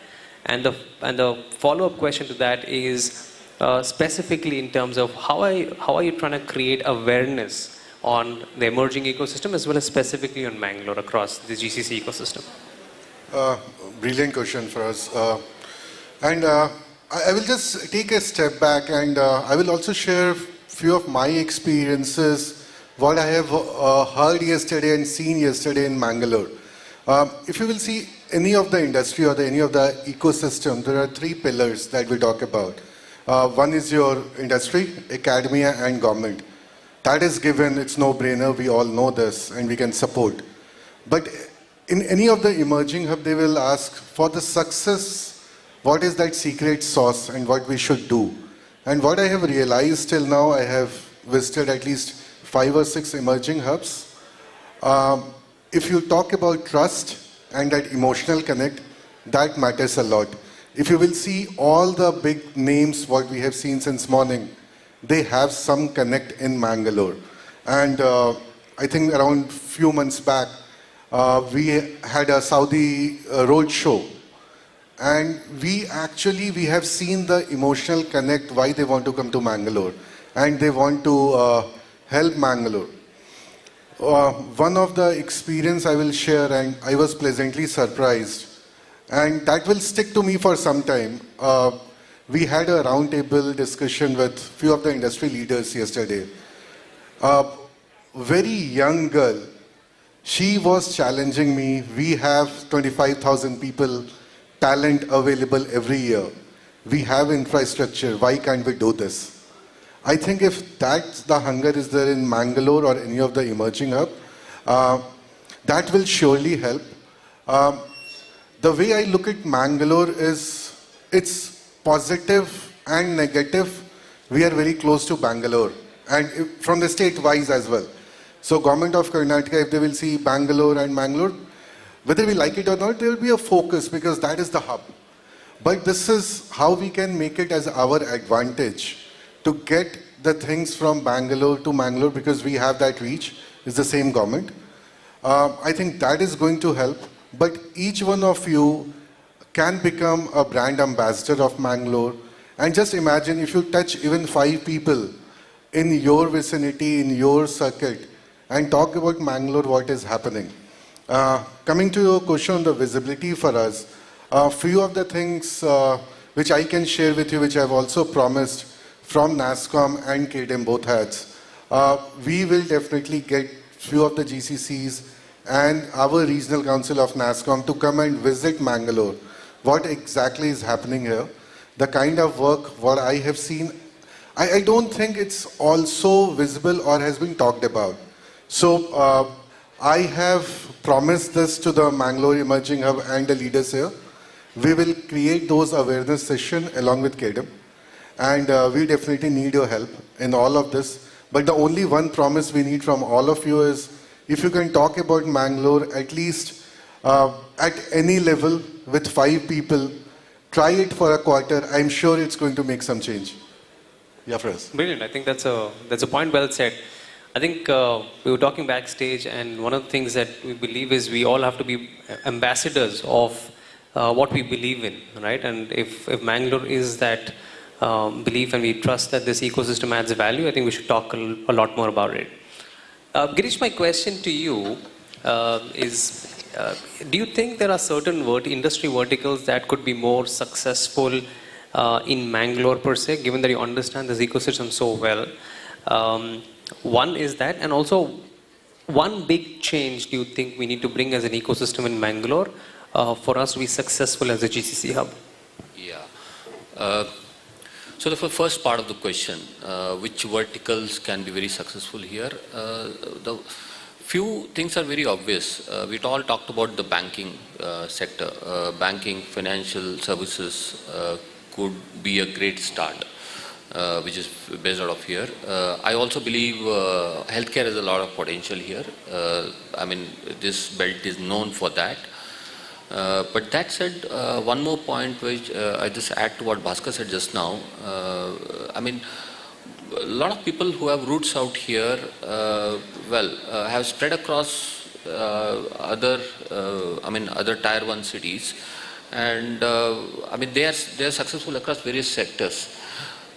And the follow-up question to that is specifically in terms of how are you trying to create awareness on the emerging ecosystem as well as specifically on Mangalore across the GCC ecosystem? Brilliant question for us. I will just take a step back, and I will also share a few of my experiences, what I have heard yesterday and seen yesterday in Mangalore. If you will see any of the industry or any of the ecosystem, there are three pillars that we talk about. One is your industry, academia, and government. That is given, it's no-brainer, we all know this, and we can support. But in any of the emerging hub, they will ask for the success, what is that secret sauce and what we should do. And what I have realized till now, I have visited at least 5 or 6 emerging hubs. If you talk about trust and that emotional connect, that matters a lot. If you will see all the big names, what we have seen since morning, they have some connect in Mangalore. And I think around few months back, we had a Saudi road show. And we have seen the emotional connect, why they want to come to Mangalore. And they want to help Mangalore. one of the experience I will share, and I was pleasantly surprised, and that will stick to me for some time. We had a roundtable discussion with few of the industry leaders yesterday. A very young girl, she was challenging me. We have 25,000 people, talent available every year. We have infrastructure. Why can't we do this? I think if that's the hunger is there in Mangalore or any of the emerging hub, that will surely help. The way I look at Mangalore is, it's positive and negative. We are very close to Bangalore, and from the state-wise as well. So government of Karnataka, if they will see Bangalore and Mangalore, whether we like it or not, there will be a focus because that is the hub. But this is how we can make it as our advantage to get the things from Bangalore to Mangalore, because we have that reach, is the same government. I think that is going to help. But each one of you can become a brand ambassador of Mangalore. And just imagine if you touch even 5 people in your vicinity, in your circuit, and talk about Mangalore, what is happening. Coming to your question on the visibility for us, a few of the things which I can share with you, which I've also promised from NASSCOM and KDM both heads. We will definitely get few of the GCCs and our regional council of NASSCOM to come and visit Mangalore. What exactly is happening here? The kind of work what I have seen, I don't think it's also visible or has been talked about. So I have promised this to the Mangalore Emerging Hub and the leaders here. We will create those awareness sessions along with KDM. And we definitely need your help in all of this. But the only one promise we need from all of you is, if you can talk about Mangalore, at least at any level with 5 people, try it for a quarter. I'm sure it's going to make some change. Yeah, Fraz. Brilliant. I think that's a point well said. I think we were talking backstage, and one of the things that we believe is we all have to be ambassadors of what we believe in, right? And if Mangalore is that belief and we trust that this ecosystem adds value, I think we should talk a lot more about it. Girish, my question to you is, do you think there are certain industry verticals that could be more successful in Mangalore per se, given that you understand this ecosystem so well? One is that, and also one big change do you think we need to bring as an ecosystem in Mangalore for us to be successful as a GCC hub? Yeah. So the first part of the question, which verticals can be very successful here? The few things are very obvious. We all talked about the banking sector. Banking, financial services could be a great start, which is based out of here. I also believe healthcare has a lot of potential here. I mean, this belt is known for that. But that said, one more point which I just add to what Bhaskar said just now. I mean, a lot of people who have roots out here, have spread across other tier 1 cities, and I mean they are successful across various sectors.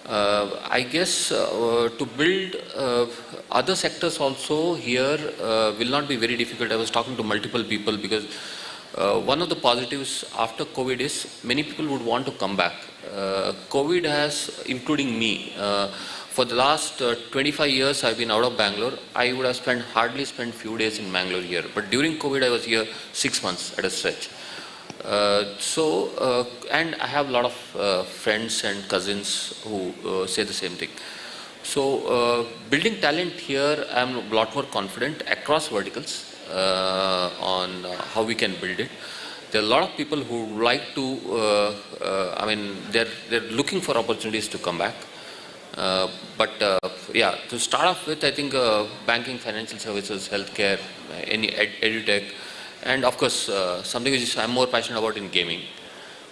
I guess to build other sectors also here will not be very difficult. I was talking to multiple people because one of the positives after COVID is many people would want to come back. COVID has, including me, for the last 25 years I've been out of Bangalore. I would have hardly spent few days in Bangalore here. But during COVID I was here 6 months at a stretch. And I have a lot of friends and cousins who say the same thing. So building talent here, I'm a lot more confident across verticals on how we can build it. There are a lot of people who like to, they're looking for opportunities to come back. To start off with, I think banking, financial services, healthcare, any edutech, and of course something which I'm more passionate about in gaming.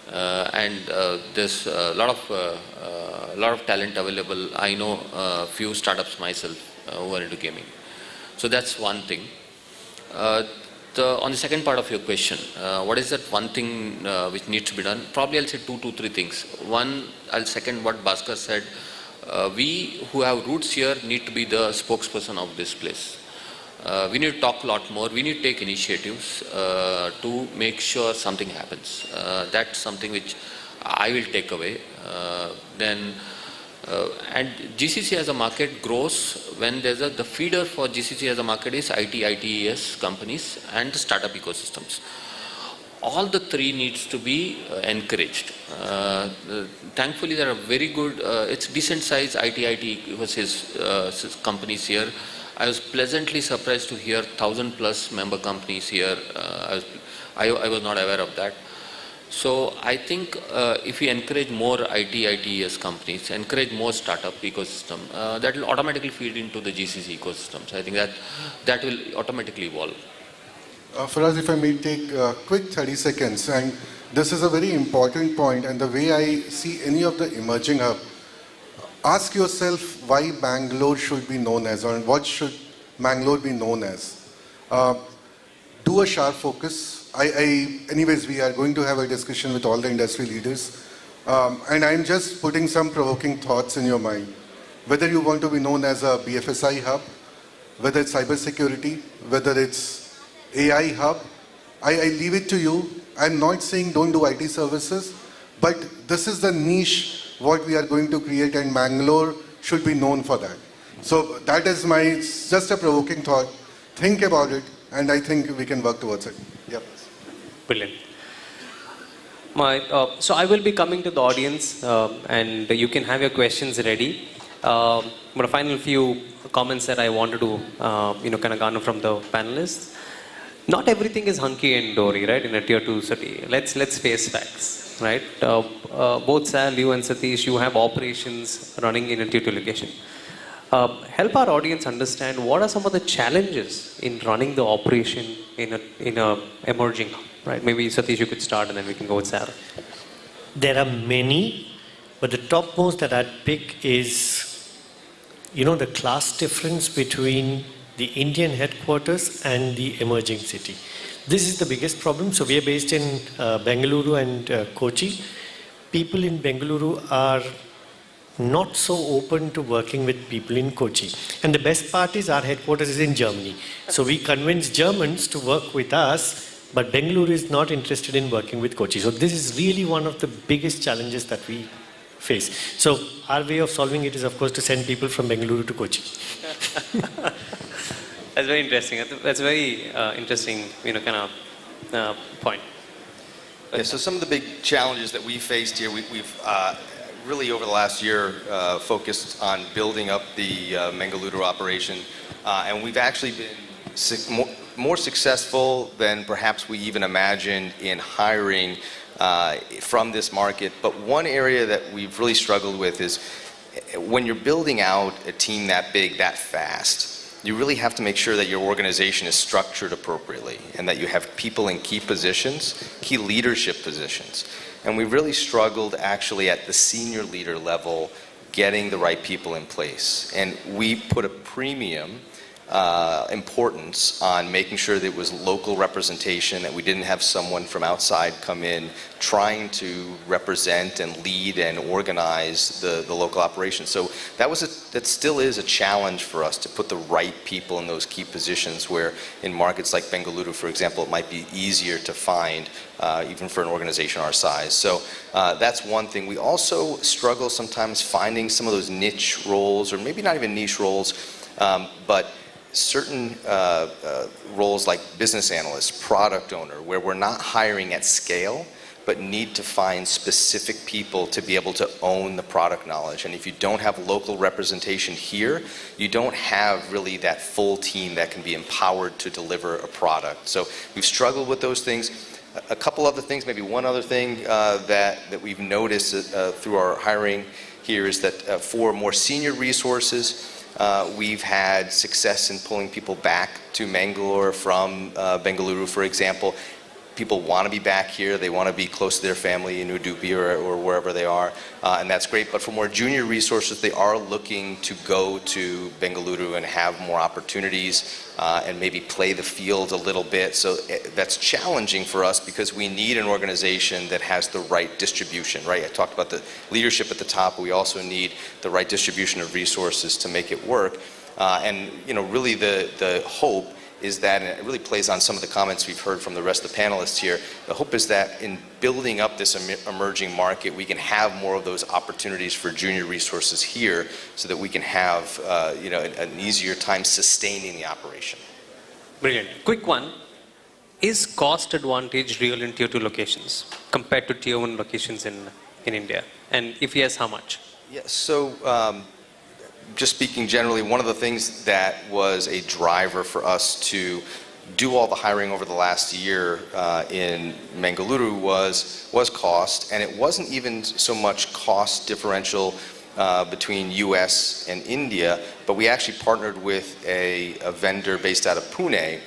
There's a lot of talent available. I know a few startups myself who are into gaming. So that's one thing. On the second part of your question, what is that one thing which needs to be done? Probably I'll say two, three things. One, I'll second what Bhaskar said. We who have roots here need to be the spokesperson of this place. We need to talk a lot more. We need to take initiatives to make sure something happens. That's something which I will take away. And GCC as a market grows when there's the feeder for GCC as a market is IT, ITES companies and the startup ecosystems. All the three needs to be encouraged. Thankfully, there are very good, it's decent size IT versus companies here. I was pleasantly surprised to hear 1,000+ member companies here. I was not aware of that. So I think if we encourage more IT, ITES companies, encourage more startup ecosystem, that will automatically feed into the GCC ecosystem. So I think that will automatically evolve. For us, if I may take a quick 30 seconds, and this is a very important point, and the way I see any of the emerging hub, ask yourself why Bangalore should be known as, or what should Bangalore be known as. Do a sharp focus. Anyways, we are going to have a discussion with all the industry leaders, and I'm just putting some provoking thoughts in your mind. Whether you want to be known as a BFSI hub, whether it's cybersecurity, whether it's AI hub, I leave it to you. I'm not saying don't do IT services, but this is the niche what we are going to create, and Bangalore should be known for that. So that is just a provoking thought. Think about it, and I think we can work towards it. Yep. Brilliant. So I will be coming to the audience, and you can have your questions ready. But a final few comments that I wanted to, kind of garner from the panelists. Not everything is hunky and dory, right? In a tier 2 city. Let's face facts, right? Both Sal, you and Satish, you have operations running in a tier 2 location. Help our audience understand what are some of the challenges in running the operation in a emerging hub, right? Maybe Satish, you could start, and then we can go with Sarah. There are many, but the topmost that I'd pick is, the class difference between the Indian headquarters and the emerging city. This is the biggest problem. So we are based in Bengaluru and Kochi. People in Bengaluru are not so open to working with people in Kochi. And the best part is our headquarters is in Germany. So we convince Germans to work with us, but Bengaluru is not interested in working with Kochi. So this is really one of the biggest challenges that we face. So our way of solving it is, of course, to send people from Bengaluru to Kochi. That's very interesting. That's a very interesting, kind of point. Yeah, so some of the big challenges that we faced here, we've really over the last year focused on building up the Mangaluru operation, and we've actually been more successful than perhaps we even imagined in hiring from this market. But one area that we've really struggled with is when you're building out a team that big, that fast, you really have to make sure that your organization is structured appropriately and that you have people in key positions, key leadership positions. And we really struggled actually at the senior leader level getting the right people in place. And we put a premium importance on making sure that it was local representation, that we didn't have someone from outside come in trying to represent and lead and organize the local operation. So that still is a challenge for us to put the right people in those key positions, where in markets like Bengaluru, for example, it might be easier to find even for an organization our size. So that's one thing. We also struggle sometimes finding some of those niche roles, or maybe not even niche roles, but certain roles like business analyst, product owner, where we're not hiring at scale, but need to find specific people to be able to own the product knowledge. And if you don't have local representation here, you don't have really that full team that can be empowered to deliver a product. So we've struggled with those things. A couple other things, maybe one other thing that we've noticed through our hiring here is that for more senior resources, we've had success in pulling people back to Mangalore from Bengaluru, for example. People want to be back here. They want to be close to their family in Udupi or wherever they are, and that's great. But for more junior resources, they are looking to go to Bengaluru and have more opportunities and maybe play the field a little bit. So that's challenging for us because we need an organization that has the right distribution, right? I talked about the leadership at the top, but we also need the right distribution of resources to make it work. And really the hope is that, and it really plays on some of the comments we've heard from the rest of the panelists here, the hope is that in building up this emerging market, we can have more of those opportunities for junior resources here so that we can have an easier time sustaining the operation. Brilliant. Quick one. Is cost advantage real in tier 2 locations compared to tier 1 locations in India? And if yes, how much? Yeah, so just speaking generally, one of the things that was a driver for us to do all the hiring over the last year in Mangaluru was cost, and it wasn't even so much cost differential between US and India, but we actually partnered with a vendor based out of Pune,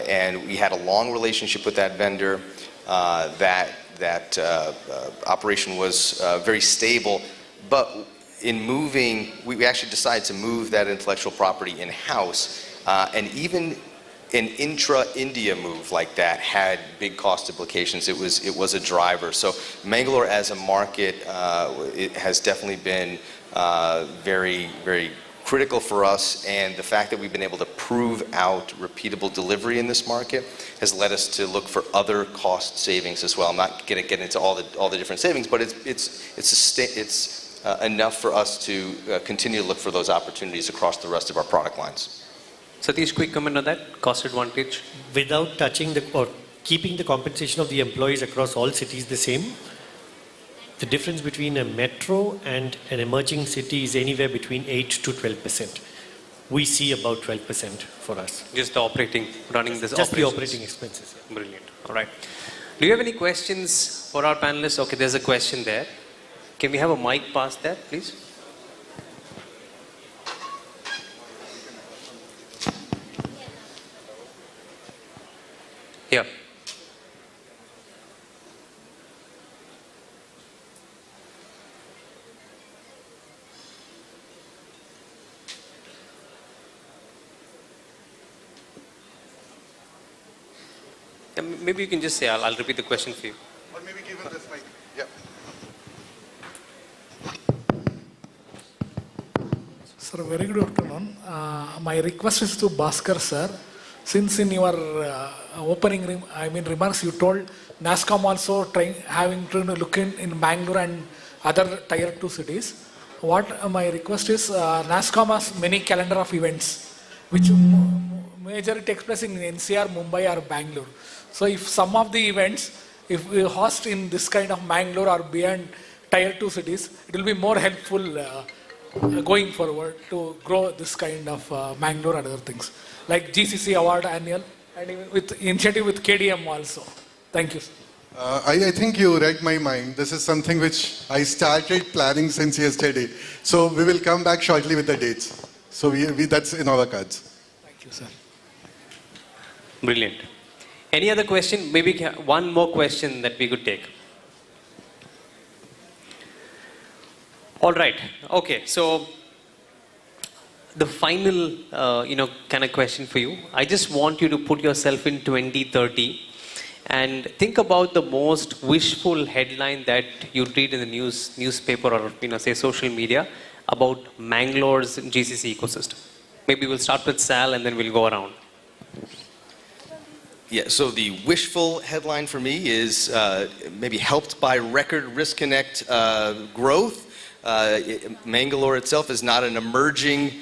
and we had a long relationship with that vendor. That operation was very stable, but in moving, we actually decided to move that intellectual property in-house, and even an intra-India move like that had big cost implications. It was a driver. So Mangalore as a market, it has definitely been very, very critical for us, and the fact that we've been able to prove out repeatable delivery in this market has led us to look for other cost savings as well. I'm not going to get into all the different savings, but it's enough for us to continue to look for those opportunities across the rest of our product lines. Satish, quick comment on that, cost advantage? Without touching or keeping the compensation of the employees across all cities the same, the difference between a metro and an emerging city is anywhere between 8 to 12%. We see about 12% for us. Just the running this Just the operating expenses. Yeah. Brilliant. All right. Do you have any questions for our panelists? Okay, there's a question there. Can we have a mic past there, please? Here. Maybe you can just say, I'll repeat the question for you. Or maybe give him this mic. Yeah. Sir, very good afternoon. My request is to Bhaskar sir. Since in your opening remarks you told NASSCOM also having to look in Bangalore and other tier 2 cities. What my request is, NASSCOM has many calendar of events which majorly takes place in NCR, Mumbai or Bangalore. So if some of the events, if we host in this kind of Mangalore or beyond tier 2 cities, it will be more helpful going forward to grow this kind of Mangalore and other things. Like GCC award annual and even with initiative with KDM also. Thank you. I think you read my mind. This is something which I started planning since yesterday. So we will come back shortly with the dates. So that's in our cards. Thank you, sir. Brilliant. Any other question? Maybe one more question that we could take. All right. Okay. So the final, kind of question for you. I just want you to put yourself in 2030 and think about the most wishful headline that you'd read in the newspaper or, say social media about Mangalore's GCC ecosystem. Maybe we'll start with Sal and then we'll go around. Yeah, so the wishful headline for me is maybe helped by record Risk Connect growth. Mangalore itself is not an emerging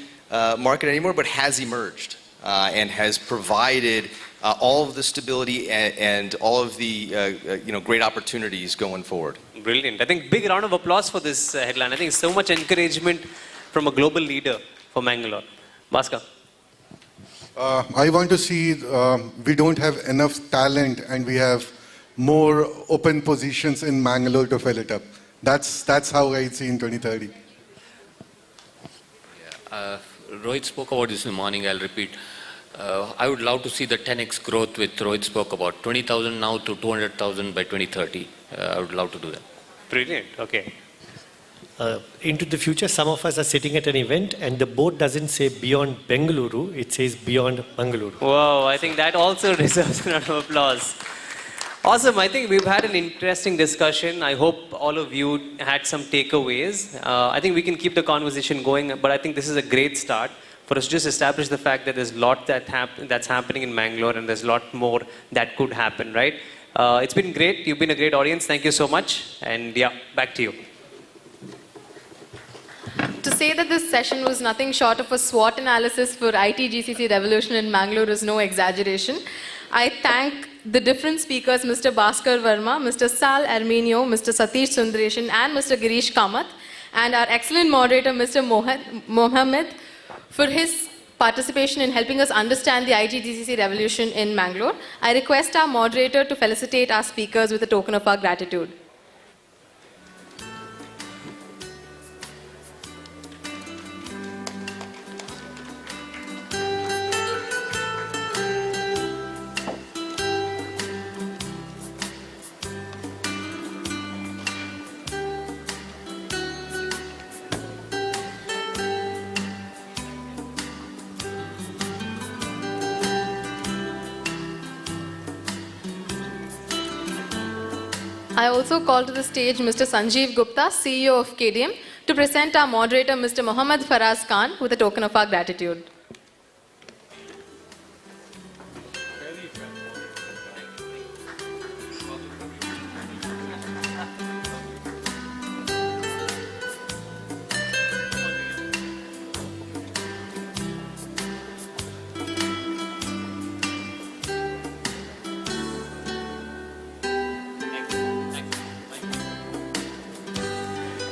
market anymore, but has emerged and has provided all of the stability and all of the great opportunities going forward. Brilliant. I think big round of applause for this headline. I think so much encouragement from a global leader for Mangalore. Bhaskar. I want to see we don't have enough talent and we have more open positions in Mangalore to fill it up. That's how I see in 2030. Rohit spoke about this in the morning, I'll repeat. I would love to see the 10x growth which Rohit spoke about. 20,000 now to 200,000 by 2030. I would love to do that. Brilliant. Okay. Into the future, some of us are sitting at an event and the board doesn't say beyond Bengaluru, it says beyond Mangaluru. Wow, I think that also deserves a round of applause. Awesome. I think we've had an interesting discussion. I hope all of you had some takeaways. I think we can keep the conversation going, but I think this is a great start. for us to just establish the fact that there's a lot that's happening in Mangalore and there's a lot more that could happen, right? It's been great. You've been a great audience. Thank you so much. And yeah, back to you. To say that this session was nothing short of a SWOT analysis for IT GCC revolution in Mangalore is no exaggeration. I thank the different speakers, Mr. Bhaskar Verma, Mr. Sal Armenio, Mr. Satish Sundareshan, and Mr. Girish Kamath, and our excellent moderator, Mr. Mohammed, for his participation in helping us understand the IT GCC revolution in Mangalore. I request our moderator to felicitate our speakers with a token of our gratitude. I also call to the stage Mr. Sanjeev Gupta, CEO of KDM, to present our moderator, Mr. Mohammad Faraz Khan, with a token of our gratitude.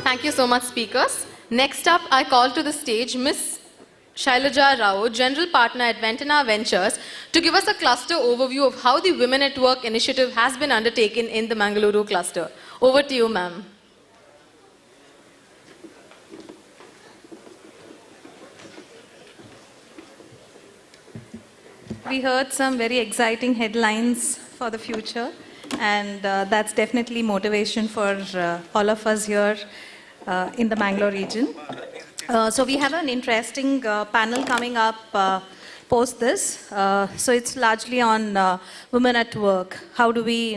Thank you so much, speakers. Next up, I call to the stage Ms. Shailaja Rao, General Partner at Ventana Ventures, to give us a cluster overview of how the Women at Work initiative has been undertaken in the Mangaluru cluster. Over to you, ma'am. We heard some very exciting headlines for the future, and that's definitely motivation for all of us here in the Mangalore region. So we have an interesting panel coming up post this. So it's largely on women at work. How do we,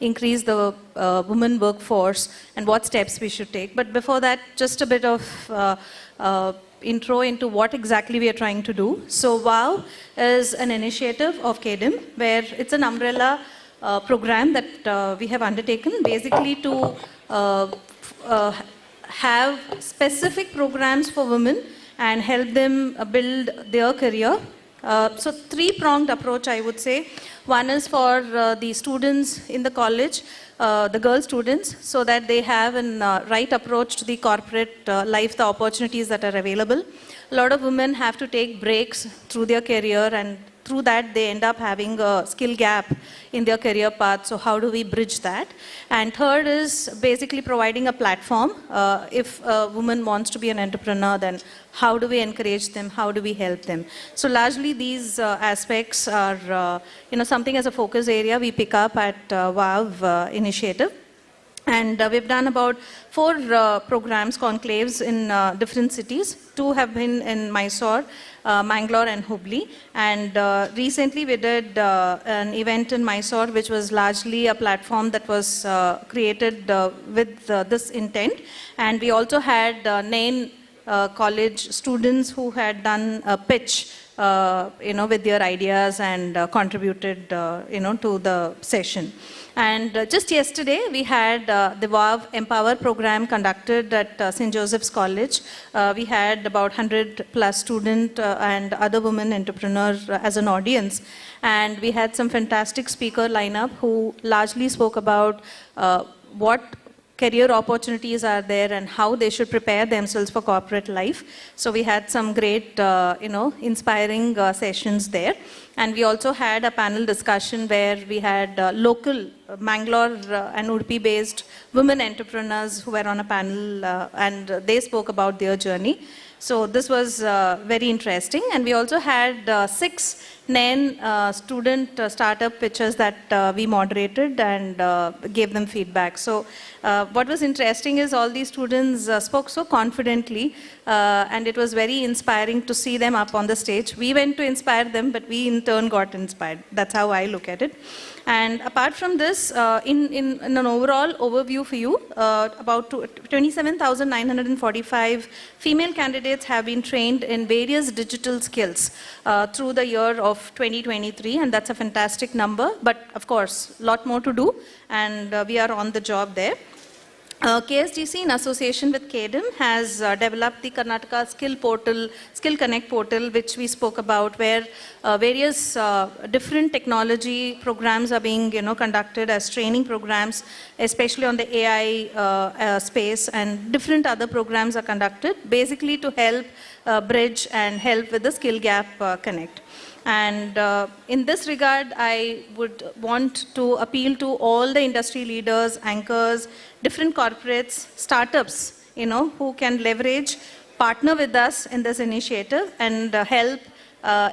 increase the women workforce and what steps we should take? But before that, just a bit of intro into what exactly we are trying to do. So WOW is an initiative of KDM where it's an umbrella program that we have undertaken basically to have specific programs for women and help them build their career. So three-pronged approach, I would say. One is for the students in the college, the girl students, so that they have a right approach to the corporate life, the opportunities that are available. A lot of women have to take breaks through their career, and through that they end up having a skill gap in their career path. So how do we bridge that? And third is basically providing a platform. If a woman wants to be an entrepreneur, then how do we encourage them? How do we help them? So largely these aspects are something as a focus area we pick up at WOW initiative. And we've done about 4 programs, conclaves in different cities. 2 have been in Mysore, Mangalore and Hubli. And recently we did an event in Mysore, which was largely a platform that was created with this intent. And we also had 9 college students who had done a pitch, with their ideas and contributed, to the session. And just yesterday, we had the WOW Empower program conducted at St. Joseph's College. We had about 100 plus students and other women entrepreneurs as an audience. And we had some fantastic speaker lineup who largely spoke about what career opportunities are there and how they should prepare themselves for corporate life. So we had some great, inspiring sessions there. And we also had a panel discussion where we had local Mangalore and Udupi-based women entrepreneurs who were on a panel and they spoke about their journey. So this was very interesting. And we also had 6 student startup pitches that we moderated and gave them feedback. So what was interesting is all these students spoke so confidently and it was very inspiring to see them up on the stage. We went to inspire them, but we in turn got inspired. That's how I look at it. And apart from this, in an overall overview for you, about 27,945 female candidates have been trained in various digital skills through the year of 2023, and that's a fantastic number. But of course, a lot more to do, and we are on the job there. KSGC, in association with KDIM, has developed the Karnataka Skill Connect portal, which we spoke about, where various different technology programs are being conducted as training programs, especially on the AI space, and different other programs are conducted, basically to help bridge and help with the skill gap connect. And in this regard, I would want to appeal to all the industry leaders, anchors, different corporates, startups, who can leverage, partner with us in this initiative and help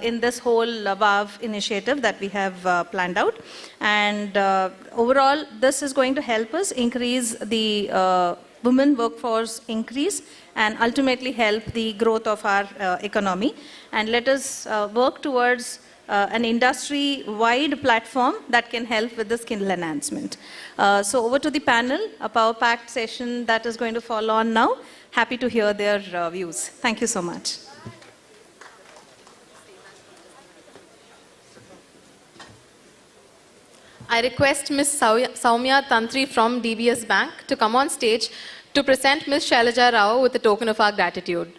in this whole WOW initiative that we have planned out. And overall, this is going to help us increase the women workforce increase and ultimately help the growth of our economy. And let us work towards an industry-wide platform that can help with the skill enhancement. So over to the panel, a power-packed session that is going to follow on now. Happy to hear their views. Thank you so much. I request Ms. Soumya Tantri from DBS Bank to come on stage to present Ms. Shailaja Rao with a token of our gratitude.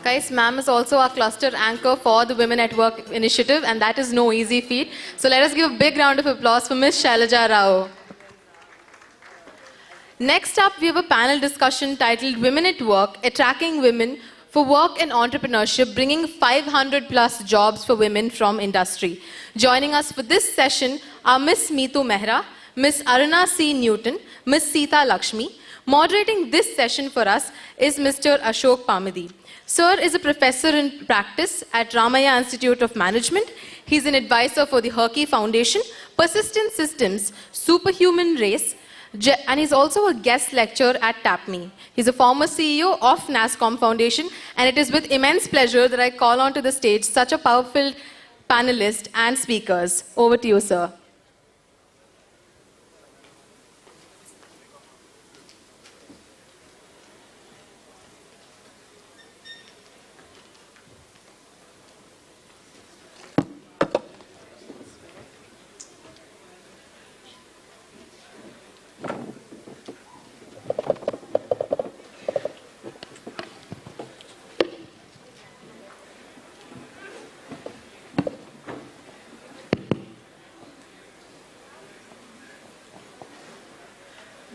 Guys, ma'am is also our cluster anchor for the Women at Work initiative, and that is no easy feat. So let us give a big round of applause for Ms. Shailaja Rao. Next up, we have a panel discussion titled Women at Work, Attracting Women for Work and Entrepreneurship, bringing 500 plus jobs for women from industry. Joining us for this session are Ms. Meetu Mehra, Ms. Aruna C. Newton, Ms. Sita Lakshmi. Moderating this session for us is Mr. Ashok Pamadi. Sir is a professor in practice at Ramaya Institute of Management. He's an advisor for the Herky Foundation, Persistent Systems, Superhuman Race, and he's also a guest lecturer at TAPME. He's a former CEO of NASCOM Foundation, and it is with immense pleasure that I call onto the stage such a powerful panelist and speakers. Over to you, sir.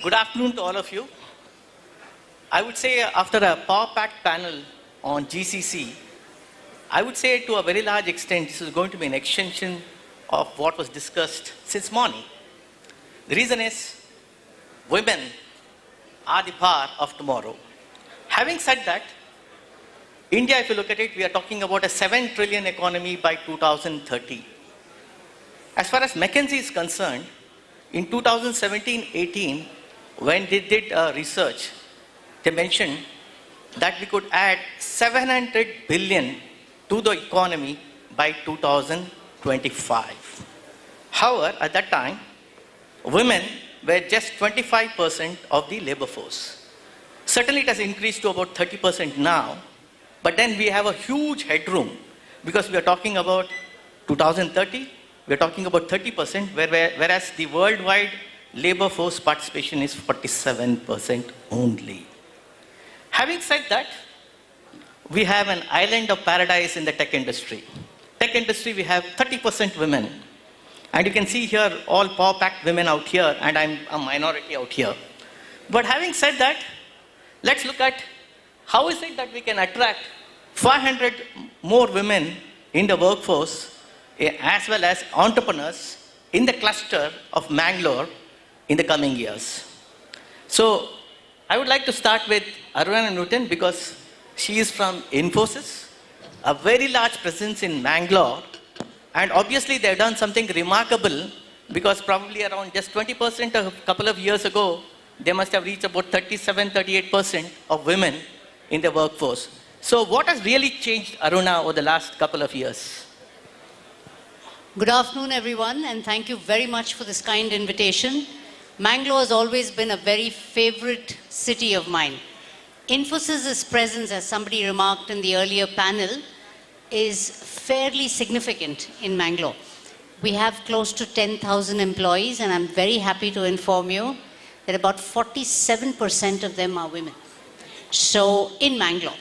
Good afternoon to all of you. I would say after a power-packed panel on GCC, I would say to a very large extent this is going to be an extension of what was discussed since morning. The reason is women are the power of tomorrow. Having said that, India, if you look at it, we are talking about a 7 trillion economy by 2030. As far as McKinsey is concerned, in 2017-18, when they did research, they mentioned that we could add 700 billion to the economy by 2025. However, at that time, women were just 25% of the labor force. Certainly it has increased to about 30% now, but then we have a huge headroom because we are talking about 2030, we are talking about 30%, whereas the worldwide labor force participation is 47% only. Having said that, we have an island of paradise in the tech industry. Tech industry, we have 30% women. And you can see here all power-packed women out here, and I'm a minority out here. But having said that, let's look at how is it that we can attract 500 more women in the workforce as well as entrepreneurs in the cluster of Mangalore in the coming years. So I would like to start with Aruna Newton because she is from Infosys, a very large presence in Mangalore. And obviously they've done something remarkable because probably around just 20% a couple of years ago, they must have reached about 37-38% of women in the workforce. So what has really changed, Aruna, over the last couple of years? Good afternoon, everyone, and thank you very much for this kind invitation. Mangalore has always been a very favorite city of mine. Infosys' presence, as somebody remarked in the earlier panel, is fairly significant in Mangalore. We have close to 10,000 employees, and I'm very happy to inform you that about 47% of them are women. So, in Mangalore,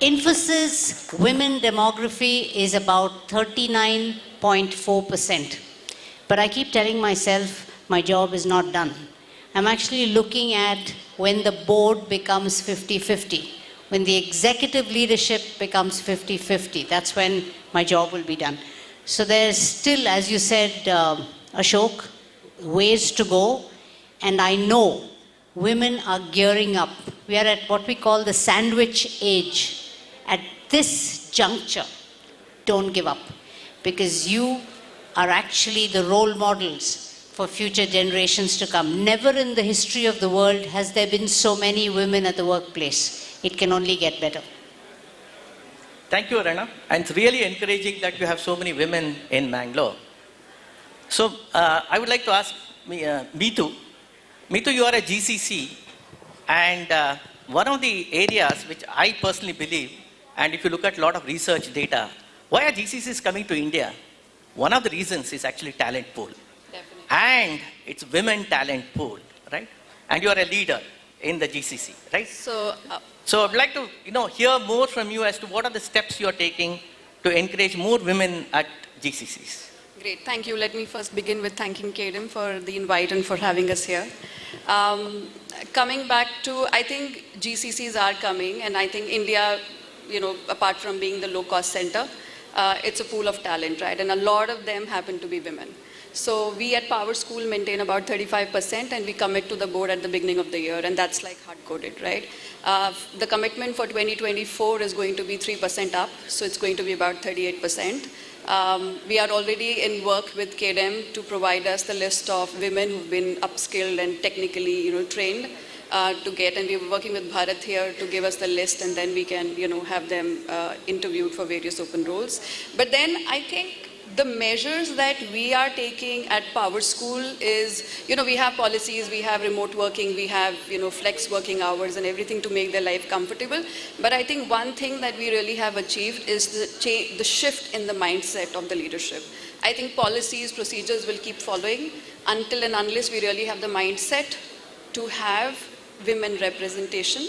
Infosys women demography is about 39.4%. But I keep telling myself my job is not done. I'm actually looking at when the board becomes 50-50, when the executive leadership becomes 50-50. That's when my job will be done. So there's still, as you said, Ashok, ways to go. And I know women are gearing up. We are at what we call the sandwich age. At this juncture, don't give up, because you are actually the role models for future generations to come. Never in the history of the world has there been so many women at the workplace. It can only get better. Thank you, Aruna. And it's really encouraging that you have so many women in Mangalore. So I would like to ask Meetu. Meetu, you are a GCC, and one of the areas which I personally believe, and if you look at a lot of research data, why are GCCs coming to India? One of the reasons is actually talent pool. Definitely. And it's women talent pool, right? And you are a leader in the GCC, right? So I'd like to hear more from you as to what are the steps you are taking to encourage more women at GCCs. Great, thank you. Let me first begin with thanking KDM for the invite and for having us here. Coming back to, I think GCCs are coming, and I think India, apart from being the low-cost center, it's a pool of talent, right? And a lot of them happen to be women. So we at Power School maintain about 35%, and we commit to the board at the beginning of the year, and that's like hard-coded, right? The commitment for 2024 is going to be 3% up, so it's going to be about 38%. We are already in work with KDM to provide us the list of women who've been upskilled and technically, trained to get, and we're working with Bharat here to give us the list, and then we can, have them interviewed for various open roles. But then I think the measures that we are taking at Power School is, we have policies, we have remote working, we have, flex working hours and everything to make their life comfortable. But I think one thing that we really have achieved is the shift in the mindset of the leadership. I think policies, procedures will keep following until and unless we really have the mindset to have women representation.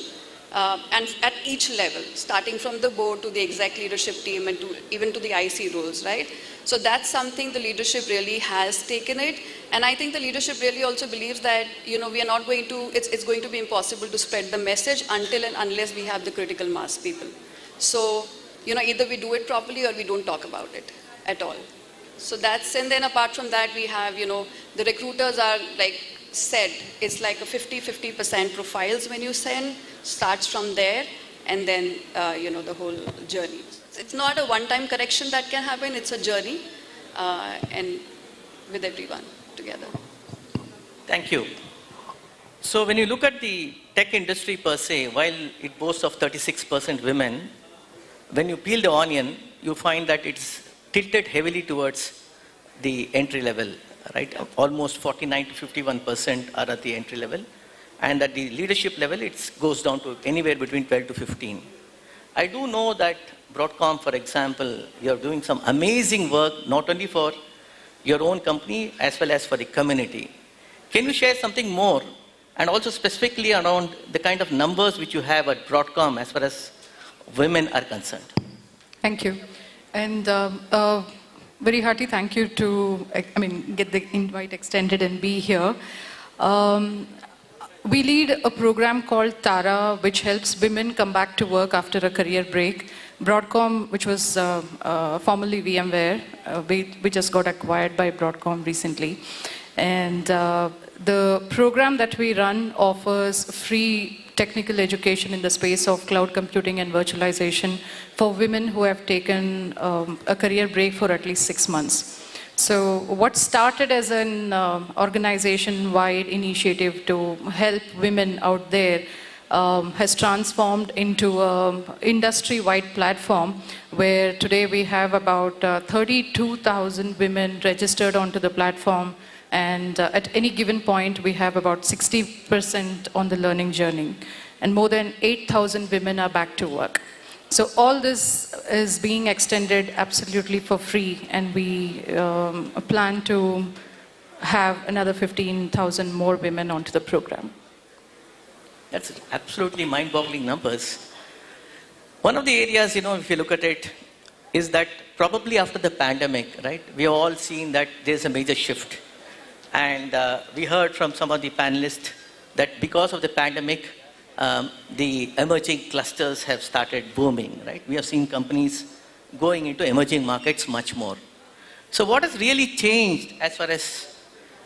And at each level, starting from the board to the exec leadership team and even to the IC roles, right? So that's something the leadership really has taken it. And I think the leadership really also believes that, we are not going to, it's going to be impossible to spread the message until and unless we have the critical mass people. So, either we do it properly or we don't talk about it at all. So that's, and then apart from that, we have, the recruiters are said, it's like a 50% profiles when you send, starts from there, and then, the whole journey. It's not a one-time correction that can happen, it's a journey, and with everyone together. Thank you. So when you look at the tech industry per se, while it boasts of 36% women, when you peel the onion, you find that it's tilted heavily towards the entry level, right? Almost 49 to 51% are at the entry level. And at the leadership level, it goes down to anywhere between 12 to 15. I do know that Broadcom, for example, you're doing some amazing work, not only for your own company, as well as for the community. Can you share something more, and also specifically around the kind of numbers which you have at Broadcom as far as women are concerned? Thank you. And very hearty thank you to, get the invite extended and be here. We lead a program called TARA, which helps women come back to work after a career break. Broadcom, which was formerly VMware, we just got acquired by Broadcom recently. And The program that we run offers free technical education in the space of cloud computing and virtualization for women who have taken a career break for at least 6 months. So what started as an organization-wide initiative to help women out there has transformed into an industry-wide platform where today we have about 32,000 women registered onto the platform, and at any given point we have about 60% on the learning journey, and more than 8,000 women are back to work. So all this is being extended absolutely for free, and we plan to have another 15,000 more women onto the program. That's absolutely mind-boggling numbers. One of the areas, if you look at it, is that probably after the pandemic, right, we have all seen that there's a major shift. And we heard from some of the panelists that because of the pandemic, the emerging clusters have started booming, right? We have seen companies going into emerging markets much more. So what has really changed as far as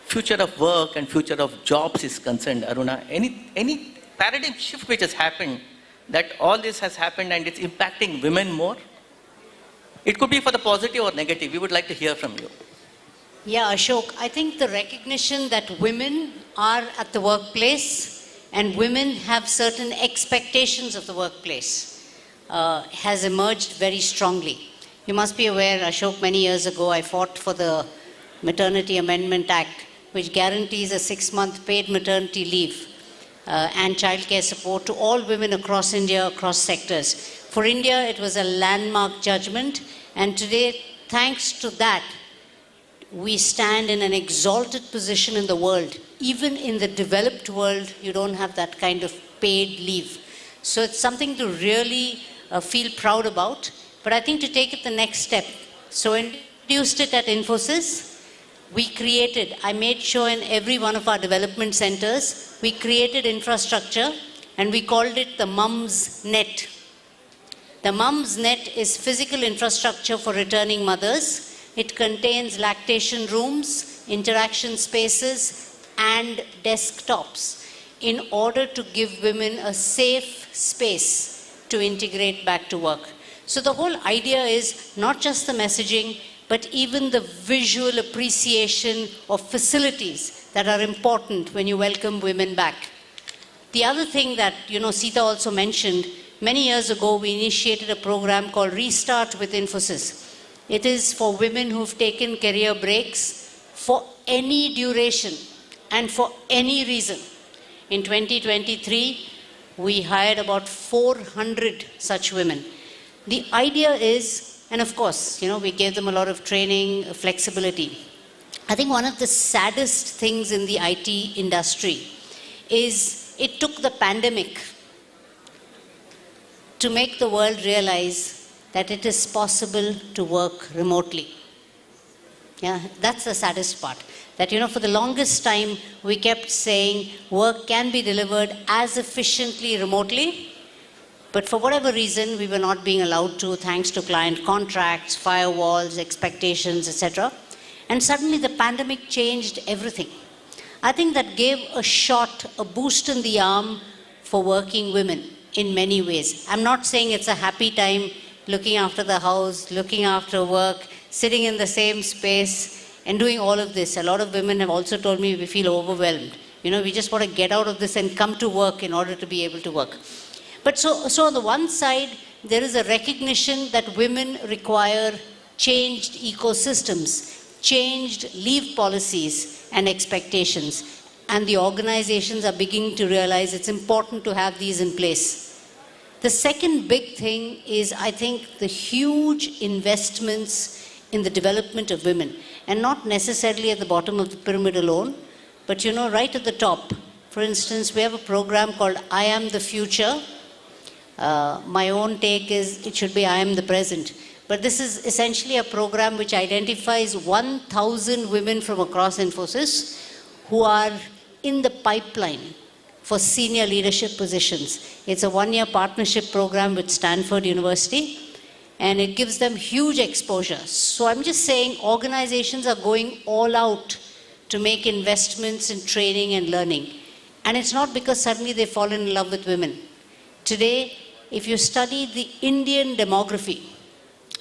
future of work and future of jobs is concerned, Aruna? Any paradigm shift which has happened, that all this has happened and it's impacting women more? It could be for the positive or negative. We would like to hear from you. Yeah, Ashok, I think the recognition that women are at the workplace and women have certain expectations of the workplace has emerged very strongly. You must be aware, Ashok, many years ago I fought for the Maternity Amendment Act, which guarantees a 6-month paid maternity leave and childcare support to all women across India, across sectors. For India, it was a landmark judgment, and today, thanks to that, we stand in an exalted position in the world. Even in the developed world, you don't have that kind of paid leave. So it's something to really feel proud about. But I think to take it the next step, so introduced it at Infosys, I made sure in every one of our development centers, we created infrastructure and we called it the Mums Net. The Mums Net is physical infrastructure for returning mothers. It contains lactation rooms, interaction spaces, and desktops in order to give women a safe space to integrate back to work. So the whole idea is not just the messaging, but even the visual appreciation of facilities that are important when you welcome women back. The other thing that, Sita also mentioned, many years ago we initiated a program called Restart with Infosys. It is for women who've taken career breaks for any duration and for any reason. In 2023, we hired about 400 such women. The idea is, and of course, we gave them a lot of training, flexibility. I think one of the saddest things in the IT industry is it took the pandemic to make the world realize that it is possible to work remotely. Yeah, that's the saddest part. That, for the longest time, we kept saying work can be delivered as efficiently remotely, but for whatever reason, we were not being allowed to, thanks to client contracts, firewalls, expectations, etc. And suddenly the pandemic changed everything. I think that gave a boost in the arm for working women in many ways. I'm not saying it's a happy time looking after the house, looking after work, sitting in the same space and doing all of this. A lot of women have also told me we feel overwhelmed. We just want to get out of this and come to work in order to be able to work. But so on the one side, there is a recognition that women require changed ecosystems, changed leave policies and expectations. And the organizations are beginning to realize it's important to have these in place. The second big thing is, I think, the huge investments in the development of women. And not necessarily at the bottom of the pyramid alone, but right at the top. For instance, we have a program called I Am the Future. My own take is it should be I Am the Present. But this is essentially a program which identifies 1,000 women from across Infosys who are in the pipeline for senior leadership positions. It's a 1-year partnership program with Stanford University, and it gives them huge exposure. So I'm just saying organizations are going all out to make investments in training and learning. And it's not because suddenly they've fallen in love with women. Today, if you study the Indian demography,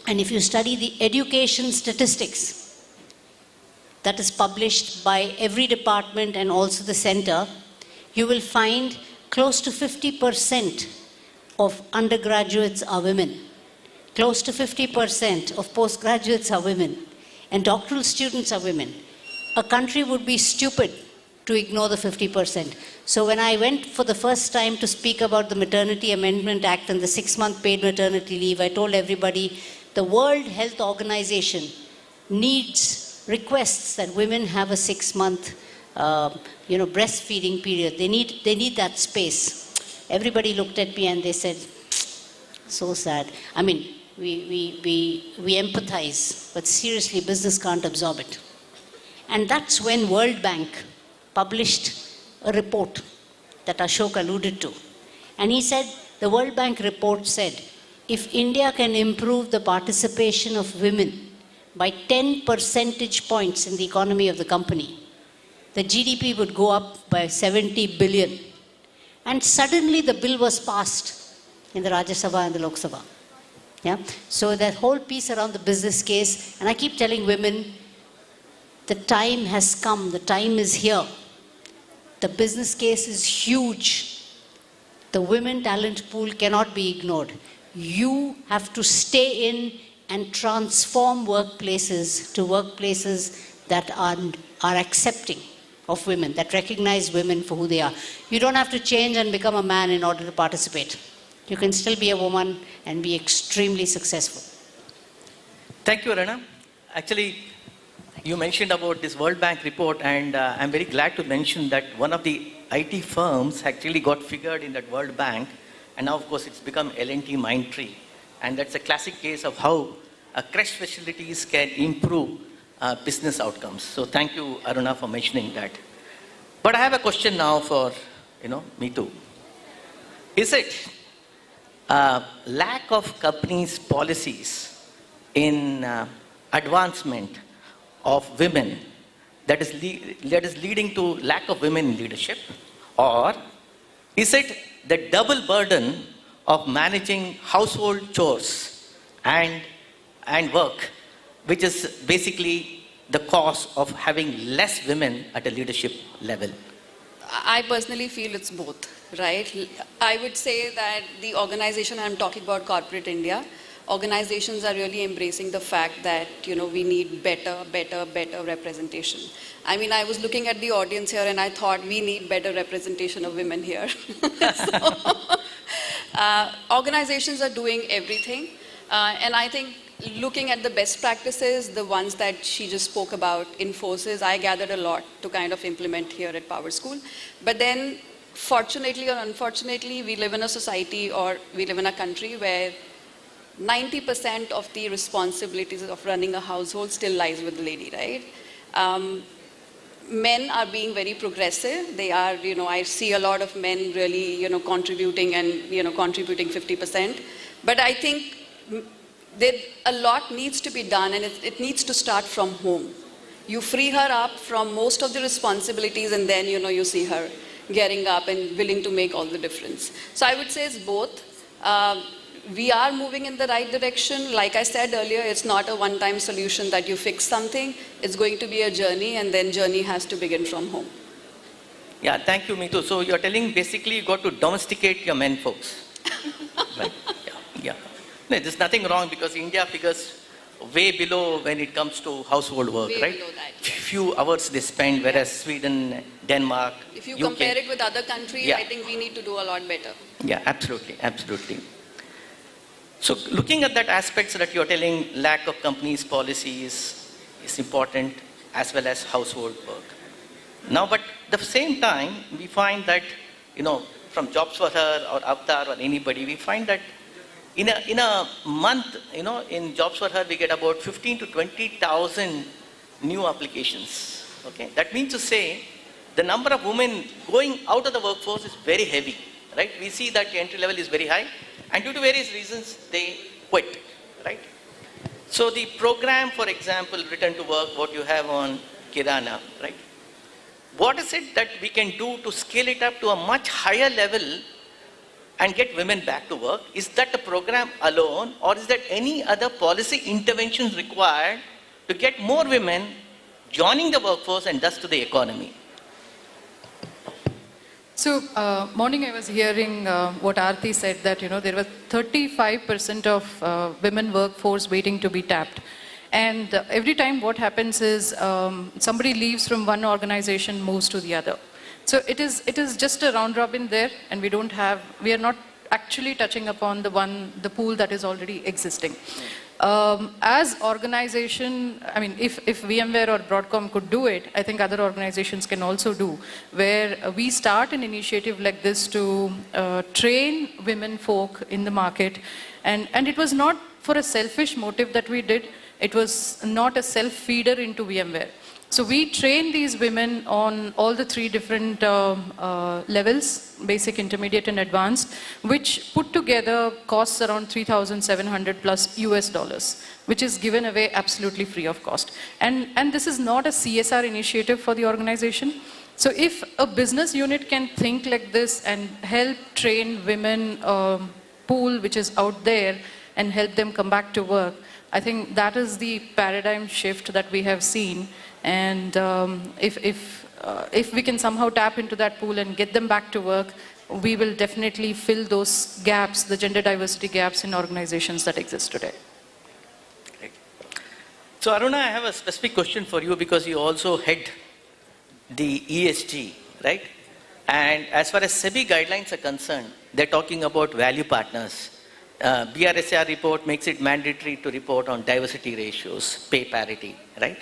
and if you study the education statistics that is published by every department and also the center, you will find close to 50% of undergraduates are women. Close to 50% of postgraduates are women. And doctoral students are women. A country would be stupid to ignore the 50%. So when I went for the first time to speak about the Maternity Amendment Act and the 6-month paid maternity leave, I told everybody the World Health Organization requests that women have a 6-month breastfeeding period. They need that space. Everybody looked at me and they said, so sad. I mean, we empathize, but seriously, business can't absorb it. And that's when World Bank published a report that Ashok alluded to. And he said, the World Bank report said, if India can improve the participation of women by 10 percentage points in the economy of the company, the GDP would go up by 70 billion. And suddenly the bill was passed in the Rajya Sabha and the Lok Sabha. Yeah? So that whole piece around the business case, and I keep telling women, the time has come, the time is here. The business case is huge. The women talent pool cannot be ignored. You have to stay in and transform workplaces to workplaces that are accepting of women, that recognize women for who they are. You don't have to change and become a man in order to participate. You can still be a woman and be extremely successful. Thank you, Rana. Actually, you mentioned about this World Bank report, and I'm very glad to mention that one of the IT firms actually got figured in that World Bank, and now, of course, it's become L&T Mindtree. And that's a classic case of how creche facilities can improve business outcomes. So thank you, Aruna, for mentioning that. But I have a question now for, me too. Is it lack of companies' policies in advancement of women that is leading to lack of women in leadership? Or is it the double burden of managing household chores and work, which is basically the cause of having less women at a leadership level? I personally feel it's both, right? I would say that the organization, I'm talking about corporate India, organizations are really embracing the fact that, we need better representation. I mean, I was looking at the audience here and I thought we need better representation of women here. Organizations are doing everything. And I think looking at the best practices, the ones that she just spoke about, Infosys, I gathered a lot to kind of implement here at Power School. But then, fortunately or unfortunately, we live in a society or we live in a country where 90% of the responsibilities of running a household still lies with the lady, right? Men are being very progressive. They are, I see a lot of men really, contributing and, contributing 50%. But I think a lot needs to be done, and it needs to start from home. You free her up from most of the responsibilities, and then, you see her getting up and willing to make all the difference. So I would say it's both. We are moving in the right direction. Like I said earlier, it's not a one-time solution that you fix something. It's going to be a journey, and then journey has to begin from home. Yeah, thank you, Meetu. So you're telling basically you got to domesticate your men folks. Right? Yeah. No, there's nothing wrong because India figures way below when it comes to household work, right? Below that, yes. Few hours they spend, whereas Sweden, Denmark, If you UK, compare it with other countries, Yeah. I think we need to do a lot better. Yeah, absolutely. So looking at that aspects that you're telling, lack of companies' policies is important, as well as household work. Now, but at the same time, we find that, from Jobs for Her or Avatar or anybody, we find that in a month, in Jobs for Her, we get about 15 to 20,000 new applications. Okay, that means to say, the number of women going out of the workforce is very heavy, right? We see that the entry level is very high, and due to various reasons, they quit, right? So the program, for example, Return to Work, what you have on Kirana, right? what is it that we can do to scale it up to a much higher level and get women back to work? Is that a program alone, or is there any other policy interventions required to get more women joining the workforce and thus to the economy? So, morning I was hearing what Arti said, that there was 35% of women workforce waiting to be tapped. And every time what happens is somebody leaves from one organization, moves to the other. So it is just a round robin there, and we are not actually touching upon the pool that is already existing. As organization, I mean, if VMware or Broadcom could do it, I think other organizations can also do, where we start an initiative like this to train women folk in the market. And it was not for a selfish motive that we did. It was not a self-feeder into VMware. So we train these women on all the 3 different levels, basic, intermediate, and advanced, which put together costs around $3,700 plus US dollars, which is given away absolutely free of cost. And this is not a CSR initiative for the organization. So if a business unit can think like this and help train women pool which is out there and help them come back to work, I think that is the paradigm shift that we have seen. And if we can somehow tap into that pool and get them back to work, we will definitely fill those gaps, the gender diversity gaps in organizations that exist today. Great. So Aruna, I have a specific question for you, because you also head the ESG, right? And as far as SEBI guidelines are concerned, they're talking about value partners. BRSR report makes it mandatory to report on diversity ratios, pay parity, right?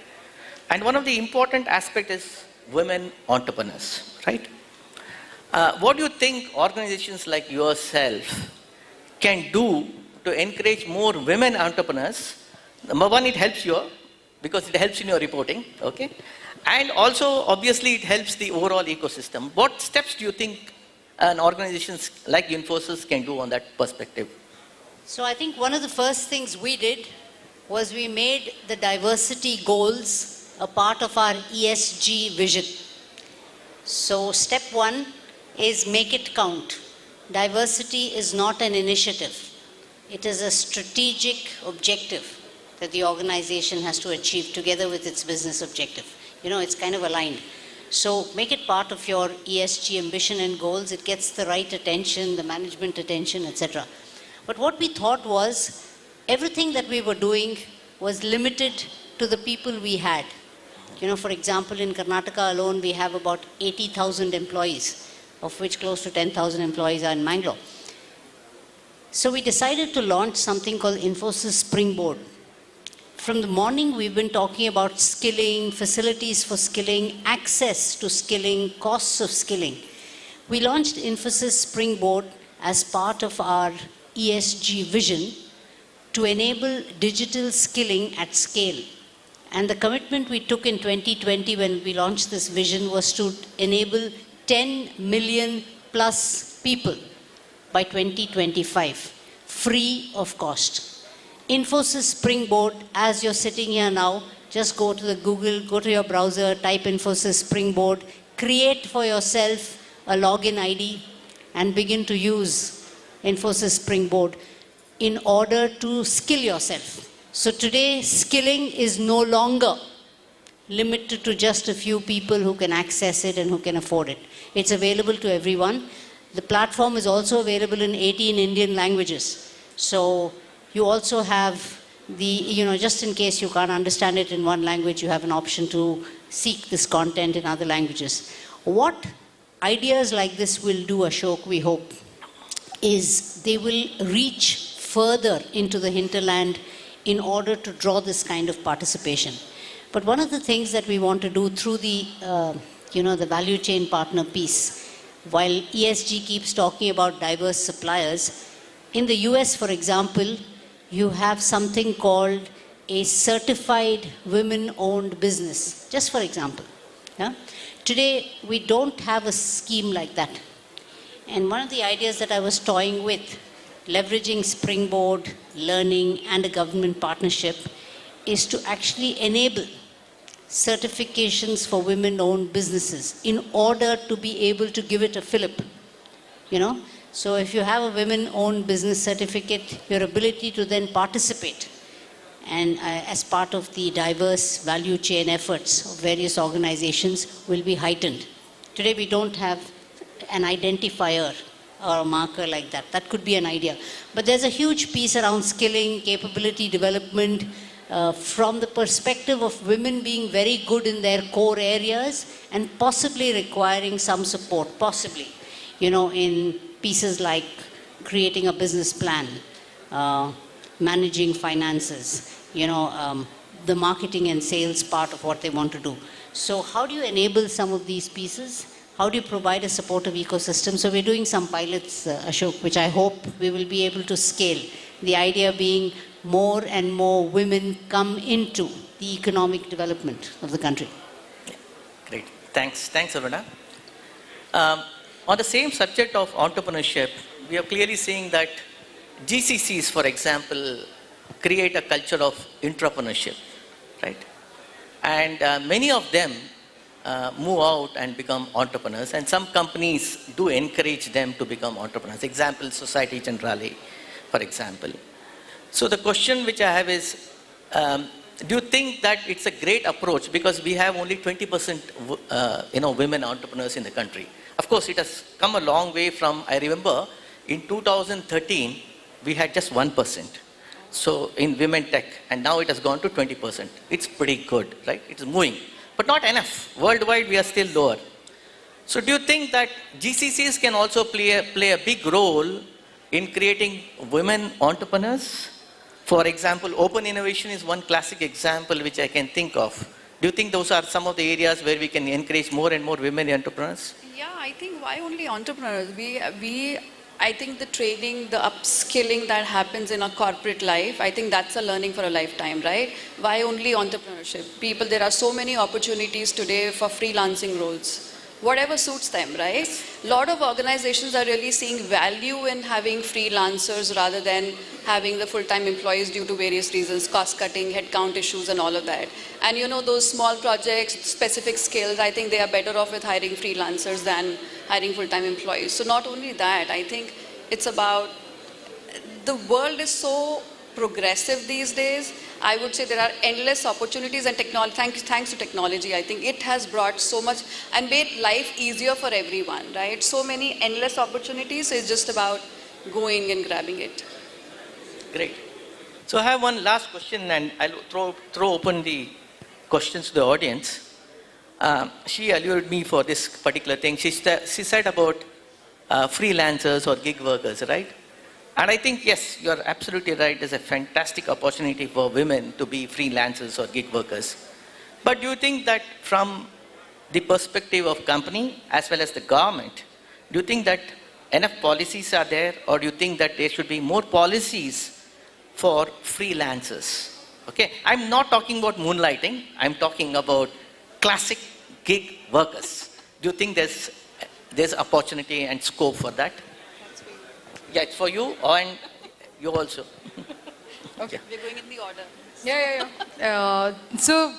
And one of the important aspects is women entrepreneurs, right? What do you think organizations like yourself can do to encourage more women entrepreneurs? Number one, it helps you because it helps in your reporting, okay? And also, obviously, it helps the overall ecosystem. What steps do you think an organization like Infosys can do on that perspective? So I think one of the first things we did was we made the diversity goals a part of our ESG vision. So step 1 is make it count. Diversity is not an initiative. It is a strategic objective that the organization has to achieve together with its business objective. It's kind of aligned. So make it part of your ESG ambition and goals. It gets the right attention, the management attention, etc. But what we thought was everything that we were doing was limited to the people we had. For example, in Karnataka alone, we have about 80,000 employees, of which close to 10,000 employees are in Mangalore. So we decided to launch something called Infosys Springboard. From the morning, we've been talking about skilling, facilities for skilling, access to skilling, costs of skilling. We launched Infosys Springboard as part of our ESG vision to enable digital skilling at scale. And the commitment we took in 2020 when we launched this vision was to enable 10 million plus people by 2025, free of cost. Infosys Springboard, as you're sitting here now, just go to the Google, go to your browser, type Infosys Springboard, create for yourself a login ID and begin to use Infosys Springboard in order to skill yourself. So today, skilling is no longer limited to just a few people who can access it and who can afford it. It's available to everyone. The platform is also available in 18 Indian languages. So you also have just in case you can't understand it in one language, you have an option to seek this content in other languages. What ideas like this will do, Ashok, we hope, is they will reach further into the hinterland in order to draw this kind of participation. But one of the things that we want to do through the, the value chain partner piece, while ESG keeps talking about diverse suppliers, in the US, for example, you have something called a certified women-owned business, just for example. Yeah? Today, we don't have a scheme like that. And one of the ideas that I was toying with, leveraging Springboard, learning, and a government partnership, is to actually enable certifications for women-owned businesses in order to be able to give it a fillip, you know. So if you have a women-owned business certificate, your ability to then participate and as part of the diverse value chain efforts of various organizations will be heightened. Today we don't have an identifier or a marker like that. That could be an idea. But there's a huge piece around skilling, capability development, from the perspective of women being very good in their core areas and possibly requiring some support, possibly, you know, in pieces like creating a business plan, managing finances, you know, the marketing and sales part of what they want to do. So how do you enable some of these pieces? How do you provide a supportive ecosystem? So we're doing some pilots, Ashok, which I hope we will be able to scale. The idea being more and more women come into the economic development of the country. Great. Thanks, Aruna. On the same subject of entrepreneurship, we are clearly seeing that GCCs, for example, create a culture of entrepreneurship, right? And many of them move out and become entrepreneurs, and some companies do encourage them to become entrepreneurs. Example, Society Generale, for example. So the question which I have is, do you think that it's a great approach because we have only 20% women entrepreneurs in the country? Of course, it has come a long way from, I remember, in 2013, we had just 1%. So in women tech, and now it has gone to 20%. It's pretty good, right? It's moving, but not enough. Worldwide, we are still lower. So do you think that GCCs can also play a big role in creating women entrepreneurs? For example, open innovation is one classic example which I can think of. Do you think those are some of the areas where we can encourage more and more women entrepreneurs? Yeah, I think why only entrepreneurs? I think the training, the upskilling that happens in a corporate life, I think that's a learning for a lifetime, right? Why only entrepreneurship? There are so many opportunities today for freelancing roles. Whatever suits them, right? A lot of organizations are really seeing value in having freelancers rather than having the full-time employees due to various reasons, cost cutting, headcount issues and all of that. And you know, those small projects, specific skills, I think they are better off with hiring freelancers than hiring full-time employees. So not only that, I think it's about, the world is so progressive these days. I would say there are endless opportunities and technology, thanks to technology, I think it has brought so much and made life easier for everyone, right? So many endless opportunities, it's just about going and grabbing it. Great. So I have one last question and I'll throw open the questions to the audience. She allured me for this particular thing. She said about freelancers or gig workers, right? And I think, yes, you're absolutely right. There's a fantastic opportunity for women to be freelancers or gig workers. But do you think that from the perspective of company as well as the government, do you think that enough policies are there, or do you think that there should be more policies for freelancers? Okay, I'm not talking about moonlighting. I'm talking about classic gig workers. Do you think there's opportunity and scope for that? Yeah, it's for you and you also. Okay, we're going in the order. So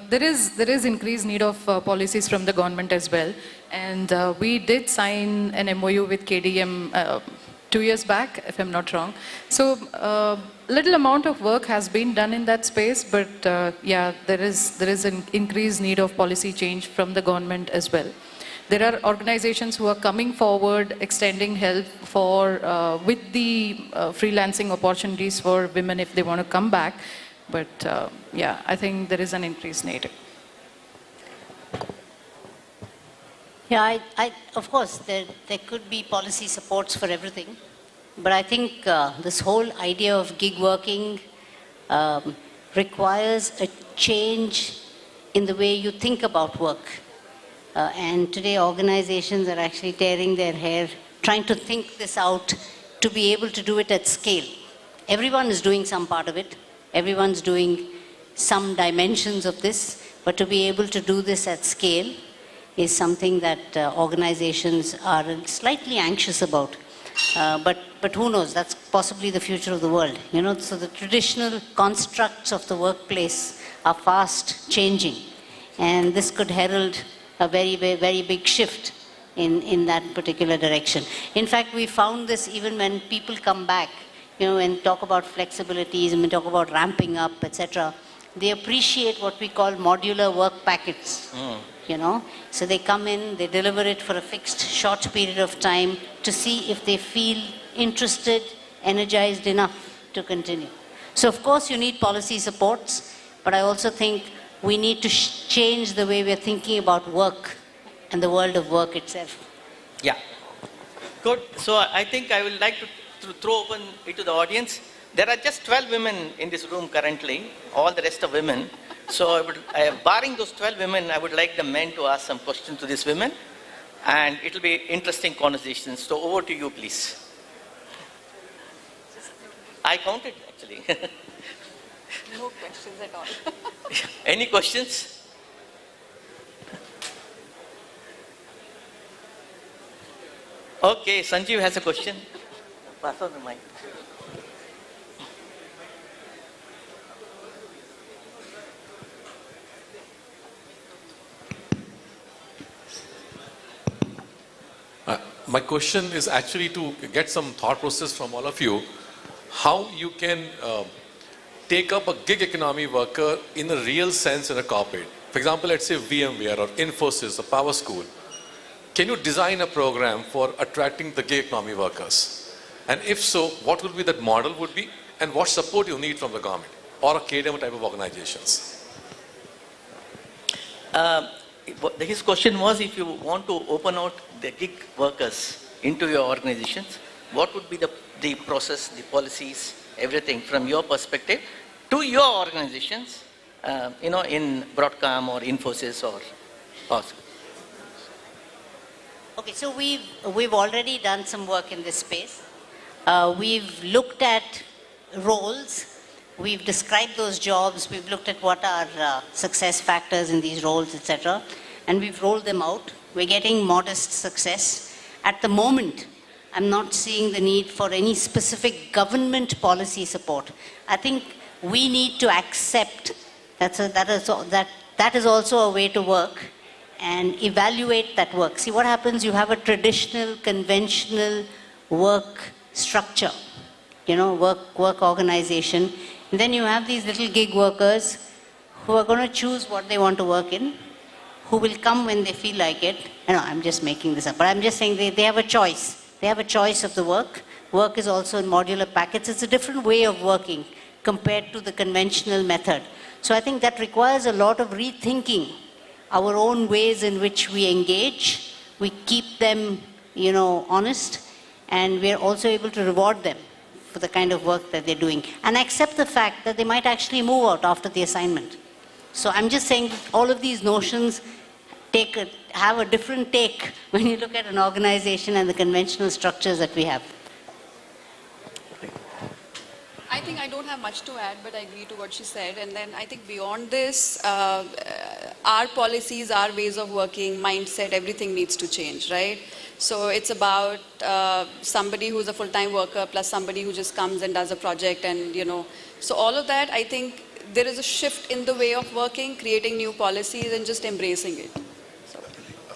there is increased need of policies from the government as well, and we did sign an MOU with KDM 2 years back, if I'm not wrong. So little amount of work has been done in that space, but yeah, there is an increased need of policy change from the government as well. There are organizations who are coming forward, extending help for with the freelancing opportunities for women if they want to come back. But yeah, I think there is an increased need. Yeah, of course, there could be policy supports for everything. But I think this whole idea of gig working requires a change in the way you think about work. And today organizations are actually tearing their hair, trying to think this out to be able to do it at scale. Everyone is doing some part of it. Everyone's doing some dimensions of this. But to be able to do this at scale is something that organizations are slightly anxious about. But who knows, that's possibly the future of the world. You know, so the traditional constructs of the workplace are fast changing. And this could herald a very, very, very big shift in that particular direction. In fact, we found this even when people come back, and talk about flexibilities and we talk about ramping up, etc. They appreciate what we call modular work packets. So they come in, they deliver it for a fixed short period of time to see if they feel interested, energized enough to continue. So of course you need policy supports, but I also think we need to change the way we're thinking about work and the world of work itself. Yeah. Good. So I think I would like to throw open it to the audience. There are just 12 women in this room currently, all the rest are women. So I would, barring those 12 women, I would like the men to ask some questions to these women. And it will be interesting conversations. So over to you, please. I counted, actually. No questions at all. Any questions? Okay, Sanjeev has a question. Pass on the mic. My question is actually to get some thought process from all of you, how you can take up a gig economy worker in a real sense in a corporate. For example, let's say VMware or Infosys or Power School. Can you design a program for attracting the gig economy workers? And if so, what would be that model would be? And what support you need from the government or a KDM type of organizations? His question was, if you want to open out the gig workers into your organizations, what would be the process, the policies, everything from your perspective to your organizations, in Broadcom or Infosys or Oscar? Okay, so we've already done some work in this space. We've looked at roles. We've described those jobs. We've looked at what are success factors in these roles, etc. And we've rolled them out. We're getting modest success. At the moment, I'm not seeing the need for any specific government policy support. I think we need to accept that is also a way to work and evaluate that work. See what happens, you have a traditional, conventional work structure, work organization. And then you have these little gig workers who are going to choose what they want to work in, who will come when they feel like it. I'm just making this up, but I'm just saying they have a choice. They have a choice of the work. Work is also in modular packets. It's a different way of working compared to the conventional method. So I think that requires a lot of rethinking our own ways in which we engage. We keep them, honest, and we're also able to reward them for the kind of work that they're doing and accept the fact that they might actually move out after the assignment. So I'm just saying all of these notions have a different take when you look at an organization and the conventional structures that we have. I think I don't have much to add, but I agree to what she said. And then I think beyond this, our policies, our ways of working, mindset, everything needs to change, right? So it's about somebody who's a full-time worker plus somebody who just comes and does a project and, So all of that, I think there is a shift in the way of working, creating new policies and just embracing it.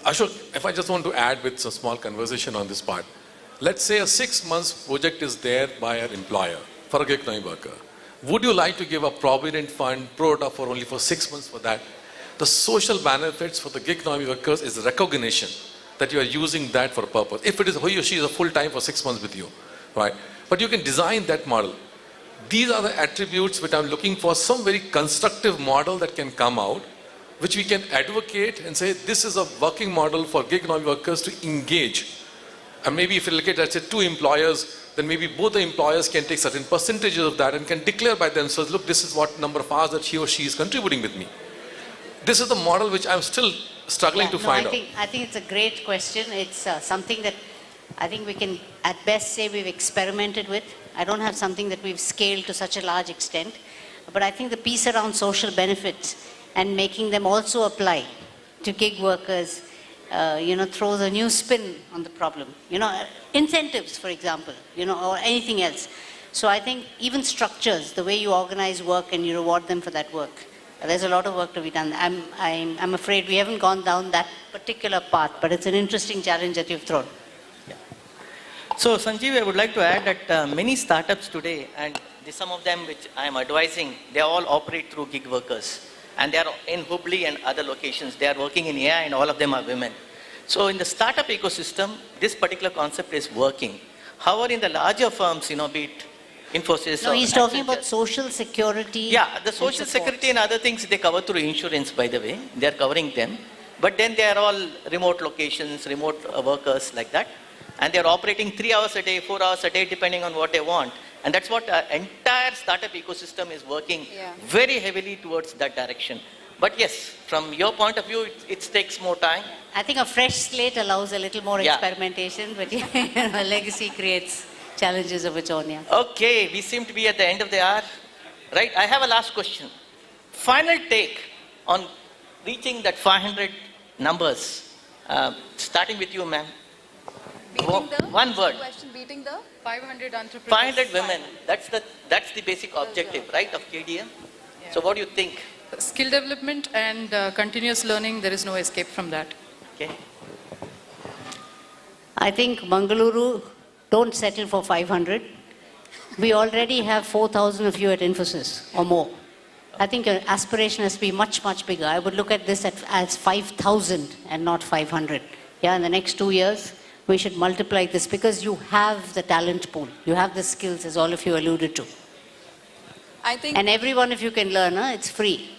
Ashok, if I just want to add with a small conversation on this part. Let's say a 6 months project is there by an employer for a gig economy worker. Would you like to give a provident fund pro rata for only for 6 months for that? The social benefits for the gig economy workers is recognition that you are using that for a purpose. If it is he or she is a full-time for 6 months with you, right? But you can design that model. These are the attributes which I'm looking for, some very constructive model that can come out, which we can advocate and say, this is a working model for gig economy workers to engage. And maybe if you look at, let's say, 2 employers, then maybe both the employers can take certain percentages of that and can declare by themselves, look, this is what number of hours that he or she is contributing with me. This is the model which I'm still struggling to find out. I think it's a great question. It's something that I think we can at best say we've experimented with. I don't have something that we've scaled to such a large extent. But I think the piece around social benefits and making them also apply to gig workers, throws a new spin on the problem. Incentives, for example, or anything else. So I think even structures, the way you organize work and you reward them for that work, There's a lot of work to be done. I'm afraid we haven't gone down that particular path, but it's an interesting challenge that you've thrown. So Sanjeev, I would like to add that many startups today, and some of them which I am advising, they all operate through gig workers. And they are in Hubli and other locations. They are working in AI and all of them are women. So in the startup ecosystem, this particular concept is working. However, in the larger firms, be it Infosys. No, he's talking about social security. Yeah, the social security and other things they cover through insurance, by the way. They are covering them. But then they are all remote locations, remote workers like that. And they are operating 3 hours a day, 4 hours a day, depending on what they want. And that's what our entire startup ecosystem is working very heavily towards that direction. But yes, from your point of view, it takes more time. I think a fresh slate allows a little more experimentation, but a legacy creates challenges of its own. Yeah. Okay, we seem to be at the end of the hour. Right, I have a last question. Final take on reaching that 500 numbers. Starting with you, ma'am. One word. Beating the 500 entrepreneurs. 500 women. That's the basic objective, right, of KDM? Yeah. So what do you think? Skill development and continuous learning, there is no escape from that. Okay. I think Mangaluru, don't settle for 500. We already have 4,000 of you at Infosys or more. I think your aspiration has to be much, much bigger. I would look at this as 5,000 and not 500. Yeah, in the next 2 years, we should multiply this because you have the talent pool. You have the skills, as all of you alluded to. I think, and every one of you can learn, it's free.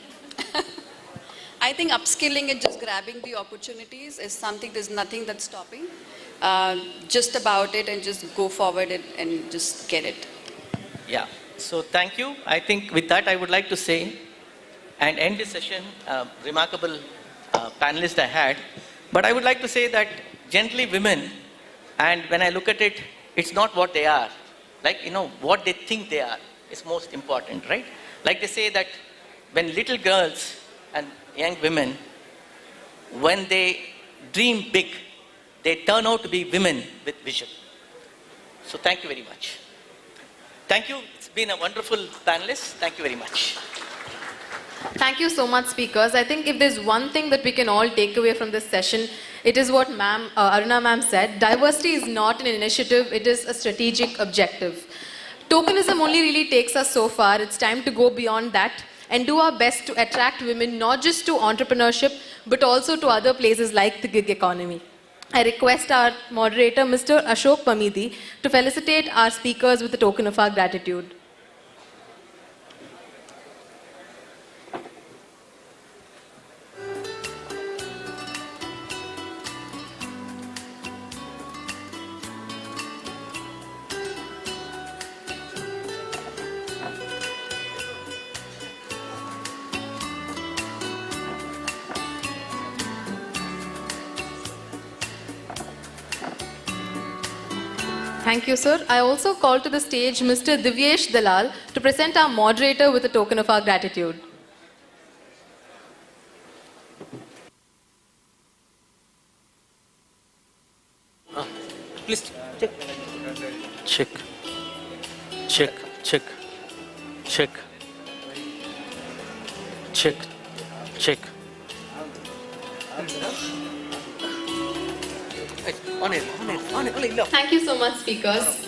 I think upskilling and just grabbing the opportunities is something, there's nothing that's stopping. Just about it and just go forward and just get it. Yeah, so thank you. I think with that I would like to say and end this session, remarkable panelist I had. But I would like to say that generally women, and when I look at it, it's not what they are. Like, what they think they are is most important, right? Like they say that when little girls and young women, when they dream big, they turn out to be women with vision. So thank you very much. Thank you. It's been a wonderful panelist. Thank you very much. Thank you so much, speakers. I think if there's one thing that we can all take away from this session, it is what Aruna ma'am said. Diversity is not an initiative, it is a strategic objective. Tokenism only really takes us so far. It's time to go beyond that and do our best to attract women not just to entrepreneurship, but also to other places like the gig economy. I request our moderator, Mr. Ashok Pamidi, to felicitate our speakers with a token of our gratitude. Thank you, sir. I also call to the stage Mr. Divyesh Dalal to present our moderator with a token of our gratitude. Please check. Check. Check. Check. Check. Check. Check. Thank you so much, speakers.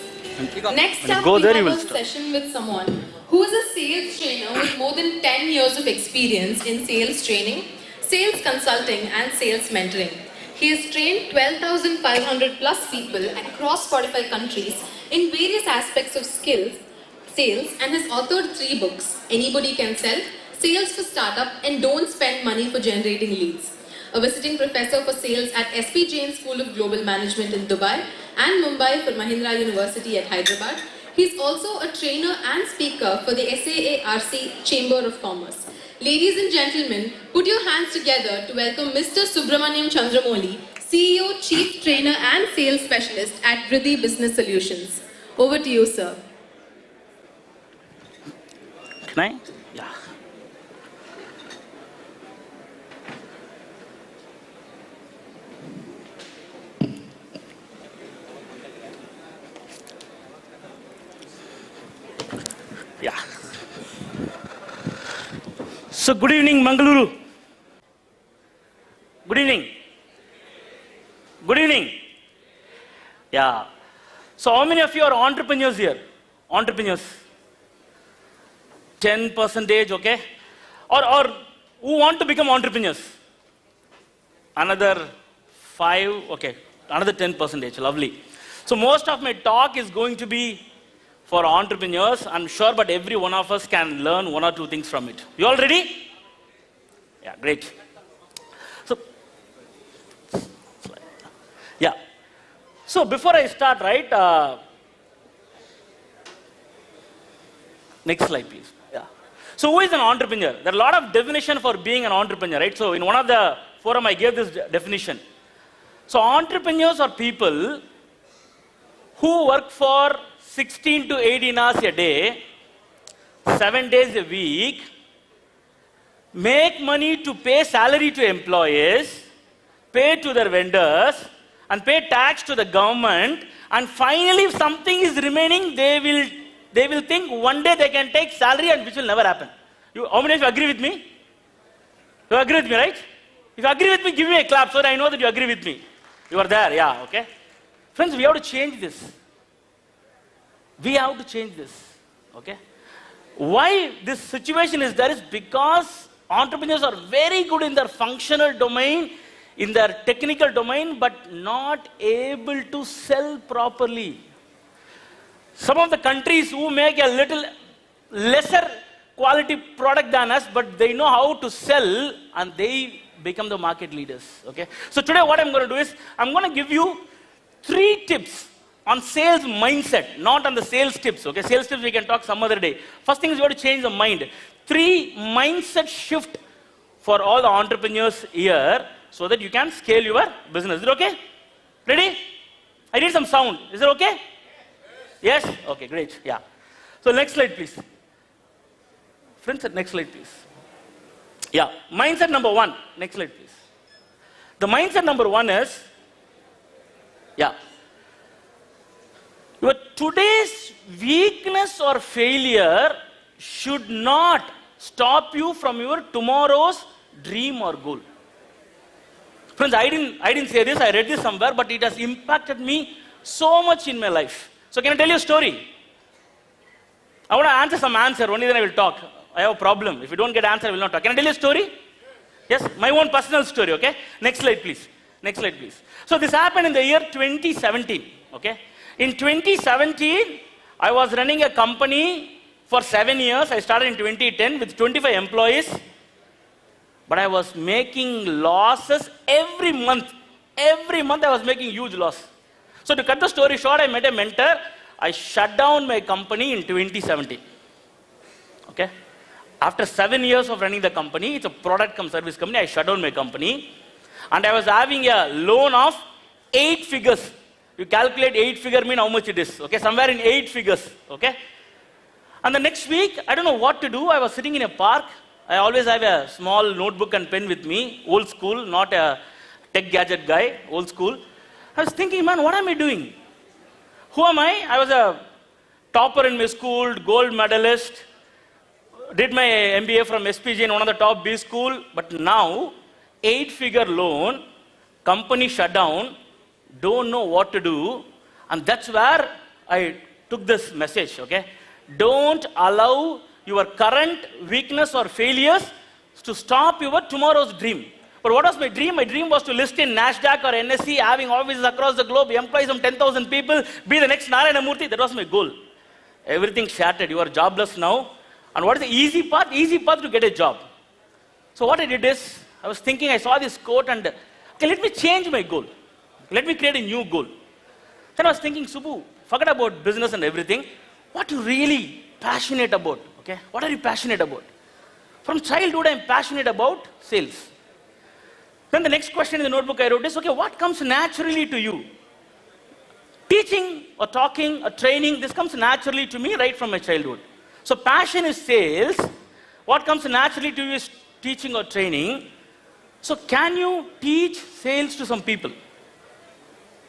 Next up, Go we there, have you will a start. session with someone who is a sales trainer with more than 10 years of experience in sales training, sales consulting and sales mentoring. He has trained 12,500 plus people across 45 countries in various aspects of sales and has authored 3 books, Anybody Can Sell, Sales for Startup and Don't Spend Money for Generating Leads. A visiting professor for sales at SP Jain School of Global Management in Dubai and Mumbai for Mahindra University at Hyderabad. He is also a trainer and speaker for the SAARC Chamber of Commerce. Ladies and gentlemen, put your hands together to welcome Mr. Subramaniam Chandramoli, CEO, Chief Trainer and Sales Specialist at Reddy Business Solutions. Over to you, sir. Can I? Yeah. Yeah. So good evening, Mangaluru. Good evening. Good evening. Yeah. So how many of you are entrepreneurs here? Entrepreneurs. 10%, okay? Or who want to become entrepreneurs? Another 5, okay. Another 10%, lovely. So most of my talk is going to be for entrepreneurs, I'm sure, but every one of us can learn 1 or 2 things from it. You all ready? Yeah, great. So, yeah. So before I start, right, next slide, please. Yeah. So who is an entrepreneur? There are a lot of definition for being an entrepreneur, right? So in one of the forum, I gave this definition. So entrepreneurs are people who work for 16 to 18 hours a day, 7 days a week, make money to pay salary to employees, pay to their vendors, and pay tax to the government, and finally if something is remaining, they will think one day they can take salary, and which will never happen. How many of you agree with me? You agree with me, right? If you agree with me, give me a clap so that I know that you agree with me. You are there, yeah, okay? Friends, we have to change this. We have to change this, okay? Why this situation is there is because entrepreneurs are very good in their functional domain, in their technical domain, but not able to sell properly. Some of the countries who make a little lesser quality product than us, but they know how to sell and they become the market leaders, okay? So today what I'm going to do is, I'm going to give you 3 tips on sales mindset, not on the sales tips, okay? Sales tips we can talk some other day. First thing is you have to change the mind. 3 mindset shift for all the entrepreneurs here so that you can scale your business. Is it okay? Ready? I need some sound. Is it okay? Yes? Okay, great. Yeah. So next slide, please. Friends, next slide, please. Yeah. Mindset number 1. Next slide, please. The mindset number 1 is, yeah, your today's weakness or failure should not stop you from your tomorrow's dream or goal. Friends, I didn't say this, I read this somewhere, but it has impacted me so much in my life. So can I tell you a story? I want to answer some answer, only then I will talk. I have a problem. If you don't get answer, I will not talk. Can I tell you a story? Yes, my own personal story, okay? Next slide, please. Next slide, please. So this happened in the year 2017, okay? In 2017, I was running a company for 7 years. I started in 2010 with 25 employees. But I was making losses every month. Every month I was making huge loss. So to cut the story short, I met a mentor. I shut down my company in 2017. Okay? After 7 years of running the company, it's a product cum service company, I shut down my company. And I was having a loan of 8 figures. You calculate 8 figure mean how much it is. Okay, somewhere in 8 figures. Okay. And the next week, I don't know what to do. I was sitting in a park. I always have a small notebook and pen with me. Old school, not a tech gadget guy. Old school. I was thinking, man, what am I doing? Who am I? I was a topper in my school, gold medalist. Did my MBA from SPG in one of the top B school. But now, 8-figure loan, company shut down, don't know what to do, and that's where I took this message, okay? Don't allow your current weakness or failures to stop your tomorrow's dream. But what was my dream? My dream was to list in NASDAQ or NSE, having offices across the globe, employ some 10,000 people, be the next Narayana Murthy. That was my goal. Everything shattered. You are jobless now. And what is the easy path? Easy path to get a job. So what I did is, I was thinking, I saw this quote and, okay, let me change my goal. Let me create a new goal. Then I was thinking, Subbu, forget about business and everything. What are you really passionate about? Okay? What are you passionate about? From childhood, I'm passionate about sales. Then the next question in the notebook I wrote is, okay, what comes naturally to you? Teaching or talking or training, this comes naturally to me right from my childhood. So passion is sales. What comes naturally to you is teaching or training. So can you teach sales to some people?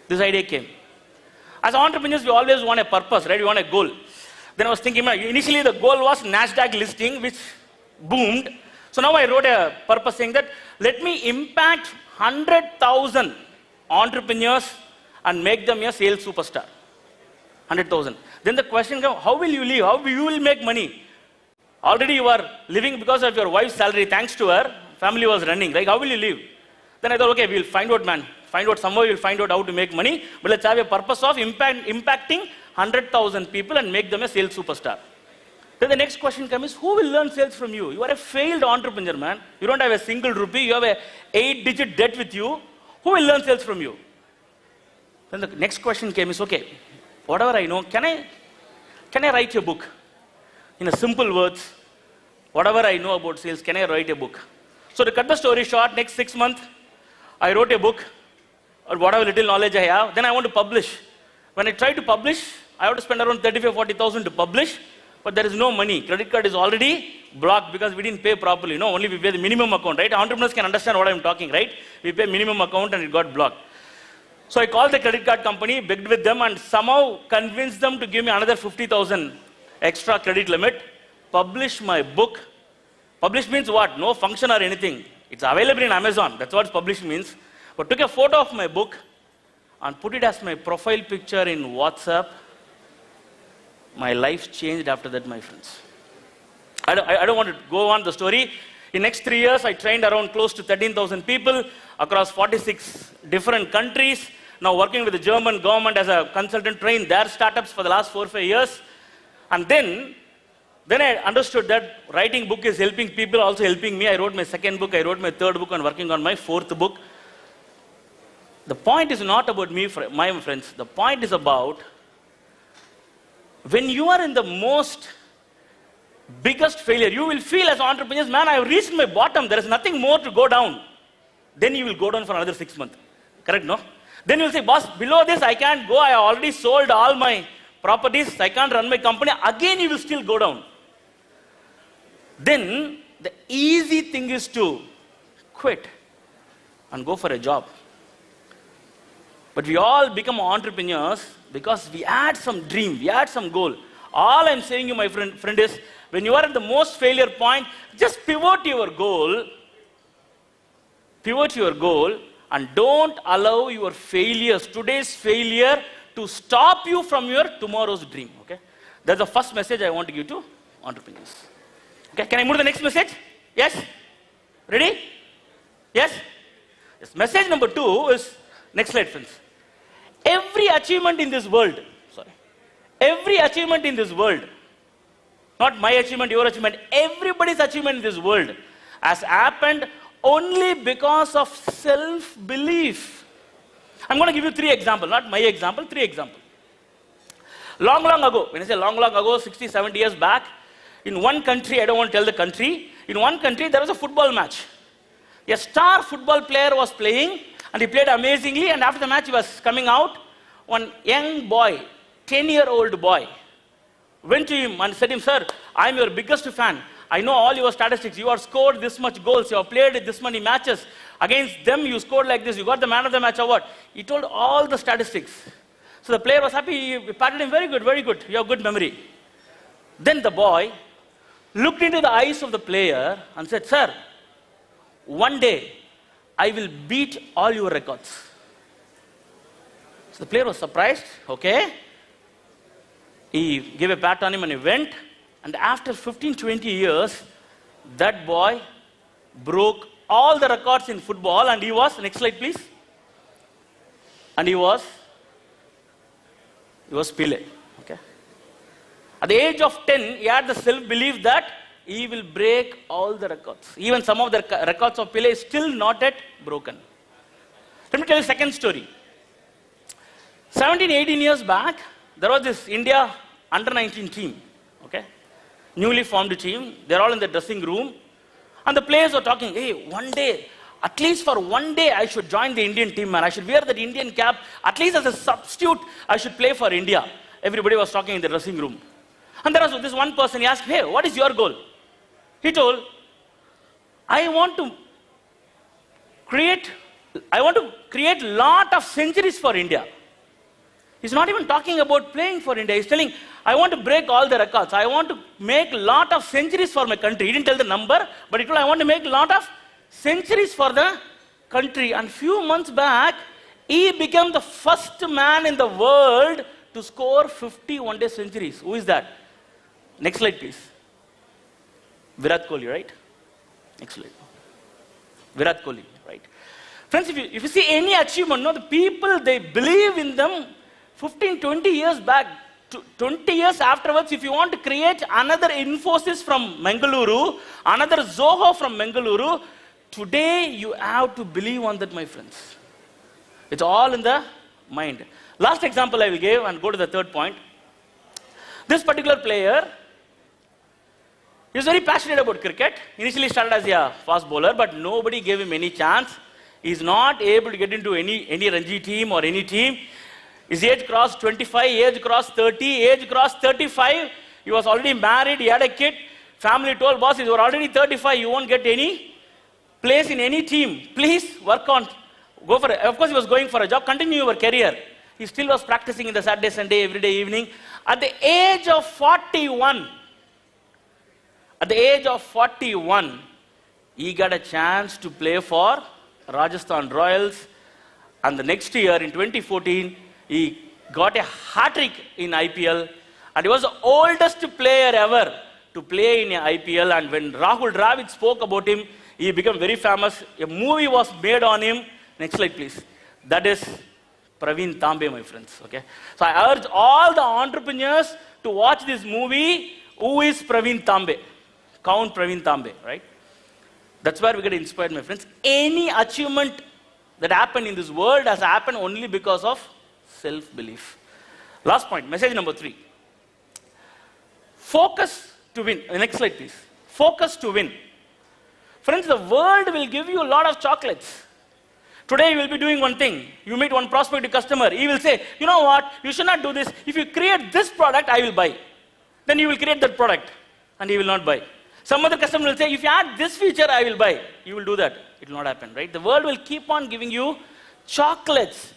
This idea came. As entrepreneurs, we always want a purpose, right? We want a goal. Then I was thinking, initially the goal was NASDAQ listing, which boomed. So now I wrote a purpose saying that, let me impact 100,000 entrepreneurs and make them a sales superstar. 100,000. Then the question comes, how will you live? How will you make money? Already you are living because of your wife's salary. Thanks to her, family was running. Like, how will you live? Then I thought, okay, we'll find out, man. Find out somewhere, we'll find out how to make money. But let's have a purpose of impacting 100,000 people and make them a sales superstar. Then the next question comes, who will learn sales from you? You are a failed entrepreneur, man. You don't have a single rupee. You have a 8-digit debt with you. Who will learn sales from you? Then the next question came is, okay, whatever I know, can I write a book? In a simple words, whatever I know about sales, can I write a book? So to cut the story short, next 6 months, I wrote a book, or whatever little knowledge I have. Then I want to publish. When I try to publish, I have to spend around 35,000 or 40,000 to publish, but there is no money. Credit card is already blocked because we didn't pay properly. No, only we pay the minimum account, right? Entrepreneurs can understand what I'm talking, right? We pay minimum account and it got blocked. So I called the credit card company, begged with them, and somehow convinced them to give me another 50,000 extra credit limit, publish my book. Publish means what? No function or anything. It's available in Amazon. That's what publish means. But took a photo of my book and put it as my profile picture in WhatsApp. My life changed after that, my friends. I don't want to go on the story. In next 3 years, I trained around close to 13,000 people across 46 different countries. Now working with the German government as a consultant, trained their startups for the last 4 or 5 years. And then I understood that writing book is helping people, also helping me. I wrote my second book, I wrote my third book, and working on my fourth book. The point is not about me, my friends. The point is about when you are in the most biggest failure, you will feel as entrepreneurs, man, I have reached my bottom. There is nothing more to go down. Then you will go down for another 6 months. Correct, no? Then you will say, boss, below this I can't go. I already sold all my properties. I can't run my company. Again, you will still go down. Then the easy thing is to quit and go for a job. But we all become entrepreneurs because we had some dream, we had some goal. All I'm saying you, my friend, is when you are at the most failure point, just pivot your goal, and don't allow your failures, today's failure, to stop you from your tomorrow's dream. Okay? That's the first message I want to give to entrepreneurs. Okay, can I move to the next message? Yes? Ready? Yes? Yes. Message number 2 is, next slide, friends. Every achievement in this world, not my achievement, your achievement, everybody's achievement in this world has happened only because of self-belief. I'm going to give you 3 examples, not my example, 3 examples. Long ago, when I say long ago, 60, 70 years back, in one country, I don't want to tell the country, in one country there was a football match. A star football player was playing, and he played amazingly, and after the match he was coming out. One young boy, 10-year-old boy, went to him and said to him, sir, I'm your biggest fan. I know all your statistics. You have scored this much goals. You have played this many matches. Against them, you scored like this. You got the man of the match award. He told all the statistics. So the player was happy. He patted him, very good, very good. You have good memory. Then the boy looked into the eyes of the player and said, sir, one day I will beat all your records. So the player was surprised. Okay. He gave a pat on him and he went. And after 15, 20 years, that boy broke all the records in football, and he was, next slide please, and he was Pele. Okay. At the age of 10, he had the self-belief that he will break all the records. Even some of the records of Pele is still not yet broken. Let me tell you a second story. 17, 18 years back, there was this India under-19 team. Okay. Newly formed team. They're all in the dressing room. And the players were talking, hey, one day, at least for one day, I should join the Indian team, man. I should wear that Indian cap. At least as a substitute, I should play for India. Everybody was talking in the dressing room. And there was this one person, he asked, hey, what is your goal? He told, I want to create lot of centuries for India. He's not even talking about playing for India. He's telling, I want to break all the records. I want to make a lot of centuries for my country. He didn't tell the number, but he told, I want to make a lot of centuries for the country. And few months back, he became the first man in the world to score 50 one-day centuries. Who is that? Next slide, please. Virat Kohli, right? Next slide. Virat Kohli, right? Friends, if you see any achievement, no, the people, they believe in them 15, 20 years back, 20 years afterwards, if you want to create another Infosys from Mangaluru, another Zoho from Mangaluru, today you have to believe on that, my friends. It's all in the mind. Last example I will give and go to the third point. This particular player, he was very passionate about cricket. Initially started as a fast bowler, but nobody gave him any chance. He's not able to get into any Ranji team or any team. His age crossed 25, age crossed 30, age crossed 35. He was already married, he had a kid. Family told boss, you are already 35, you won't get any place in any team. Please work on, go for it. Of course he was going for a job, continue your career. He still was practicing in the Saturday, Sunday, every day evening. At the age of 41, he got a chance to play for Rajasthan Royals. And the next year, in 2014, he got a hat-trick in IPL. And he was the oldest player ever to play in IPL. And when Rahul Dravid spoke about him, he became very famous. A movie was made on him. Next slide, please. That is Praveen Tambe, my friends. Okay. So I urge all the entrepreneurs to watch this movie. Who is Praveen Tambe? Count Praveen Tambe, right? That's where we get inspired, my friends. Any achievement that happened in this world has happened only because of self-belief. Last point, message number 3. Focus to win. Next slide, please. Focus to win. Friends, the world will give you a lot of chocolates. Today you will be doing one thing. You meet one prospective customer. He will say, you know what, you should not do this. If you create this product, I will buy. Then you will create that product and he will not buy. Some other customer will say, if you add this feature, I will buy. You will do that. It will not happen, right? The world will keep on giving you chocolates.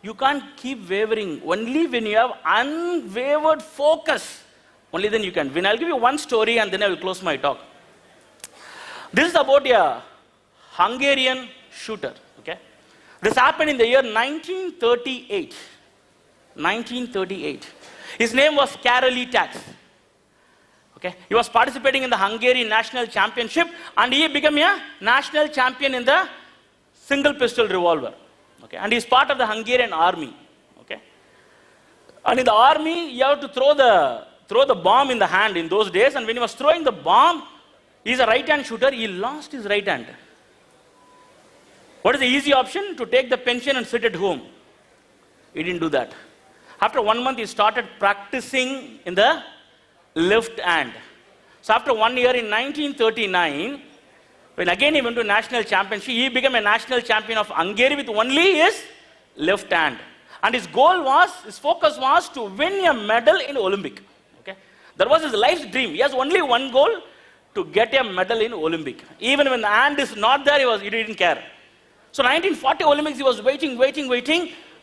You can't keep wavering. Only when you have unwavered focus, only then you can win. I'll give you one story and then I will close my talk. This is about a Hungarian shooter. Okay? This happened in the year 1938. 1938. His name was Karoly Tax. Okay? He was participating in the Hungarian National Championship and he became a national champion in the single pistol revolver. Okay? And he's part of the Hungarian army. Okay? And in the army, you have to throw the bomb in the hand in those days, and when he was throwing the bomb, he's a right-hand shooter, he lost his right hand. What is the easy option? To take the pension and sit at home. He didn't do that. After 1 month, he started practicing in the left hand. So after 1 year in 1939, when again he went to national championship, he became a national champion of Hungary with only his left hand. And his goal was, his focus was to win a medal in Olympic. Okay? That was his life's dream. He has only one goal, to get a medal in Olympic. Even when the hand is not there, he didn't care. So 1940 Olympics, he was waiting.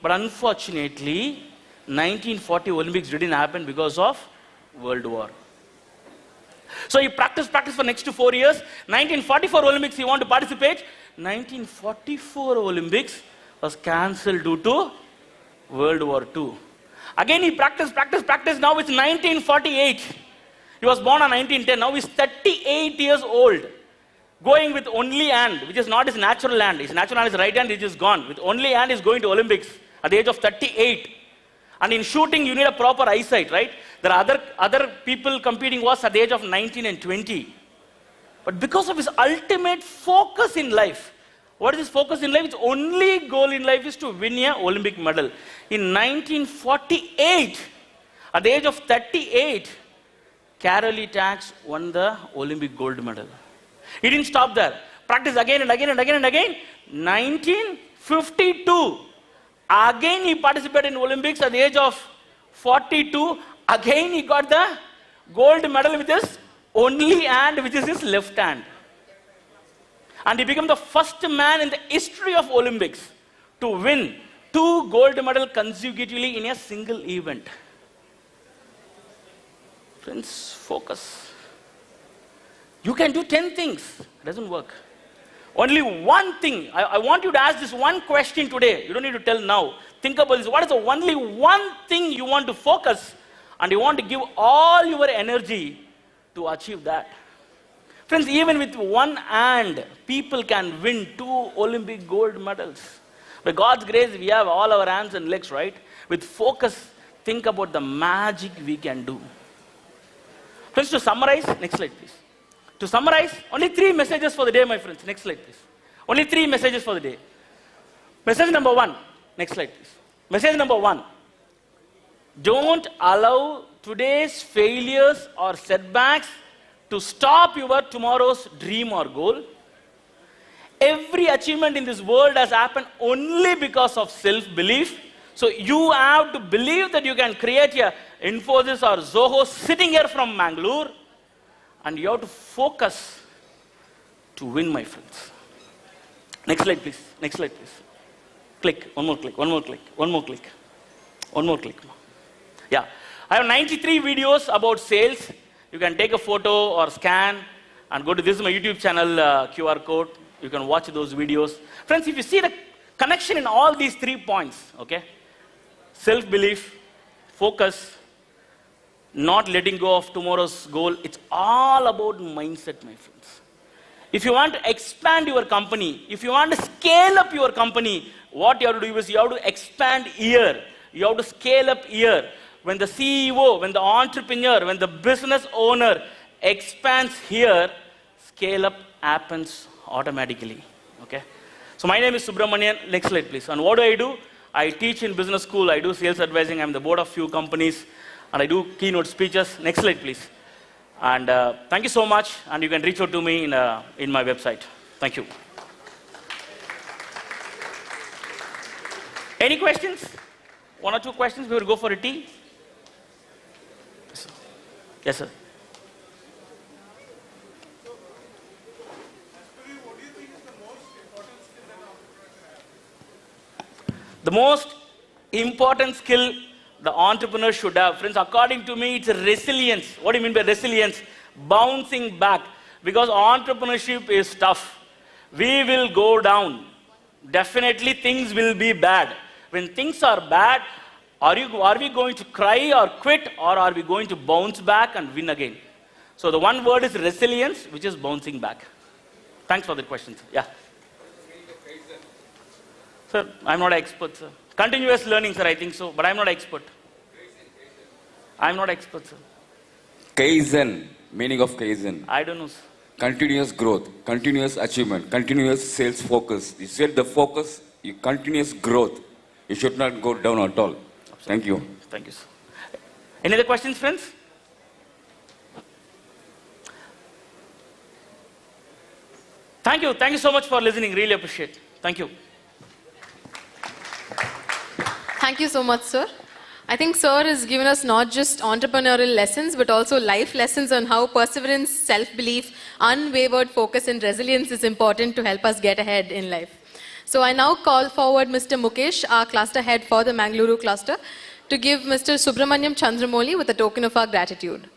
But unfortunately, 1940 Olympics didn't happen because of World War. So he practiced for next 4 years. 1944 Olympics, he wanted to participate. 1944 Olympics was cancelled due to World War II. Again he practiced. Now it's 1948. He was born on 1910. Now he's 38 years old. Going with only hand, which is not his natural hand. His natural hand is right hand, which is gone. With only hand, he's going to Olympics at the age of 38. And in shooting, you need a proper eyesight, right? There are other people competing was at the age of 19 and 20. But because of his ultimate focus in life, what is his focus in life? His only goal in life is to win an Olympic medal. In 1948, at the age of 38, Karoly Tax won the Olympic gold medal. He didn't stop there. Practice again and again. 1952, again he participated in Olympics at the age of 42. Again he got the gold medal with his only hand, which is his left hand. And he became the first man in the history of Olympics to win 2 gold medals consecutively in a single event. Friends, focus. You can do 10 things. It doesn't work. Only one thing. I want you to ask this one question today. You don't need to tell now. Think about this. What is the only one thing you want to focus and you want to give all your energy to achieve that? Friends, even with one hand, people can win 2 Olympic gold medals. By God's grace, we have all our hands and legs, right? With focus, think about the magic we can do. Friends, to summarize, next slide, please. To summarize, only 3 messages for the day, my friends. Next slide, please. Only 3 messages for the day. Message number 1. Next slide, please. Message number 1. Don't allow today's failures or setbacks to stop your tomorrow's dream or goal. Every achievement in this world has happened only because of self-belief. So you have to believe that you can create a Infosys or Zoho sitting here from Mangaluru, and you have to focus to win, my friends. Next slide, please. Next slide, please. Click. One more click. One more click. One more click. One more click. Yeah. I have 93 videos about sales. You can take a photo or scan and go to this is my YouTube channel QR code. You can watch those videos. Friends, if you see the connection in all these 3 points, okay? Self-belief, focus, not letting go of tomorrow's goal. It's all about mindset, my friends. If you want to expand your company, if you want to scale up your company, what you have to do is you have to expand here. You have to scale up here. When the CEO, when the entrepreneur, when the business owner expands here, scale up happens automatically. Okay? So my name is Subramanian. Next slide, please. And what do? I teach in business school. I do sales advising. I'm the board of few companies. And I do keynote speeches. Next slide, please. And thank you so much. And you can reach out to me in my website. Thank you. Any questions? 1 or 2 questions? We will go for a tea. Yes, sir. The most important skill the entrepreneur should have, friends, according to me, it's resilience. What do you mean by resilience? Bouncing back. Because entrepreneurship is tough. We will go down. Definitely things will be bad. When things are bad, are we going to cry or quit, or are we going to bounce back and win again? So the one word is resilience, which is bouncing back. Thanks for the question, sir. Yeah. Sir, I'm not an expert, sir. Continuous learning, sir, I think so, but I'm not an expert. I'm not an expert, sir. Kaizen, meaning of Kaizen. I don't know, sir. Continuous growth, continuous achievement, continuous sales focus. You set the focus, you continuous growth. You should not go down at all. Thank you. Thank you, sir. Any other questions, friends? Thank you. Thank you so much for listening. Really appreciate it. Thank you. Thank you so much, sir. I think sir has given us not just entrepreneurial lessons, but also life lessons on how perseverance, self-belief, unwavered focus and resilience is important to help us get ahead in life. So I now call forward Mr. Mukesh, our cluster head for the Mangaluru cluster, to give Mr. Subramaniam Chandramoli with a token of our gratitude.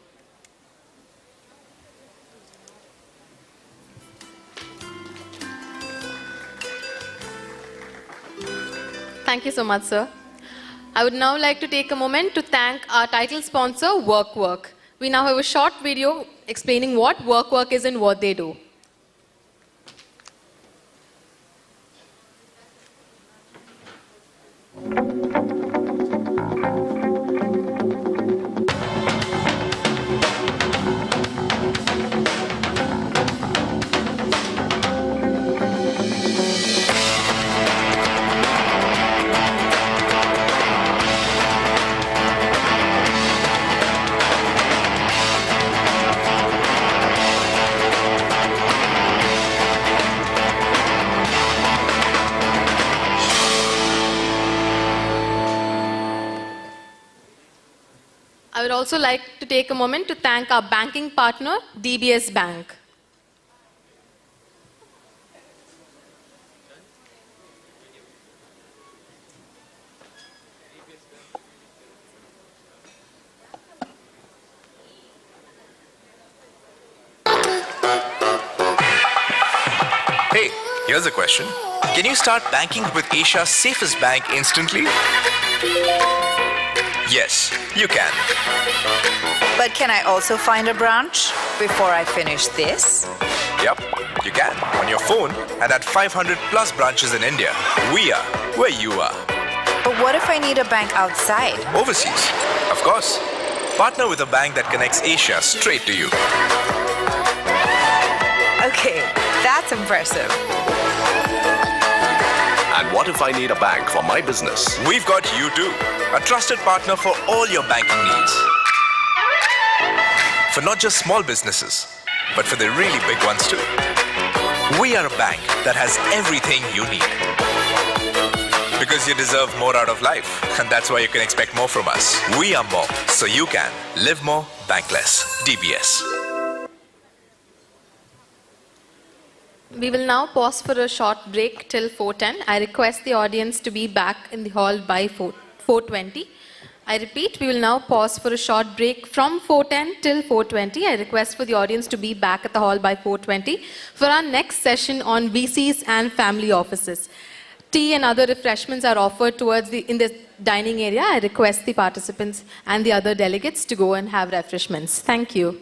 Thank you so much, sir. I would now like to take a moment to thank our title sponsor, WorkWork. We now have a short video explaining what WorkWork is and what they do. I would also like to take a moment to thank our banking partner, DBS Bank. Here's a question. Can you start banking with Asia's safest bank instantly? Yes, you can. But can I also find a branch before I finish this? Yep, you can. On your phone and at 500 plus branches in India. We are where you are. But what if I need a bank outside? Overseas, of course. Partner with a bank that connects Asia straight to you. Okay, that's impressive. And what if I need a bank for my business? We've got you too. A trusted partner for all your banking needs. For not just small businesses, but for the really big ones too. We are a bank that has everything you need. Because you deserve more out of life, and that's why you can expect more from us. We are more, so you can live more, bank less. DBS. We will now pause for a short break till 4:10. I request the audience to be back in the hall by 4:20. I repeat, we will now pause for a short break from 4:10 till 4:20. I request for the audience to be back at the hall by 4:20 for our next session on VCs and family offices. Tea and other refreshments are offered in the dining area. I request the participants and the other delegates to go and have refreshments. Thank you.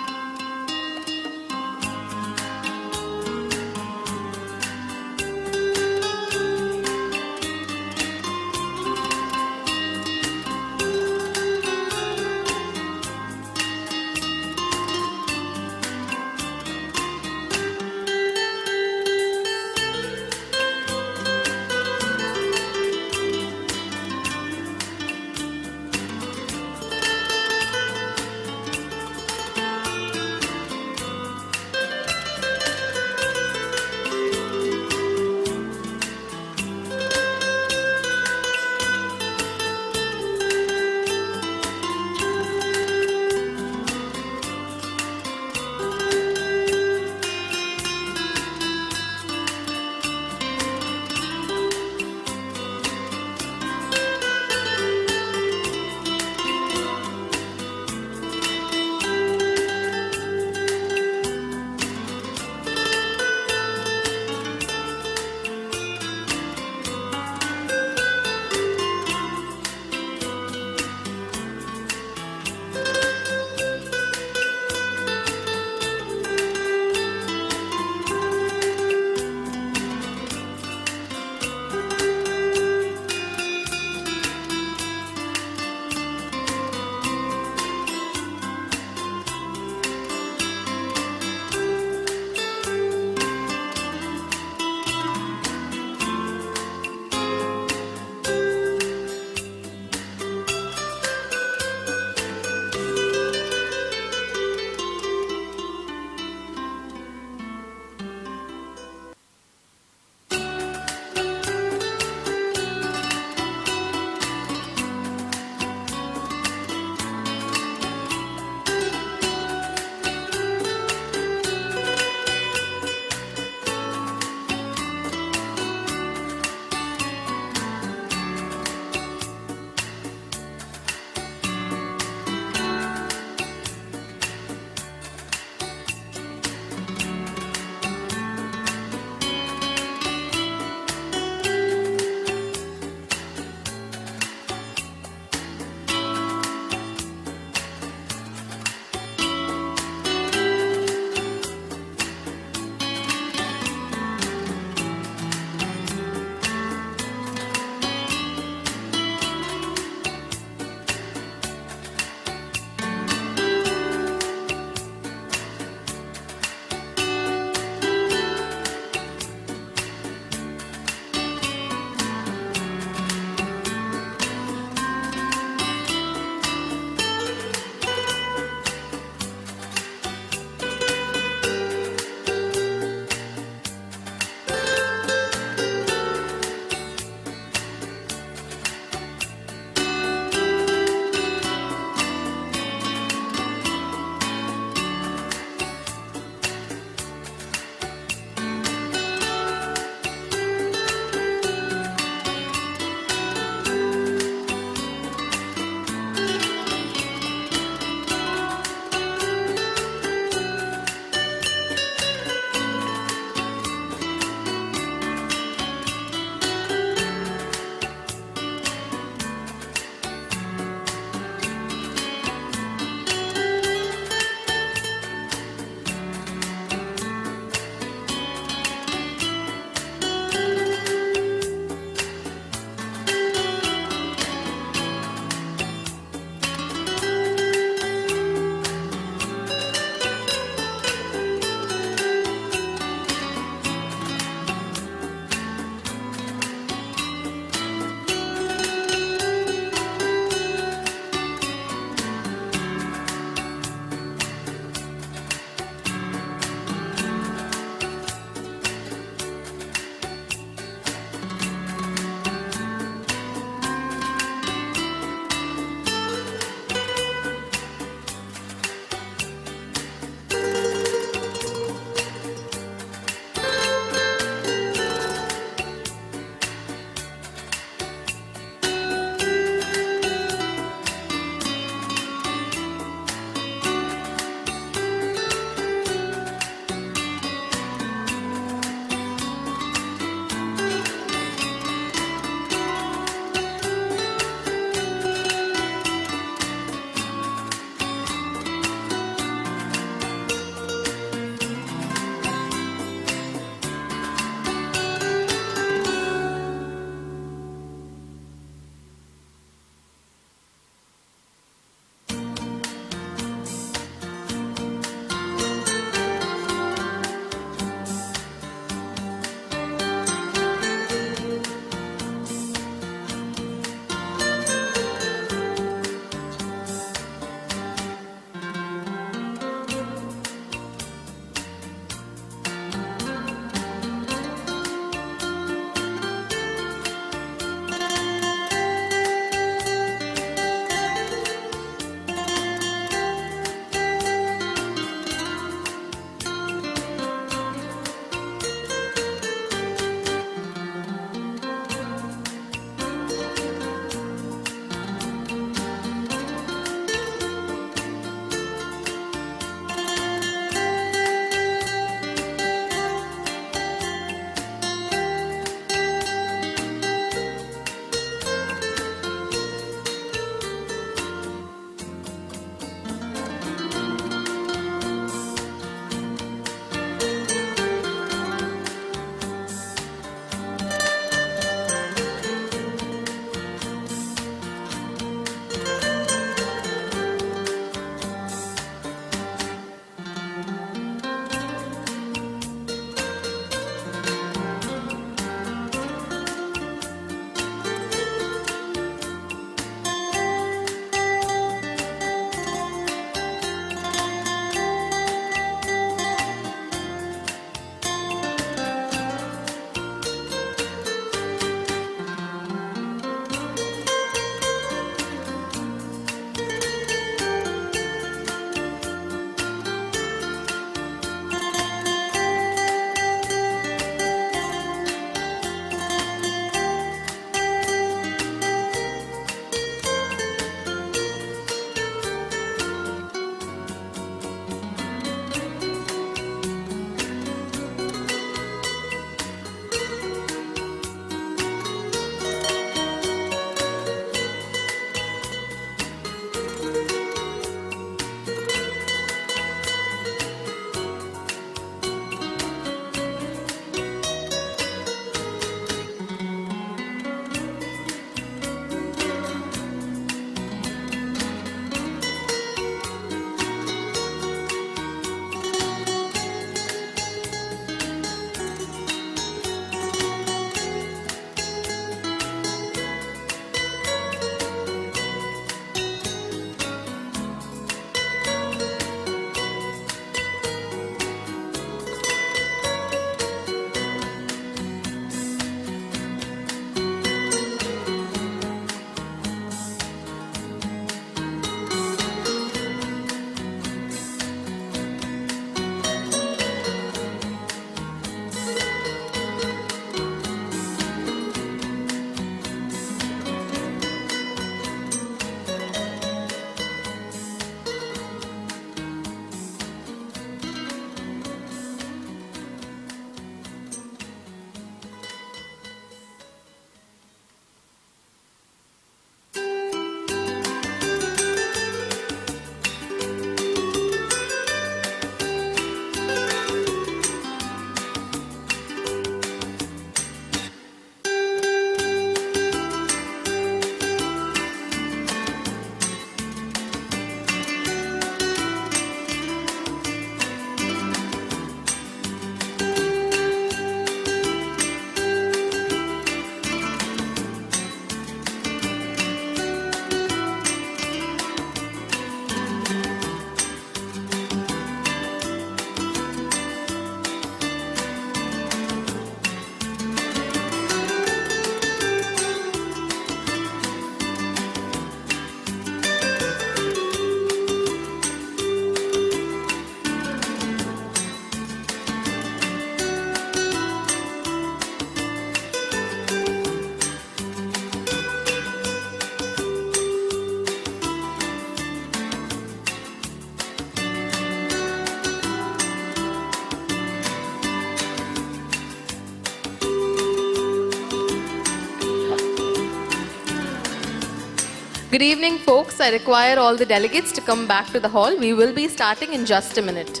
Good evening, folks. I require all the delegates to come back to the hall. We will be starting in just a minute.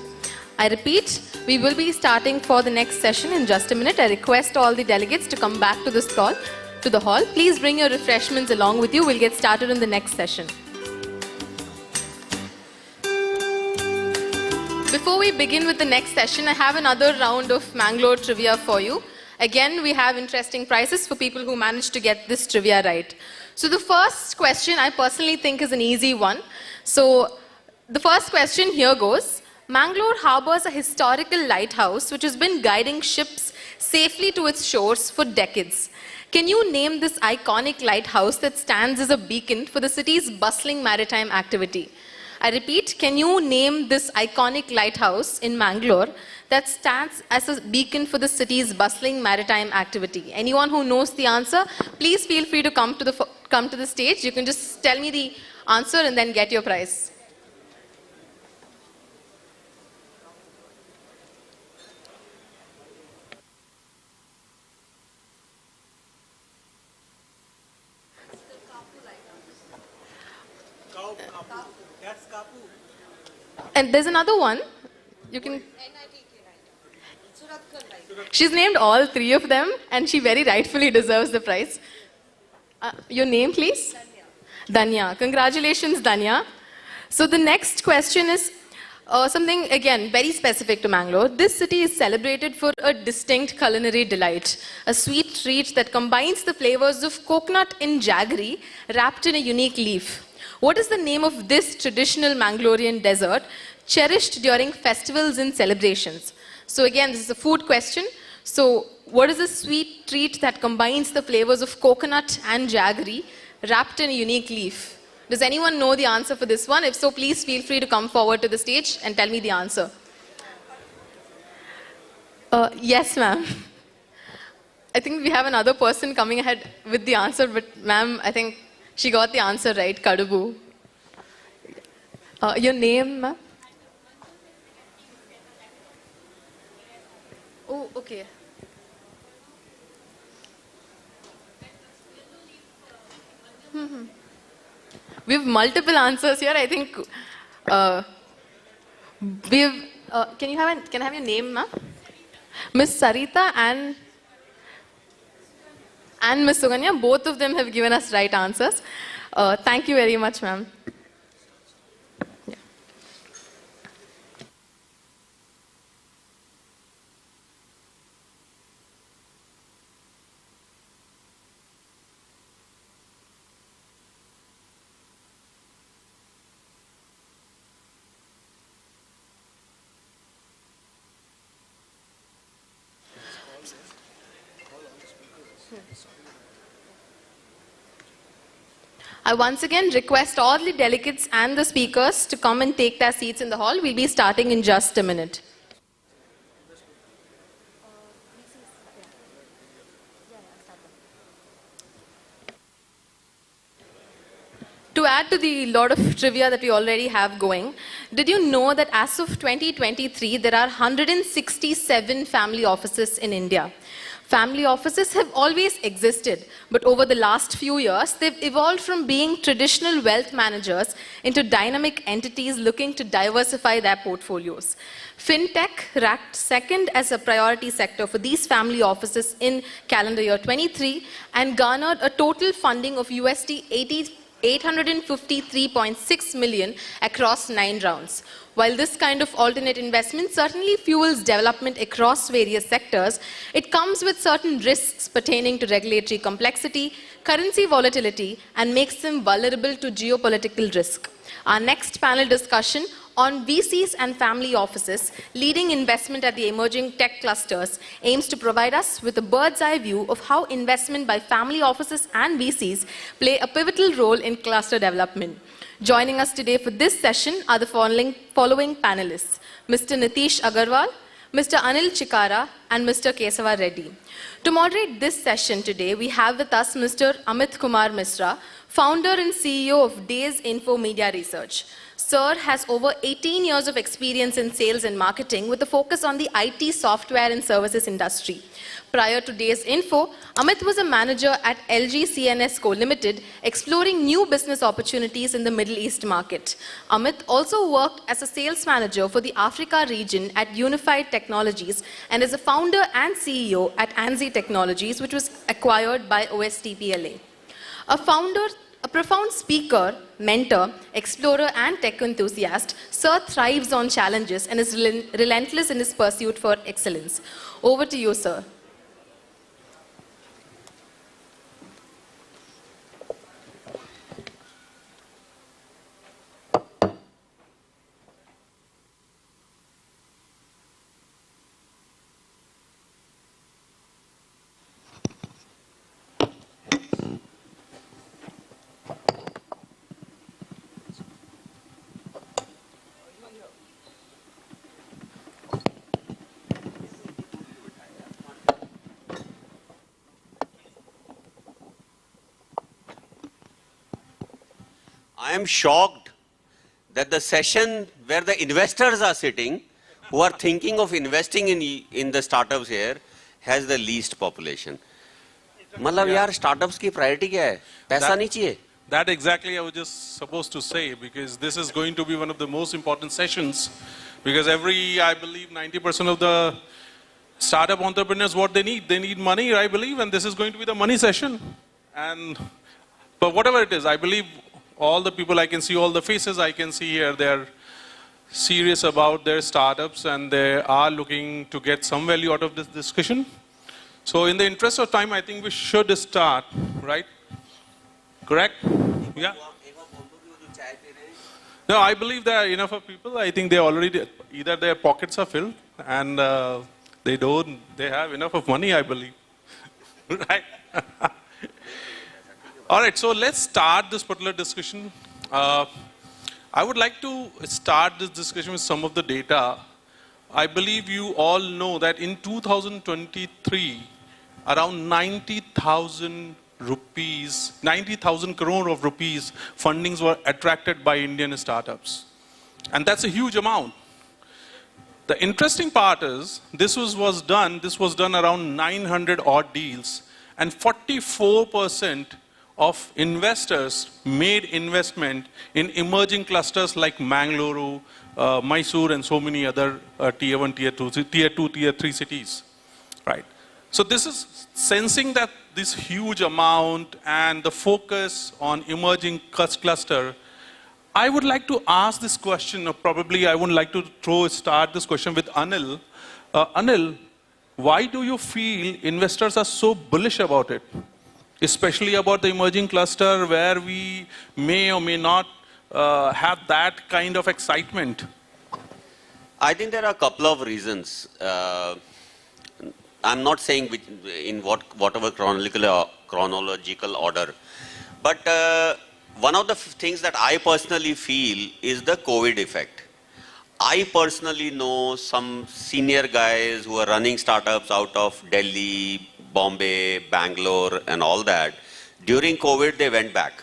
I repeat, we will be starting for the next session in just a minute. I request all the delegates to come back to the hall. Please bring your refreshments along with you. We'll get started in the next session. Before we begin with the next session, I have another round of Mangalore trivia for you. Again, we have interesting prizes for people who manage to get this trivia right. So the first question I personally think is an easy one. So the first question here goes, Mangalore harbors a historical lighthouse which has been guiding ships safely to its shores for decades. Can you name this iconic lighthouse that stands as a beacon for the city's bustling maritime activity? I repeat, can you name this iconic lighthouse in Mangalore that stands as a beacon for the city's bustling maritime activity? Anyone who knows the answer, please feel free to come to the stage. You can just tell me the answer and then get your prize. And there's another one. You can. She's named all three of them, and she very rightfully deserves the prize. Your name, please? Danya. Congratulations, Danya. So the next question is something, again, very specific to Mangalore. This city is celebrated for a distinct culinary delight, a sweet treat that combines the flavors of coconut and jaggery wrapped in a unique leaf. What is the name of this traditional Mangalorean dessert cherished during festivals and celebrations? So again, this is a food question. So what is a sweet treat that combines the flavors of coconut and jaggery wrapped in a unique leaf? Does anyone know the answer for this one? If so, please feel free to come forward to the stage and tell me the answer. Yes, ma'am. I think we have another person coming ahead with the answer, but ma'am, I think she got the answer right, Kadubu. Your name, ma'am? Oh, okay. We have multiple answers here. I think we have. Can I have your name, ma'am? Miss Sarita and Miss Suganya, both of them have given us right answers. Thank you very much, ma'am. I once again request all the delegates and the speakers to come and take their seats in the hall. We'll be starting in just a minute. To add to the lot of trivia that we already have going, did you know that as of 2023, there are 167 family offices in India? Family offices have always existed, but over the last few years, they've evolved from being traditional wealth managers into dynamic entities looking to diversify their portfolios. Fintech ranked second as a priority sector for these family offices in calendar year 23 and garnered a total funding of USD 853.6 million across 9 rounds. While this kind of alternate investment certainly fuels development across various sectors, it comes with certain risks pertaining to regulatory complexity, currency volatility, and makes them vulnerable to geopolitical risk. Our next panel discussion on VCs and family offices, leading investment at the emerging tech clusters, aims to provide us with a bird's eye view of how investment by family offices and VCs play a pivotal role in cluster development. Joining us today for this session are the following panelists: Mr. Nitish Agarwal, Mr. Anil Chikara, and Mr. Kesava Reddy. To moderate this session today, we have with us Mr. Amit Kumar Misra, founder and CEO of Days Info Media Research. Sir has over 18 years of experience in sales and marketing with a focus on the IT software and services industry. Prior to Day's Info, Amit was a manager at LG CNS Co Limited, exploring new business opportunities in the Middle East market. Amit also worked as a sales manager for the Africa region at Unified Technologies and is a founder and CEO at ANSI Technologies, which was acquired by OSTPLA. A profound speaker, mentor, explorer, and tech enthusiast, Sir thrives on challenges and is relentless in his pursuit for excellence. Over to you, sir. I am shocked that the session where the investors are sitting, who are thinking of investing in the startups here, has the least population. मतलब यार startups की priority क्या है? पैसा नहीं चाहिए? That exactly I was just supposed to say, because this is going to be one of the most important sessions, because I believe 90% of the startup entrepreneurs, what they need money, I believe, and this is going to be the money session. But whatever it is, I believe all the people, I can see all the faces I can see here, they're serious about their startups and they are looking to get some value out of this discussion. So in the interest of time, I think we should start, right? Correct? Yeah. No, I believe there are enough of people. I think they already, either their pockets are filled and they have enough of money, I believe. Right? All right, so let's start this particular discussion. I would like to start this discussion with some of the data. I believe you all know that in 2023, around 90,000 crore of rupees fundings were attracted by Indian startups. And that's a huge amount. The interesting part is, this was done around 900 odd deals, and 44% of investors made investment in emerging clusters like Mangaluru, Mysore, and so many other tier 1, tier 2, tier 3 cities, right? So this is sensing that this huge amount and the focus on emerging cluster. I would like to ask this question, or probably I would like to start this question with Anil. Anil, why do you feel investors are so bullish about it? Especially about the emerging cluster where we may or may not have that kind of excitement? I think there are a couple of reasons. I'm not saying in whatever chronological order, but one of the things that I personally feel is the COVID effect. I personally know some senior guys who are running startups out of Delhi, Bombay, Bangalore, and all that. During COVID, they went back.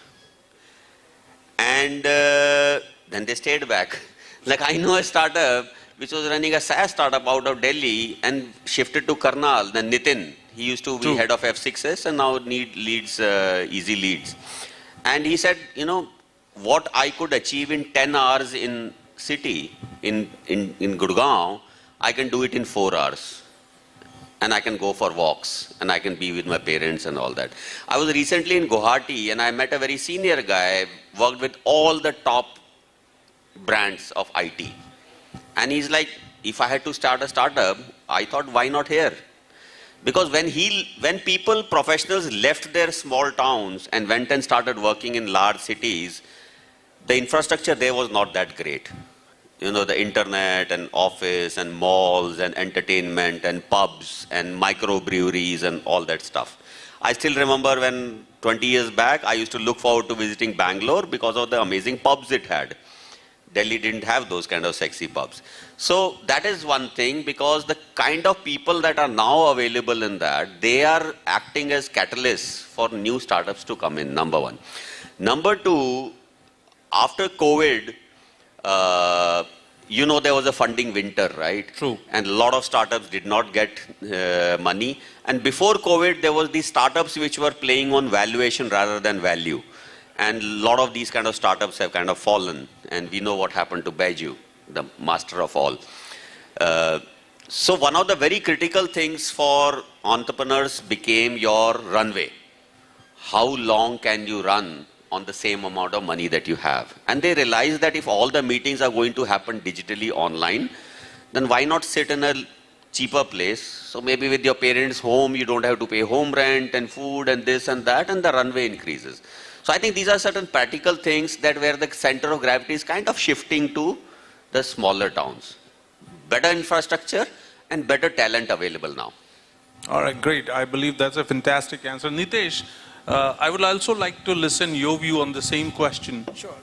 And then they stayed back. Like I know a startup which was running a SaaS startup out of Delhi and shifted to Karnal. Then Nitin, he used to be head of F6S and now leads Easy Leads. And he said, you know, what I could achieve in 10 hours in city, in Gurgaon, I can do it in 4 hours. And I can go for walks, and I can be with my parents and all that. I was recently in Guwahati, and I met a very senior guy, worked with all the top brands of IT. And he's like, if I had to start a startup, I thought, why not here? Because when people, professionals left their small towns and went and started working in large cities, the infrastructure there was not that great. You know, the internet and office and malls and entertainment and pubs and microbreweries and all that stuff. I still remember when 20 years back, I used to look forward to visiting Bangalore because of the amazing pubs it had. Delhi didn't have those kind of sexy pubs. So that is one thing, because the kind of people that are now available in that, they are acting as catalysts for new startups to come in, number one. Number two, after COVID, you know, there was a funding winter, right? True. And a lot of startups did not get money. And before COVID, there was these startups which were playing on valuation rather than value. And a lot of these kind of startups have kind of fallen. And we know what happened to Bache, the master of all. So one of the very critical things for entrepreneurs became your runway. How long can you run on the same amount of money that you have? And they realized that if all the meetings are going to happen digitally online, then why not sit in a cheaper place? So maybe with your parents' home, you don't have to pay home rent and food and this and that, and the runway increases. So I think these are certain practical things that where the center of gravity is kind of shifting to the smaller towns. Better infrastructure and better talent available now. All right, great. I believe that's a fantastic answer. Nitesh, I would also like to listen your view on the same question. Sure.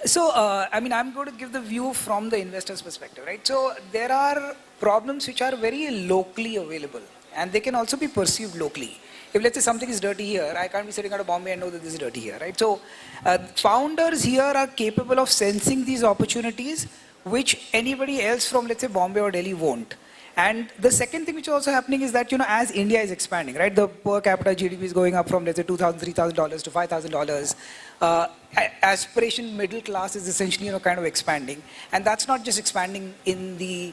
So, I mean, I'm going to give the view from the investor's perspective, right? So, there are problems which are very locally available, and they can also be perceived locally. If let's say something is dirty here, I can't be sitting out of Bombay and know that this is dirty here, right? So, founders here are capable of sensing these opportunities, which anybody else from, let's say, Bombay or Delhi won't. And the second thing which is also happening is that, you know, as India is expanding, right, the per capita GDP is going up from, let's say, $2,000, $3,000 to $5,000. Aspiration middle class is essentially, you know, kind of expanding. And that's not just expanding in the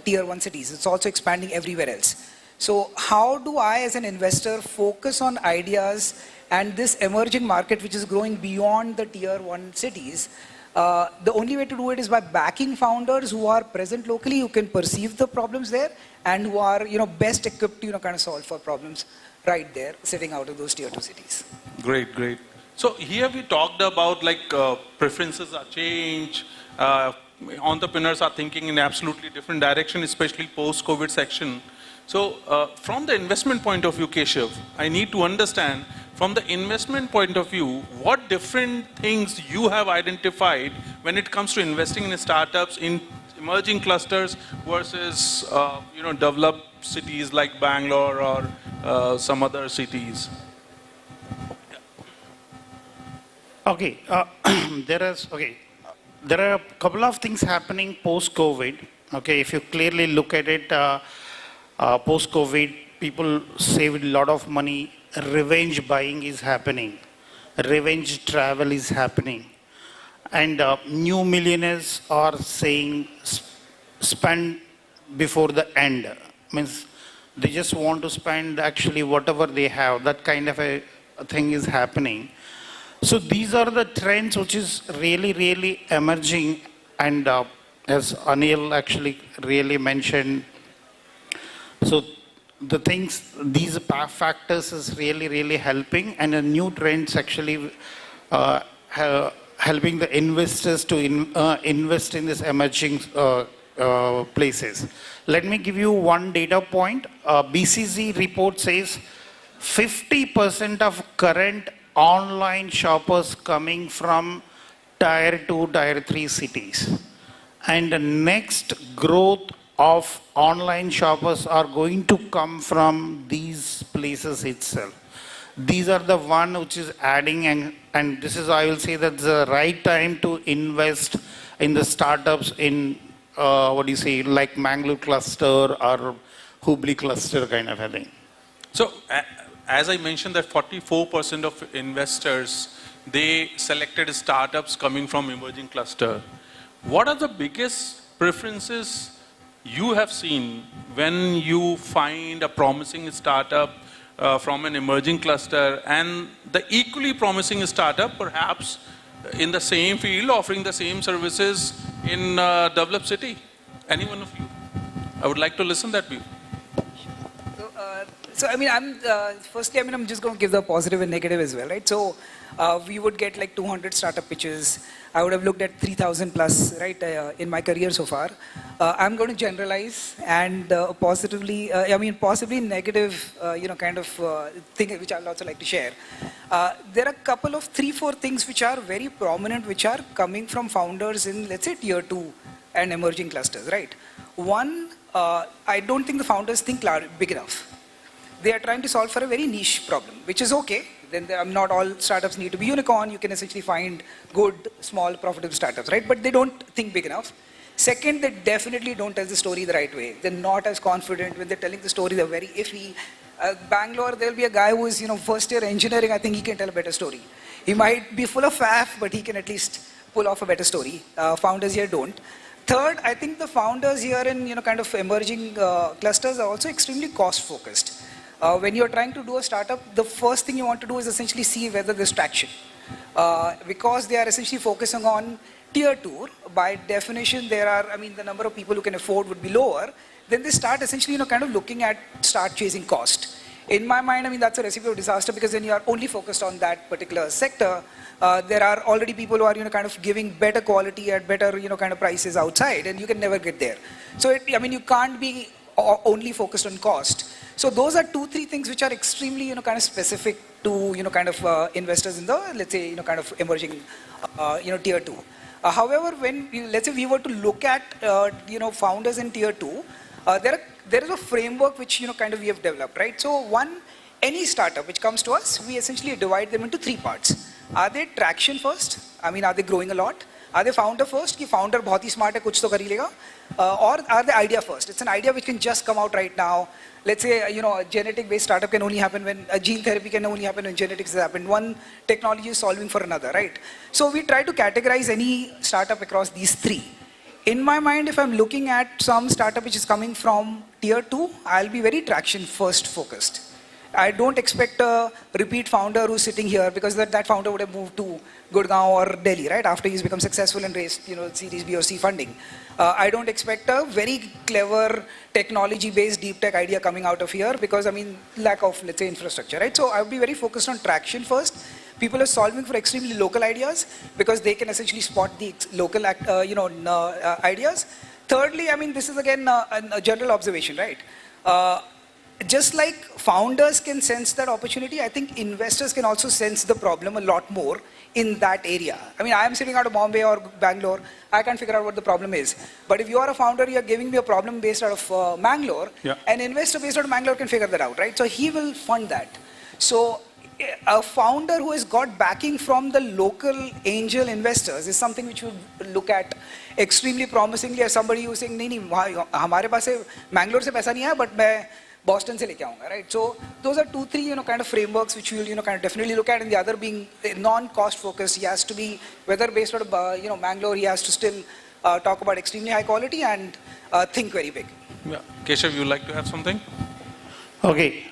tier 1 cities, it's also expanding everywhere else. So how do I, as an investor, focus on ideas and this emerging market which is growing beyond the tier 1 cities? The only way to do it is by backing founders who are present locally, who can perceive the problems there, and who are, you know, best equipped to, you know, kind of solve for problems right there, sitting out of those tier 2 cities. Great. So here we talked about like preferences are changed, entrepreneurs are thinking in absolutely different direction, especially post-COVID section. So from the investment point of view, Keshav, I need to understand from the investment point of view, what different things you have identified when it comes to investing in startups in emerging clusters versus you know, developed cities like Bangalore or some other cities. Okay, there are a couple of things happening post-COVID. Okay, if you clearly look at it, post-COVID, people saved a lot of money. Revenge buying is happening. Revenge travel is happening. And new millionaires are saying spend before the end. Means they just want to spend actually whatever they have. That kind of a thing is happening. So these are the trends which is really emerging, and as Anil actually really mentioned, so the things, these factors is really helping, and a new trends actually helping the investors to invest in this emerging places. Let me give you one data point. BCG report says 50% of current online shoppers coming from tier 2, tier 3 cities. And the next growth of online shoppers are going to come from these places itself. These are the one which is adding, and this is, I will say, that's the right time to invest in the startups in, like Mangaluru cluster or Hubli cluster kind of a thing. So, as I mentioned that 44% of investors, they selected startups coming from emerging cluster. What are the biggest preferences you have seen when you find a promising startup from an emerging cluster and the equally promising startup perhaps in the same field offering the same services in a developed city? Any one of you? I would like to listen that view. So I mean, firstly, I'm just going to give the positive and negative as well, right? So we would get like 200 startup pitches. I would have looked at 3,000 plus, right, in my career so far. I'm going to generalize and possibly negative, kind of thing which I'll also like to share. There are a couple of 3-4 things which are very prominent, which are coming from founders in, let's say, tier 2 and emerging clusters, right? One, I don't think the founders think big enough. They are trying to solve for a very niche problem, which is okay. Then not all startups need to be unicorn. You can essentially find good, small, profitable startups, right? But they don't think big enough. Second, they definitely don't tell the story the right way. They're not as confident. When they're telling the story, they're very iffy. Bangalore, there'll be a guy who is, first year engineering. I think he can tell a better story. He might be full of faff, but he can at least pull off a better story. Founders here don't. Third, I think the founders here in kind of emerging clusters are also extremely cost focused. When you're trying to do a startup, the first thing you want to do is essentially see whether there's traction. Because they are essentially focusing on tier 2, by definition, the number of people who can afford would be lower. Then they start essentially, kind of start chasing cost. In my mind, that's a recipe of disaster, because then you are only focused on that particular sector. There are already people who are, kind of giving better quality at better, kind of prices outside, and you can never get there. So, you can't be only focused on cost. So those are 2-3 things which are extremely, kind of specific to, kind of investors in the, let's say, kind of emerging, tier 2. However, let's say we were to look at, founders in tier 2, there is a framework which, kind of we have developed, right? So any startup which comes to us, we essentially divide them into 3 parts. Are they traction first? Are they growing a lot? Are they founder first? Ki founder bahut hi smart hai, kuch to kar hi lega? Or are they idea first? It's an idea which can just come out right now. Let's say, a genetic-based startup can only happen when, a gene therapy can only happen when genetics has happened. One technology is solving for another, right? So we try to categorize any startup across these 3. In my mind, if I'm looking at some startup which is coming from tier 2, I'll be very traction first focused. I don't expect a repeat founder who's sitting here, because that founder would have moved to Gurgaon or Delhi, right? After he's become successful and raised, Series B or C funding. I don't expect a very clever technology-based deep tech idea coming out of here, because lack of, let's say, infrastructure, right? So I'll be very focused on traction first. People are solving for extremely local ideas, because they can essentially spot the local, ideas. Thirdly, this is again a general observation, right? Just like founders can sense that opportunity, I think investors can also sense the problem a lot more in that area. I am sitting out of Bombay or Bangalore, I can't figure out what the problem is. But if you are a founder, you're giving me a problem based out of Mangalore, an investor based out of Mangalore can figure that out, right? So he will fund that. So a founder who has got backing from the local angel investors is something which we look at extremely promisingly as somebody who's saying, nahi, hamare paas se Mangalore se paisa nahi hai, but main Boston se leke aaunga, right? So those are 2-3 kind of frameworks which we'll kind of definitely look at, and the other being non-cost focused. He has to be, whether based out of Mangalore, he has to still talk about extremely high quality and think very big. Yeah. Keshav, you like to have something? Okay.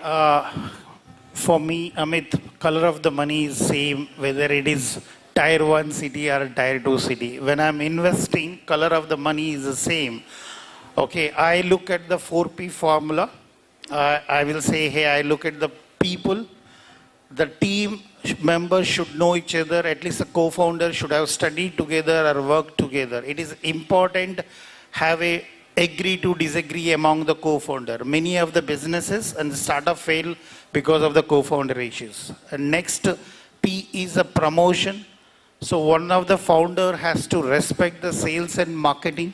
For me, Amit, color of the money is same whether it is tier 1 city or tier 2 city. When I'm investing, color of the money is the same. Okay, I look at the 4P formula. I will say, hey, I look at the people. The team members should know each other. At least the co-founder should have studied together or worked together. It is important have a agree to disagree among the co-founder. Many of the businesses and the startup fail because of the co-founder issues. And next P is a promotion. So one of the founder has to respect the sales and marketing,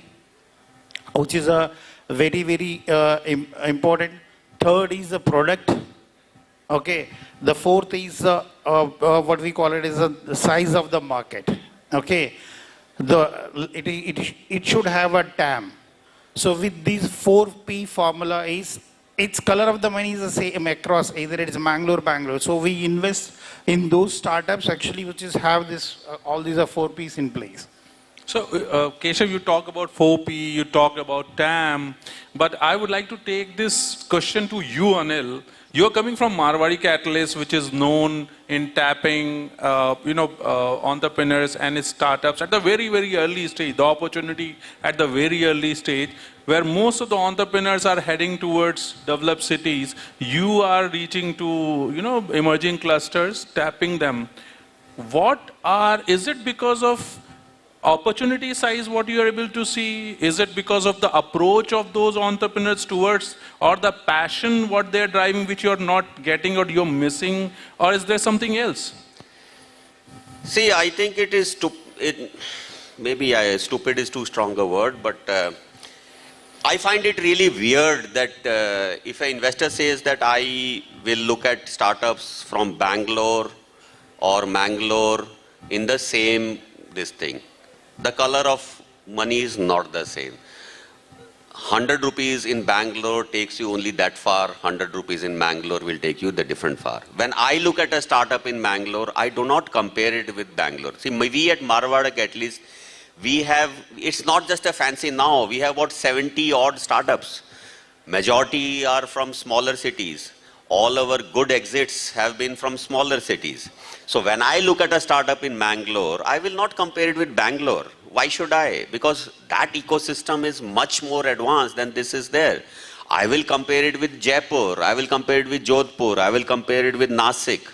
which is a very, very important. Third is the product. Okay. The fourth is what we call it is the size of the market. Okay. It should have a TAM. So with these 4P formula is, its color of the money is the same across, either it is Bangalore. So we invest in those startups actually which is have this, all these are 4Ps in place. So, Keshav, you talk about 4P, you talked about TAM, but I would like to take this question to you, Anil. You're coming from Marwari Catalyst, which is known in tapping, entrepreneurs and startups at the very, very early stage, the opportunity at the very early stage, where most of the entrepreneurs are heading towards developed cities. You are reaching to, emerging clusters, tapping them. Is it because of opportunity size what you are able to see? Is it because of the approach of those entrepreneurs towards, or the passion what they're driving which you're not getting or you're missing, or is there something else? See, I think it is maybe stupid is too strong a word, but I find it really weird that if an investor says that I will look at startups from Bangalore or Mangalore in the same this thing, the color of money is not the same. 100 rupees in Bangalore takes you only that far, 100 rupees in Mangalore will take you the different far. When I look at a startup in Mangalore, I do not compare it with Bangalore. See, we at Marwadak at least, we have, it's not just a fancy now, we have about 70 odd startups. Majority are from smaller cities. All our good exits have been from smaller cities. So when I look at a startup in Mangalore, I will not compare it with Bangalore. Why should I? Because that ecosystem is much more advanced than this is there. I will compare it with Jaipur, I will compare it with Jodhpur, I will compare it with Nasik.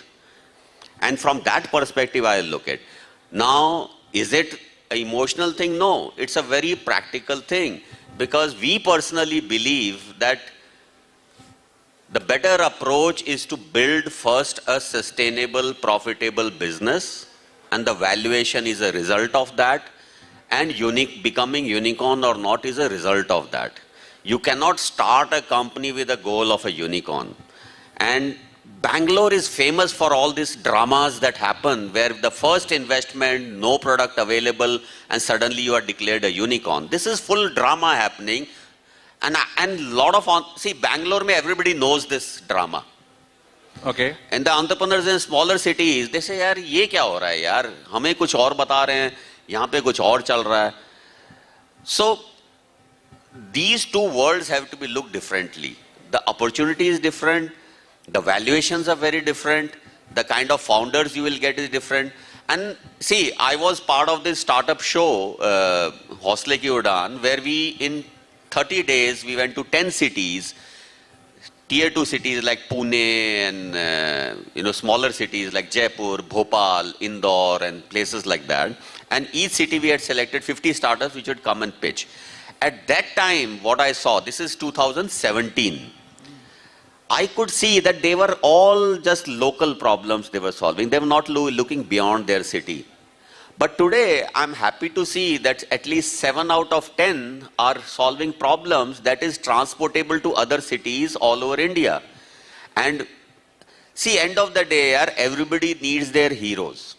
And from that perspective, I will look at. Now, is it an emotional thing? No, it's a very practical thing. Because we personally believe that the better approach is to build first a sustainable, profitable business, and the valuation is a result of that, and becoming unicorn or not is a result of that. You cannot start a company with a goal of a unicorn. And Bangalore is famous for all these dramas that happen, where the first investment, no product available, and suddenly you are declared a unicorn. This is full drama happening. And lot of, see, Bangalore, everybody knows this drama. Okay. And the entrepreneurs in smaller cities, they say, yaar, ye kya ho raha hai, yaar? Hame kuch aur bata rahe hain, yahan pe kuch aur chal raha hai. So, these two worlds have to be looked differently. The opportunity is different, the valuations are very different, the kind of founders you will get is different. And see, I was part of this startup show, Hausle Ki Udaan, where we, in 30 days, we went to 10 cities, tier 2 cities like Pune and smaller cities like Jaipur, Bhopal, Indore and places like that. And each city we had selected 50 startups which would come and pitch. At that time, what I saw, this is 2017, I could see that they were all just local problems they were solving. They were not looking beyond their city. But today, I'm happy to see that at least 7 out of 10 are solving problems that is transportable to other cities all over India. And see, end of the day, everybody needs their heroes.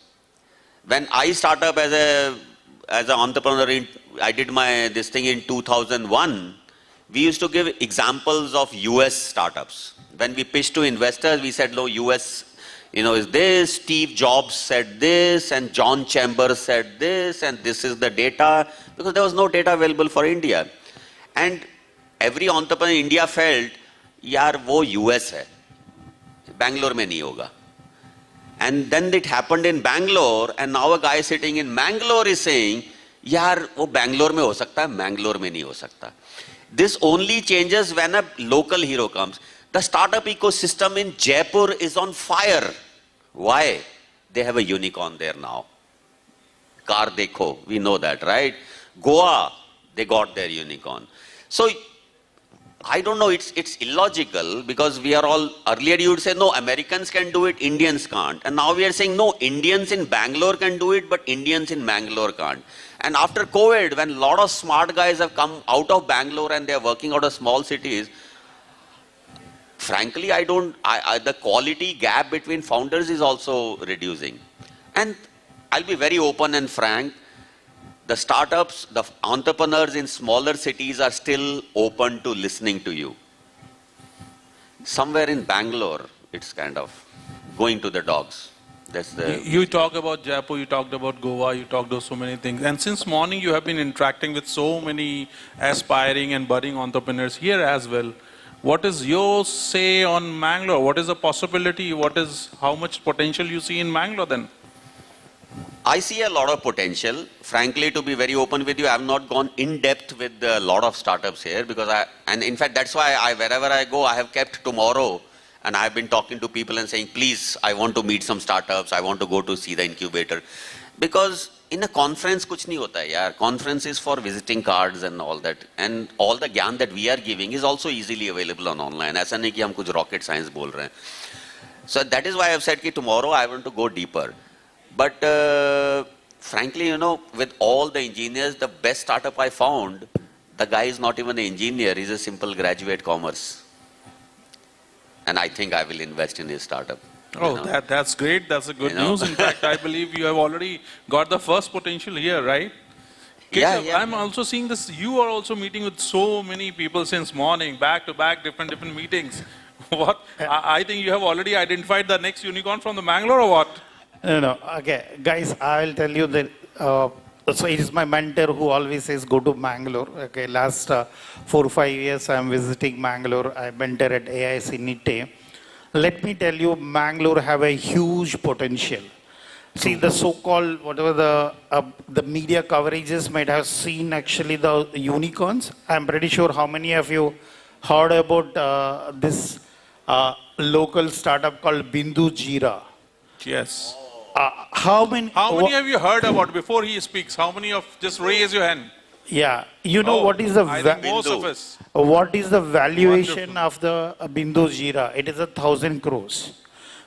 When I started up as an entrepreneur, I did this thing in 2001, we used to give examples of US startups. When we pitched to investors, we said, no, US is this, Steve Jobs said this, and John Chambers said this, and this is the data, because there was no data available for India. And every entrepreneur in India felt, yaar, wo US hai, Bangalore mein nahi hoga. And then it happened in Bangalore, and now a guy sitting in Mangalore is saying, yaar, wo Bangalore mein ho sakta hai, Mangalore mein nahi ho sakta. This only changes when a local hero comes. The startup ecosystem in Jaipur is on fire. Why? They have a unicorn there now. Car Dekho, we know that, right? Goa, they got their unicorn. So, I don't know, it's illogical, because we are all, earlier you would say, no, Americans can do it, Indians can't. And now we are saying, no, Indians in Bangalore can do it, but Indians in Mangalore can't. And after COVID, when a lot of smart guys have come out of Bangalore and they are working out of small cities, frankly, the quality gap between founders is also reducing. And I'll be very open and frank, the startups, the entrepreneurs in smaller cities are still open to listening to you. Somewhere in Bangalore, it's kind of going to the dogs. That's the... You talk about Jaipur, you talked about Goa, you talked about so many things. And since morning, you have been interacting with so many aspiring and budding entrepreneurs here as well. What is your say on Mangalore? What is the possibility? How much potential you see in Mangalore then? I see a lot of potential. Frankly, to be very open with you, I have not gone in depth with a lot of startups here, because and in fact, that's why wherever I go, I have kept tomorrow, and I have been talking to people and saying, please, I want to meet some startups. I want to go to see the incubator. Because in a conference, kuch nahi hota hai, yaar. Conference is for visiting cards and all that. And all the gyan that we are giving is also easily available on online. Aisa nahi ki hum kuch rocket science bol rahe hain. So that is why I have said ki tomorrow I want to go deeper. But frankly, with all the engineers, the best startup I found, the guy is not even an engineer, he's a simple graduate commerce. And I think I will invest in his startup. Oh, that's great. That's a good news. In fact, I believe you have already got the first potential here, right? Keshav, Yeah. I'm also seeing this. You are also meeting with so many people since morning, back to back, different meetings. What? I think you have already identified the next unicorn from the Mangalore or what? No. Okay, guys, I will tell you that. So it is my mentor who always says go to Mangalore. Okay, last 4 or 5 years I am visiting Mangalore. I mentor at AIC NITE. Let me tell you, Mangalore have a huge potential. See, the so-called, whatever the media coverages might have seen actually the unicorns. I'm pretty sure how many of you heard about this local startup called Bindu Jeera. Yes. How many have you heard about before he speaks? How many of, just raise your hand. Yeah, you know what is the I think most of us. what is the valuation of the Bindu Jeera? It is 1,000 crores.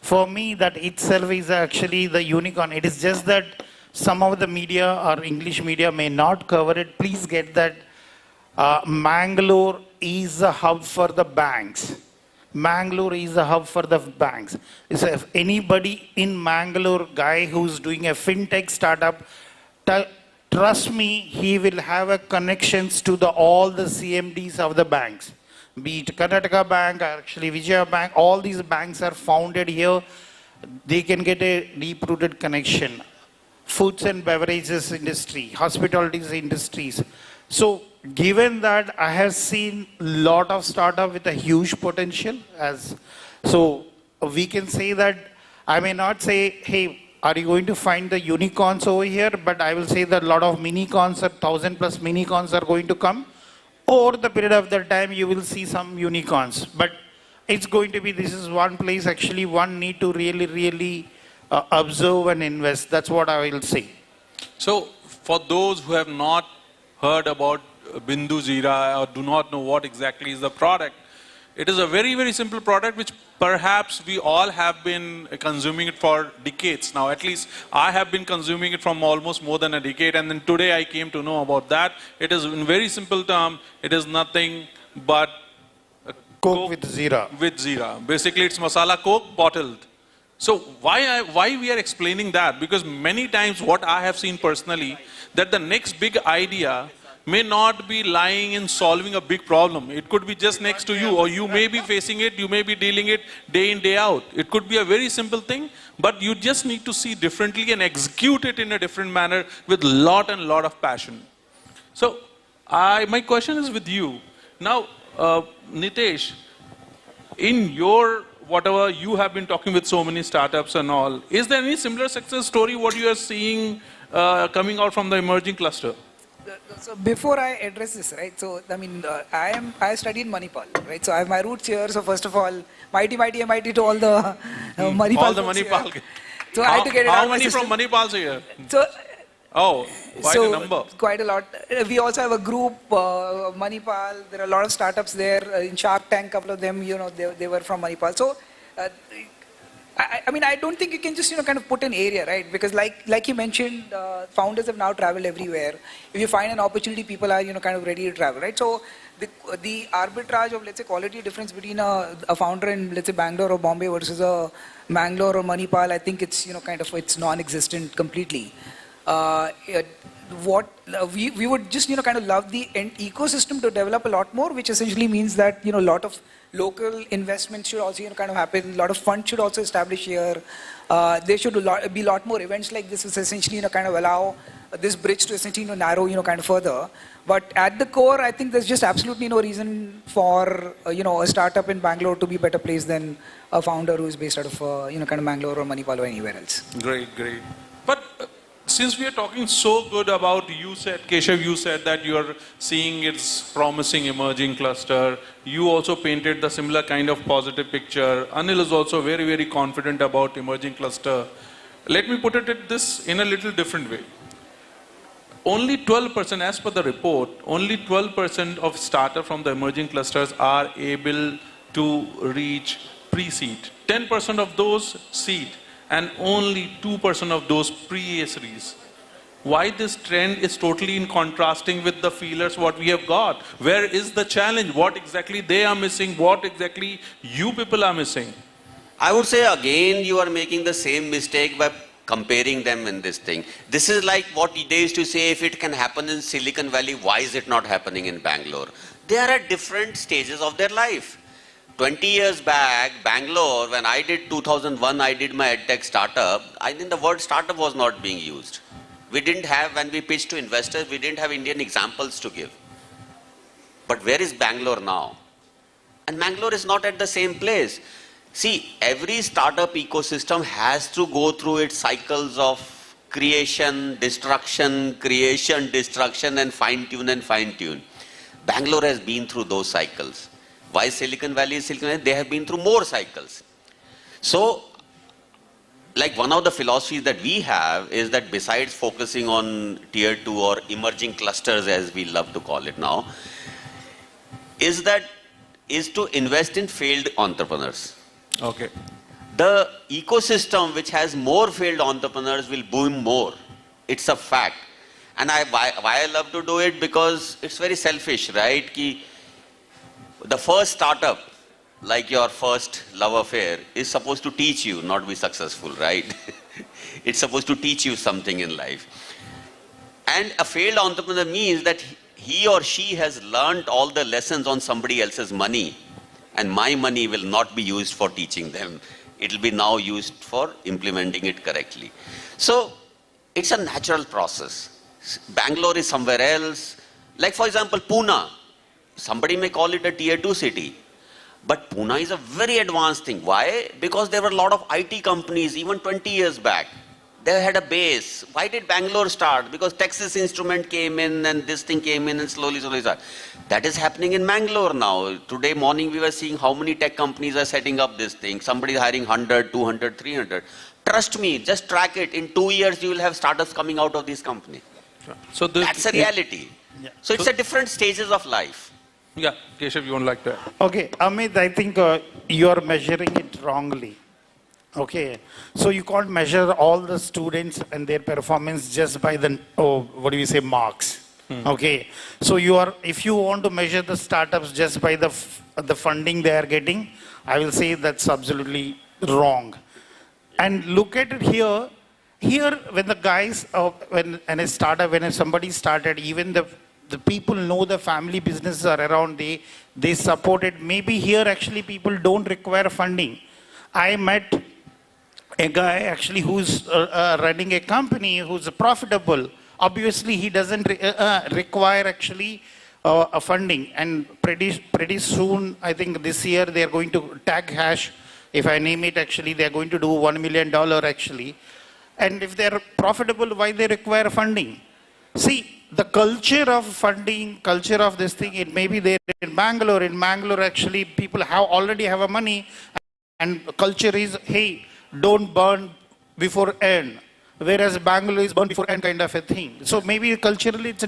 For me, that itself is actually the unicorn. It is just that some of the media or English media may not cover it. Please get that Mangalore is a hub for the banks. Mangalore is a hub for the banks. So if anybody in Mangalore, guy who's doing a fintech startup, trust me, he will have a connections to all the CMDs of the banks. Be it Karnataka Bank, or actually Vijaya Bank, all these banks are founded here. They can get a deep-rooted connection. Foods and beverages industry, hospitalities industries. So given that I have seen a lot of startup with a huge potential, so we can say that I may not say, hey, are you going to find the unicorns over here? But I will say that a lot of mini-cons, 1,000+ mini-cons are going to come. Over the period of that time, you will see some unicorns. But it's going to be, this is one place actually one need to really observe and invest. That's what I will say. So for those who have not heard about Bindu Jeera or do not know what exactly is the product, it is a very simple product which perhaps we all have been consuming it for decades now. At least I have been consuming it from almost more than a decade, and then today I came to know about that. It is in very simple term, it is nothing but Coke with Jeera. With Jeera. Basically it's masala Coke bottled. So why we are explaining that? Because many times what I have seen personally, that the next big idea may not be lying in solving a big problem. It could be just next to you, or you may be facing it, you may be dealing it day in, day out. It could be a very simple thing, but you just need to see differently and execute it in a different manner with lot of passion. So my question is with you. Now, Nitesh, in your whatever you have been talking with so many startups and all, is there any similar success story what you are seeing coming out from the emerging cluster? So before I address this, right, so I mean, I studied Manipal, right, so I have my roots here, so first of all, mighty to all the Manipal All the folks Manipal. here. So I had to get it out How of my many system. from Manipal are here? So, quite a number. Quite a lot. We also have a group, Manipal, there are a lot of startups there, in Shark Tank, a couple of them, you know, they were from Manipal. So, I mean, I don't think you can just, you know, kind of put an area, right? Because like you mentioned, founders have now traveled everywhere. If you find an opportunity, people are, you know, kind of ready to travel, right? So the arbitrage of, let's say, quality difference between a founder in, let's say, Bangalore or Bombay versus a Mangalore or Manipal, I think it's, you know, kind of, it's non-existent completely. We would just, you know, kind of love the ecosystem to develop a lot more, which essentially means that, you know, a lot of local investments should also, you know, kind of happen. A lot of funds should also establish here. There should be a lot more events like this, which essentially, you know, kind of allow this bridge to essentially, you know, narrow, you know, kind of further. But at the core, I think there's just absolutely no reason for, you know, a startup in Bangalore to be better placed than a founder who is based out of, you know, kind of Mangalore or Manipal or anywhere else. Great. But since we are talking so good about, you said, Keshav, you said that you are seeing its promising emerging cluster. You also painted the similar kind of positive picture. Anil is also very confident about emerging cluster. Let me put it this in a little different way. Only 12%, as per the report, only 12% of startups from the emerging clusters are able to reach pre-seed. 10% of those seed, and only 2% of those pre-A series. why this trend is totally in contrasting with the feelers what we have got. Where is the challenge? What exactly they are missing? What exactly you people are missing? I would say again, you are making the same mistake by comparing them in this thing. This is like what they used to say, if it can happen in Silicon Valley, why is it not happening in Bangalore? They are at different stages of their life. 20 years back, Bangalore, when I did 2001, I did my edtech startup, I think the word startup was not being used. We didn't have, when we pitched to investors, we didn't have Indian examples to give. But where is Bangalore now? And Bangalore is not at the same place. See, every startup ecosystem has to go through its cycles of creation, destruction, and fine-tune and fine-tune. Bangalore has been through those cycles. Why Silicon Valley is Silicon Valley? They have been through more cycles. So, like one of the philosophies that we have is that besides focusing on tier 2 or emerging clusters as we love to call it now, is to invest in failed entrepreneurs. Okay. The ecosystem which has more failed entrepreneurs will boom more. It's a fact. And why I love to do it? Because it's very selfish, right? The first startup, like your first love affair, is supposed to teach you, not be successful, right? It's supposed to teach you something in life. And a failed entrepreneur means that he or she has learned all the lessons on somebody else's money, and my money will not be used for teaching them. It will be now used for implementing it correctly. So it's a natural process. Bangalore is somewhere else. Like for example, Pune. Somebody may call it a tier 2 city. But Pune is a very advanced thing. Why? Because there were a lot of IT companies even 20 years back. They had a base. Why did Bangalore start? Because Texas Instrument came in and this thing came in and slowly started. That is happening in Mangalore now. Today morning we were seeing how many tech companies are setting up this thing. Somebody is hiring 100, 200, 300. Trust me, just track it. In 2 years you will have startups coming out of this company. So that's a reality. Yeah. So it's a different stages of life. Yeah, Keshav, you won't like that. Okay, Amit, I think you're measuring it wrongly. Okay, so you can't measure all the students and their performance just by the, marks. Okay, so if you want to measure the startups just by the funding they are getting, I will say that's absolutely wrong. And look at it here. Here, when the guys, when somebody started, even the people know the family businesses are around, they support it. Maybe here actually people don't require funding. I met a guy actually who's running a company who's profitable. Obviously, he doesn't require actually a funding. And pretty soon, I think this year, they're going to tag hash. If I name it, actually, they're going to do $1 million actually. And if they're profitable, why they require funding? See, the culture of funding, culture of this thing, it may be there in Bangalore. In Bangalore, actually, people already have a money. And culture is, hey, don't burn before end. Whereas Bangalore is burn before end kind of a thing. So maybe culturally it's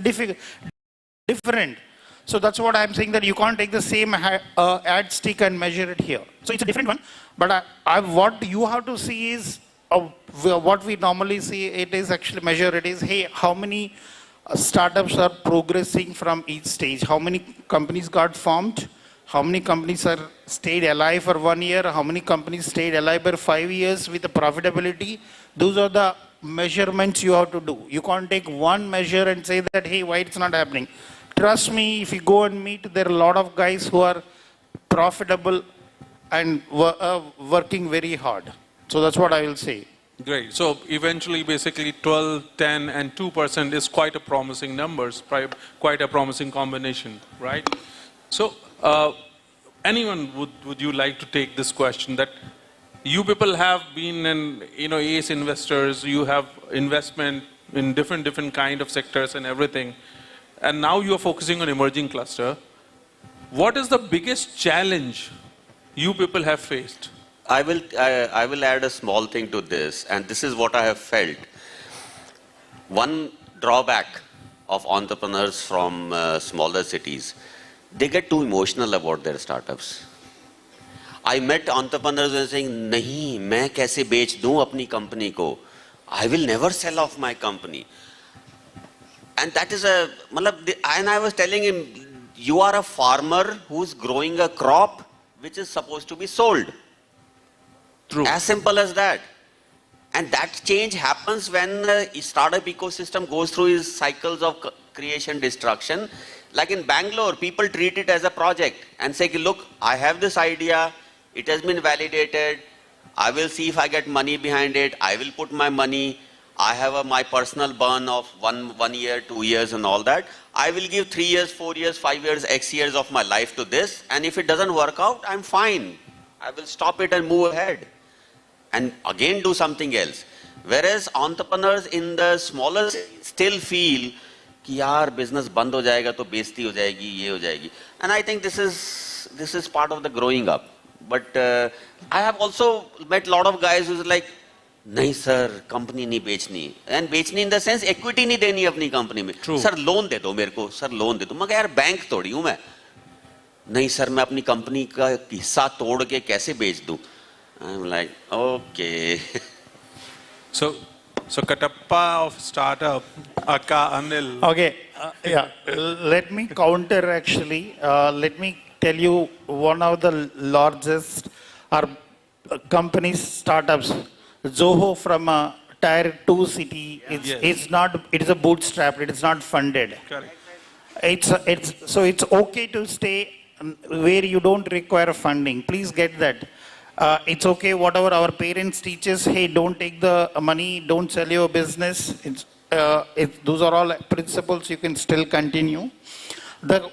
different. So that's what I'm saying, that you can't take the same ad stick and measure it here. So it's a different one. But what you have to see is, what we normally see, it is actually measure, it is, hey, how many startups are progressing from each stage? How many companies got formed? How many companies are stayed alive for 1 year? How many companies stayed alive for 5 years with the profitability? Those are the measurements you have to do. You can't take one measure and say that, hey, why it's not happening? Trust me, if you go and meet, there are a lot of guys who are profitable and working very hard. So that's what I will say. Great. So eventually, basically 12, 10 and 2% is quite a promising numbers, quite a promising combination, right? So anyone, would you like to take this question, that you people have been ace investors, you have investment in different kind of sectors and everything, and now you are focusing on emerging cluster. What is the biggest challenge you people have faced? I will add a small thing to this, and this is what I have felt. One drawback of entrepreneurs from smaller cities, they get too emotional about their startups. I met entrepreneurs who are saying, "Nahi, main kaise bech दूं अपनी company को? I will never sell off my company." And that is a, and I was telling him, you are a farmer who's growing a crop which is supposed to be sold. True. As simple as that. And that change happens when a startup ecosystem goes through its cycles of creation, destruction. Like in Bangalore, people treat it as a project and say, look, I have this idea, it has been validated, I will see if I get money behind it, I will put my money, I have my personal burn of one year, 2 years and all that. I will give 3 years, 4 years, 5 years, X years of my life to this, and if it doesn't work out, I'm fine. I will stop it and move ahead. And again do something else. Whereas entrepreneurs in the smaller still feel कि यार business बंद हो जाएगा तो बेइज्जती हो जाएगी, ये हो जाएगी. And I think this is part of the growing up. But I have also met a lot of guys who's like, नहीं सर कंपनी नहीं बेचनी, एंड बेचनी इन द सेंस इक्विटी नहीं देनी अपनी कंपनी में. सर लोन दे दो मेरे को, सर लोन दे दो. मैं यार बैंक तोड़ी हूं मैं. नहीं सर मैं अपनी कंपनी का हिस्सा तोड़ के कैसे बेच दूं. I am like okay. So Katappa of startup, Akka Anil. Okay, yeah. Let me counter actually. Let me tell you one of the largest companies, startups. Zoho from a tier 2 city. It's not. It is a bootstrap. It is not funded. Correct. So it's okay to stay where you don't require funding. Please get that. It's okay, whatever our parents teach us, hey, don't take the money, don't sell your business. Those are all principles you can still continue.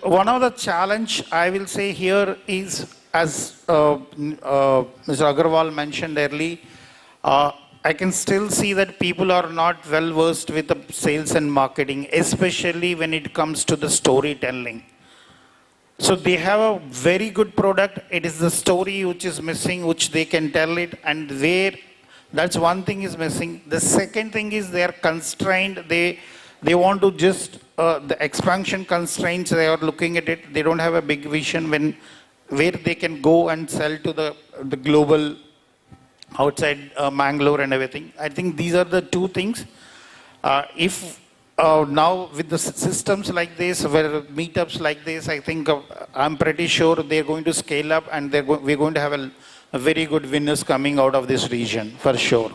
One of the challenge I will say here is, as Mr. Agarwal mentioned earlier, I can still see that people are not well versed with the sales and marketing, especially when it comes to the storytelling. So they have a very good product. It is the story which is missing, which they can tell it, and that's one thing is missing. The second thing is they are constrained. They want to just the expansion constraints. They are looking at it. They don't have a big vision where they can go and sell to the global outside Mangalore and everything. I think these are the two things. Now with the systems like this, where meetups like this, I think I'm pretty sure they're going to scale up, and we're going to have a very good winners coming out of this region for sure.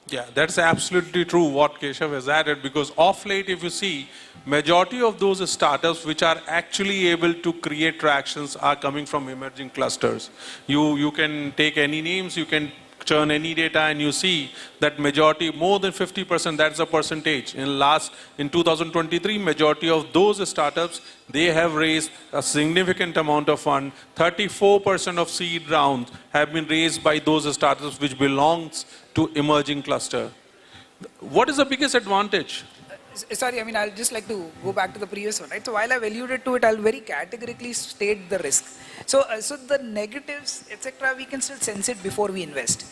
Yeah, that's absolutely true what Keshav has added, because off late, if you see, majority of those startups which are actually able to create tractions are coming from emerging clusters. You can take any names, you can churn any data, and you see that majority, more than 50%, that's the percentage. In 2023, majority of those startups, they have raised a significant amount of fund. 34% of seed rounds have been raised by those startups which belongs to emerging cluster. What is the biggest advantage? Sorry, I mean, I'll just like to go back to the previous one, right? So while I've alluded to it, I'll very categorically state the risk. So the negatives, etc., we can still sense it before we invest.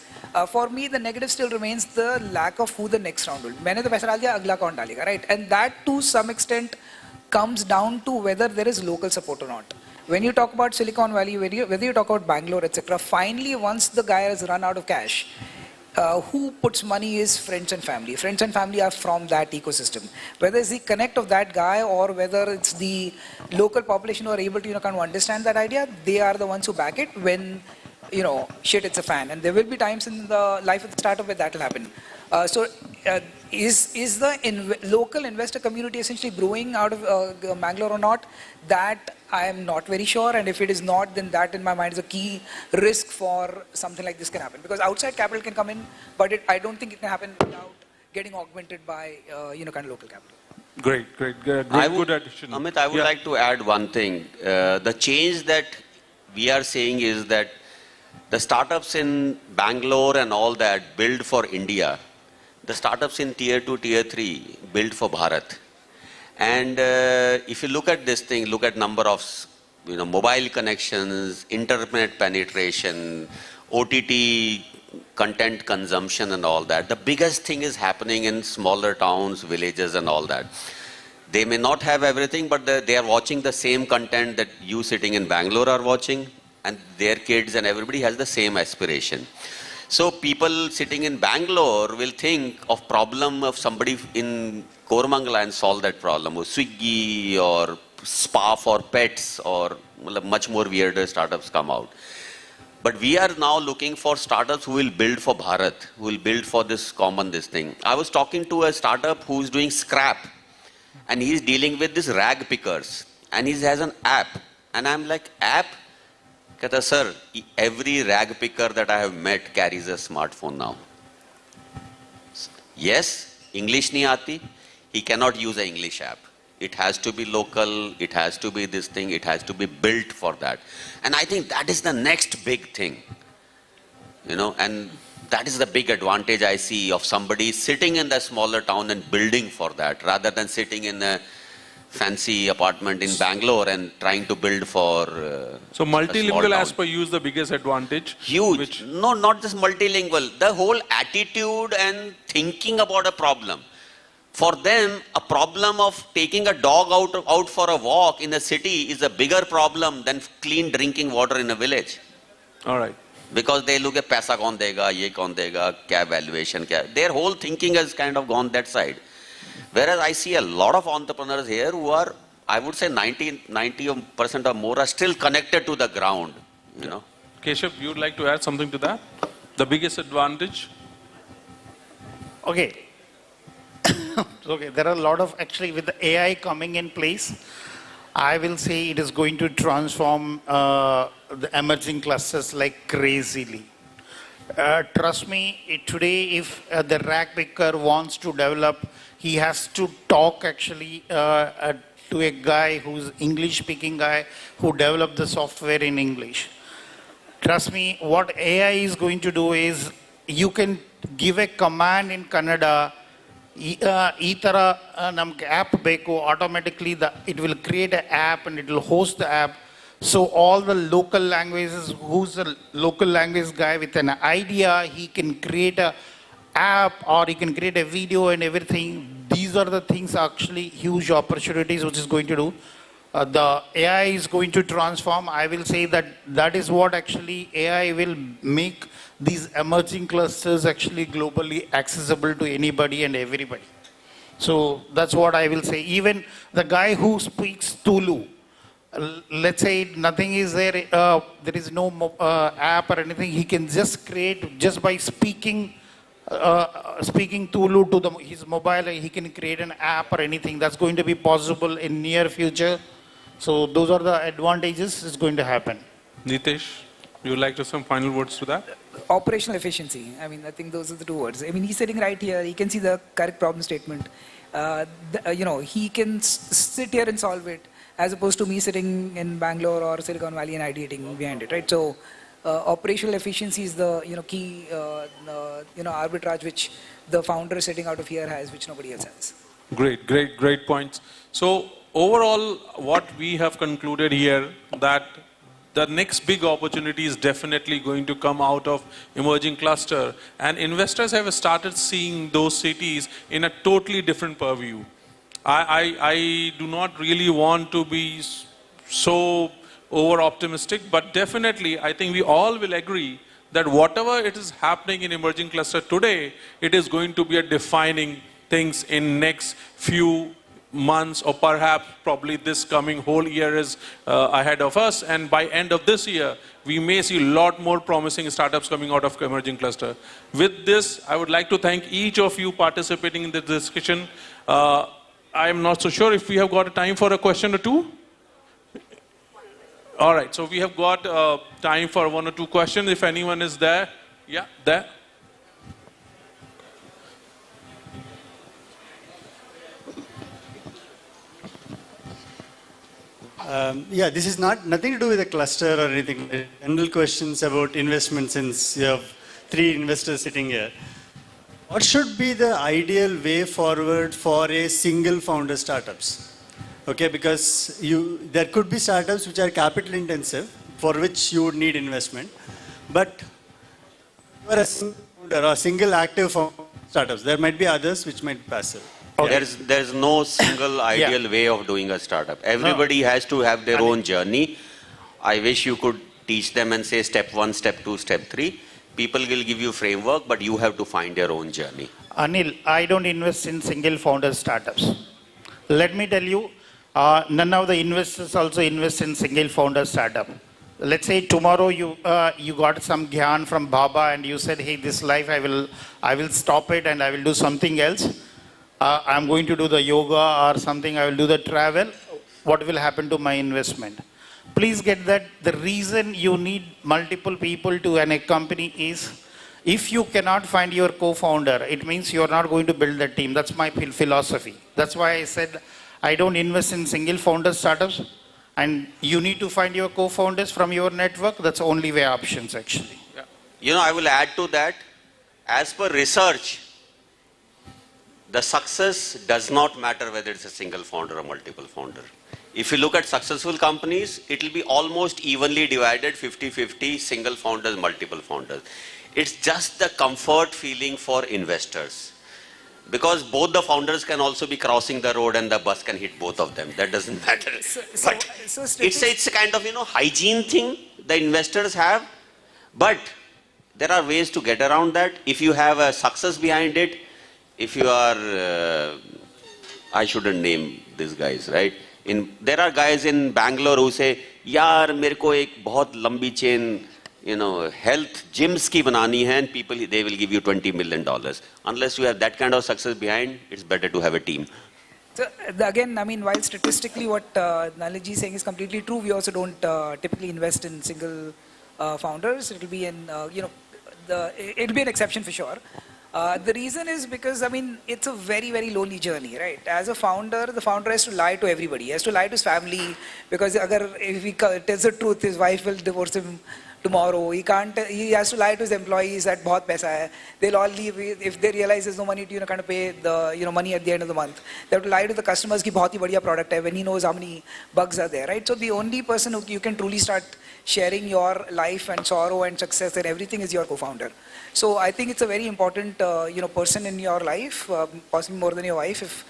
For me, the negative still remains the lack of who the next round will. मैंने तो पैसा डाल दिया, अगला कौन डालेगा, right? And that to some extent comes down to whether there is local support or not. When you talk about Silicon Valley, whether you talk about Bangalore, etc., finally, once the guy has run out of cash, who puts money is friends and family. Friends and family are from that ecosystem. Whether it's the connect of that guy or whether it's the local population who are able to kind of understand that idea, they are the ones who back it when, shit, it's a fan. And there will be times in the life of the startup where that will happen. Is the local investor community essentially growing out of Mangalore or not? That I am not very sure, and if it is not, then that in my mind is a key risk for something like this can happen. Because outside capital can come in, but I don't think it can happen without getting augmented by kind of local capital. Great. Good addition. Amit, I would like to add one thing. The change that we are seeing is that the startups in Bangalore and all that build for India. The startups in tier 2, tier 3 built for Bharat. And if you look at this thing, look at number of mobile connections, internet penetration, OTT content consumption and all that. The biggest thing is happening in smaller towns, villages and all that. They may not have everything, but they are watching the same content that you sitting in Bangalore are watching, and their kids and everybody has the same aspiration. So people sitting in Bangalore will think of problem of somebody in Koramangala and solve that problem, or Swiggy or Spa for pets, or much more weirder startups come out. But we are now looking for startups who will build for Bharat, who will build for this thing. I was talking to a startup who is doing scrap, and he's dealing with this rag pickers, and he has an app. And I'm like, app? Kehta, sir, every rag picker that I have met carries a smartphone now. Yes, English nahi aati, he cannot use an English app. It has to be local, it has to be this thing, it has to be built for that. And I think that is the next big thing. And that is the big advantage I see of somebody sitting in the smaller town and building for that, rather than sitting in a fancy apartment in Bangalore and trying to build for So multilingual as per you is the biggest advantage? Huge. No, not just multilingual. The whole attitude and thinking about a problem. For them, a problem of taking a dog out for a walk in a city is a bigger problem than clean drinking water in a village. All right. Because they look at paisa kaun dega, ye kaun dega, kya valuation, kya. Their whole thinking has kind of gone that side. Whereas I see a lot of entrepreneurs here who are, I would say 90% or more are still connected to the ground. Keshav, you would like to add something to that? The biggest advantage? Okay. Okay, there are a lot of, actually with the AI coming in place, I will say it is going to transform the emerging clusters like crazily. Trust me, today if the rag picker wants to develop, he has to talk actually to a guy who's English speaking guy who developed the software in English. Trust me, what AI is going to do is you can give a command in Kannada, namke app beko, automatically it will create an app and it will host the app. So all the local languages, who's a local language guy with an idea, he can create a app or he can create a video and everything. These are the things actually huge opportunities which is going to do. The AI is going to transform. I will say that is what actually AI will make these emerging clusters actually globally accessible to anybody and everybody. So that's what I will say. Even the guy who speaks Tulu, let's say nothing is there, there is no app or anything, he can just create, just by speaking Tulu to his mobile, he can create an app or anything. That's going to be possible in near future. So those are the advantages is going to happen. Nitesh, you would like to some final words to that? Operational efficiency. I mean, I think those are the two words. I mean, he's sitting right here. He can see the correct problem statement. He can sit here and solve it, as opposed to me sitting in Bangalore or Silicon Valley and ideating behind it, right? So operational efficiency is the key arbitrage which the founder sitting out of here has, which nobody else has. Great points. So overall, what we have concluded here, that the next big opportunity is definitely going to come out of emerging cluster, and investors have started seeing those cities in a totally different purview. I do not really want to be so over optimistic, but definitely I think we all will agree that whatever it is happening in emerging cluster today, it is going to be a defining things in next few months, or perhaps probably this coming whole year is ahead of us, and by end of this year we may see a lot more promising startups coming out of emerging cluster. With this, I would like to thank each of you participating in the discussion. I am not so sure if we have got a time for a question or two. All right, so we have got time for one or two questions if anyone is there. Yeah, there. This is nothing to do with a cluster or anything. General questions about investment, since you have 3 investors sitting here. What should be the ideal way forward for a single founder startups? Okay, because there could be startups which are capital intensive, for which you would need investment. But you are a single founder or single active startups. There might be others which might be passive. Okay. There's no single ideal way of doing a startup. Everybody has to have their own journey. I wish you could teach them and say step 1, step 2, step 3. People will give you framework, but you have to find your own journey. Anil, I don't invest in single founder startups. Let me tell you, none of the investors also invest in single founder startup. Let's say tomorrow you got some gyan from Baba and you said, hey, this life I will stop it and I will do something else. I'm going to do the yoga or something, I will do the travel. What will happen to my investment? Please get that the reason you need multiple people to run a company is if you cannot find your co-founder, it means you're not going to build the team. That's my philosophy. That's why I said I don't invest in single founder startups. And you need to find your co-founders from your network. That's the only way options actually. Yeah. You know, I will add to that. As per research, the success does not matter whether it's a single founder or multiple founder. If you look at successful companies, it will be almost evenly divided, 50-50, single founders, multiple founders. It's just the comfort feeling for investors. Because both the founders can also be crossing the road and the bus can hit both of them. That doesn't matter. But it's a kind of, hygiene thing the investors have. But there are ways to get around that. If you have a success behind it, if you are, I shouldn't name these guys, right? There are guys in Bangalore who say, yaar, mereko ek bahut lambi chain, health gyms ki banani hai, and people, they will give you $20 million. Unless you have that kind of success behind, it's better to have a team. So again, I mean, while statistically what Naliji is saying is completely true, we also don't typically invest in single founders. It'll be it'll be an exception for sure. The reason is because, I mean, it's a very, very lonely journey, right? As a founder, the founder has to lie to everybody. He has to lie to his family because if he tells the truth, his wife will divorce him tomorrow. He has to lie to his employees that bahut paisa hai. They'll all leave if they realize there's no money to kind of pay the money at the end of the month. They have to lie to the customers ki bahut hi badhiya product hai when he knows how many bugs are there, right? So the only person who you can truly start sharing your life and sorrow and success and everything is your co-founder. So I think it's a very important person in your life, possibly more than your wife if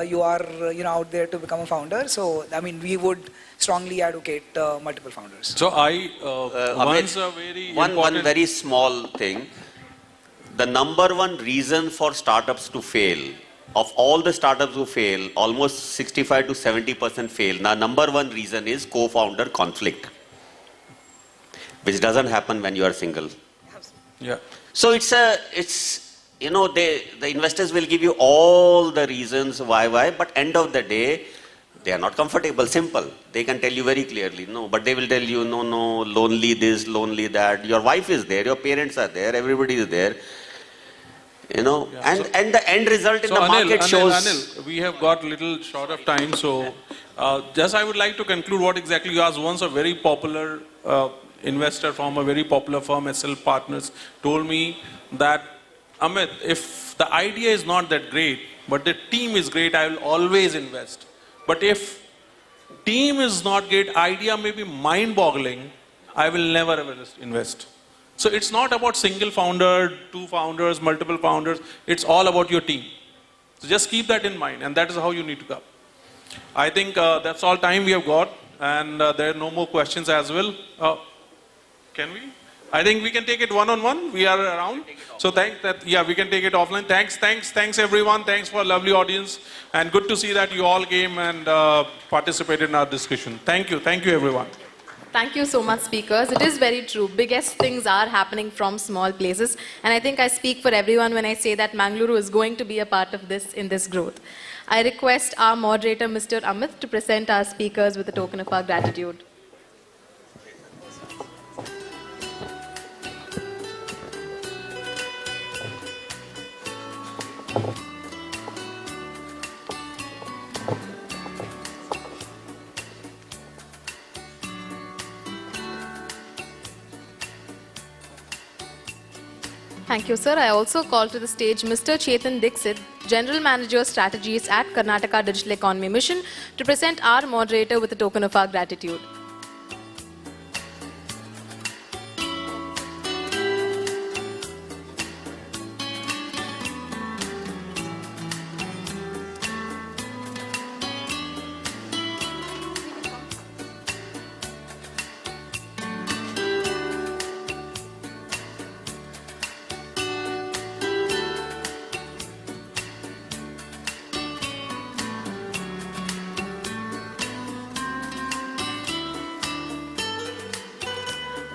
you are out there to become a founder. So I mean we would strongly advocate multiple founders. So one very small thing. The number one reason for startups to fail, of all the startups who fail, almost 65 to 70% fail. Now, number one reason is co-founder conflict, which doesn't happen when you are single. Yeah. So the investors will give you all the reasons why, but end of the day, they are not comfortable, simple. They can tell you very clearly, no, but they will tell you, no, lonely this, lonely that. Your wife is there, your parents are there, everybody is there. And the end result in the market shows... Anil, we have got little short of time, so just I would like to conclude what exactly you asked. Once a very popular investor from a very popular firm, SL Partners, told me that, Amit, if the idea is not that great, but the team is great, I will always invest. But if team is not great, idea may be mind-boggling, I will never ever invest. So it's not about single founder, two founders, multiple founders. It's all about your team. So just keep that in mind, and that is how you need to go. I think that's all time we have got, and there are no more questions as well. Can we? I think we can take it one-on-one. We are around. So we can take it offline. Thanks everyone. Thanks for a lovely audience. And good to see that you all came and participated in our discussion. Thank you everyone. Thank you so much, speakers. It is very true. Biggest things are happening from small places. And I think I speak for everyone when I say that Mangaluru is going to be a part of this in this growth. I request our moderator, Mr. Amit, to present our speakers with a token of our gratitude. Thank you, sir. I also call to the stage Mr. Chetan Dixit, General Manager Strategies at Karnataka Digital Economy Mission, to present our moderator with a token of our gratitude.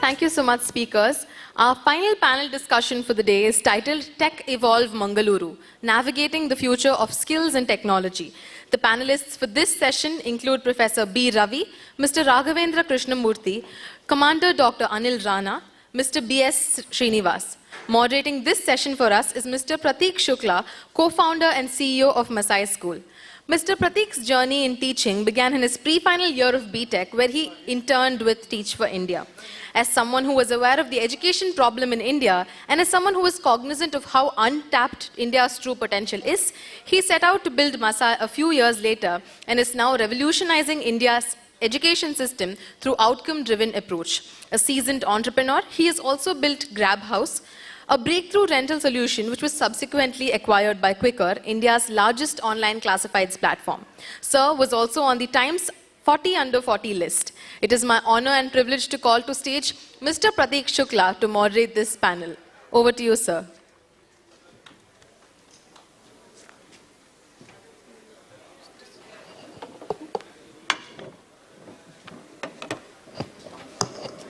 Thank you so much, speakers. Our final panel discussion for the day is titled Tech Evolve Mangaluru, Navigating the Future of Skills and Technology. The panelists for this session include Professor B. Ravi, Mr. Raghavendra Krishnamurthy, Commander Dr. Anil Rana, Mr. B.S. Srinivas. Moderating this session for us is Mr. Prateek Shukla, co-founder and CEO of Masai School. Mr. Prateek's journey in teaching began in his pre-final year of B.Tech, where he interned with Teach for India. As someone who was aware of the education problem in India, and as someone who was cognizant of how untapped India's true potential is, he set out to build Masai a few years later, and is now revolutionizing India's education system through outcome-driven approach. A seasoned entrepreneur, he has also built Grab House, a breakthrough rental solution which was subsequently acquired by Quicker, India's largest online classifieds platform. Sir was also on the Times 40 Under 40 list. It is my honor and privilege to call to stage Mr. Prateek Shukla to moderate this panel. Over to you, sir.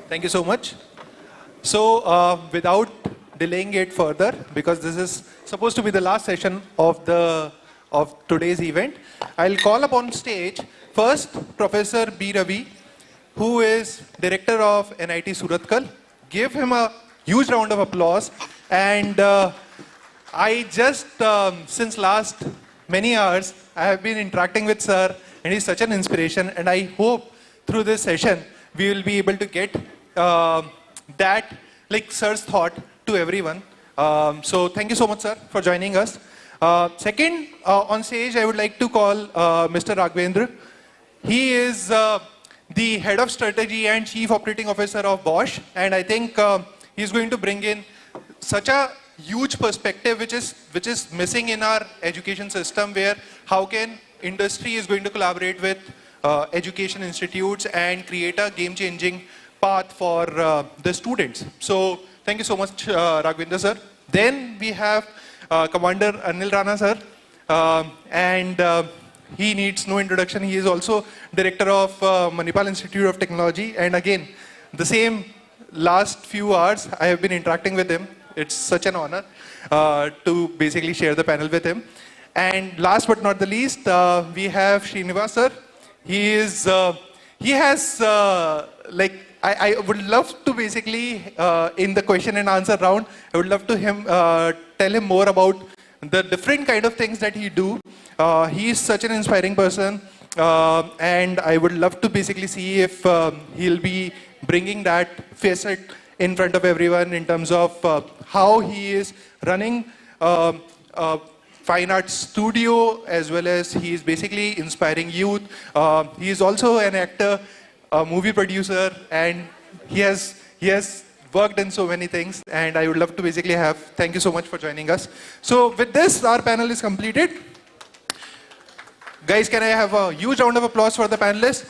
Thank you so much. So, without delaying it further, because this is supposed to be the last session of today's event, I'll call up on stage first Professor B. Ravi, who is Director of NIT Surathkal. Give him a huge round of applause. And I just, since last many hours, I have been interacting with Sir, and he's such an inspiration. And I hope through this session, we will be able to get that, like Sir's thought, to everyone. So thank you so much, sir, for joining us. Second, on stage, I would like to call Mr. Raghavendra. He is the Head of Strategy and Chief Operating Officer of Bache, and I think he's going to bring in such a huge perspective which is missing in our education system, where how can industry is going to collaborate with education institutes and create a game-changing path for the students. So thank you so much, Raghavendra sir. Then we have Commander Anil Rana sir, and he needs no introduction. He is also Director of Manipal Institute of Technology, and again, the same last few hours I have been interacting with him. It's such an honor to basically share the panel with him. And last but not the least, we have Srinivas sir. He has like, I would love to basically, in the question and answer round, I would love to tell him more about the different kind of things that he do. He is such an inspiring person, and I would love to basically see if he'll be bringing that facet in front of everyone in terms of how he is running fine arts studio, as well as he is basically inspiring youth. He is also an actor, a movie producer, and he has worked in so many things, and I would love to basically thank you so much for joining us. So with this, our panel is completed. Guys, can I have a huge round of applause for the panelists?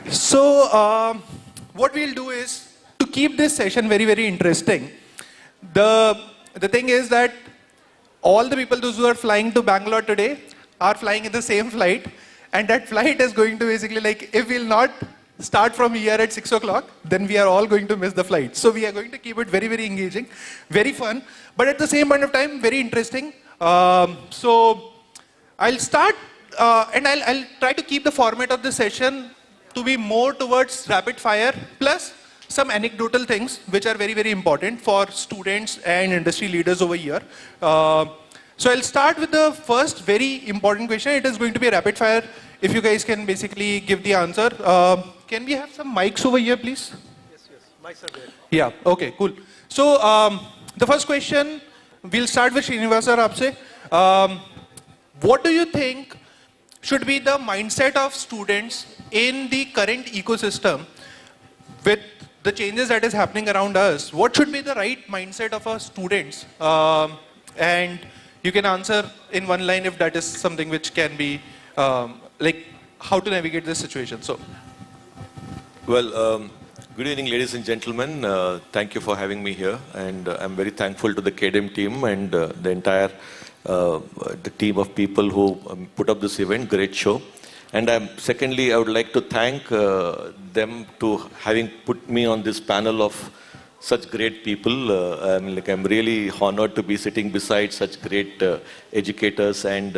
So what we'll do is, to keep this session very, very interesting, the thing is that all the people, those who are flying to Bangalore today, are flying in the same flight, and that flight is going to basically, like, if we'll not start from here at 6 o'clock, then we are all going to miss the flight. So we are going to keep it very, very engaging, very fun, but at the same point of time, very interesting. So I'll start, and I'll try to keep the format of the session to be more towards rapid fire, plus some anecdotal things which are very, very important for students and industry leaders over here. So I'll start with the first very important question. It is going to be a rapid fire. If you guys can basically give the answer. Can we have some mics over here, please? Yes, mics are there. Yeah, okay, cool. So the first question, we'll start with Srinivas aapse. What do you think should be the mindset of students in the current ecosystem with the changes that is happening around us? What should be the right mindset of our students? And you can answer in one line if that is something which can be like how to navigate this situation. So, well, good evening, ladies and gentlemen. Thank you for having me here, and I'm very thankful to the KDM team and the entire the team of people who put up this event. Great show. And secondly, I would like to thank them to having put me on this panel of such great people. I'm really honored to be sitting beside such great educators and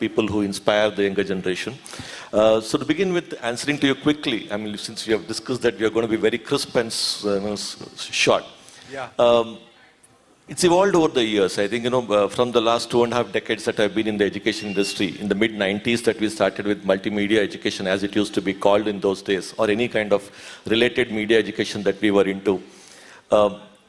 people who inspire the younger generation. So to begin with, answering to you quickly, since we have discussed that we are going to be very crisp and short. Yeah. It's evolved over the years. I think, from the last 2.5 decades that I've been in the education industry, in the mid-90s that we started with multimedia education as it used to be called in those days, or any kind of related media education that we were into.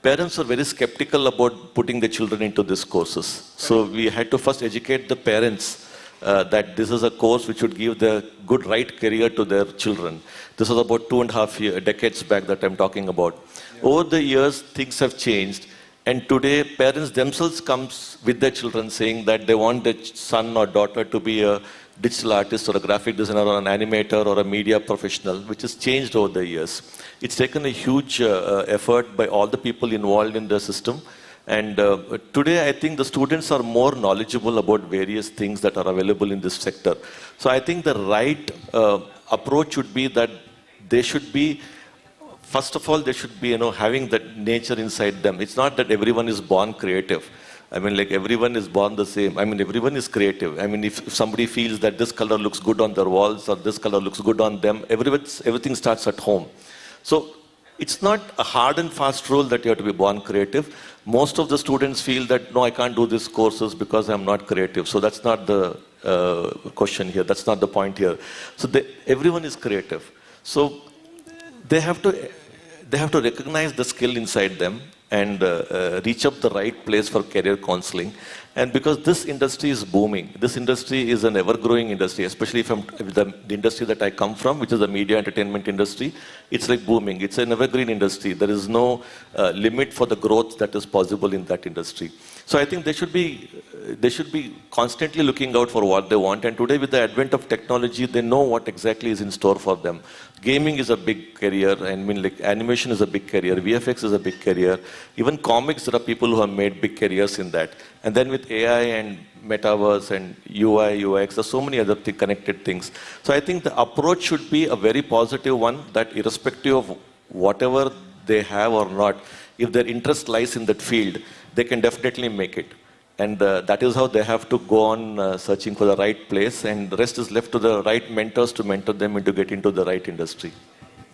Parents were very skeptical about putting the children into these courses. So we had to first educate the parents that this is a course which would give the good right career to their children. This was about 2.5 decades back that I'm talking about. Yeah. Over the years, things have changed. And today, parents themselves come with their children saying that they want their son or daughter to be a digital artist or a graphic designer or an animator or a media professional, which has changed over the years. It's taken a huge effort by all the people involved in the system. And today, I think the students are more knowledgeable about various things that are available in this sector. So I think the right approach should be that they should be, first of all, they should be, having that nature inside them. It's not that everyone is born creative. Everyone is born the same. Everyone is creative. If somebody feels that this color looks good on their walls or this color looks good on them, everything starts at home. So it's not a hard and fast rule that you have to be born creative. Most of the students feel that, no, I can't do these courses because I'm not creative. So that's not the question here. That's not the point here. So everyone is creative. So they have to recognize the skill inside them and reach up the right place for career counseling. And because this industry is booming, this industry is an ever-growing industry, especially from the industry that I come from, which is the media entertainment industry. It's like booming. It's an evergreen industry. There is no limit for the growth that is possible in that industry. So I think they should be constantly looking out for what they want. And today, with the advent of technology, they know what exactly is in store for them. Gaming is a big career. Animation is a big career. VFX is a big career. Even comics, there are people who have made big careers in that. And then with AI and metaverse and UI, UX, there's so many other connected things. So I think the approach should be a very positive one, that irrespective of whatever they have or not, if their interest lies in that field, they can definitely make it. And that is how they have to go on searching for the right place, and the rest is left to the right mentors to mentor them into get into the right industry.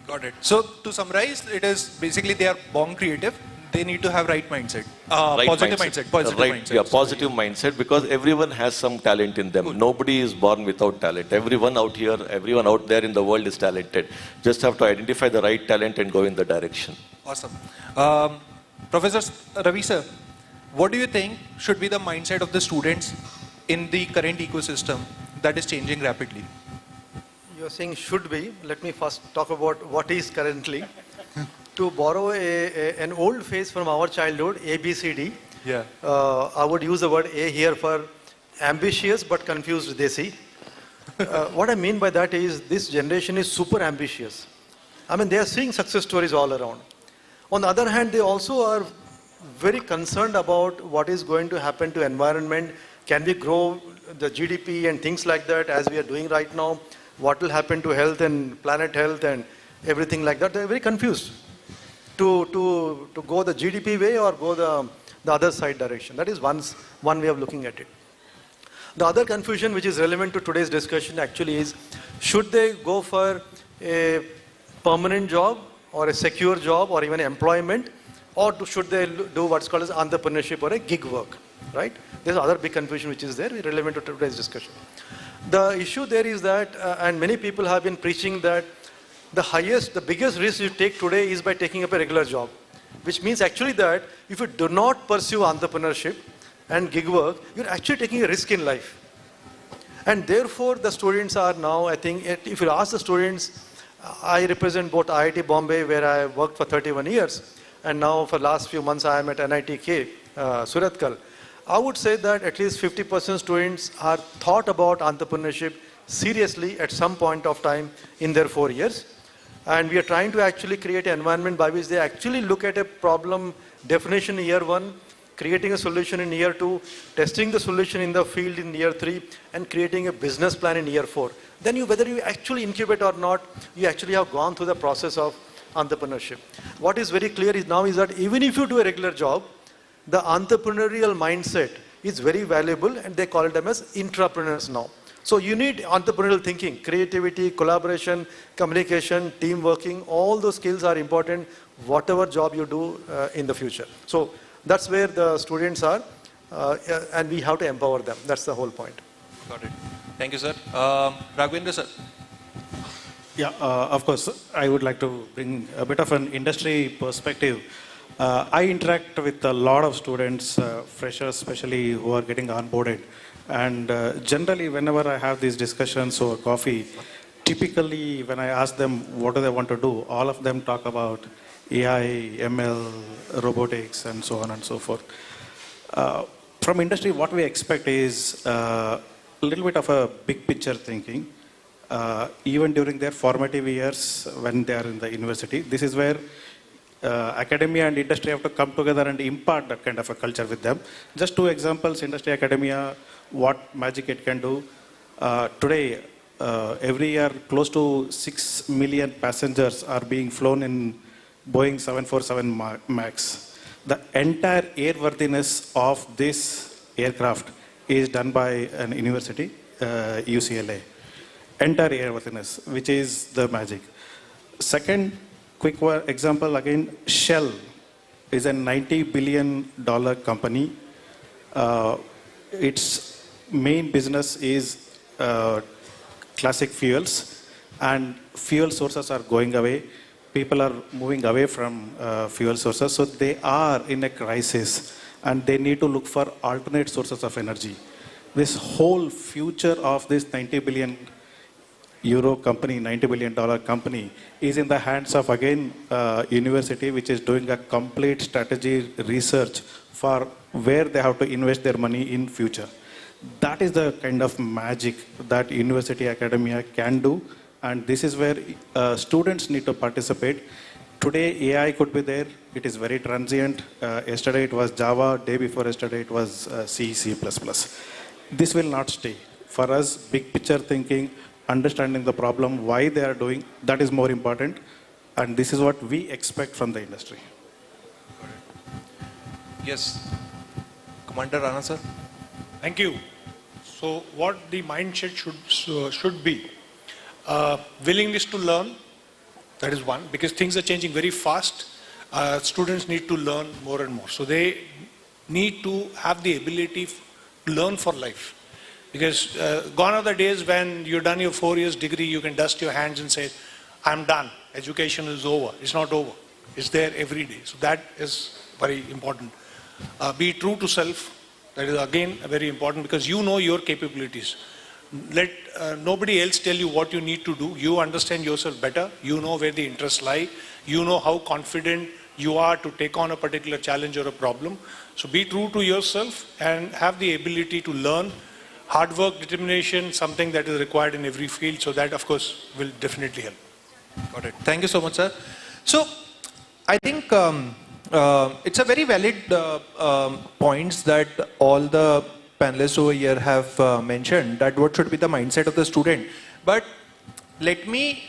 Got it. So to summarize, it is basically they are born creative. They need to have right mindset. Positive mindset. Yeah, positive mindset, because everyone has some talent in them. Good. Nobody is born without talent. Everyone out here, everyone out there in the world is talented. Just have to identify the right talent and go in the direction. Awesome. Professor Ravi sir, what do you think should be the mindset of the students in the current ecosystem that is changing rapidly? You're saying should be. Let me first talk about what is currently. To borrow an old phrase from our childhood, A, B, C, D, yeah. I would use the word A here for ambitious but confused desi. What I mean by that is this generation is super ambitious. They are seeing success stories all around. On the other hand, they also are very concerned about what is going to happen to environment. Can we grow the GDP and things like that as we are doing right now? What will happen to health and planet health and everything like that? They are very confused to go the GDP way or go the other side direction. That is one way of looking at it. The other confusion which is relevant to today's discussion actually is, should they go for a permanent job or a secure job or even employment, or should they do what's called as entrepreneurship or a gig work, right? There's another big confusion which is there, relevant to today's discussion. The issue there is that, and many people have been preaching that the biggest risk you take today is by taking up a regular job, which means actually that if you do not pursue entrepreneurship and gig work, you're actually taking a risk in life. And therefore, the students are now, I think, if you ask the students, I represent both IIT Bombay, where I worked for 31 years, and now for last few months I am at NITK, Suratkal. I would say that at least 50% students are thought about entrepreneurship seriously at some point of time in their 4 years. And we are trying to actually create an environment by which they actually look at a problem definition in year one, creating a solution in year 2, testing the solution in the field in year 3, and creating a business plan in year 4. Then whether you actually incubate or not, you actually have gone through the process of entrepreneurship. What is very clear is that even if you do a regular job, the entrepreneurial mindset is very valuable, and they call them as intrapreneurs now. So you need entrepreneurial thinking, creativity, collaboration, communication, team working. All those skills are important, whatever job you do in the future. So that's where the students are, and we have to empower them. That's the whole point. Got it. Thank you, sir. Raghavendra, sir. Yeah, of course, I would like to bring a bit of an industry perspective. I interact with a lot of students, freshers especially, who are getting onboarded. And generally, whenever I have these discussions over coffee, typically when I ask them what do they want to do, all of them talk about AI, ML, robotics, and so on and so forth. From industry, what we expect is a little bit of a big picture thinking. Even during their formative years when they are in the university, this is where academia and industry have to come together and impart that kind of a culture with them. Just 2 examples, industry, academia, what magic it can do. Today, every year, close to 6 million passengers are being flown in Boeing 747 MAX. The entire airworthiness of this aircraft is done by an university, UCLA. Entire airworthiness, which is the magic. Second, quick example again, Shell is a $90 billion company. Its main business is classic fuels, and fuel sources are going away. People are moving away from fuel sources, so they are in a crisis and they need to look for alternate sources of energy. This whole future of this 90 billion euro company, $90 billion company, is in the hands of, again, university, which is doing a complete strategy research for where they have to invest their money in future. That is the kind of magic that university academia can do, and this is where students need to participate. Today, AI could be there. It is very transient. Yesterday it was Java. Day before yesterday it was C, C++. This will not stay. For us, big picture thinking, understanding the problem, why they are doing, that is more important. And this is what we expect from the industry. Yes. Commander Rana, sir. Thank you. So what the mindset should be, willingness to learn, that is one, because things are changing very fast. Students need to learn more and more. So they need to have the ability to learn for life. Because gone are the days when you've done your 4 years degree, you can dust your hands and say, I'm done. Education is over. It's not over. It's there every day. So that is very important. Be true to self. That is again very important, because you know your capabilities. Let nobody else tell you what you need to do. You understand yourself better. You know where the interests lie. You know how confident you are to take on a particular challenge or a problem. So be true to yourself and have the ability to learn. Hard work, determination, something that is required in every field. So that, of course, will definitely help. Got it. Thank you so much, sir. So I think it's a very valid points that all the panelists over here have mentioned, that what should be the mindset of the student. But let me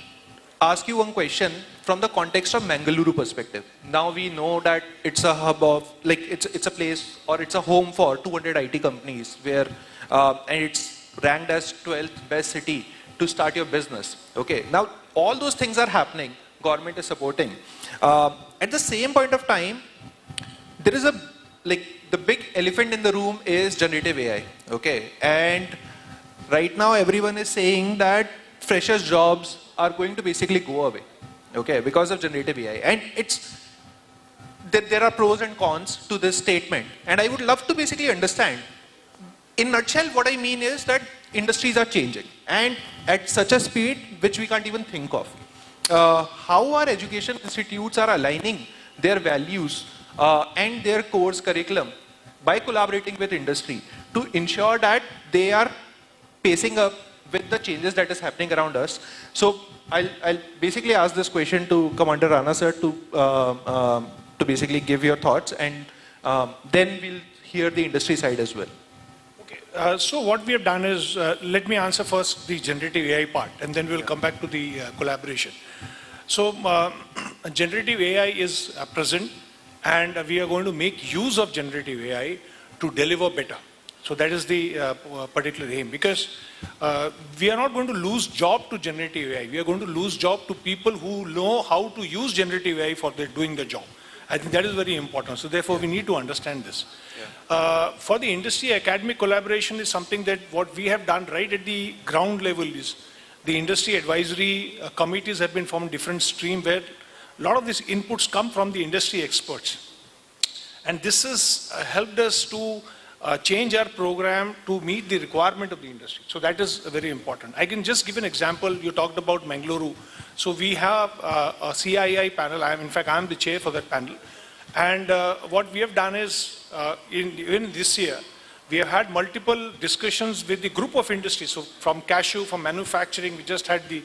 ask you one question from the context of Mangaluru perspective. Now we know that it's a hub of, like it's a place or it's a home for 200 IT companies where, and it's ranked as 12th best city to start your business. Okay, now all those things are happening, government is supporting. At the same point of time, there is the big elephant in the room is generative AI, okay? And right now everyone is saying that freshers' jobs are going to basically go away, okay, because of generative AI. And there are pros and cons to this statement. And I would love to basically understand, in a nutshell, what I mean is that industries are changing and at such a speed which we can't even think of. How our education institutes are aligning their values and their course curriculum by collaborating with industry to ensure that they are pacing up with the changes that is happening around us. So I'll basically ask this question to Commander Rana sir to basically give your thoughts, and Then we'll hear the industry side as well. So what we have done is, let me answer first the generative AI part, and then we'll come back to the collaboration. So generative AI is present, and we are going to make use of generative AI to deliver better. So that is the particular aim, because we are not going to lose job to generative AI. We are going to lose job to people who know how to use generative AI for doing the job. I think that is very important. So therefore, we need to understand this. For the industry, academic collaboration is something that what we have done right at the ground level is the industry advisory committees have been formed different stream where a lot of these inputs come from the industry experts. And this has helped us to change our program to meet the requirement of the industry. So that is very important. I can just give an example. You talked about Mangaluru. So we have a CII panel. In fact, I am the chair for that panel. And what we have done is, in this year, we have had multiple discussions with the group of industries. So from cashew, from manufacturing, we just had the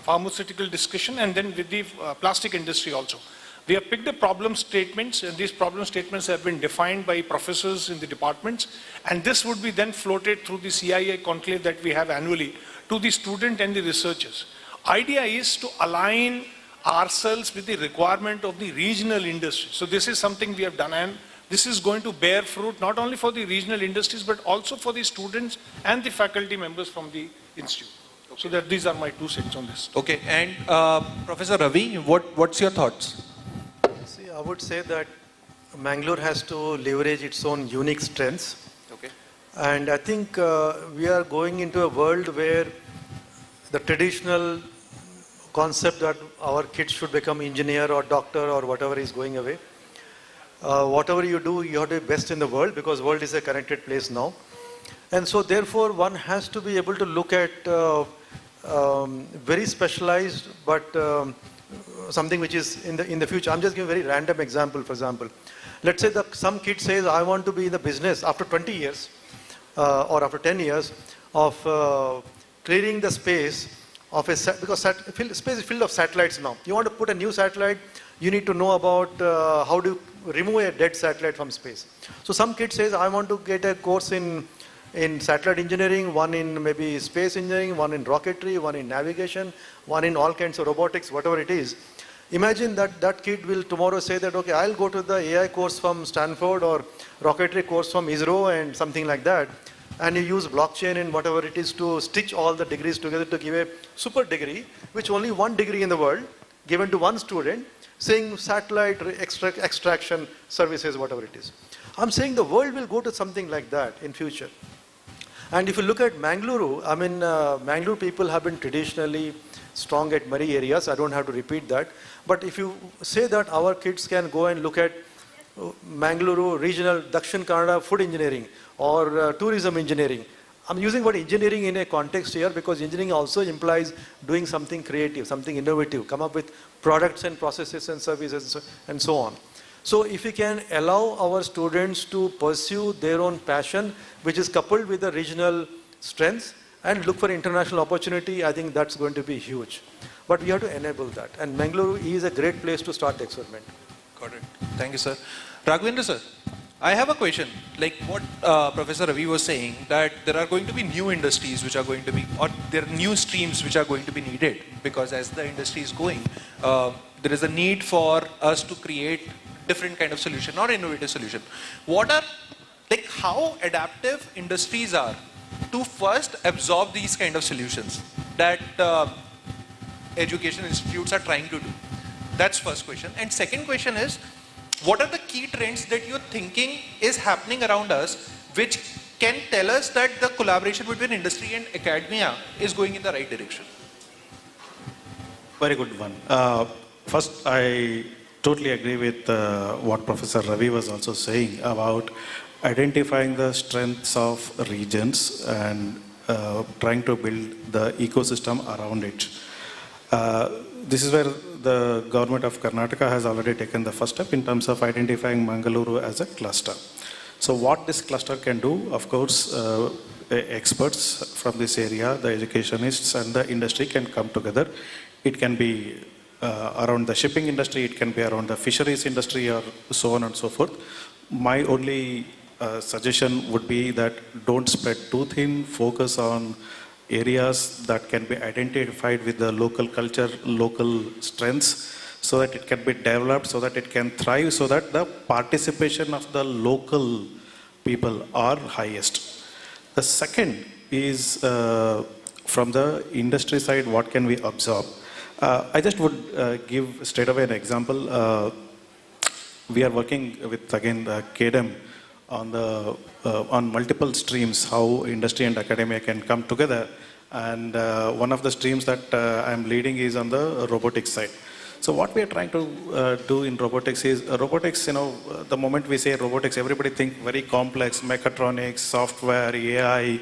pharmaceutical discussion, and then with the plastic industry also. We have picked the problem statements, and these problem statements have been defined by professors in the departments, and this would be then floated through the CII conclave that we have annually to the student and the researchers. Idea is to align ourselves with the requirement of the regional industry. So this is something we have done, and this is going to bear fruit not only for the regional industries, but also for the students and the faculty members from the institute. Okay. So that these are my 2 cents on this. Okay, and Professor Ravi, what's your thoughts? See, I would say that Mangalore has to leverage its own unique strengths. Okay. And I think we are going into a world where the traditional concept that our kids should become engineer or doctor or whatever is going away. Whatever you do, you have to be best in the world, because world is a connected place now. And so therefore one has to be able to look at very specialized, but something which is in the future. I'm just giving a very random example. For example, let's say that some kid says, I want to be in the business after 20 years or after 10 years of clearing the space of a because space is filled of satellites now. You want to put a new satellite, you need to know about how to remove a dead satellite from space. So some kid says, I want to get a course in satellite engineering, one in maybe space engineering, one in rocketry, one in navigation, one in all kinds of robotics, whatever it is. Imagine that kid will tomorrow say that, okay, I'll go to the AI course from Stanford or rocketry course from ISRO and something like that. And you use blockchain and whatever it is to stitch all the degrees together to give a super degree, which only one degree in the world, given to one student, saying satellite extraction services, whatever it is. I'm saying the world will go to something like that in future. And if you look at Mangaluru, I mean, Mangaluru people have been traditionally strong at many areas. I don't have to repeat that. But if you say that our kids can go and look at Mangaluru regional Dakshin Kannada food engineering or tourism engineering. I'm using word engineering in a context here because engineering also implies doing something creative, something innovative, come up with products and processes and services and so on. So if we can allow our students to pursue their own passion, which is coupled with the regional strengths, and look for international opportunity, I think that's going to be huge. But we have to enable that. And Mangaluru is a great place to start the experiment. Got it. Thank you, sir. Raghavendra, sir, I have a question. Like what Professor Ravi was saying, that there are going to be new industries which are going to be, or there are new streams which are going to be needed, because as the industry is going, there is a need for us to create different kind of solution or innovative solution. What are, like how adaptive industries are to first absorb these kind of solutions that education institutes are trying to do? That's first question. And second question is, what are the key trends that you're thinking is happening around us which can tell us that the collaboration between industry and academia is going in the right direction? Very good one. First, I totally agree with what Professor Ravi was also saying about identifying the strengths of regions and trying to build the ecosystem around it. This is where the government of Karnataka has already taken the first step in terms of identifying Mangaluru as a cluster. So what this cluster can do, of course, experts from this area, the educationists and the industry can come together. It can be around the shipping industry, it can be around the fisheries industry, or so on and so forth. My only suggestion would be that don't spread too thin, focus on areas that can be identified with the local culture, local strengths, so that it can be developed, so that it can thrive, so that the participation of the local people are highest. The second is from the industry side, what can we absorb? I just would give straight away an example. We are working with, again, KDM on multiple streams, how industry and academia can come together. And one of the streams that I'm leading is on the robotics side. So what we are trying to do in robotics is, robotics, the moment we say robotics, everybody think very complex, mechatronics, software, AI,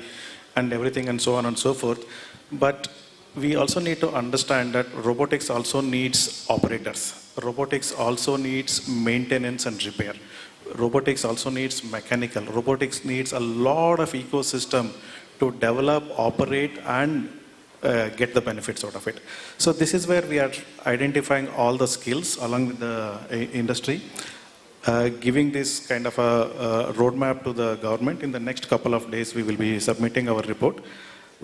and everything and so on and so forth. But we also need to understand that robotics also needs operators. Robotics also needs maintenance and repair. Robotics also needs mechanical. Robotics needs a lot of ecosystem to develop, operate, and get the benefits out of it. So this is where we are identifying all the skills along with the industry, giving this kind of a roadmap to the government. In the next couple of days, we will be submitting our report,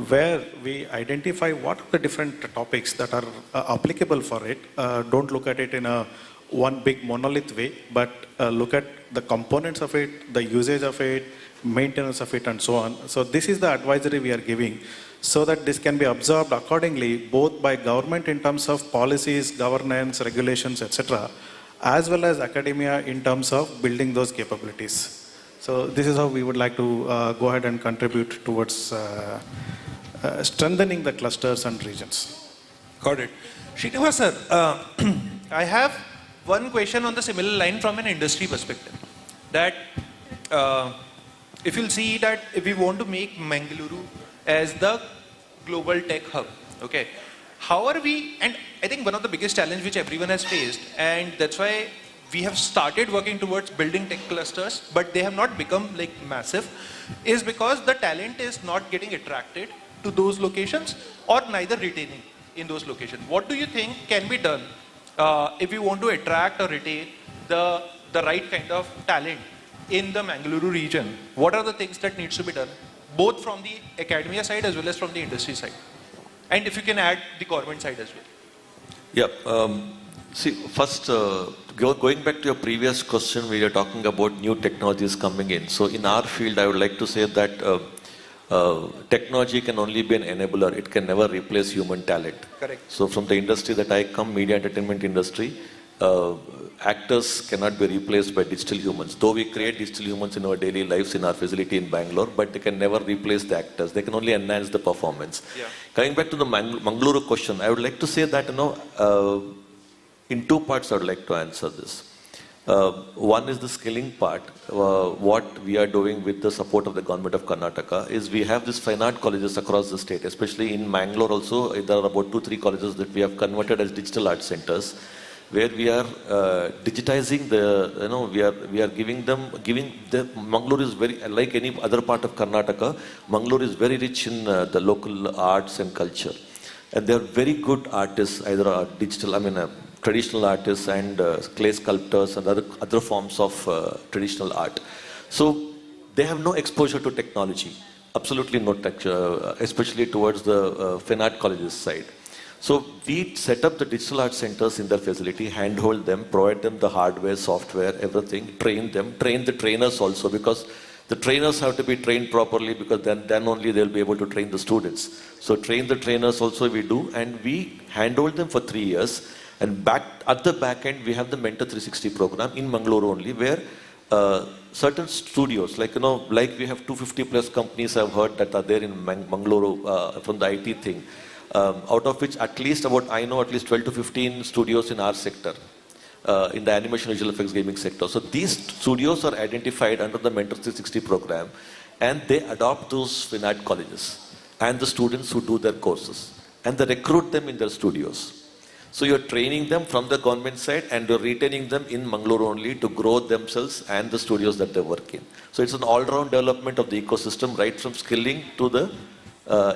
where we identify what are the different topics that are applicable for it. Don't look at it in a one big monolith way, but look at the components of it, the usage of it, maintenance of it, and so on. So this is the advisory we are giving, so that this can be absorbed accordingly, both by government in terms of policies, governance, regulations, etc., as well as academia in terms of building those capabilities. So this is how we would like to go ahead and contribute towards strengthening the clusters and regions. Got it. Srinivas sir, I have one question on the similar line from an industry perspective. That if you'll see that if we want to make Mangaluru as the global tech hub, okay, how are we, and I think one of the biggest challenge which everyone has faced, and that's why we have started working towards building tech clusters, but they have not become like massive, is because the talent is not getting attracted to those locations or neither retaining in those locations. What do you think can be done if we want to attract or retain the right kind of talent in the Mangaluru region? What are the things that needs to be done, both from the academia side as well as from the industry side? And if you can add the government side as well. Yeah. See, first, going back to your previous question, we are talking about new technologies coming in. So in our field, I would like to say that technology can only be an enabler. It can never replace human talent. Correct. So from the industry that I come, media entertainment industry, actors cannot be replaced by digital humans. Though we create digital humans in our daily lives in our facility in Bangalore, but they can never replace the actors. They can only enhance the performance. Yeah. Coming back to the Mangaluru question, I would like to say that, in two parts I would like to answer this. One is the skilling part. What we are doing with the support of the government of Karnataka is we have these fine art colleges across the state, especially in Mangalore also. There are about 2-3 colleges that we have converted as digital art centers, where we are digitizing we are giving the Mangaluru is very, like any other part of Karnataka, Mangaluru is very rich in the local arts and culture. And they are very good artists, either digital, traditional artists and clay sculptors and other forms of traditional art. So they have no exposure to technology, absolutely no tech, especially towards the fine art colleges side. So we set up the digital art centers in their facility, handhold them, provide them the hardware, software, everything, train them, train the trainers also, because the trainers have to be trained properly, because then only they'll be able to train the students. So train the trainers also we do, and we handhold them for 3 years. And at the back end, we have the Mentor 360 program in Mangaluru only, where certain studios, like we have 250 plus companies I've heard that are there in Mangaluru from the IT thing. Out of which at least 12 to 15 studios in our sector, in the animation visual effects gaming sector. So these studios are identified under the Mentor 360 program, and they adopt those fine art colleges and the students who do their courses, and they recruit them in their studios. So you're training them from the government side, and you're retaining them in Mangaluru only to grow themselves and the studios that they work in. So it's an all-round development of the ecosystem, right from skilling to the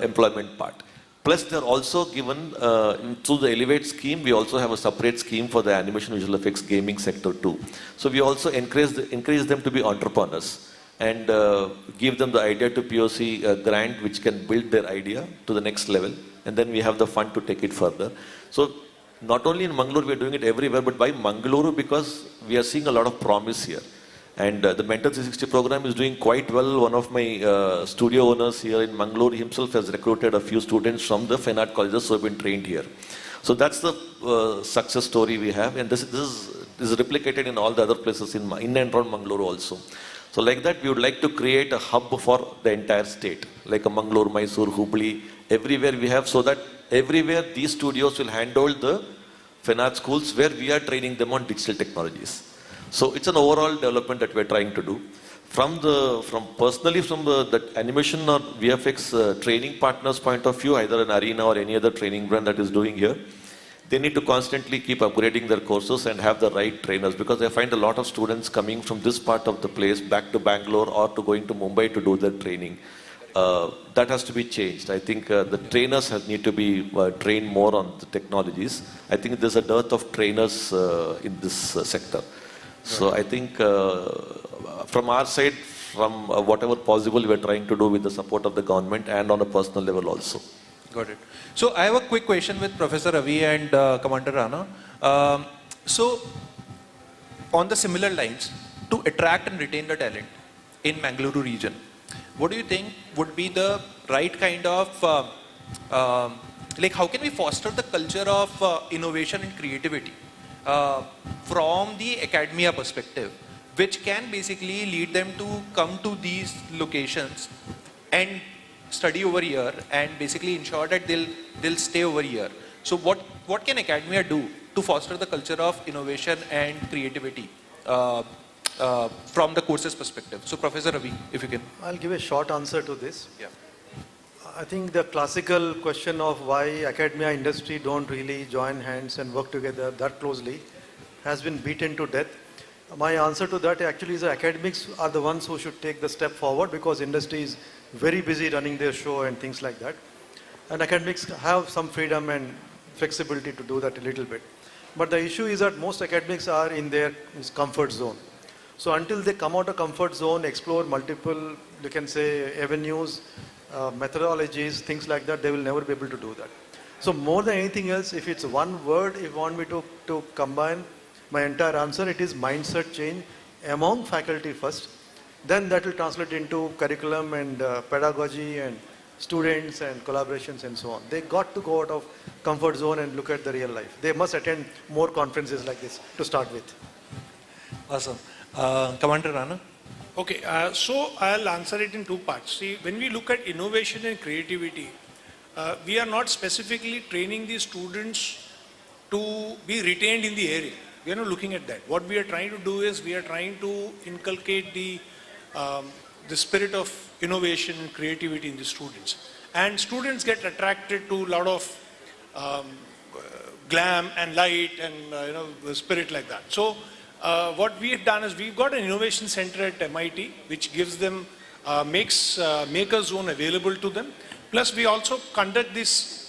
employment part. Plus, they're also given, through the Elevate scheme, we also have a separate scheme for the animation visual effects gaming sector too. So we also encourage them to be entrepreneurs and give them the idea to POC grant which can build their idea to the next level. And then we have the fund to take it further. So not only in Mangaluru, we are doing it everywhere, but by Mangaluru because we are seeing a lot of promise here. And the Mentor 360 program is doing quite well. One of my studio owners here in Mangaluru himself has recruited a few students from the fine art colleges who have been trained here. So that's the success story we have. And this is replicated in all the other places in and around Mangaluru also. So like that, we would like to create a hub for the entire state, like a Mangaluru, Mysore, Hubli, everywhere we have, so that everywhere these studios will handle the fine art schools where we are training them on digital technologies. So it's an overall development that we're trying to do. From the animation or VFX training partners point of view, either an Arena or any other training brand that is doing here, they need to constantly keep upgrading their courses and have the right trainers, because I find a lot of students coming from this part of the place back to Bangalore or to going to Mumbai to do their training. That has to be changed. I think the trainers need to be trained more on the technologies. I think there's a dearth of trainers in this sector. So I think from our side, from whatever possible, we're trying to do with the support of the government and on a personal level also. Got it. So I have a quick question with Professor Ravi and Commander Rana. So on the similar lines, to attract and retain the talent in Mangaluru region, what do you think would be the right kind of, like how can we foster the culture of innovation and creativity from the academia perspective, which can basically lead them to come to these locations and study over here and basically ensure that they'll stay over here. So what can academia do to foster the culture of innovation and creativity from the courses perspective? So Professor Ravi, if you can. I'll give a short answer to this. Yeah. I think the classical question of why academia industry don't really join hands and work together that closely has been beaten to death. My answer to that actually is that academics are the ones who should take the step forward, because industry is very busy running their show and things like that. And academics have some freedom and flexibility to do that a little bit. But the issue is that most academics are in their comfort zone. So until they come out of comfort zone, explore multiple, you can say, avenues, methodologies, things like that, they will never be able to do that. So more than anything else, if it's one word, if you want me to combine my entire answer, it is mindset change among faculty first. Then that will translate into curriculum and pedagogy and students and collaborations and so on. They got to go out of comfort zone and look at the real life. They must attend more conferences like this to start with. Awesome. Commander Rana? Okay, so I'll answer it in two parts. See, when we look at innovation and creativity, we are not specifically training the students to be retained in the area. We are not looking at that. What we are trying to do is we are trying to inculcate the spirit of innovation and creativity in the students. And students get attracted to a lot of glam and light and spirit like that. So what we have done is we've got an innovation center at MIT which gives them, makes maker zone available to them. Plus we also conduct this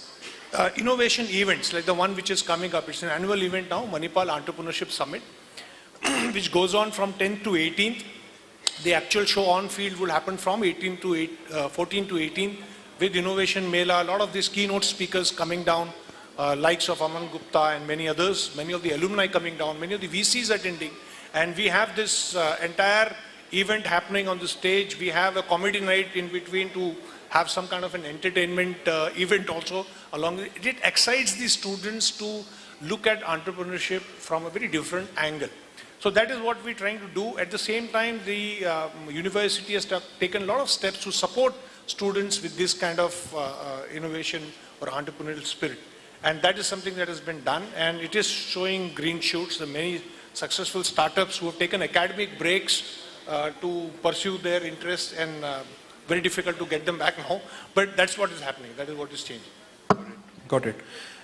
innovation events like the one which is coming up. It's an annual event now, Manipal Entrepreneurship Summit, which goes on from 10th to 18th. The actual show on field will happen from 14 to 18 with Innovation Mela. A lot of these keynote speakers coming down, likes of Aman Gupta and many others, many of the alumni coming down, many of the VCs attending. And we have this entire event happening on the stage. We have a comedy night in between to have some kind of an entertainment event also along with it. It excites the students to look at entrepreneurship from a very different angle. So that is what we're trying to do. At the same time, the university has taken a lot of steps to support students with this kind of innovation or entrepreneurial spirit. And that is something that has been done, and it is showing green shoots. There are many successful startups who have taken academic breaks to pursue their interests, and very difficult to get them back now. But that's what is happening. That is what is changing. Got it.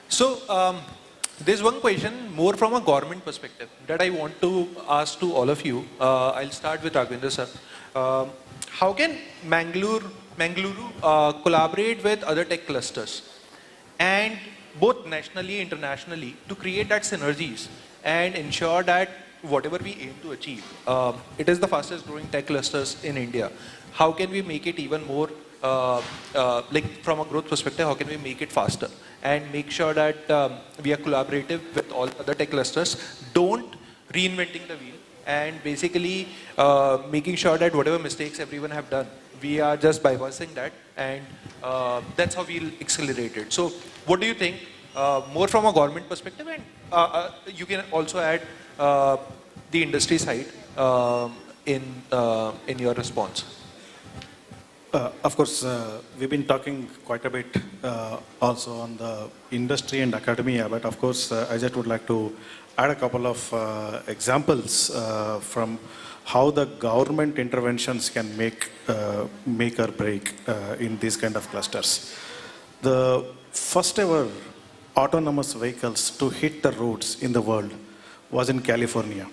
So there's one question more from a government perspective that I want to ask to all of you. I'll start with Raghavendra sir. How can Mangaluru collaborate with other tech clusters? and both nationally, internationally, to create that synergies and ensure that whatever we aim to achieve, it is the fastest growing tech clusters in India. How can we make it even more, like from a growth perspective, how can we make it faster and make sure that we are collaborative with all other tech clusters, don't reinventing the wheel, and basically making sure that whatever mistakes everyone have done, we are just bypassing that, and that's how we'll accelerate it. So what do you think, more from a government perspective, and you can also add the industry side in your response? Of course, we've been talking quite a bit also on the industry and academia, but of course, I just would like to add a couple of examples from how the government interventions can make or break in these kind of clusters. The first ever autonomous vehicles to hit the roads in the world was in California.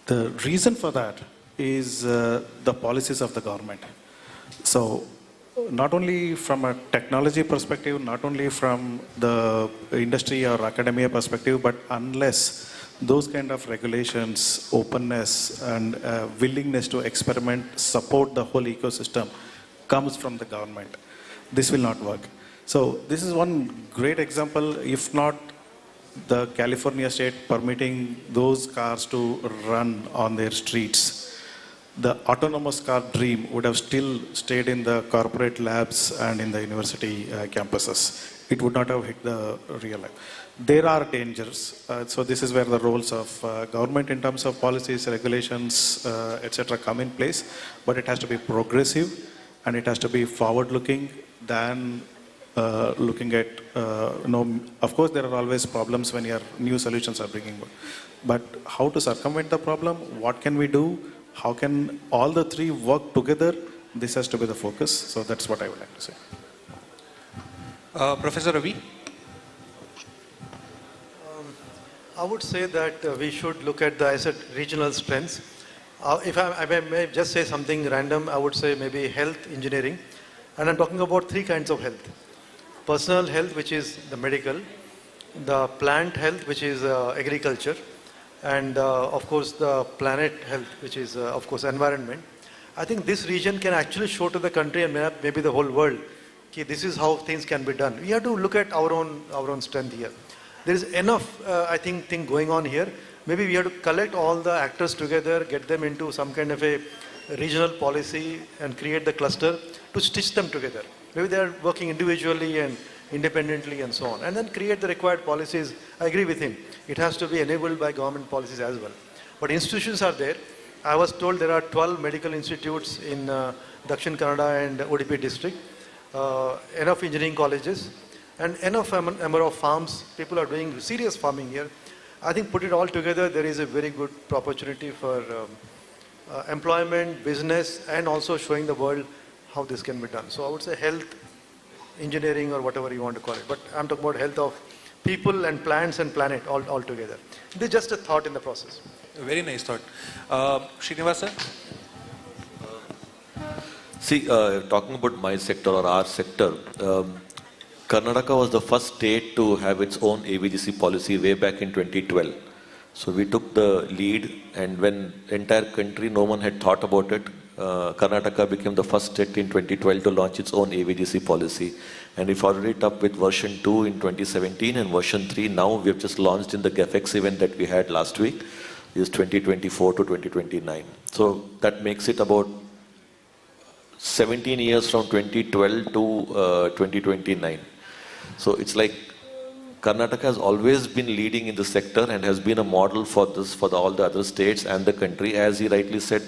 The reason for that is the policies of the government. So not only from a technology perspective, not only from the industry or academia perspective, but unless those kind of regulations, openness and willingness to experiment, support the whole ecosystem comes from the government, this will not work. So this is one great example, if not the California state permitting those cars to run on their streets, the autonomous car dream would have still stayed in the corporate labs and in the university campuses. It would not have hit the real life. There are dangers. So this is where the roles of government in terms of policies, regulations, etc. come in place. But it has to be progressive and it has to be forward-looking than looking at, of course there are always problems when your new solutions are bringing. But how to circumvent the problem? What can we do? How can all the three work together? This has to be the focus. So that's what I would like to say. Professor Ravi? I would say that we should look at the, I said, regional strengths. If I may just say something random, I would say maybe health engineering. And I'm talking about three kinds of health. Personal health, which is the medical, the plant health, which is agriculture, and of course the planet health, which is of course environment. I think this region can actually show to the country and maybe the whole world, okay, this is how things can be done. We have to look at our own strength here. There is enough, I think, thing going on here. Maybe we have to collect all the actors together, get them into some kind of a regional policy and create the cluster to stitch them together. Maybe they are working individually and independently and so on. And then create the required policies. I agree with him. It has to be enabled by government policies as well. But institutions are there. I was told there are 12 medical institutes in Dakshin Kannada and ODP district, enough engineering colleges, and enough number of farms. People are doing serious farming here. I think put it all together, there is a very good opportunity for employment, business, and also showing the world how this can be done. So I would say health, engineering, or whatever you want to call it. But I'm talking about health of people and plants and planet all together. This is just a thought in the process. Very nice thought. Srinivasa? See, talking about my sector or our sector, Karnataka was the first state to have its own AVGC policy way back in 2012. So we took the lead, and when entire country, no one had thought about it, Karnataka became the first state in 2012 to launch its own AVGC policy. And we followed it up with version 2 in 2017 and version 3 now. We have just launched in the GAFEX event that we had last week, is 2024 to 2029. So that makes it about 17 years from 2012 to 2029. So it's like Karnataka has always been leading in the sector and has been a model for this, for all the other states and the country. As he rightly said,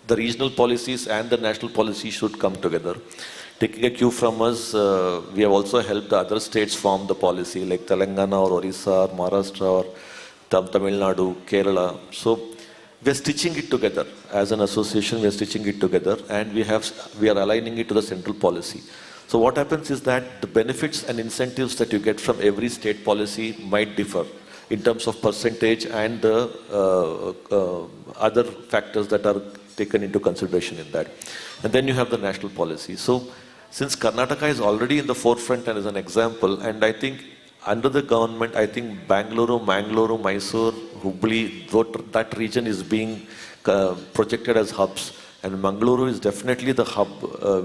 the regional policies and the national policies should come together. Taking a cue from us, we have also helped the other states form the policy, like Telangana or Orissa or Maharashtra or Tamil Nadu, Kerala. So we are stitching it together. As an association, we are stitching it together, and we are aligning it to the central policy. So what happens is that the benefits and incentives that you get from every state policy might differ in terms of percentage and the other factors that are taken into consideration in that. And then you have the national policy. So since Karnataka is already in the forefront and is an example, and I think under the government, I think Mangaluru, Mysore, Hubli, that region is being projected as hubs. And Mangaluru is definitely the hub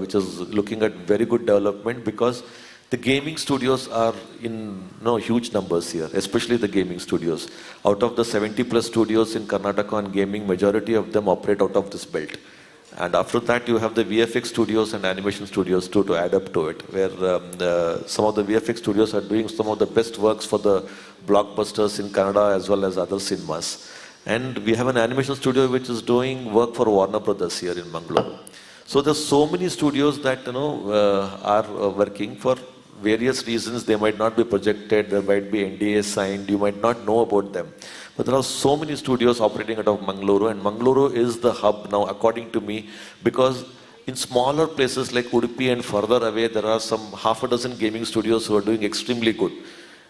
which is looking at very good development, because the gaming studios are in huge numbers here, especially the gaming studios. Out of the 70 plus studios in Karnataka on gaming, majority of them operate out of this belt. And after that, you have the VFX studios and animation studios too, to add up to it, where some of the VFX studios are doing some of the best works for the blockbusters in Kannada as well as other cinemas. And we have an animation studio which is doing work for Warner Brothers here in Mangaluru. So there's so many studios that are working for various reasons. They might not be projected, there might be NDA signed, you might not know about them. But there are so many studios operating out of Mangaluru, and Mangaluru is the hub now, according to me, because in smaller places like Udupi and further away, there are some half a dozen gaming studios who are doing extremely good.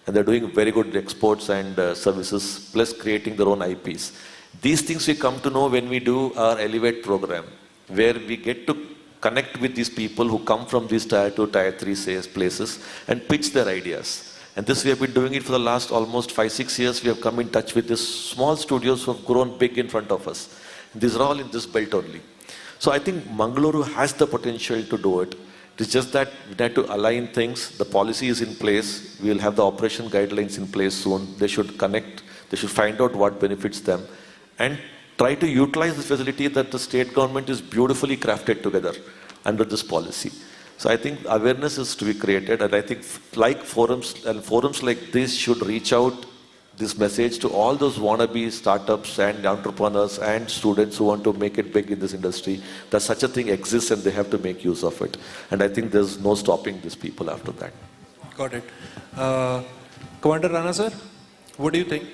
And they're doing very good exports and services, plus creating their own IPs. These things we come to know when we do our Elevate program, where we get to connect with these people who come from these tier 2, tier 3 places and pitch their ideas. And this we have been doing it for the last almost 5-6 years. We have come in touch with these small studios who have grown big in front of us. These are all in this belt only. So I think Mangaluru has the potential to do it. It's just that we have to align things. The policy is in place. We will have the operation guidelines in place soon. They should connect. They should find out what benefits them and try to utilize the facility that the state government is beautifully crafted together under this policy. So I think awareness is to be created, and I think like forums like this should reach out this message to all those wannabe startups and entrepreneurs and students who want to make it big in this industry, that such a thing exists and they have to make use of it. And I think there's no stopping these people after that. Got it. Commander Rana sir, what do you think?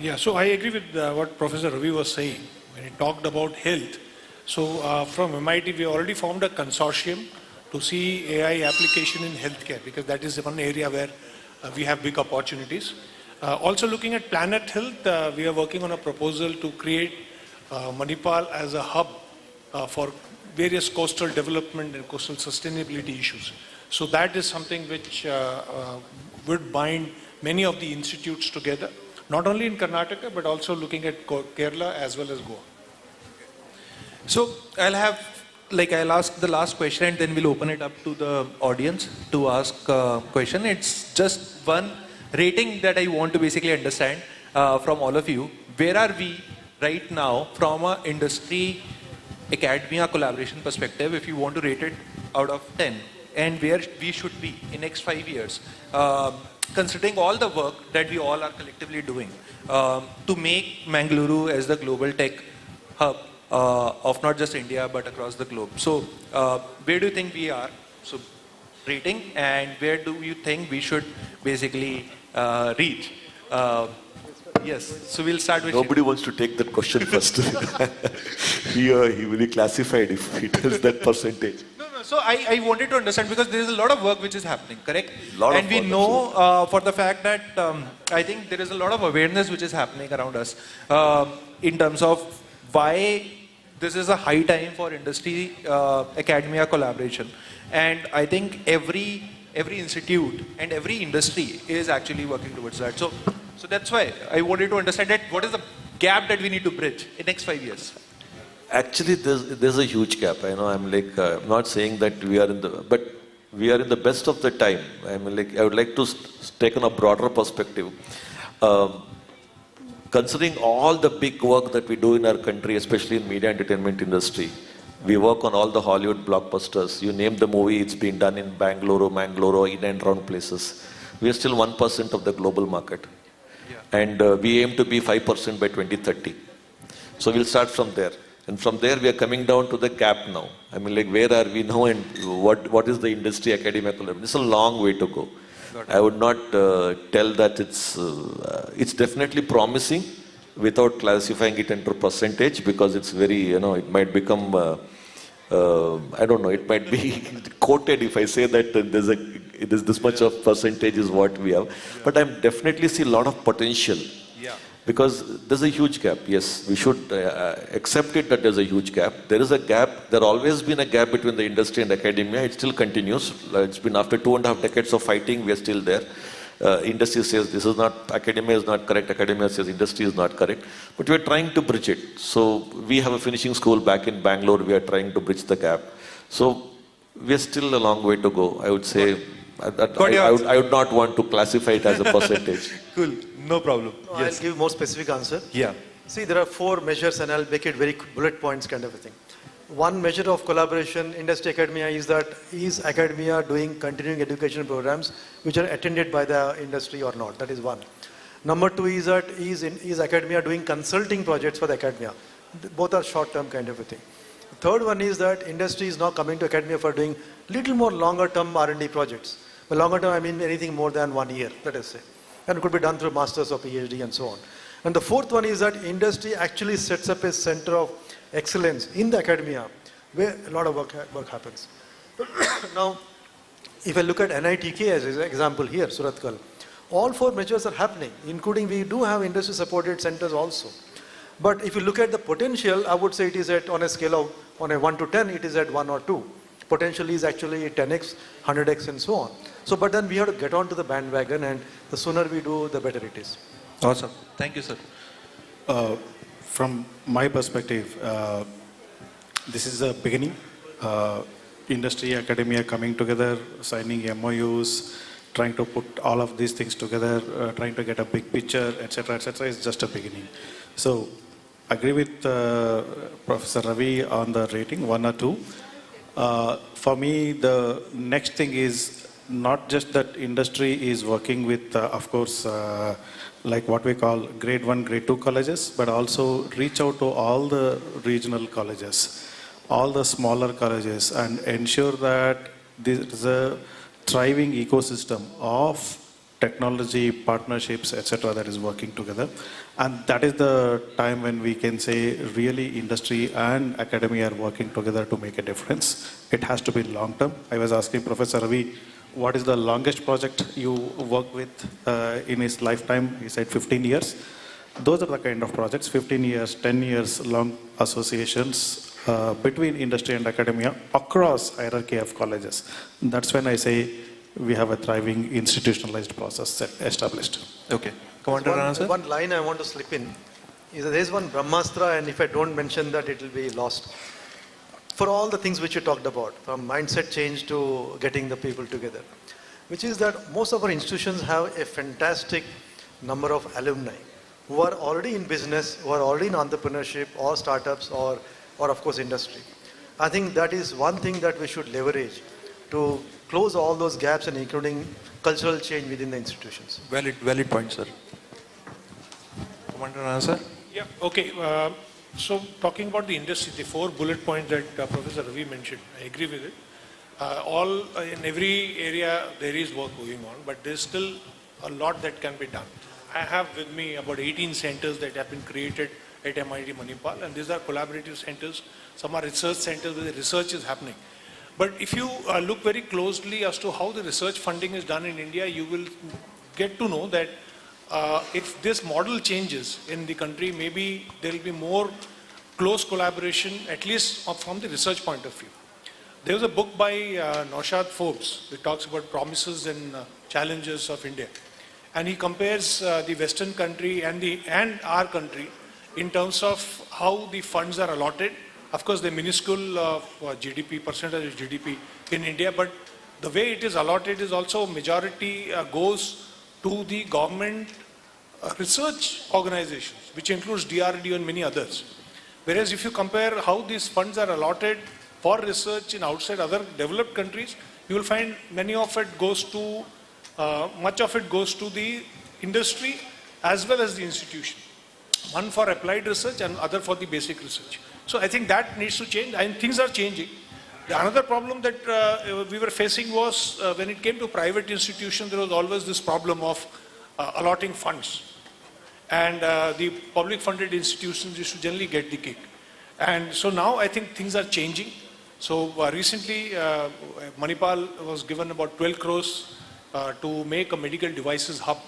Yeah, so I agree with what Professor Ravi was saying when he talked about health. So from MIT, we already formed a consortium to see AI application in healthcare, because that is one area where we have big opportunities. Also looking at planet health, we are working on a proposal to create Manipal as a hub for various coastal development and coastal sustainability issues. So that is something which would bind many of the institutes together, not only in Karnataka, but also looking at Kerala as well as Goa. So I'll ask the last question and then we'll open it up to the audience to ask a question. It's just one rating that I want to basically understand from all of you. Where are we right now from an industry academia collaboration perspective, if you want to rate it out of 10, and where we should be in next 5 years, considering all the work that we all are collectively doing to make Mangaluru as the global tech hub of not just India but across the globe. So where do you think we are? So rating, and where do you think we should basically reach? Yes, so we'll start with Nobody wants to take that question first. He will be classified if he tells that percentage. So I wanted to understand, because there is a lot of work which is happening, correct? And we work, know for the fact that I think there is a lot of awareness which is happening around us in terms of why this is a high time for industry academia collaboration. And I think every institute and every industry is actually working towards that. So that's why I wanted to understand that what is the gap that we need to bridge in next 5 years? Actually, there's a huge gap. I know I'm not saying that we are but we are in the best of the time. I would like to take on a broader perspective. Considering all the big work that we do in our country, especially in media entertainment industry, we work on all the Hollywood blockbusters. You name the movie, it's been done in Mangaluru, in and around places. We are still 1% of the global market. Yeah. And we aim to be 5% by 2030. So we'll start from there. And from there, we are coming down to the gap now. Where are we now, and what is the industry academia collaboration? It's a long way to go. I would not tell that it's definitely promising without classifying it into percentage, because it's very, it might become, I don't know, it might be quoted if I say that there's this much of percentage is what we have. But I definitely see a lot of potential. Yeah. Because there's a huge gap. Yes, we should accept it that there's a huge gap. There is a gap. There always been a gap between the industry and academia. It still continues. It's been after 2.5 decades of fighting, we are still there. Industry says this is not, academia is not correct, academia says industry is not correct. But we're trying to bridge it. So we have a finishing school back in Bangalore. We are trying to bridge the gap. So we're still a long way to go. I would say, I would not want to classify it as a percentage. Cool, no problem. No, I'll give more specific answer. Yeah. See, there are 4 measures and I'll make it very bullet points kind of a thing. One measure of collaboration, industry academia, is that is academia doing continuing education programs which are attended by the industry or not? That is one. Number 2 is that is academia doing consulting projects for the academia? Both are short-term kind of a thing. Third one is that industry is now coming to academia for doing little more longer-term R&D projects. By longer term, I mean anything more than 1 year, let us say. And it could be done through masters or PhD and so on. And the fourth one is that industry actually sets up a center of excellence in the academia where a lot of work happens. Now, if I look at NITK as an example here, Suratkal, all 4 measures are happening, including we do have industry supported centers also. But if you look at the potential, I would say it is at, on a scale of, on a 1 to 10, it is at 1 or 2. Potential is actually 10x, 100x and so on. So, but then we have to get onto the bandwagon, and the sooner we do, the better it is. Awesome. Thank you, sir. From my perspective, this is a beginning. Industry, academia coming together, signing MOUs, trying to put all of these things together, trying to get a big picture, etc., is just a beginning. So, agree with Professor Ravi on the rating, 1 or 2. For me, the next thing is not just that industry is working with, of course, like what we call grade 1, grade 2 colleges, but also reach out to all the regional colleges, all the smaller colleges, and ensure that there is a thriving ecosystem of technology, partnerships, etc. that is working together. And that is the time when we can say really industry and academia are working together to make a difference. It has to be long term. I was asking Professor Ravi, what is the longest project you work with in his lifetime? He said 15 years. Those are the kind of projects, 15 years, 10 years long associations between industry and academia across hierarchy of colleges. That's when I say we have a thriving institutionalized process established. Okay. One line I want to slip in is that there is one Brahmastra, and if I don't mention that, it will be lost. For all the things which you talked about, from mindset change to getting the people together, which is that most of our institutions have a fantastic number of alumni who are already in business, who are already in entrepreneurship or startups or of course industry. I think that is one thing that we should leverage to close all those gaps and including cultural change within the institutions. Valid point, sir. Commander, answer? Yeah, okay. So talking about the industry, the 4 bullet points that Professor Ravi mentioned, I agree with it. In every area there is work going on, but there's still a lot that can be done. I have with me about 18 centers that have been created at MIT Manipal, and these are collaborative centers. Some are research centers where the research is happening. But if you look very closely as to how the research funding is done in India, you will get to know that if this model changes in the country, maybe there will be more close collaboration, at least from the research point of view. There was a book by Naushad Forbes that talks about promises and challenges of India. And he compares the Western country and our country in terms of how the funds are allotted. Of course, the minuscule GDP, percentage of GDP in India, but the way it is allotted is also majority goes to the government research organizations, which includes DRDO and many others. Whereas if you compare how these funds are allotted for research in outside other developed countries, you will find many of it goes to, much of it goes to the industry as well as the institution. One for applied research and other for the basic research. So I think that needs to change, and things are changing. Another problem that we were facing was when it came to private institutions, there was always this problem of allotting funds. And the public funded institutions used to generally get the cake. And so now I think things are changing. So recently Manipal was given about 12 crores to make a medical devices hub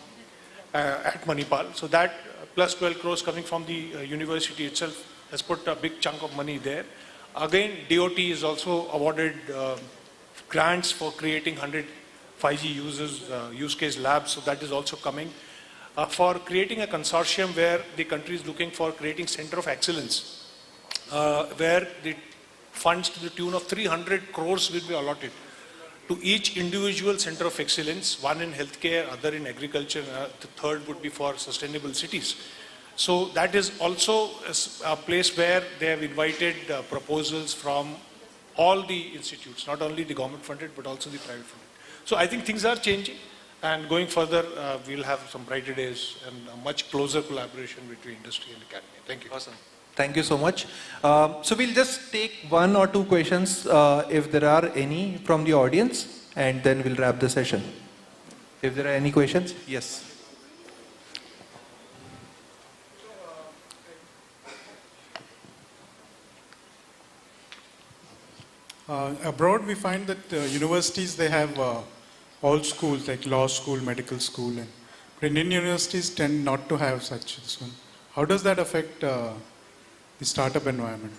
at Manipal. So that plus 12 crores coming from the university itself has put a big chunk of money there. Again, DOT is also awarded grants for creating 100 5G use case labs, so that is also coming. For creating a consortium where the country is looking for creating center of excellence, where the funds to the tune of 300 crores will be allotted to each individual center of excellence, one in healthcare, other in agriculture, the third would be for sustainable cities. So that is also a place where they have invited proposals from all the institutes, not only the government funded, but also the private funded. So I think things are changing, and going further, we'll have some brighter days and a much closer collaboration between industry and academy. Thank you. Awesome. Thank you so much. So we'll just take 1 or 2 questions if there are any from the audience, and then we'll wrap the session. If there are any questions, yes. Abroad, we find that universities, they have all schools like law school, medical school, and Indian universities tend not to have such this one. How does that affect the startup environment,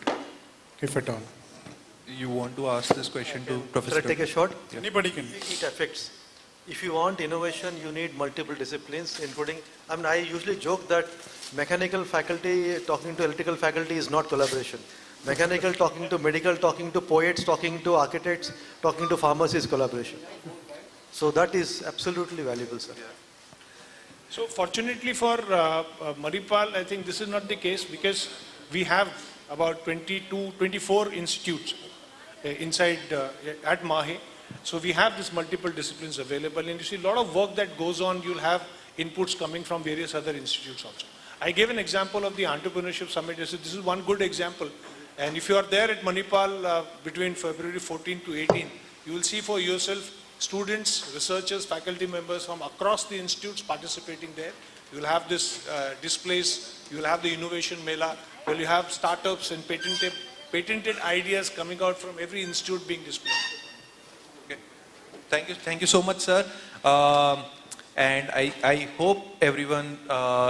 if at all? You want to ask this question to Professor? Should I take a shot? Yeah. Anybody can. It affects. If you want innovation, you need multiple disciplines, including, I mean, I usually joke that mechanical faculty talking to electrical faculty is not collaboration. Mechanical talking to medical, talking to poets, talking to architects, talking to farmers is collaboration. So that is absolutely valuable, sir. Yeah. So fortunately for Manipal, I think this is not the case, because we have about 24 institutes inside at Mahe. So we have these multiple disciplines available, and you see a lot of work that goes on. You'll have inputs coming from various other institutes also. I gave an example of the Entrepreneurship Summit. This is one good example. And if you are there at Manipal between February 14 to 18, you will see for yourself students, researchers, faculty members from across the institutes participating there. You will have this displays, you will have the Innovation Mela, where you have startups and patented ideas coming out from every institute being displayed. Okay. Thank you so much, sir. And I hope everyone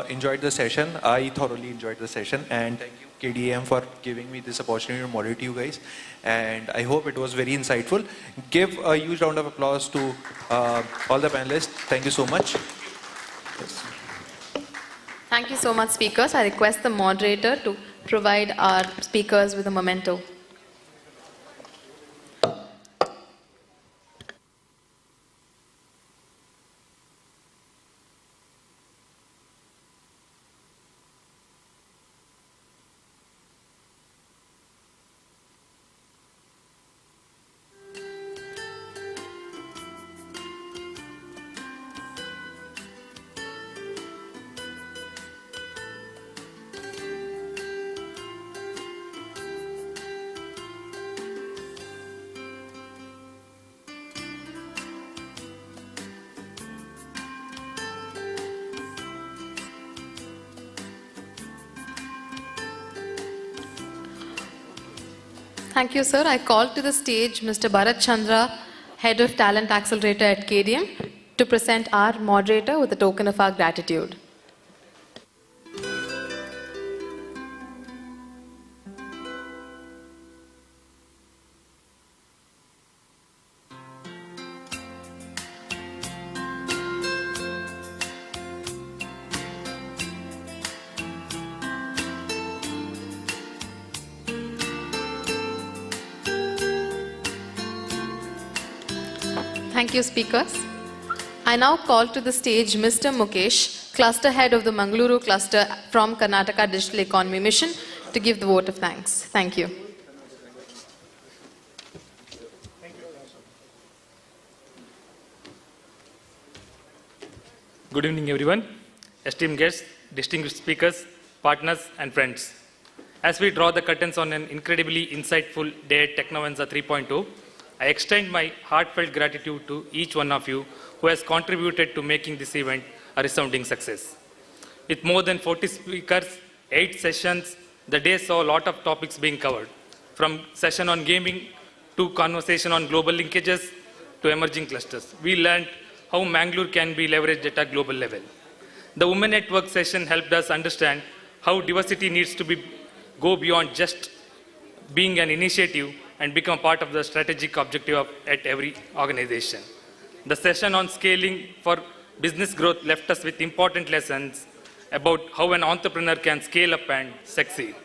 enjoyed the session. I thoroughly enjoyed the session, and thank you KDM for giving me this opportunity to moderate you guys. And I hope it was very insightful. Give a huge round of applause to all the panelists. Thank you so much. Yes. Thank you so much, speakers. I request the moderator to provide our speakers with a memento. Thank you, sir. I call to the stage Mr. Chandra, Head of Talent Accelerator at KDM, to present our moderator with a token of our gratitude. Thank you, speakers. I now call to the stage Mr. Mukesh, Cluster Head of the Mangaluru Cluster from Karnataka Digital Economy Mission, to give the vote of thanks. Thank you. Good evening, everyone. Esteemed guests, distinguished speakers, partners, and friends. As we draw the curtains on an incredibly insightful day at Technovanza 3.0, I extend my heartfelt gratitude to each one of you who has contributed to making this event a resounding success. With more than 40 speakers, 8 sessions, the day saw a lot of topics being covered, from session on gaming to conversation on global linkages to emerging clusters. We learned how Mangalore can be leveraged at a global level. The Women at Work session helped us understand how diversity needs to go beyond just being an initiative and become part of the strategic objective at every organization. The session on scaling for business growth left us with important lessons about how an entrepreneur can scale up and succeed.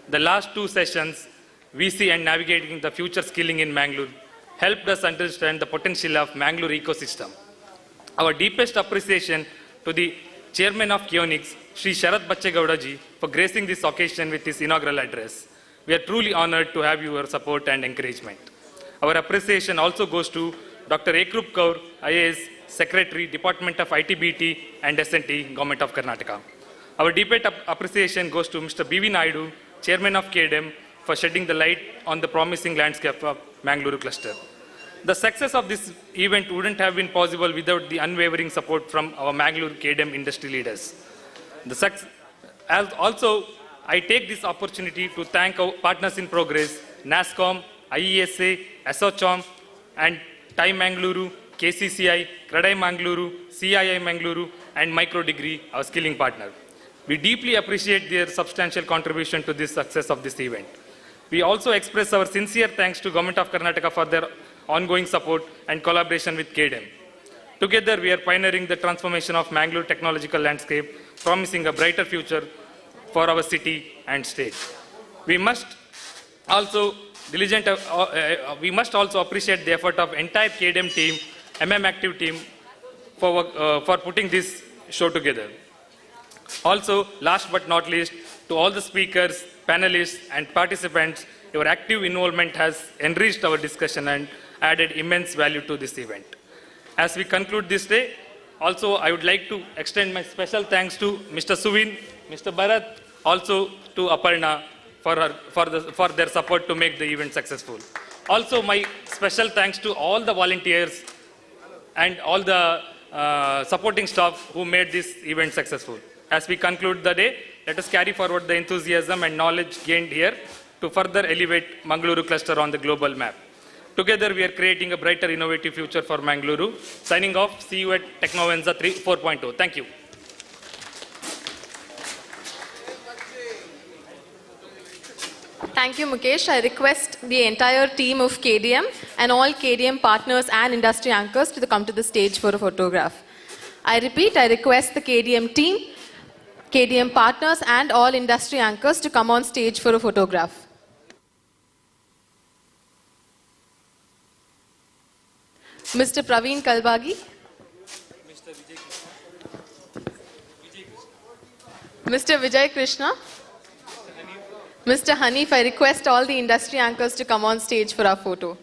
The last two sessions, VC and Navigating the Future Skilling in Mangaluru, helped us understand the potential of Mangaluru ecosystem. Our deepest appreciation to the Chairman of Keynote, Sri Sharat Bache Gowda ji, for gracing this occasion with his inaugural address. We are truly honored to have your support and encouragement. Our appreciation also goes to Dr. Ekrup Kaur, IAS, Secretary, Department of ITBT and S&T, Government of Karnataka. Our deepest appreciation goes to Mr. B.V. Naidu, Chairman of KDM, for shedding the light on the promising landscape of Mangaluru cluster. The success of this event wouldn't have been possible without the unwavering support from our Mangaluru KDM industry leaders. Also, I take this opportunity to thank our partners in progress, NASCOM, IESA, ASSOCHAM, and TIE Mangaluru, KCCI, Kradai Mangaluru, CII Mangaluru, and Micro Degree, our skilling partner. We deeply appreciate their substantial contribution to the success of this event. We also express our sincere thanks to Government of Karnataka for their ongoing support and collaboration with KDM. Together, we are pioneering the transformation of Mangaluru technological landscape, promising a brighter future for our city and state. We must also appreciate the effort of entire KDM team, Active team, for putting this show together. Also, last but not least, to all the speakers, panelists, and participants, your active involvement has enriched our discussion and added immense value to this event. As we conclude this day, also I would like to extend my special thanks to Mr. Suvin, Mr. Bharat, also to Aparna for their support to make the event successful. Also, my special thanks to all the volunteers and all the supporting staff who made this event successful. As we conclude the day, let us carry forward the enthusiasm and knowledge gained here to further elevate Mangaluru cluster on the global map. Together, we are creating a brighter, innovative future for Mangaluru. Signing off, see you at Technovanza 4.0. Thank you. Thank you, Mukesh. I request the entire team of KDM and all KDM partners and industry anchors to come to the stage for a photograph. I repeat, I request the KDM team, KDM partners and all industry anchors to come on stage for a photograph. Mr. Praveen Kalbagi. Mr. Vijay Krishna. Mr. Hanif, I request all the industry anchors to come on stage for our photo.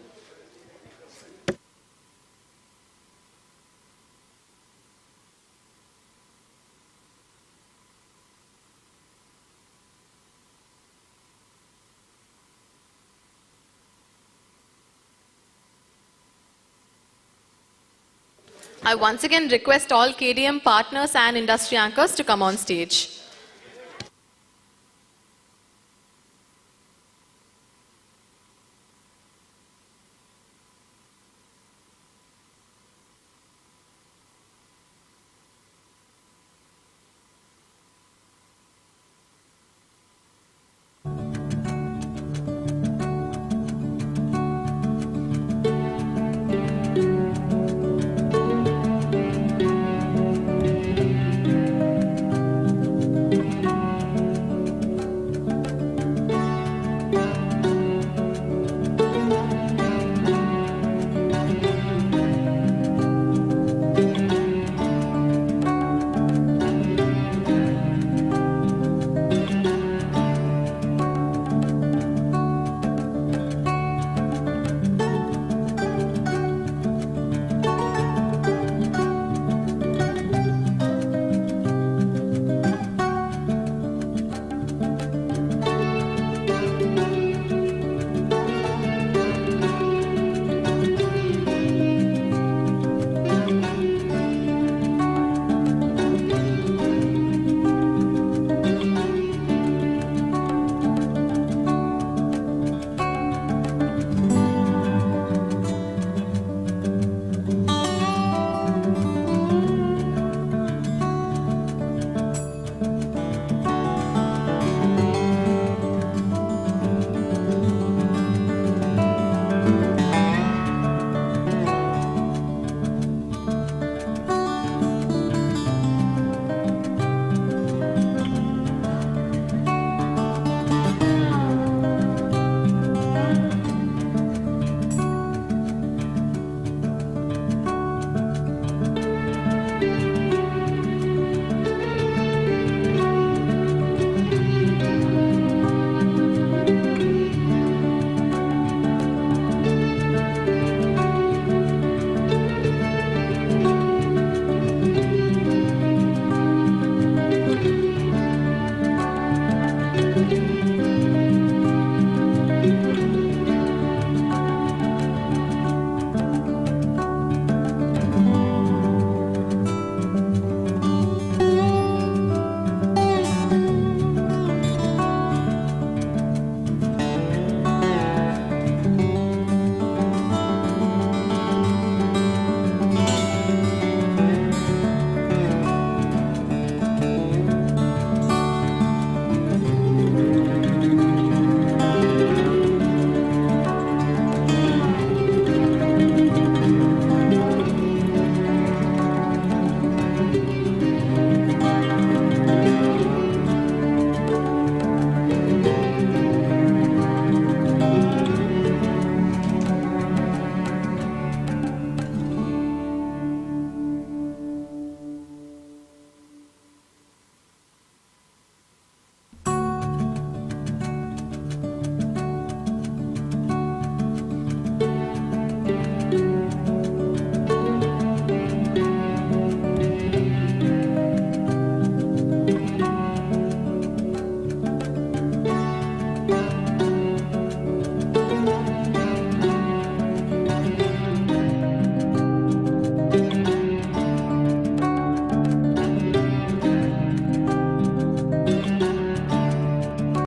I once again request all KDM partners and industry anchors to come on stage.